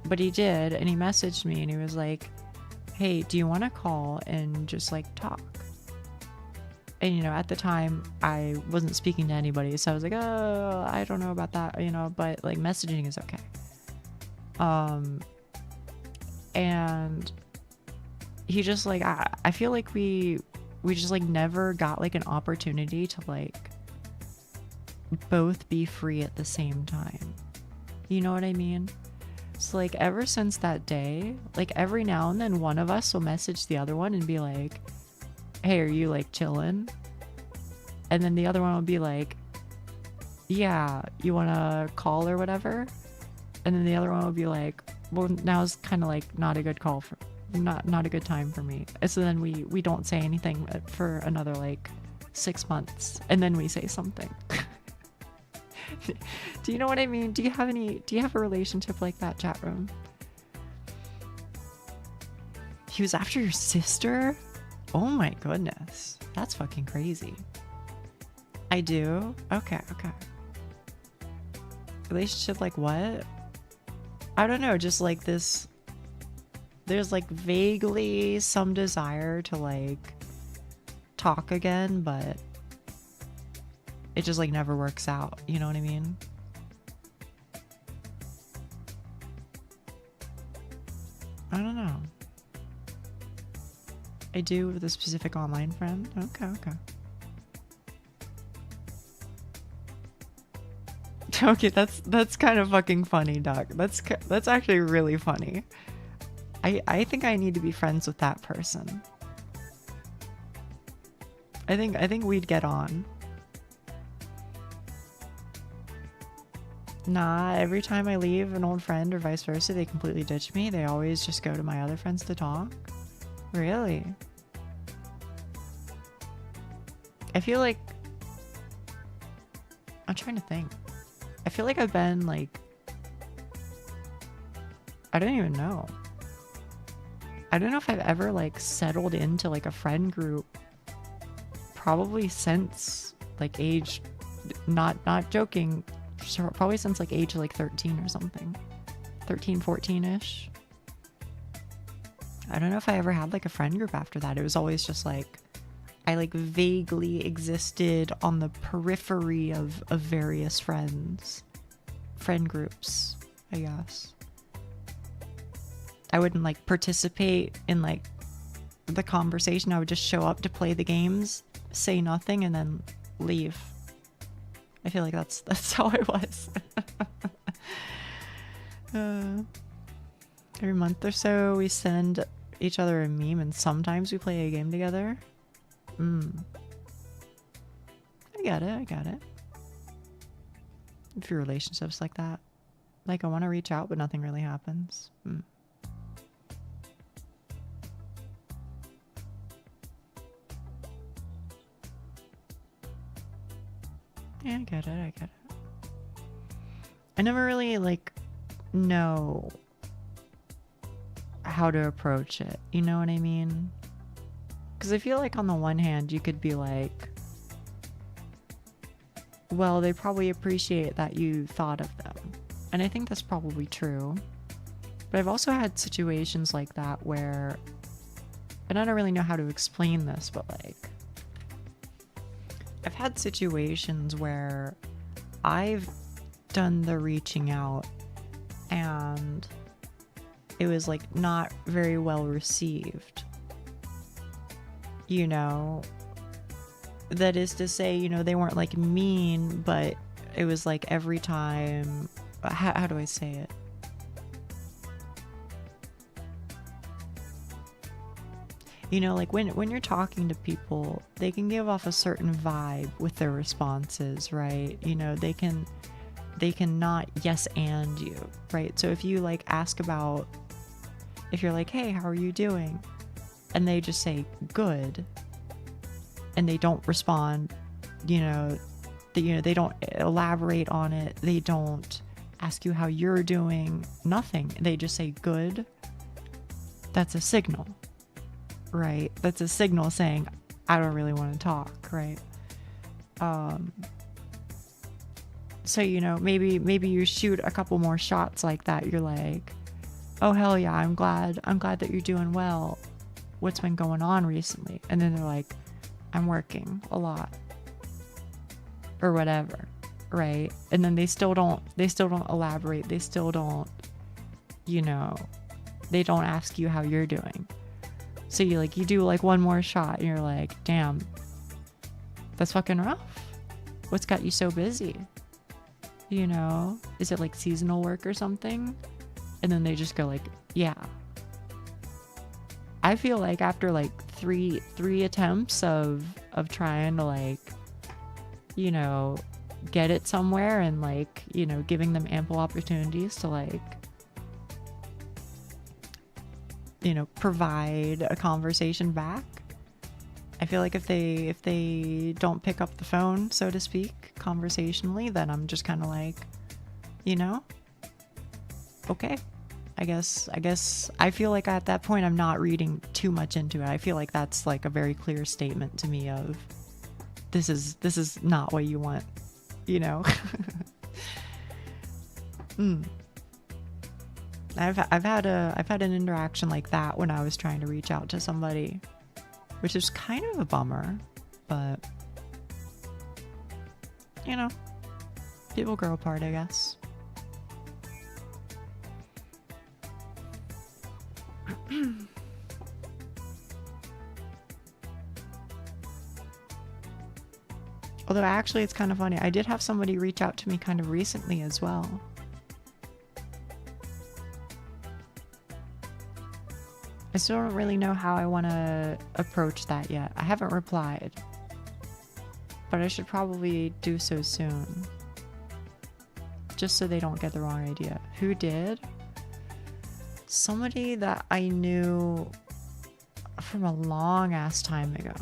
but he did, and he messaged me and he was like, hey, do you want to call and just like talk? And, you know, at the time I wasn't speaking to anybody, so I was like, oh, I don't know about that, you know, but like messaging is okay. And he just like, I feel like we just like never got like an opportunity to like both be free at the same time. You know what I mean? So like ever since that day, like every now and then one of us will message the other one and be like, hey, are you like chilling? And then the other one will be like, yeah, you want to call or whatever? And then the other one will be like, well, now's kind of like not a good call for, not a good time for me. And so then we don't say anything for another like 6 months, and then we say something. Do you know what I mean? Do you have a relationship like that, chat room? He was after your sister? Oh my goodness. That's fucking crazy. I do? Okay. Relationship like what? I don't know, just like this, there's like vaguely some desire to like talk again, but it just like never works out. You know what I mean? I don't know. I do with a specific online friend. Okay. Okay, that's kind of fucking funny, Doc. That's actually really funny. I think I need to be friends with that person. I think we'd get on. Nah, every time I leave an old friend or vice versa, they completely ditch me. They always just go to my other friends to talk. Really? I feel like... I'm trying to think. I feel like I've been like... I don't even know. I don't know if I've ever like settled into like a friend group. Probably since like age... Not joking. Probably since like age like 13 or something. 13, 14-ish. I don't know if I ever had like a friend group after that. It was always just like I like vaguely existed on the periphery of various friend groups, I guess. I wouldn't like participate in like the conversation. I would just show up to play the games, say nothing, and then leave. I feel like that's how I was. Every month or so we send each other a meme, and sometimes we play a game together. I get it. A few relationships like that. Like I want to reach out, but nothing really happens. Yeah, I get it. I never really like know how to approach it. You know what I mean? Because I feel like on the one hand, you could be like, well, they probably appreciate that you thought of them. And I think that's probably true. But I've also had situations like that where, and I don't really know how to explain this, but like, I've had situations where I've done the reaching out and it was like not very well received. You know, that is to say, you know, they weren't like mean, but it was like every time, how do I say it? You know, like when you're talking to people, they can give off a certain vibe with their responses, right? You know, they can not yes and you, right? So if you like ask about, if you're like, hey, how are you doing? And they just say good, and they don't respond, they don't elaborate on it. They don't ask you how you're doing, nothing. They just say good. That's a signal. Right, that's a signal saying I don't really want to talk, right? So you know, maybe you shoot a couple more shots like that. You're like, oh hell yeah, I'm glad that you're doing well. What's been going on recently? And then they're like, I'm working a lot or whatever, right? And then they still don't elaborate. They still don't, they don't ask you how you're doing. So you do like one more shot and you're like, damn, that's fucking rough. What's got you so busy? You know, is it like seasonal work or something? And then they just go like, yeah. I feel like after like three attempts of trying to like, you know, get it somewhere and like, you know, giving them ample opportunities to like, you know, provide a conversation back. I feel like if they don't pick up the phone, so to speak, conversationally, then I'm just kind of like, you know, okay. I guess I feel like at that point I'm not reading too much into it. I feel like that's like a very clear statement to me of this is not what you want, you know. I've had an interaction like that when I was trying to reach out to somebody, which is kind of a bummer, but you know, people grow apart, I guess. Although actually it's kind of funny. I did have somebody reach out to me kind of recently as well. I still don't really know how I want to approach that yet. I haven't replied, but I should probably do so soon. Just so they don't get the wrong idea. Who did? Somebody that I knew from a long ass time ago.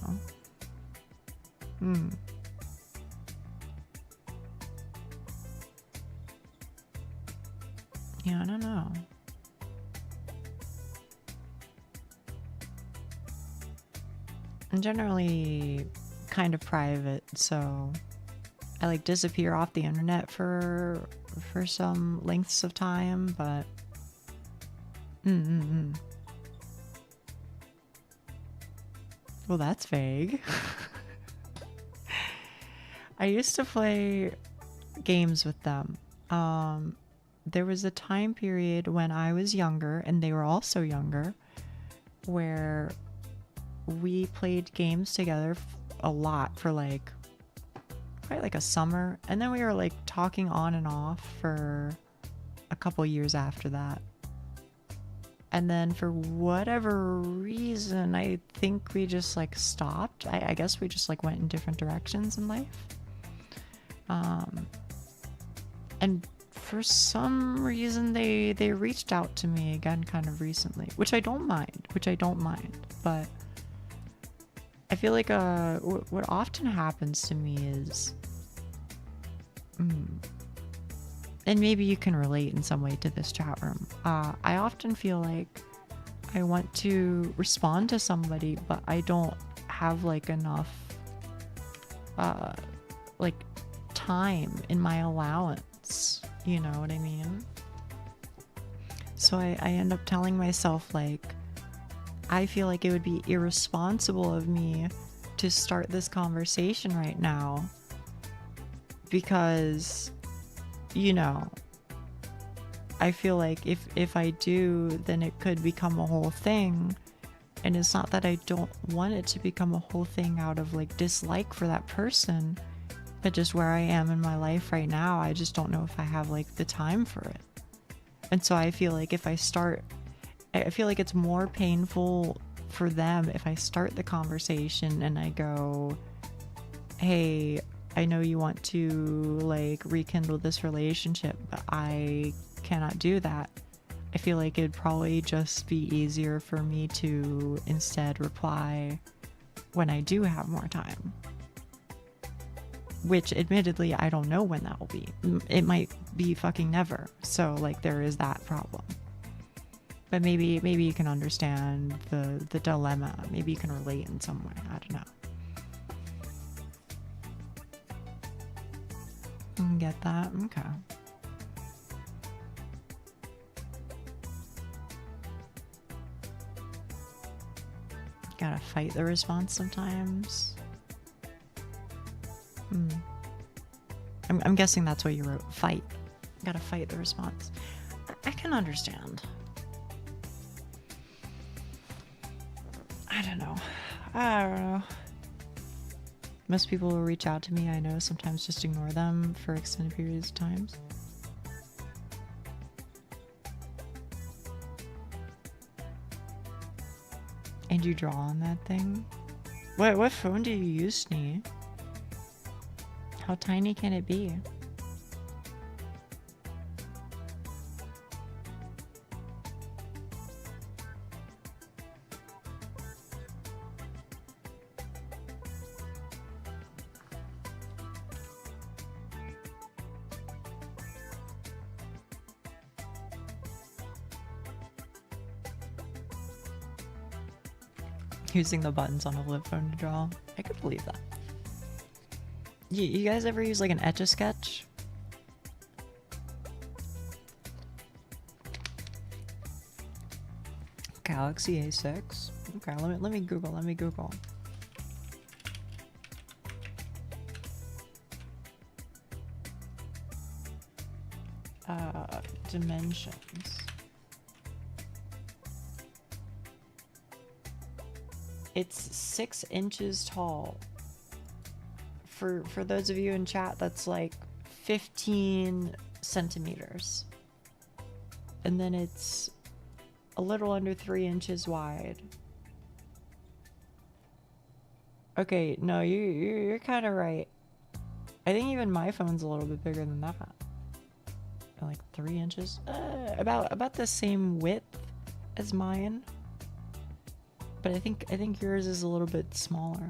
Yeah, I don't know. I'm generally kind of private, so I like disappear off the internet for some lengths of time, but well, that's vague. I used to play games with them. There was a time period when I was younger and they were also younger where we played games together a lot for like probably like a summer, and then we were like talking on and off for a couple years after that. And then for whatever reason, I think we just like stopped. I guess we just like went in different directions in life. And for some reason they reached out to me again kind of recently, which I don't mind, but I feel like what often happens to me is and maybe you can relate in some way to this chat room. I often feel like I want to respond to somebody, but I don't have like enough like time in my allowance. You know what I mean? So I end up telling myself like, I feel like it would be irresponsible of me to start this conversation right now because, you know, I feel like if I do, then it could become a whole thing. And it's not that I don't want it to become a whole thing out of like dislike for that person, but just where I am in my life right now, I just don't know if I have like the time for it. And so I feel like if I start, I feel like it's more painful for them if I start the conversation and I go, hey, I know you want to like rekindle this relationship, but I cannot do that. I feel like it'd probably just be easier for me to instead reply when I do have more time. Which admittedly, I don't know when that will be. It might be fucking never. So like there is that problem. But maybe you can understand the dilemma. Maybe you can relate in some way. I don't know. Get that? Okay. Gotta fight the response sometimes. I'm guessing that's what you wrote. Fight. Gotta fight the response. I can understand. don't know. I don't know. Most people will reach out to me, I know, sometimes just ignore them for extended periods of times. And you draw on that thing? What phone do you use, Snee? How tiny can it be? Using the buttons on a flip phone to draw. I could believe that. You guys ever use like an Etch-a-Sketch? Galaxy A6? Okay, let me Google. Dimensions. It's 6 inches tall. For those of you in chat, that's like 15 centimeters. And then it's a little under 3 inches wide. Okay, no, you're kind of right. I think even my phone's a little bit bigger than that. Like 3 inches? About the same width as mine. But I think yours is a little bit smaller.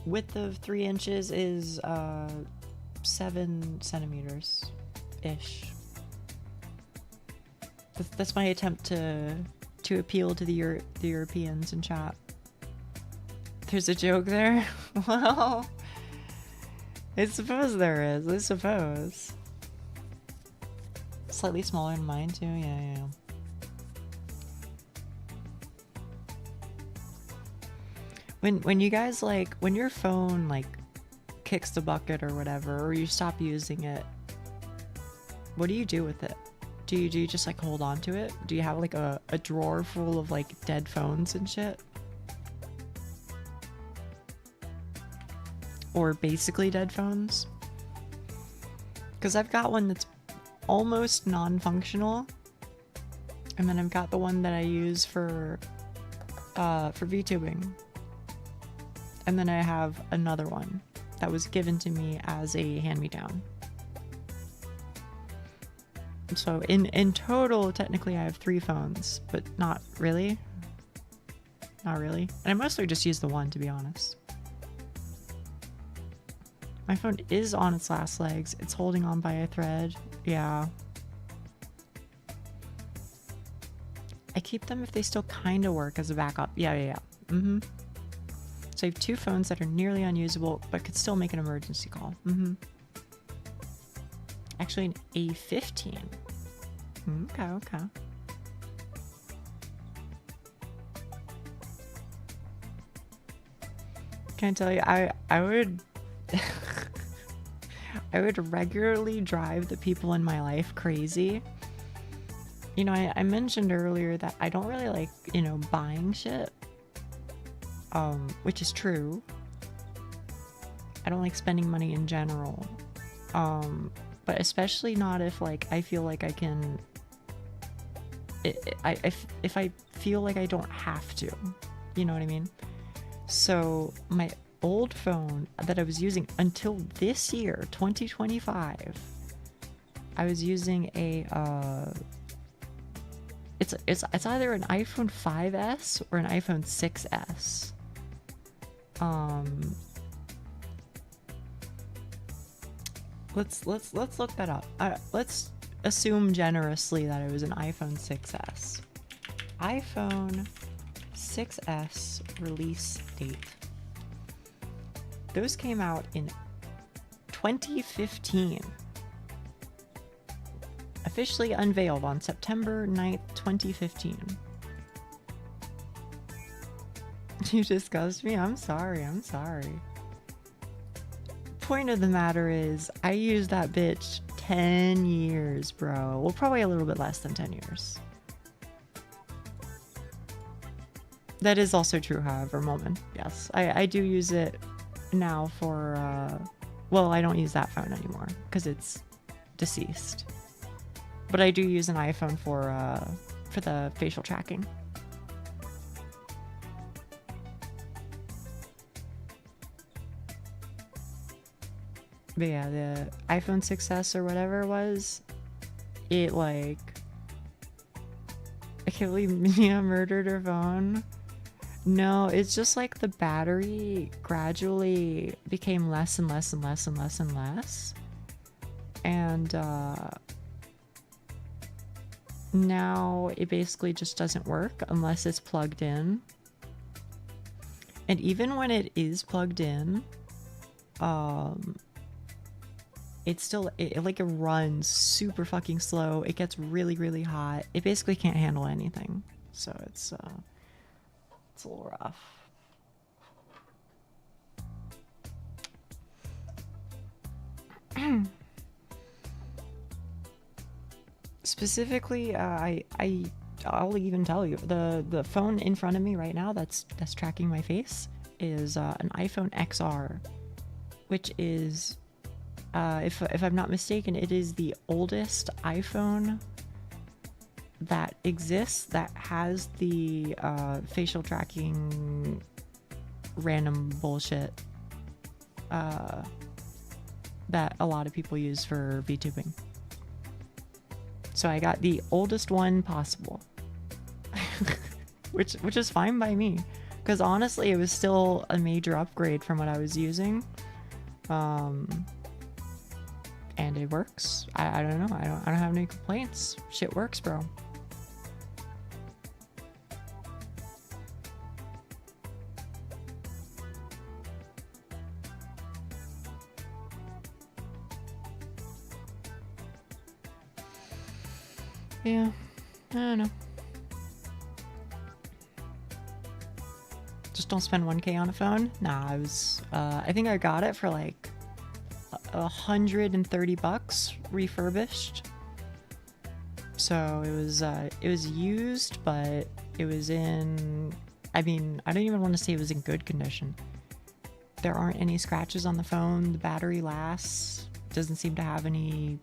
Width of 3 inches is 7 centimeters ish. That's my attempt to appeal to the Europeans in chat. There's a joke there? Well, I suppose there is. I suppose. Slightly smaller than mine too. Yeah. When you guys like, when your phone like kicks the bucket or whatever, or you stop using it, what do you do with it? Do you just like hold on to it? Do you have like a drawer full of like dead phones and shit? Or basically dead phones? Because I've got one that's almost non-functional, and then I've got the one that I use for VTubing. And then I have another one that was given to me as a hand-me-down. So in total, technically I have 3 phones, but not really. Not really. And I mostly just use the one, to be honest. My phone is on its last legs. It's holding on by a thread. Yeah. I keep them if they still kind of work as a backup. Yeah. Mm-hmm. So I have 2 phones that are nearly unusable, but could still make an emergency call. Mm-hmm. Actually, an A15. Okay. Can I tell you, I would... I would regularly drive the people in my life crazy. You know, I mentioned earlier that I don't really like, you know, buying shit. Which is true. I don't like spending money in general. But especially not if like I feel like I can... If I feel like I don't have to. You know what I mean? So my old phone that I was using until this year, 2025, I was using a it's either an iPhone 5S or an iPhone 6S. Let's look that up. Let's assume generously that it was an iPhone 6S. iPhone 6S release date. Those came out in 2015. Officially unveiled on September 9th, 2015. You disgust me? I'm sorry. Point of the matter is, I used that bitch 10 years, bro. Well, probably a little bit less than 10 years. That is also true, however, Moment. Yes, I do use it now for, well, I don't use that phone anymore because it's deceased. But I do use an iPhone for the facial tracking. But yeah, the iPhone 6S or whatever it was, it like, I can't believe Mia murdered her phone. No, it's just like the battery gradually became less and less and less and less and less. And now it basically just doesn't work unless it's plugged in. And even when it is plugged in, it's still, it runs super fucking slow. It gets really, really hot. It basically can't handle anything. So it's a little rough. Specifically, I'll even tell you, the phone in front of me right now that's tracking my face is an iPhone XR, which is, if I'm not mistaken, it is the oldest iPhone that exists that has the facial tracking random bullshit that a lot of people use for VTubing. So I got the oldest one possible, which is fine by me, because honestly, it was still a major upgrade from what I was using, and it works. I don't know. I don't have any complaints. Shit works, bro. Yeah, I don't know. Just don't spend 1K on a phone. Nah, I think I got it for like $130 refurbished. So it was used, but it was in, I mean, I don't even want to say it was in good condition. There aren't any scratches on the phone. The battery lasts. Doesn't seem to have any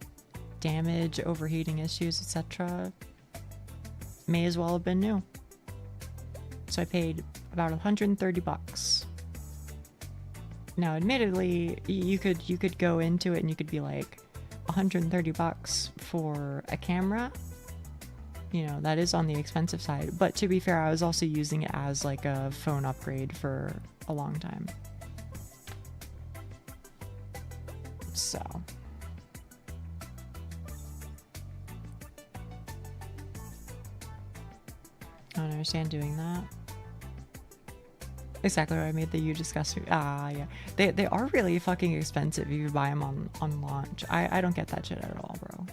damage, overheating issues, etc. May as well have been new. So I paid about $130. Now, admittedly, you could go into it and you could be like, $130 for a camera. You know, that is on the expensive side. But to be fair, I was also using it as like a phone upgrade for a long time. So I don't understand doing that. Exactly what I made the you discuss. Yeah. They are really fucking expensive if you buy them on launch. I don't get that shit at all, bro.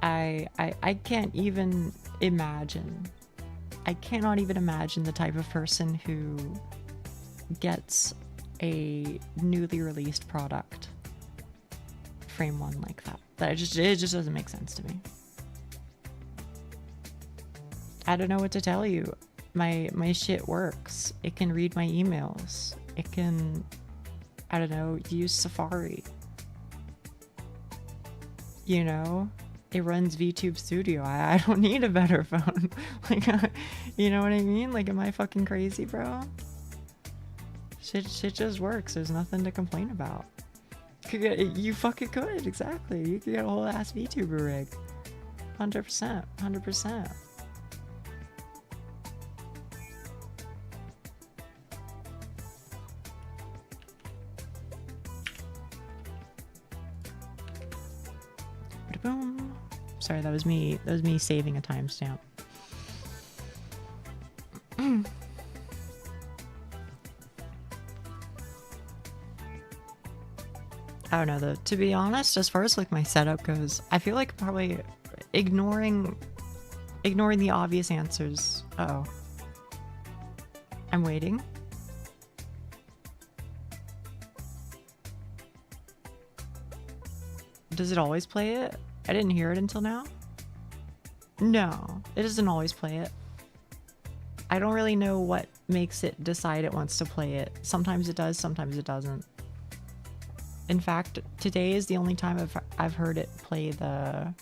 I can't even imagine. I cannot even imagine the type of person who gets a newly released product frame one like that. It just doesn't make sense to me. I don't know what to tell you. My shit works. It can read my emails. It can, I don't know, use Safari. You know, it runs VTube Studio. I don't need a better phone. Like, you know what I mean? Like, am I fucking crazy, bro? Shit just works. There's nothing to complain about. You fucking could, exactly. You could get a whole ass VTuber rig. 100%, 100%. Boom. Sorry, that was me saving a timestamp. I don't know though. To be honest, as far as like my setup goes, I feel like probably ignoring the obvious answers. Uh-oh. I'm waiting. Does it always play it? I didn't hear it until now. No, it doesn't always play it. I don't really know what makes it decide it wants to play it. Sometimes it does, sometimes it doesn't. In fact, today is the only time I've heard it play the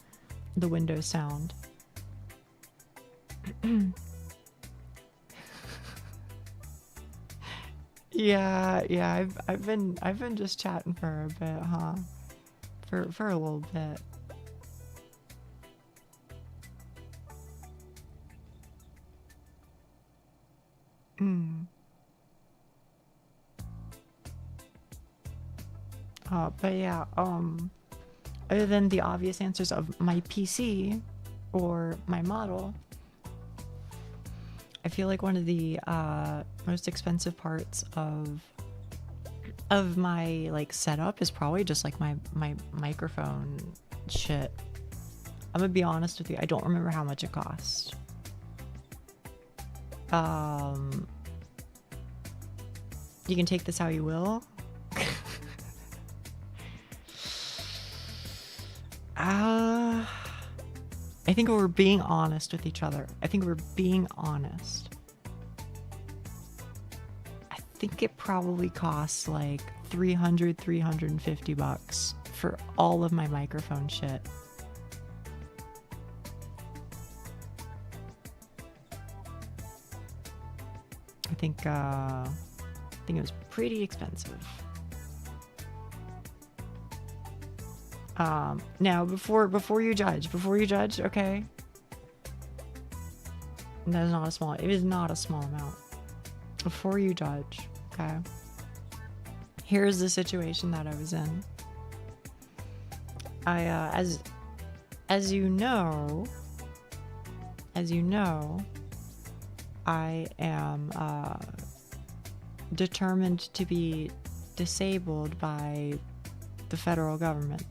Windows sound. Yeah, I've been just chatting for a bit, huh? For a little bit. But yeah, other than the obvious answers of my PC or my model, I feel like one of the most expensive parts of my like setup is probably just like my microphone shit. I'm gonna be honest with you, I don't remember how much it cost. You can take this how you will. I think we're being honest with each other. I think it probably costs like $350 for all of my microphone shit. I think it was pretty expensive. Now before you judge, okay? That is not a small, it is not a small amount. Before you judge, okay? Here's the situation that I was in. As you know, I am determined to be disabled by the federal government.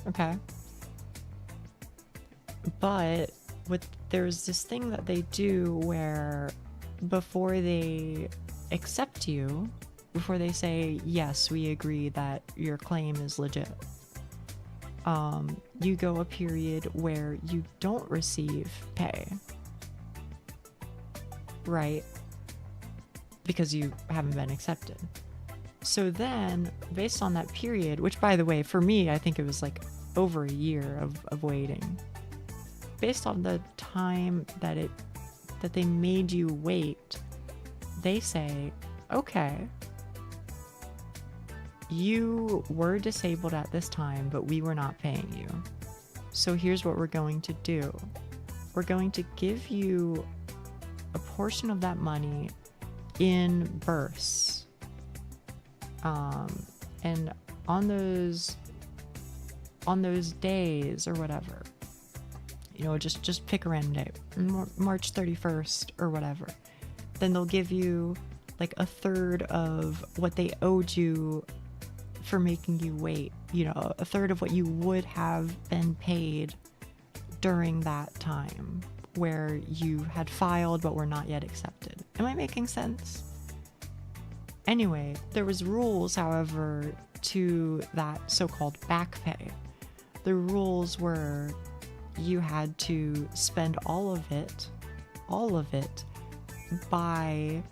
Okay. But there's this thing that they do where before they accept you, before they say, yes, we agree that your claim is legit, you go a period where you don't receive pay. Right? Because you haven't been accepted. So then, based on that period, which by the way, for me, I think it was like over a year of waiting. Based on the time that they made you wait, they say, okay, you were disabled at this time, but we were not paying you. So here's what we're going to do. We're going to give you a portion of that money in bursts. And on those days or whatever, you know, just pick a random day, March 31st or whatever, then they'll give you like a third of what they owed you for making you wait, you know, a third of what you would have been paid during that time where you had filed but were not yet accepted. Am I making sense? Anyway, there was rules, however, to that so-called back pay. The rules were you had to spend all of it by,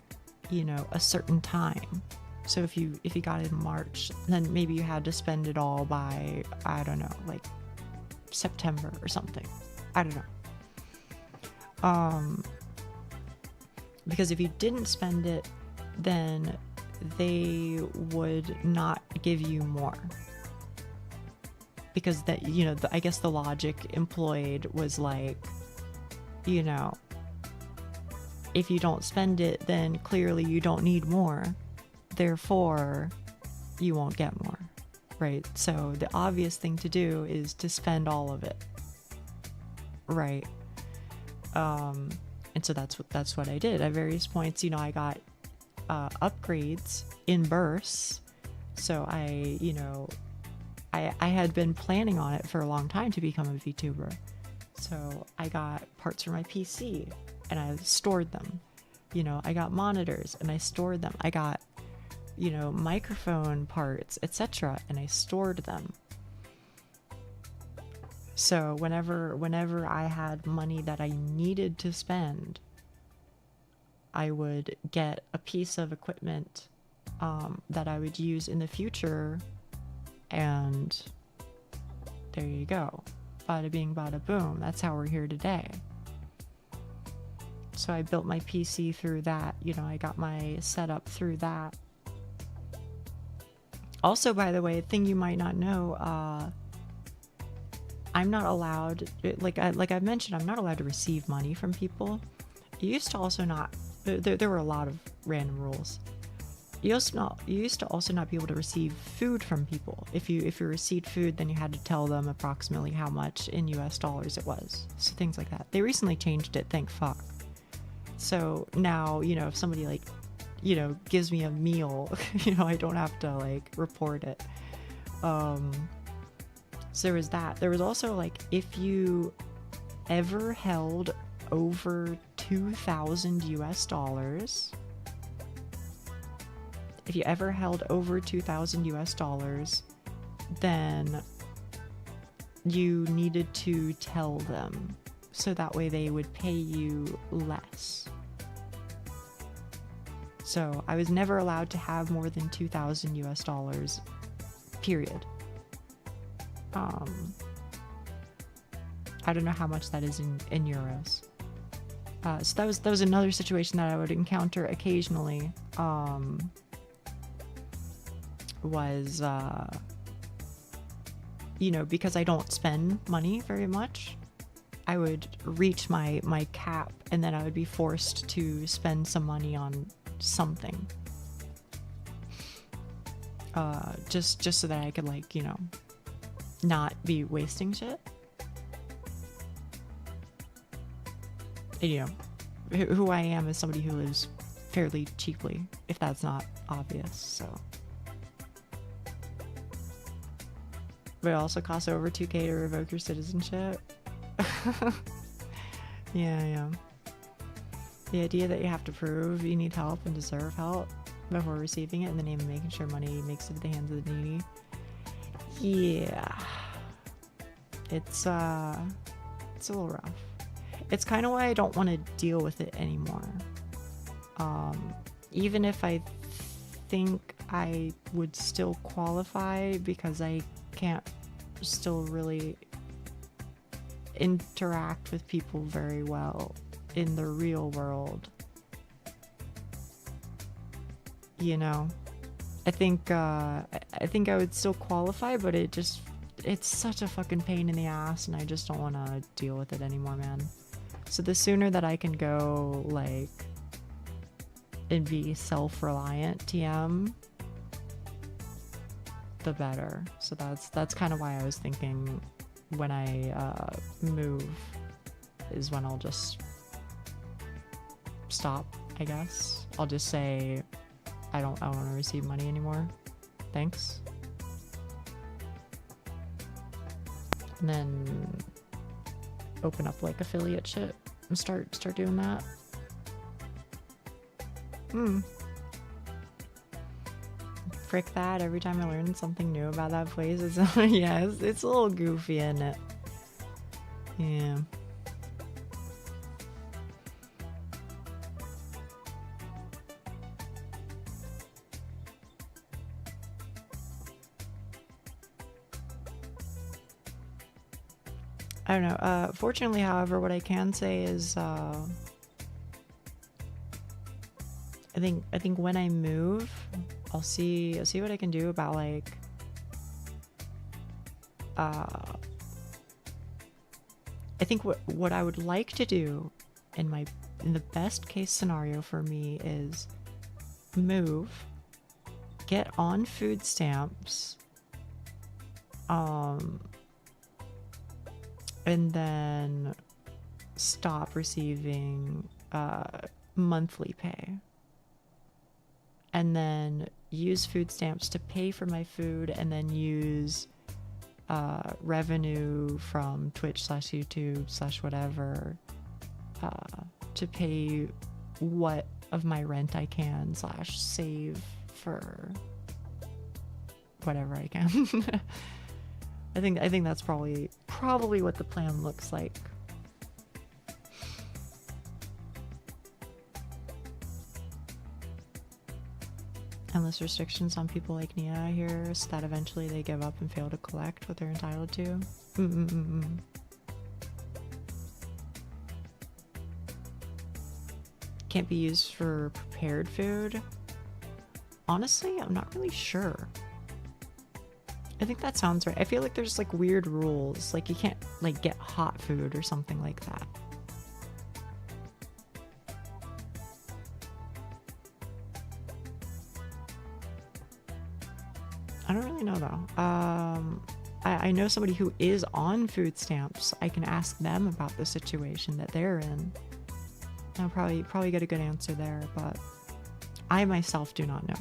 you know, a certain time. So if you got it in March, then maybe you had to spend it all by, I don't know, like September or something. I don't know. Because if you didn't spend it, then they would not give you more. Because that, you know, I guess the logic employed was like, you know, if you don't spend it, then clearly you don't need more. Therefore, you won't get more, right? So the obvious thing to do is to spend all of it, right? And so that's what I did. At various points, you know, I got upgrades in bursts. So I had been planning on it for a long time to become a VTuber. So I got parts for my PC and I stored them. You know, I got monitors and I stored them. I got, you know, microphone parts, etc. and I stored them. So whenever I had money that I needed to spend, I would get a piece of equipment that I would use in the future, and there you go. Bada bing, bada boom. That's how we're here today. So I built my PC through that. You know, I got my setup through that. Also, by the way, a thing you might not know, I'm not allowed, like I mentioned, I'm not allowed to receive money from people. You used to also not, there were a lot of random rules. You used to also not be able to receive food from people. If you received food, then you had to tell them approximately how much in US dollars it was. So things like that. They recently changed it, thank fuck. So now, you know, if somebody like, you know, gives me a meal, you know, I don't have to like report it. So there was that. There was also like, if you ever held over 2,000 US dollars, if you ever held over 2,000 US dollars, then you needed to tell them, so that way they would pay you less. So I was never allowed to have more than 2,000 US dollars, period. I don't know how much that is in euros. So that was another situation that I would encounter occasionally. You know, because I don't spend money very much, I would reach my cap, and then I would be forced to spend some money on something. Just so that I could, like, you know, not be wasting shit. And, you know, who I am is somebody who lives fairly cheaply, if that's not obvious, so. But it also costs over 2K to revoke your citizenship. Yeah. The idea that you have to prove you need help and deserve help before receiving it in the name of making sure money makes it to the hands of the needy. Yeah. It's a little rough. It's kind of why I don't want to deal with it anymore. Even if I think I would still qualify, because I can't still really interact with people very well in the real world. You know, I think I would still qualify, but it's such a fucking pain in the ass, and I just don't want to deal with it anymore, man. So the sooner that I can go, like, and be self-reliant TM, the better. So that's kind of why I was thinking when I move is when I'll just stop, I guess. I'll just say I don't want to receive money anymore. Thanks. And then open up like affiliate shit and start doing that. Frick that, every time I learn something new about that place, it's yeah, it's a little goofy, isn't it? Yeah. I don't know. Fortunately, however, what I can say is, I think when I move, I'll see what I can do about, like, I think what I would like to do in the best case scenario for me is move, get on food stamps, and then stop receiving monthly pay, and then use food stamps to pay for my food, and then use revenue from Twitch/YouTube/whatever to pay what of my rent I can / save for whatever I can. I think that's probably what the plan looks like. Endless restrictions on people like Nia here, so that eventually they give up and fail to collect what they're entitled to. Can't be used for prepared food. Honestly, I'm not really sure. I think that sounds right. I feel like there's like weird rules, like you can't like get hot food or something like that. I don't really know though. I know somebody who is on food stamps. I can ask them about the situation that they're in. I'll probably get a good answer there, but I myself do not know.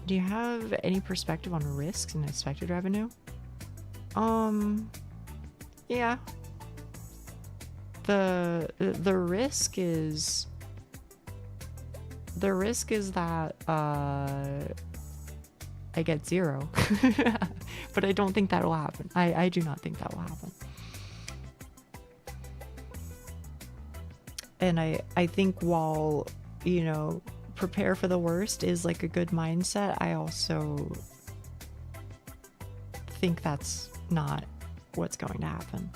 Do you have any perspective on risks and expected revenue? Yeah. The risk is that I get 0. But I don't think that will happen. I do not think that will happen. And I think while, you know, prepare for the worst is like a good mindset, I also think that's not what's going to happen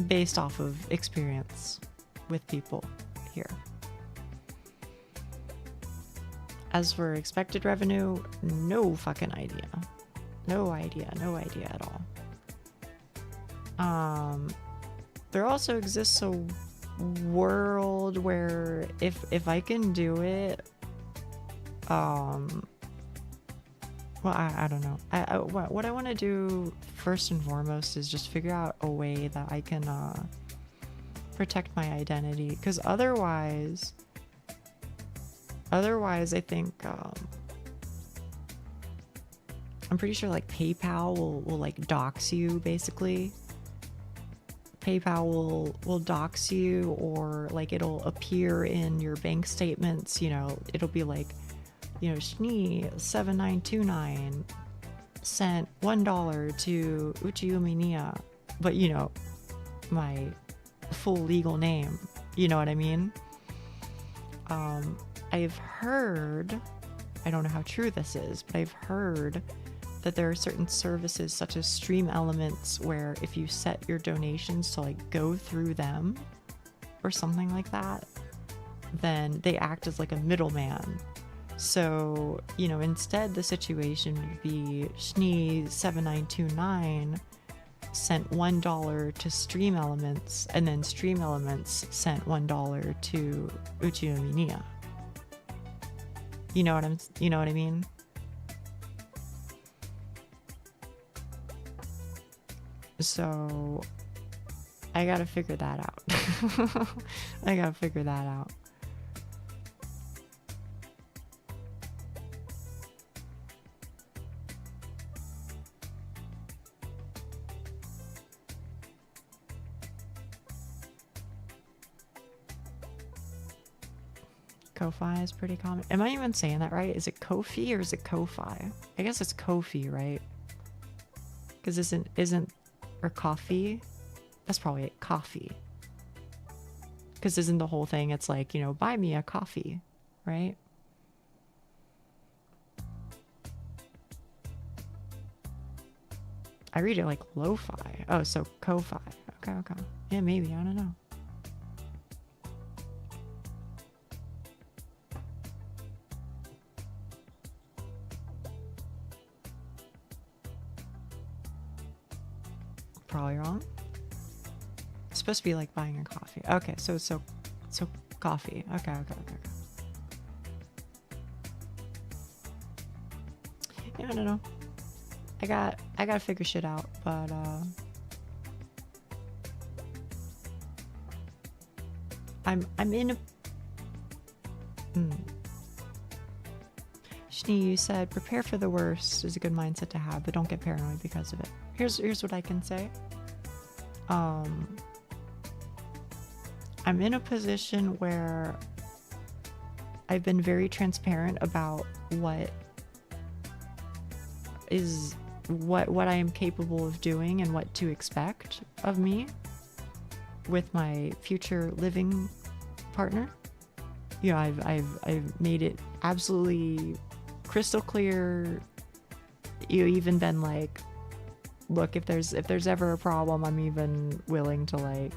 based off of experience with people here. As for expected revenue, no fucking idea. No idea at all. There also exists a world where if I can do it, well, I don't know. What I want to do first and foremost is just figure out a way that I can protect my identity, because otherwise I think I'm pretty sure like PayPal will like dox you basically. PayPal will dox you, or like it'll appear in your bank statements, you know, it'll be like, you know, Shni7929 sent $1 to Uchiyumi Nia, but you know, my full legal name, you know what I mean? I've heard, I don't know how true this is, but I've heard that there are certain services such as Stream Elements where if you set your donations to like go through them or something like that, then they act as like a middleman. So, you know, instead the situation would be Shni7929 sent $1 to Stream Elements, and then Stream Elements sent $1 to Uchiyumi Nia. You know what I mean? So I gotta figure that out. I gotta figure that out. Ko-fi is pretty common. Am I even saying that right? Is it Ko-fi or is it Ko-fi? I guess it's Ko-fi, right? Because isn't or coffee? That's probably it, coffee. Because isn't the whole thing, it's like, you know, buy me a coffee, right? I read it like lo-fi. Oh, so ko-fi. Okay. Yeah, maybe, I don't know. Probably wrong. It's supposed to be like buying a coffee. Okay, so coffee. Okay. Yeah, I don't know. I gotta figure shit out, but I'm in a Shni, you said prepare for the worst is a good mindset to have, but don't get paranoid because of it. Here's what I can say. I'm in a position where I've been very transparent about what I am capable of doing and what to expect of me with my future living partner. You know, I've made it absolutely crystal clear. You even been like, look, if there's ever a problem, I'm even willing to, like,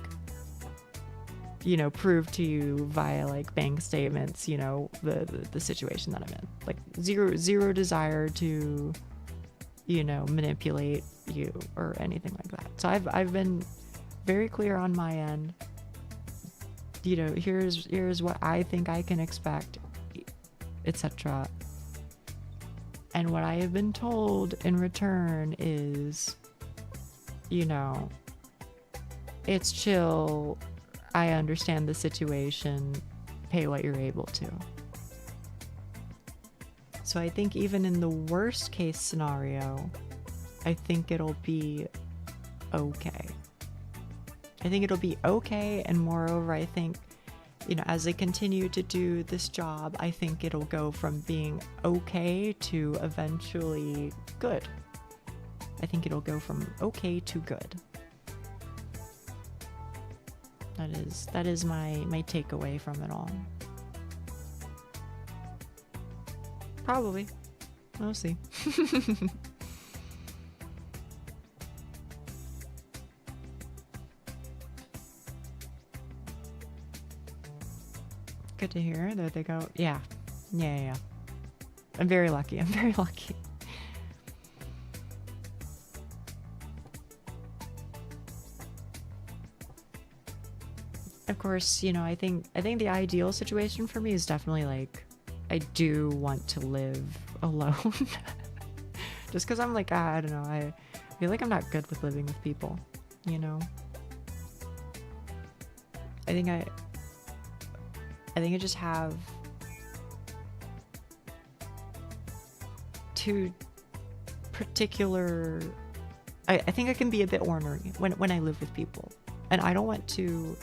you know, prove to you via like bank statements, you know, the situation that I'm in. Like zero desire to, you know, manipulate you or anything like that. So I've been very clear on my end. You know, here's what I think I can expect, etc. And what I have been told in return is, you know, it's chill. I understand the situation. Pay what you're able to. So I think even in the worst case scenario, I think it'll be okay. I think it'll be okay, and moreover, I think, you know, as I continue to do this job, I think it'll go from being okay to eventually good. I think it'll go from okay to good. That is my takeaway from it all. Probably. We'll see. Good to hear. There they go. Yeah. I'm very lucky. Of course, you know, I think the ideal situation for me is definitely like, I do want to live alone. Just because I'm like, I don't know, I feel like I'm not good with living with people, you know? I think I just have two particular, I think I can be a bit ornery when I live with people, and I don't want to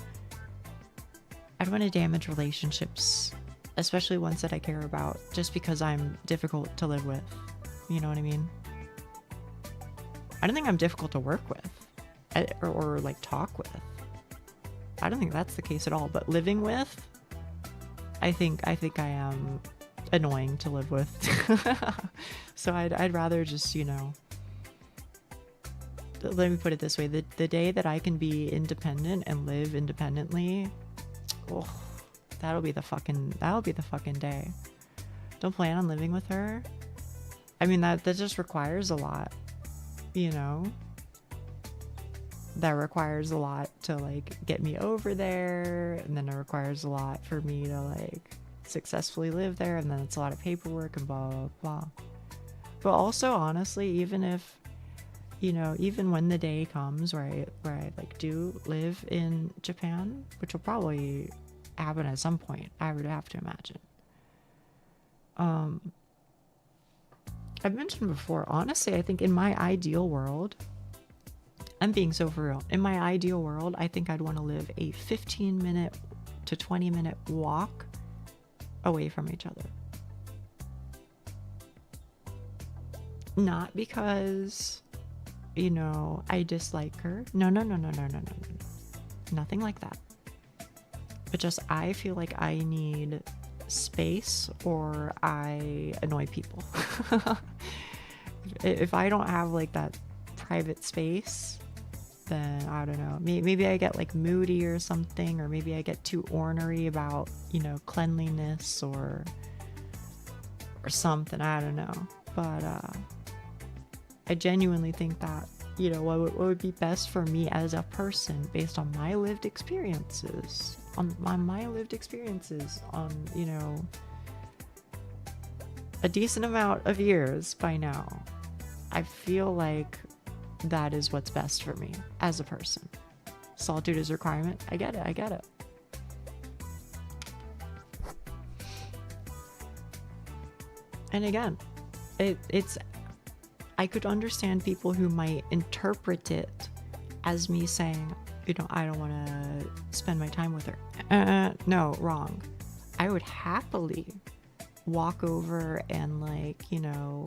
damage relationships, especially ones that I care about, just because I'm difficult to live with. You know what I mean? I don't think I'm difficult to work with or like talk with. I don't think that's the case at all. But living with, I think I am annoying to live with. So I'd rather just, you know, let me put it this way: the day that I can be independent and live independently, oh, that'll be the fucking day. Don't plan on living with her. I mean, that just requires a lot, you know? That requires a lot to like get me over there, and then it requires a lot for me to like successfully live there, and then it's a lot of paperwork and blah blah blah. But also, honestly, even if, you know, even when the day comes where I like do live in Japan, which will probably happen at some point, I would have to imagine. I've mentioned before, honestly, I think in my ideal world, I'm being so for real, in my ideal world, I think I'd want to live a 15-minute to 20-minute walk away from each other. Not because, you know, I dislike her. No. Nothing like that. But just, I feel like I need space or I annoy people. If I don't have like that private space, then I don't know, maybe I get like moody or something, or maybe I get too ornery about, you know, cleanliness or something, I don't know. But I genuinely think that, you know, what would be best for me as a person based on my lived experiences, on you know, a decent amount of years by now, I feel like that is what's best for me as a person. Solitude is a requirement. I get it. And again, it's I could understand people who might interpret it as me saying, you know, I don't want to spend my time with her. No, wrong. I would happily walk over and, like, you know,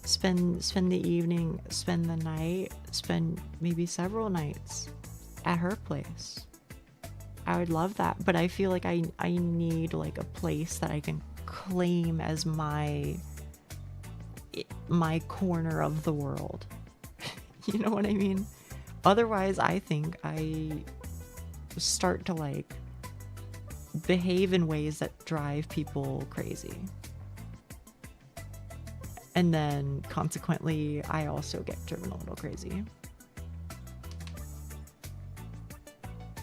spend the evening, spend the night, spend maybe several nights at her place. I would love that, but I feel like I need like a place that I can claim as my corner of the world. You know what I mean? Otherwise, I think I start to like behave in ways that drive people crazy. And then consequently, I also get driven a little crazy.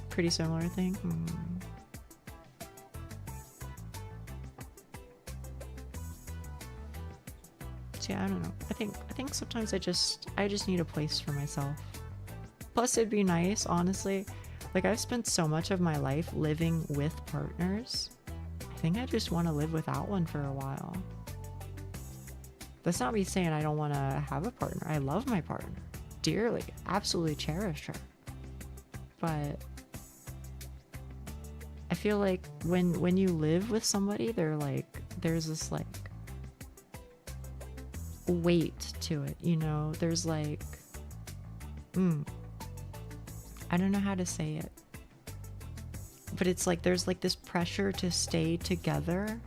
Pretty similar thing. So yeah, I don't know. I think sometimes I just need a place for myself. Plus, it'd be nice, honestly. Like, I've spent so much of my life living with partners. I think I just want to live without one for a while. That's not me saying I don't want to have a partner. I love my partner dearly, absolutely cherish her. But I feel like when you live with somebody, there's this like weight to it, you know? There's like, I don't know how to say it, but it's like there's like this pressure to stay together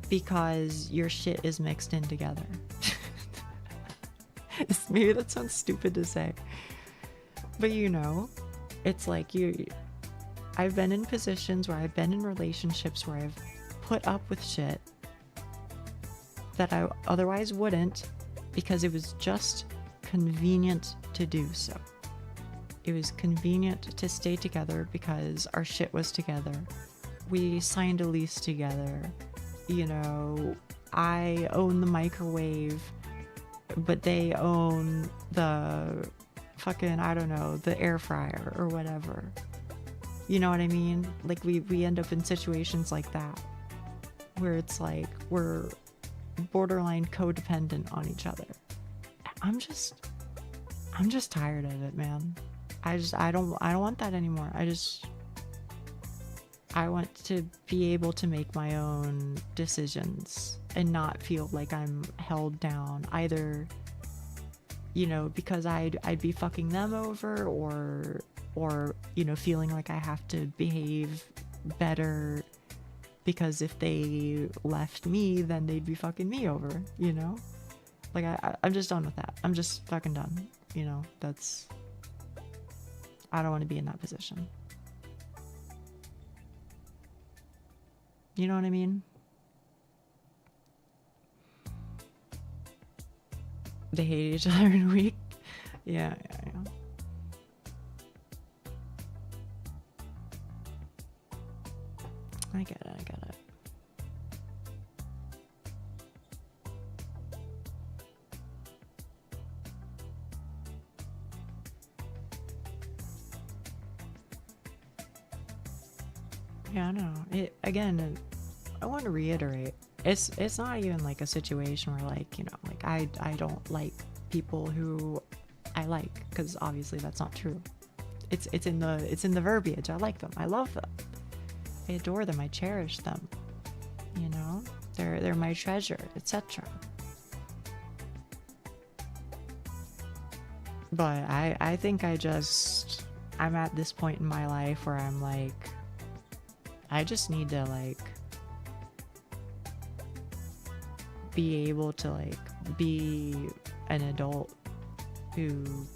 because your shit is mixed in together. Maybe that sounds stupid to say, but you know, it's like I've been in positions where I've been in relationships where I've put up with shit that I otherwise wouldn't because it was just convenient to do so. It was convenient to stay together because our shit was together. We signed a lease together. You know, I own the microwave, but they own the fucking, I don't know, the air fryer or whatever. You know what I mean? Like we end up in situations like that where it's like we're borderline codependent on each other. I'm just tired of it, man. I don't want that anymore. I want to be able to make my own decisions and not feel like I'm held down either, you know, because I'd be fucking them over or, you know, feeling like I have to behave better because if they left me, then they'd be fucking me over, you know? Like, I'm just done with that. I'm just fucking done, you know? I don't want to be in that position. You know what I mean? They hate each other in a week. Yeah. I get it. Yeah, I know. I want to reiterate. It's not even like a situation where like, you know, like I don't like people who I like, because obviously that's not true. It's in the verbiage. I like them. I love them. I adore them. I cherish them. You know, they're my treasure, etc. But I think I'm at this point in my life where I'm like, I just need to like be able to like be an adult who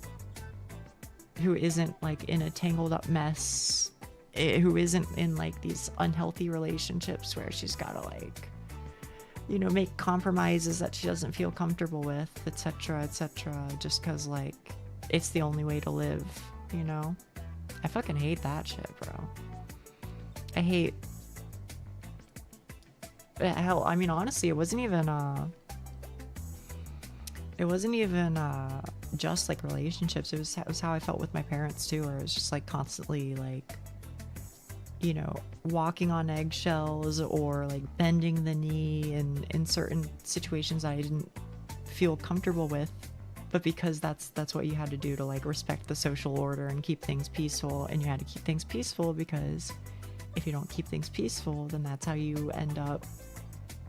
isn't like in a tangled up mess, who isn't in like these unhealthy relationships where she's gotta like, you know, make compromises that she doesn't feel comfortable with, etc., just because like it's the only way to live, you know? I fucking hate that shit, bro. I hate, hell, I mean, honestly, it wasn't even just like relationships. It was how I felt with my parents too, where it was just like constantly like, you know, walking on eggshells or like bending the knee in certain situations I didn't feel comfortable with, but because that's what you had to do to like respect the social order and keep things peaceful, and you had to keep things peaceful because if you don't keep things peaceful, then that's how you end up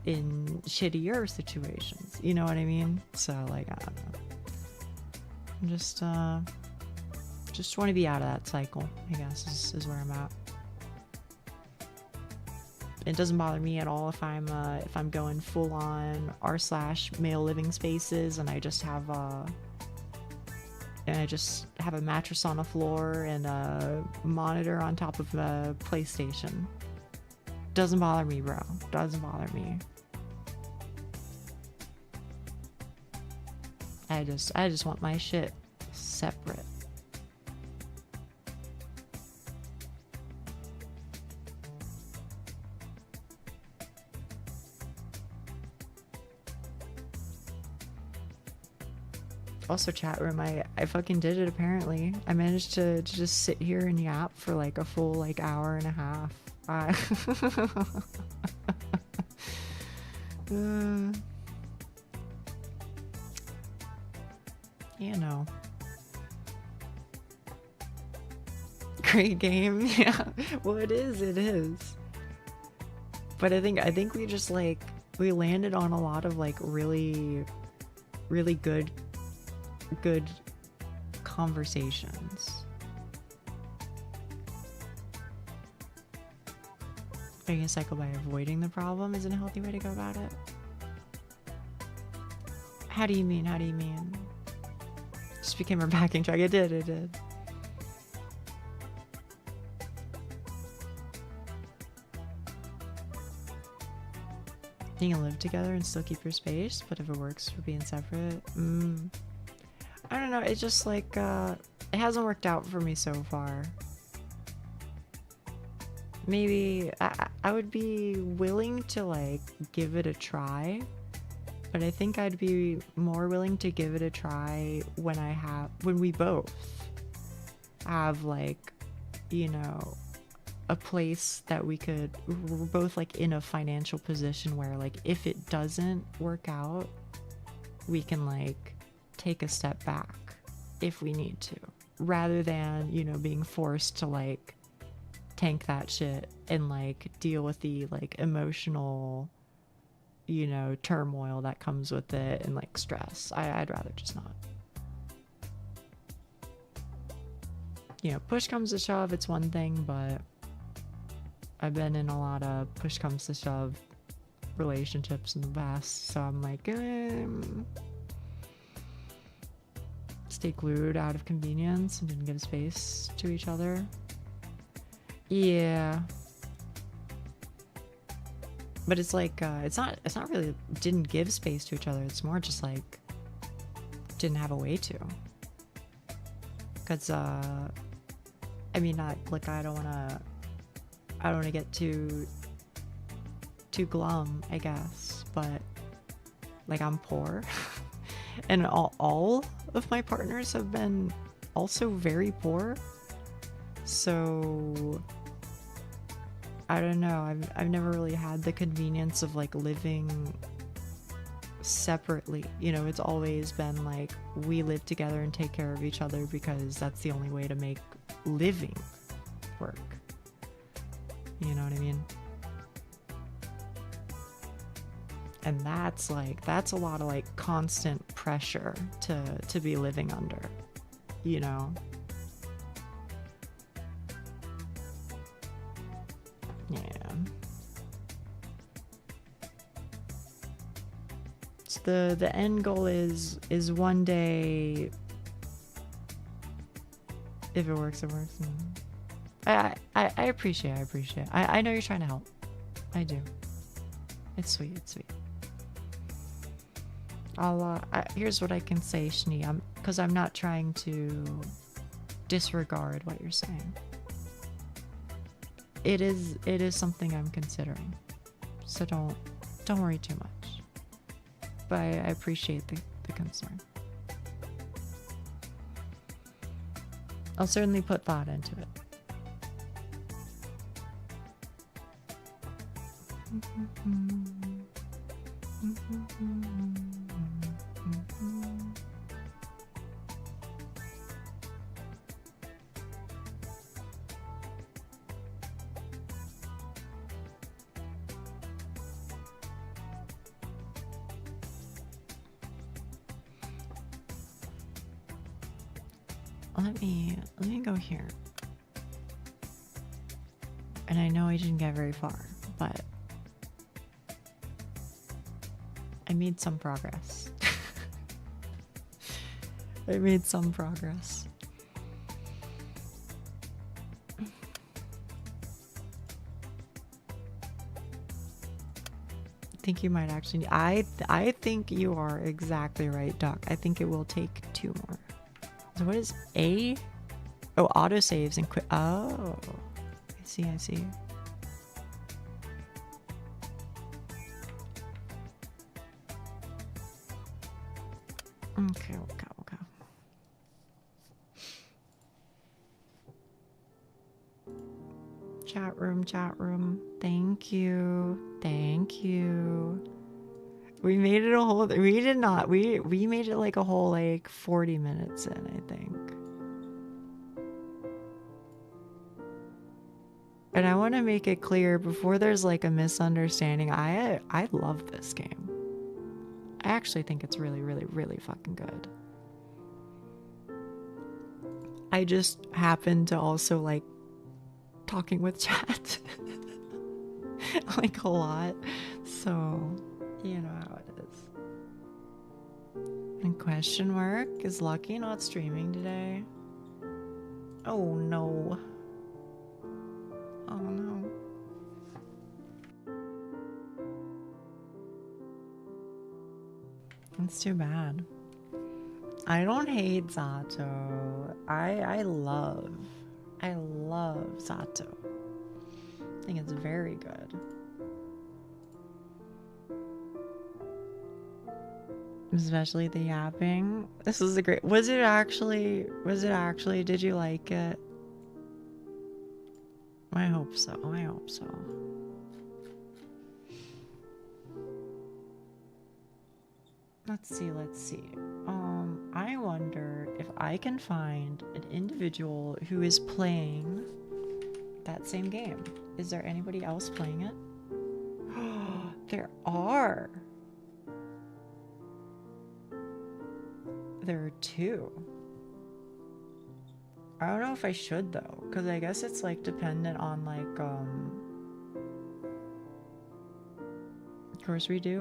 in shittier situations. You know what I mean? So like, I don't know. I'm just want to be out of that cycle, I guess, is where I'm at. It doesn't bother me at all if I'm going full on r/male living spaces and I just have a mattress on the floor and a monitor on top of a PlayStation. Doesn't bother me, bro. Doesn't bother me. I just want my shit separate. Also, chat room, I fucking did it apparently. I managed to just sit here and yap for like a full like hour and a half. You know. Great game, yeah. Well, it is. But I think we just like, we landed on a lot of like really, really good conversations. Breaking a cycle by avoiding the problem isn't a healthy way to go about it. How do you mean? Just became our backing track. It did. You can live together and still keep your space, but if it works for being separate, I don't know. It's just like, it hasn't worked out for me so far. Maybe I would be willing to like give it a try, but I think I'd be more willing to give it a try when we both have like, you know, a place that we're both like in a financial position where like if it doesn't work out, we can like take a step back if we need to, rather than, you know, being forced to like tank that shit and like deal with the like emotional, you know, turmoil that comes with it and like stress. I'd rather just not. You know, push comes to shove, it's one thing, but I've been in a lot of push comes to shove relationships in the past, so I'm like, stay glued out of convenience and didn't give space to each other. Yeah. But it's like, it's not really didn't give space to each other. It's more just like didn't have a way to. Cause, I mean, not like I don't want to get too glum, I guess, but like I'm poor and all of my partners have been also very poor. So I don't know. I've never really had the convenience of like living separately. You know, it's always been like we live together and take care of each other because that's the only way to make living work. You know what I mean? And that's a lot of like constant pressure to be living under, you know? Yeah. So the end goal is one day, if it works, it works. I appreciate. I know you're trying to help. I do. It's sweet. Here's what I can say, Shni. Because I'm not trying to disregard what you're saying. It is something I'm considering. So don't worry too much. But I appreciate the concern. I'll certainly put thought into it. let me go here. And I know I didn't get very far, but I made some progress. I made some progress. I think you might actually. I think you are exactly right, Doc. I think it will take 2 more. So what is A? Oh, autosaves and quit. Oh, I see. Okay. Chat room. Thank you. We made it a whole. We did not. We made it like a whole 40 minutes in, I think. And I want to make it clear before there's a misunderstanding. I love this game. I actually think it's really, really, really fucking good. I just happen to also talking with chat a lot, so you know how it is. And question mark, is Lucky not streaming today? Oh no. That's too bad. I don't hate Zato. I love Zato. I think it's very good. Especially the yapping. This is a great. Was it actually? Did you like it? I hope so. Let's see. I wonder if I can find an individual who is playing that same game. Is there anybody else playing it? There are. There are 2. I don't know if I should though, because I guess it's dependent on Of course we do.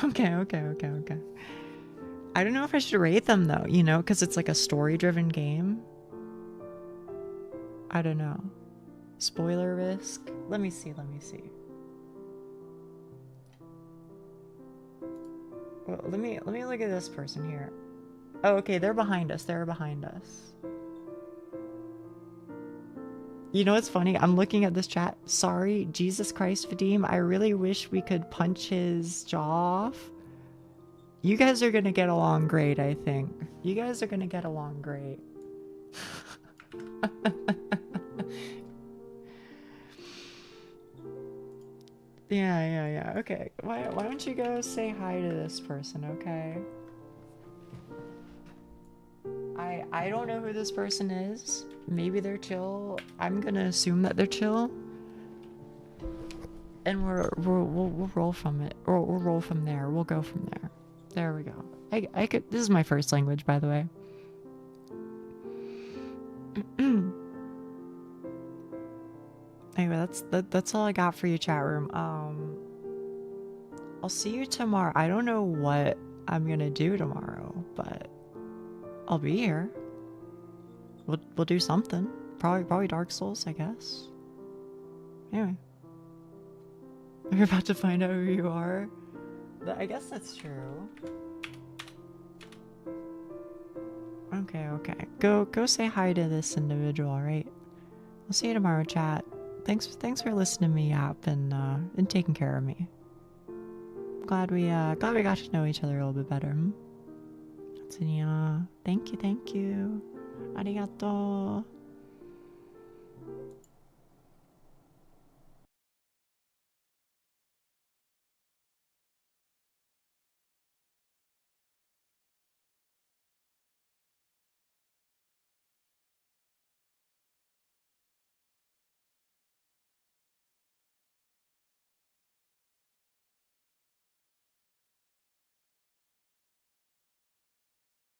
Okay. I don't know if I should rate them though, because it's a story-driven game. I don't know. Spoiler risk. Let me see. Well, let me look at this person here. Oh, okay, they're behind us. You know what's funny? I'm looking at this chat. Sorry, Jesus Christ, Vadim. I really wish we could punch his jaw off. You guys are gonna get along great, I think. You guys are gonna get along great. Yeah. Okay. Why don't you go say hi to this person, okay? I don't know who this person is. Maybe they're chill. I'm gonna assume that they're chill. And we'll roll from it. Or we'll roll from there. We'll go from there. There we go. I could. This is my first language, by the way. Anyway, that's all I got for you, chat room. I'll see you tomorrow. I don't know what I'm gonna do tomorrow, but I'll be here. We'll do something. Probably Dark Souls, I guess. Anyway, you're about to find out who you are. I guess that's true. Okay. Go say hi to this individual, alright? I'll see you tomorrow, chat. Thanks for listening to me yap and taking care of me. Glad we got to know each other a little bit better. Thank you. Arigato.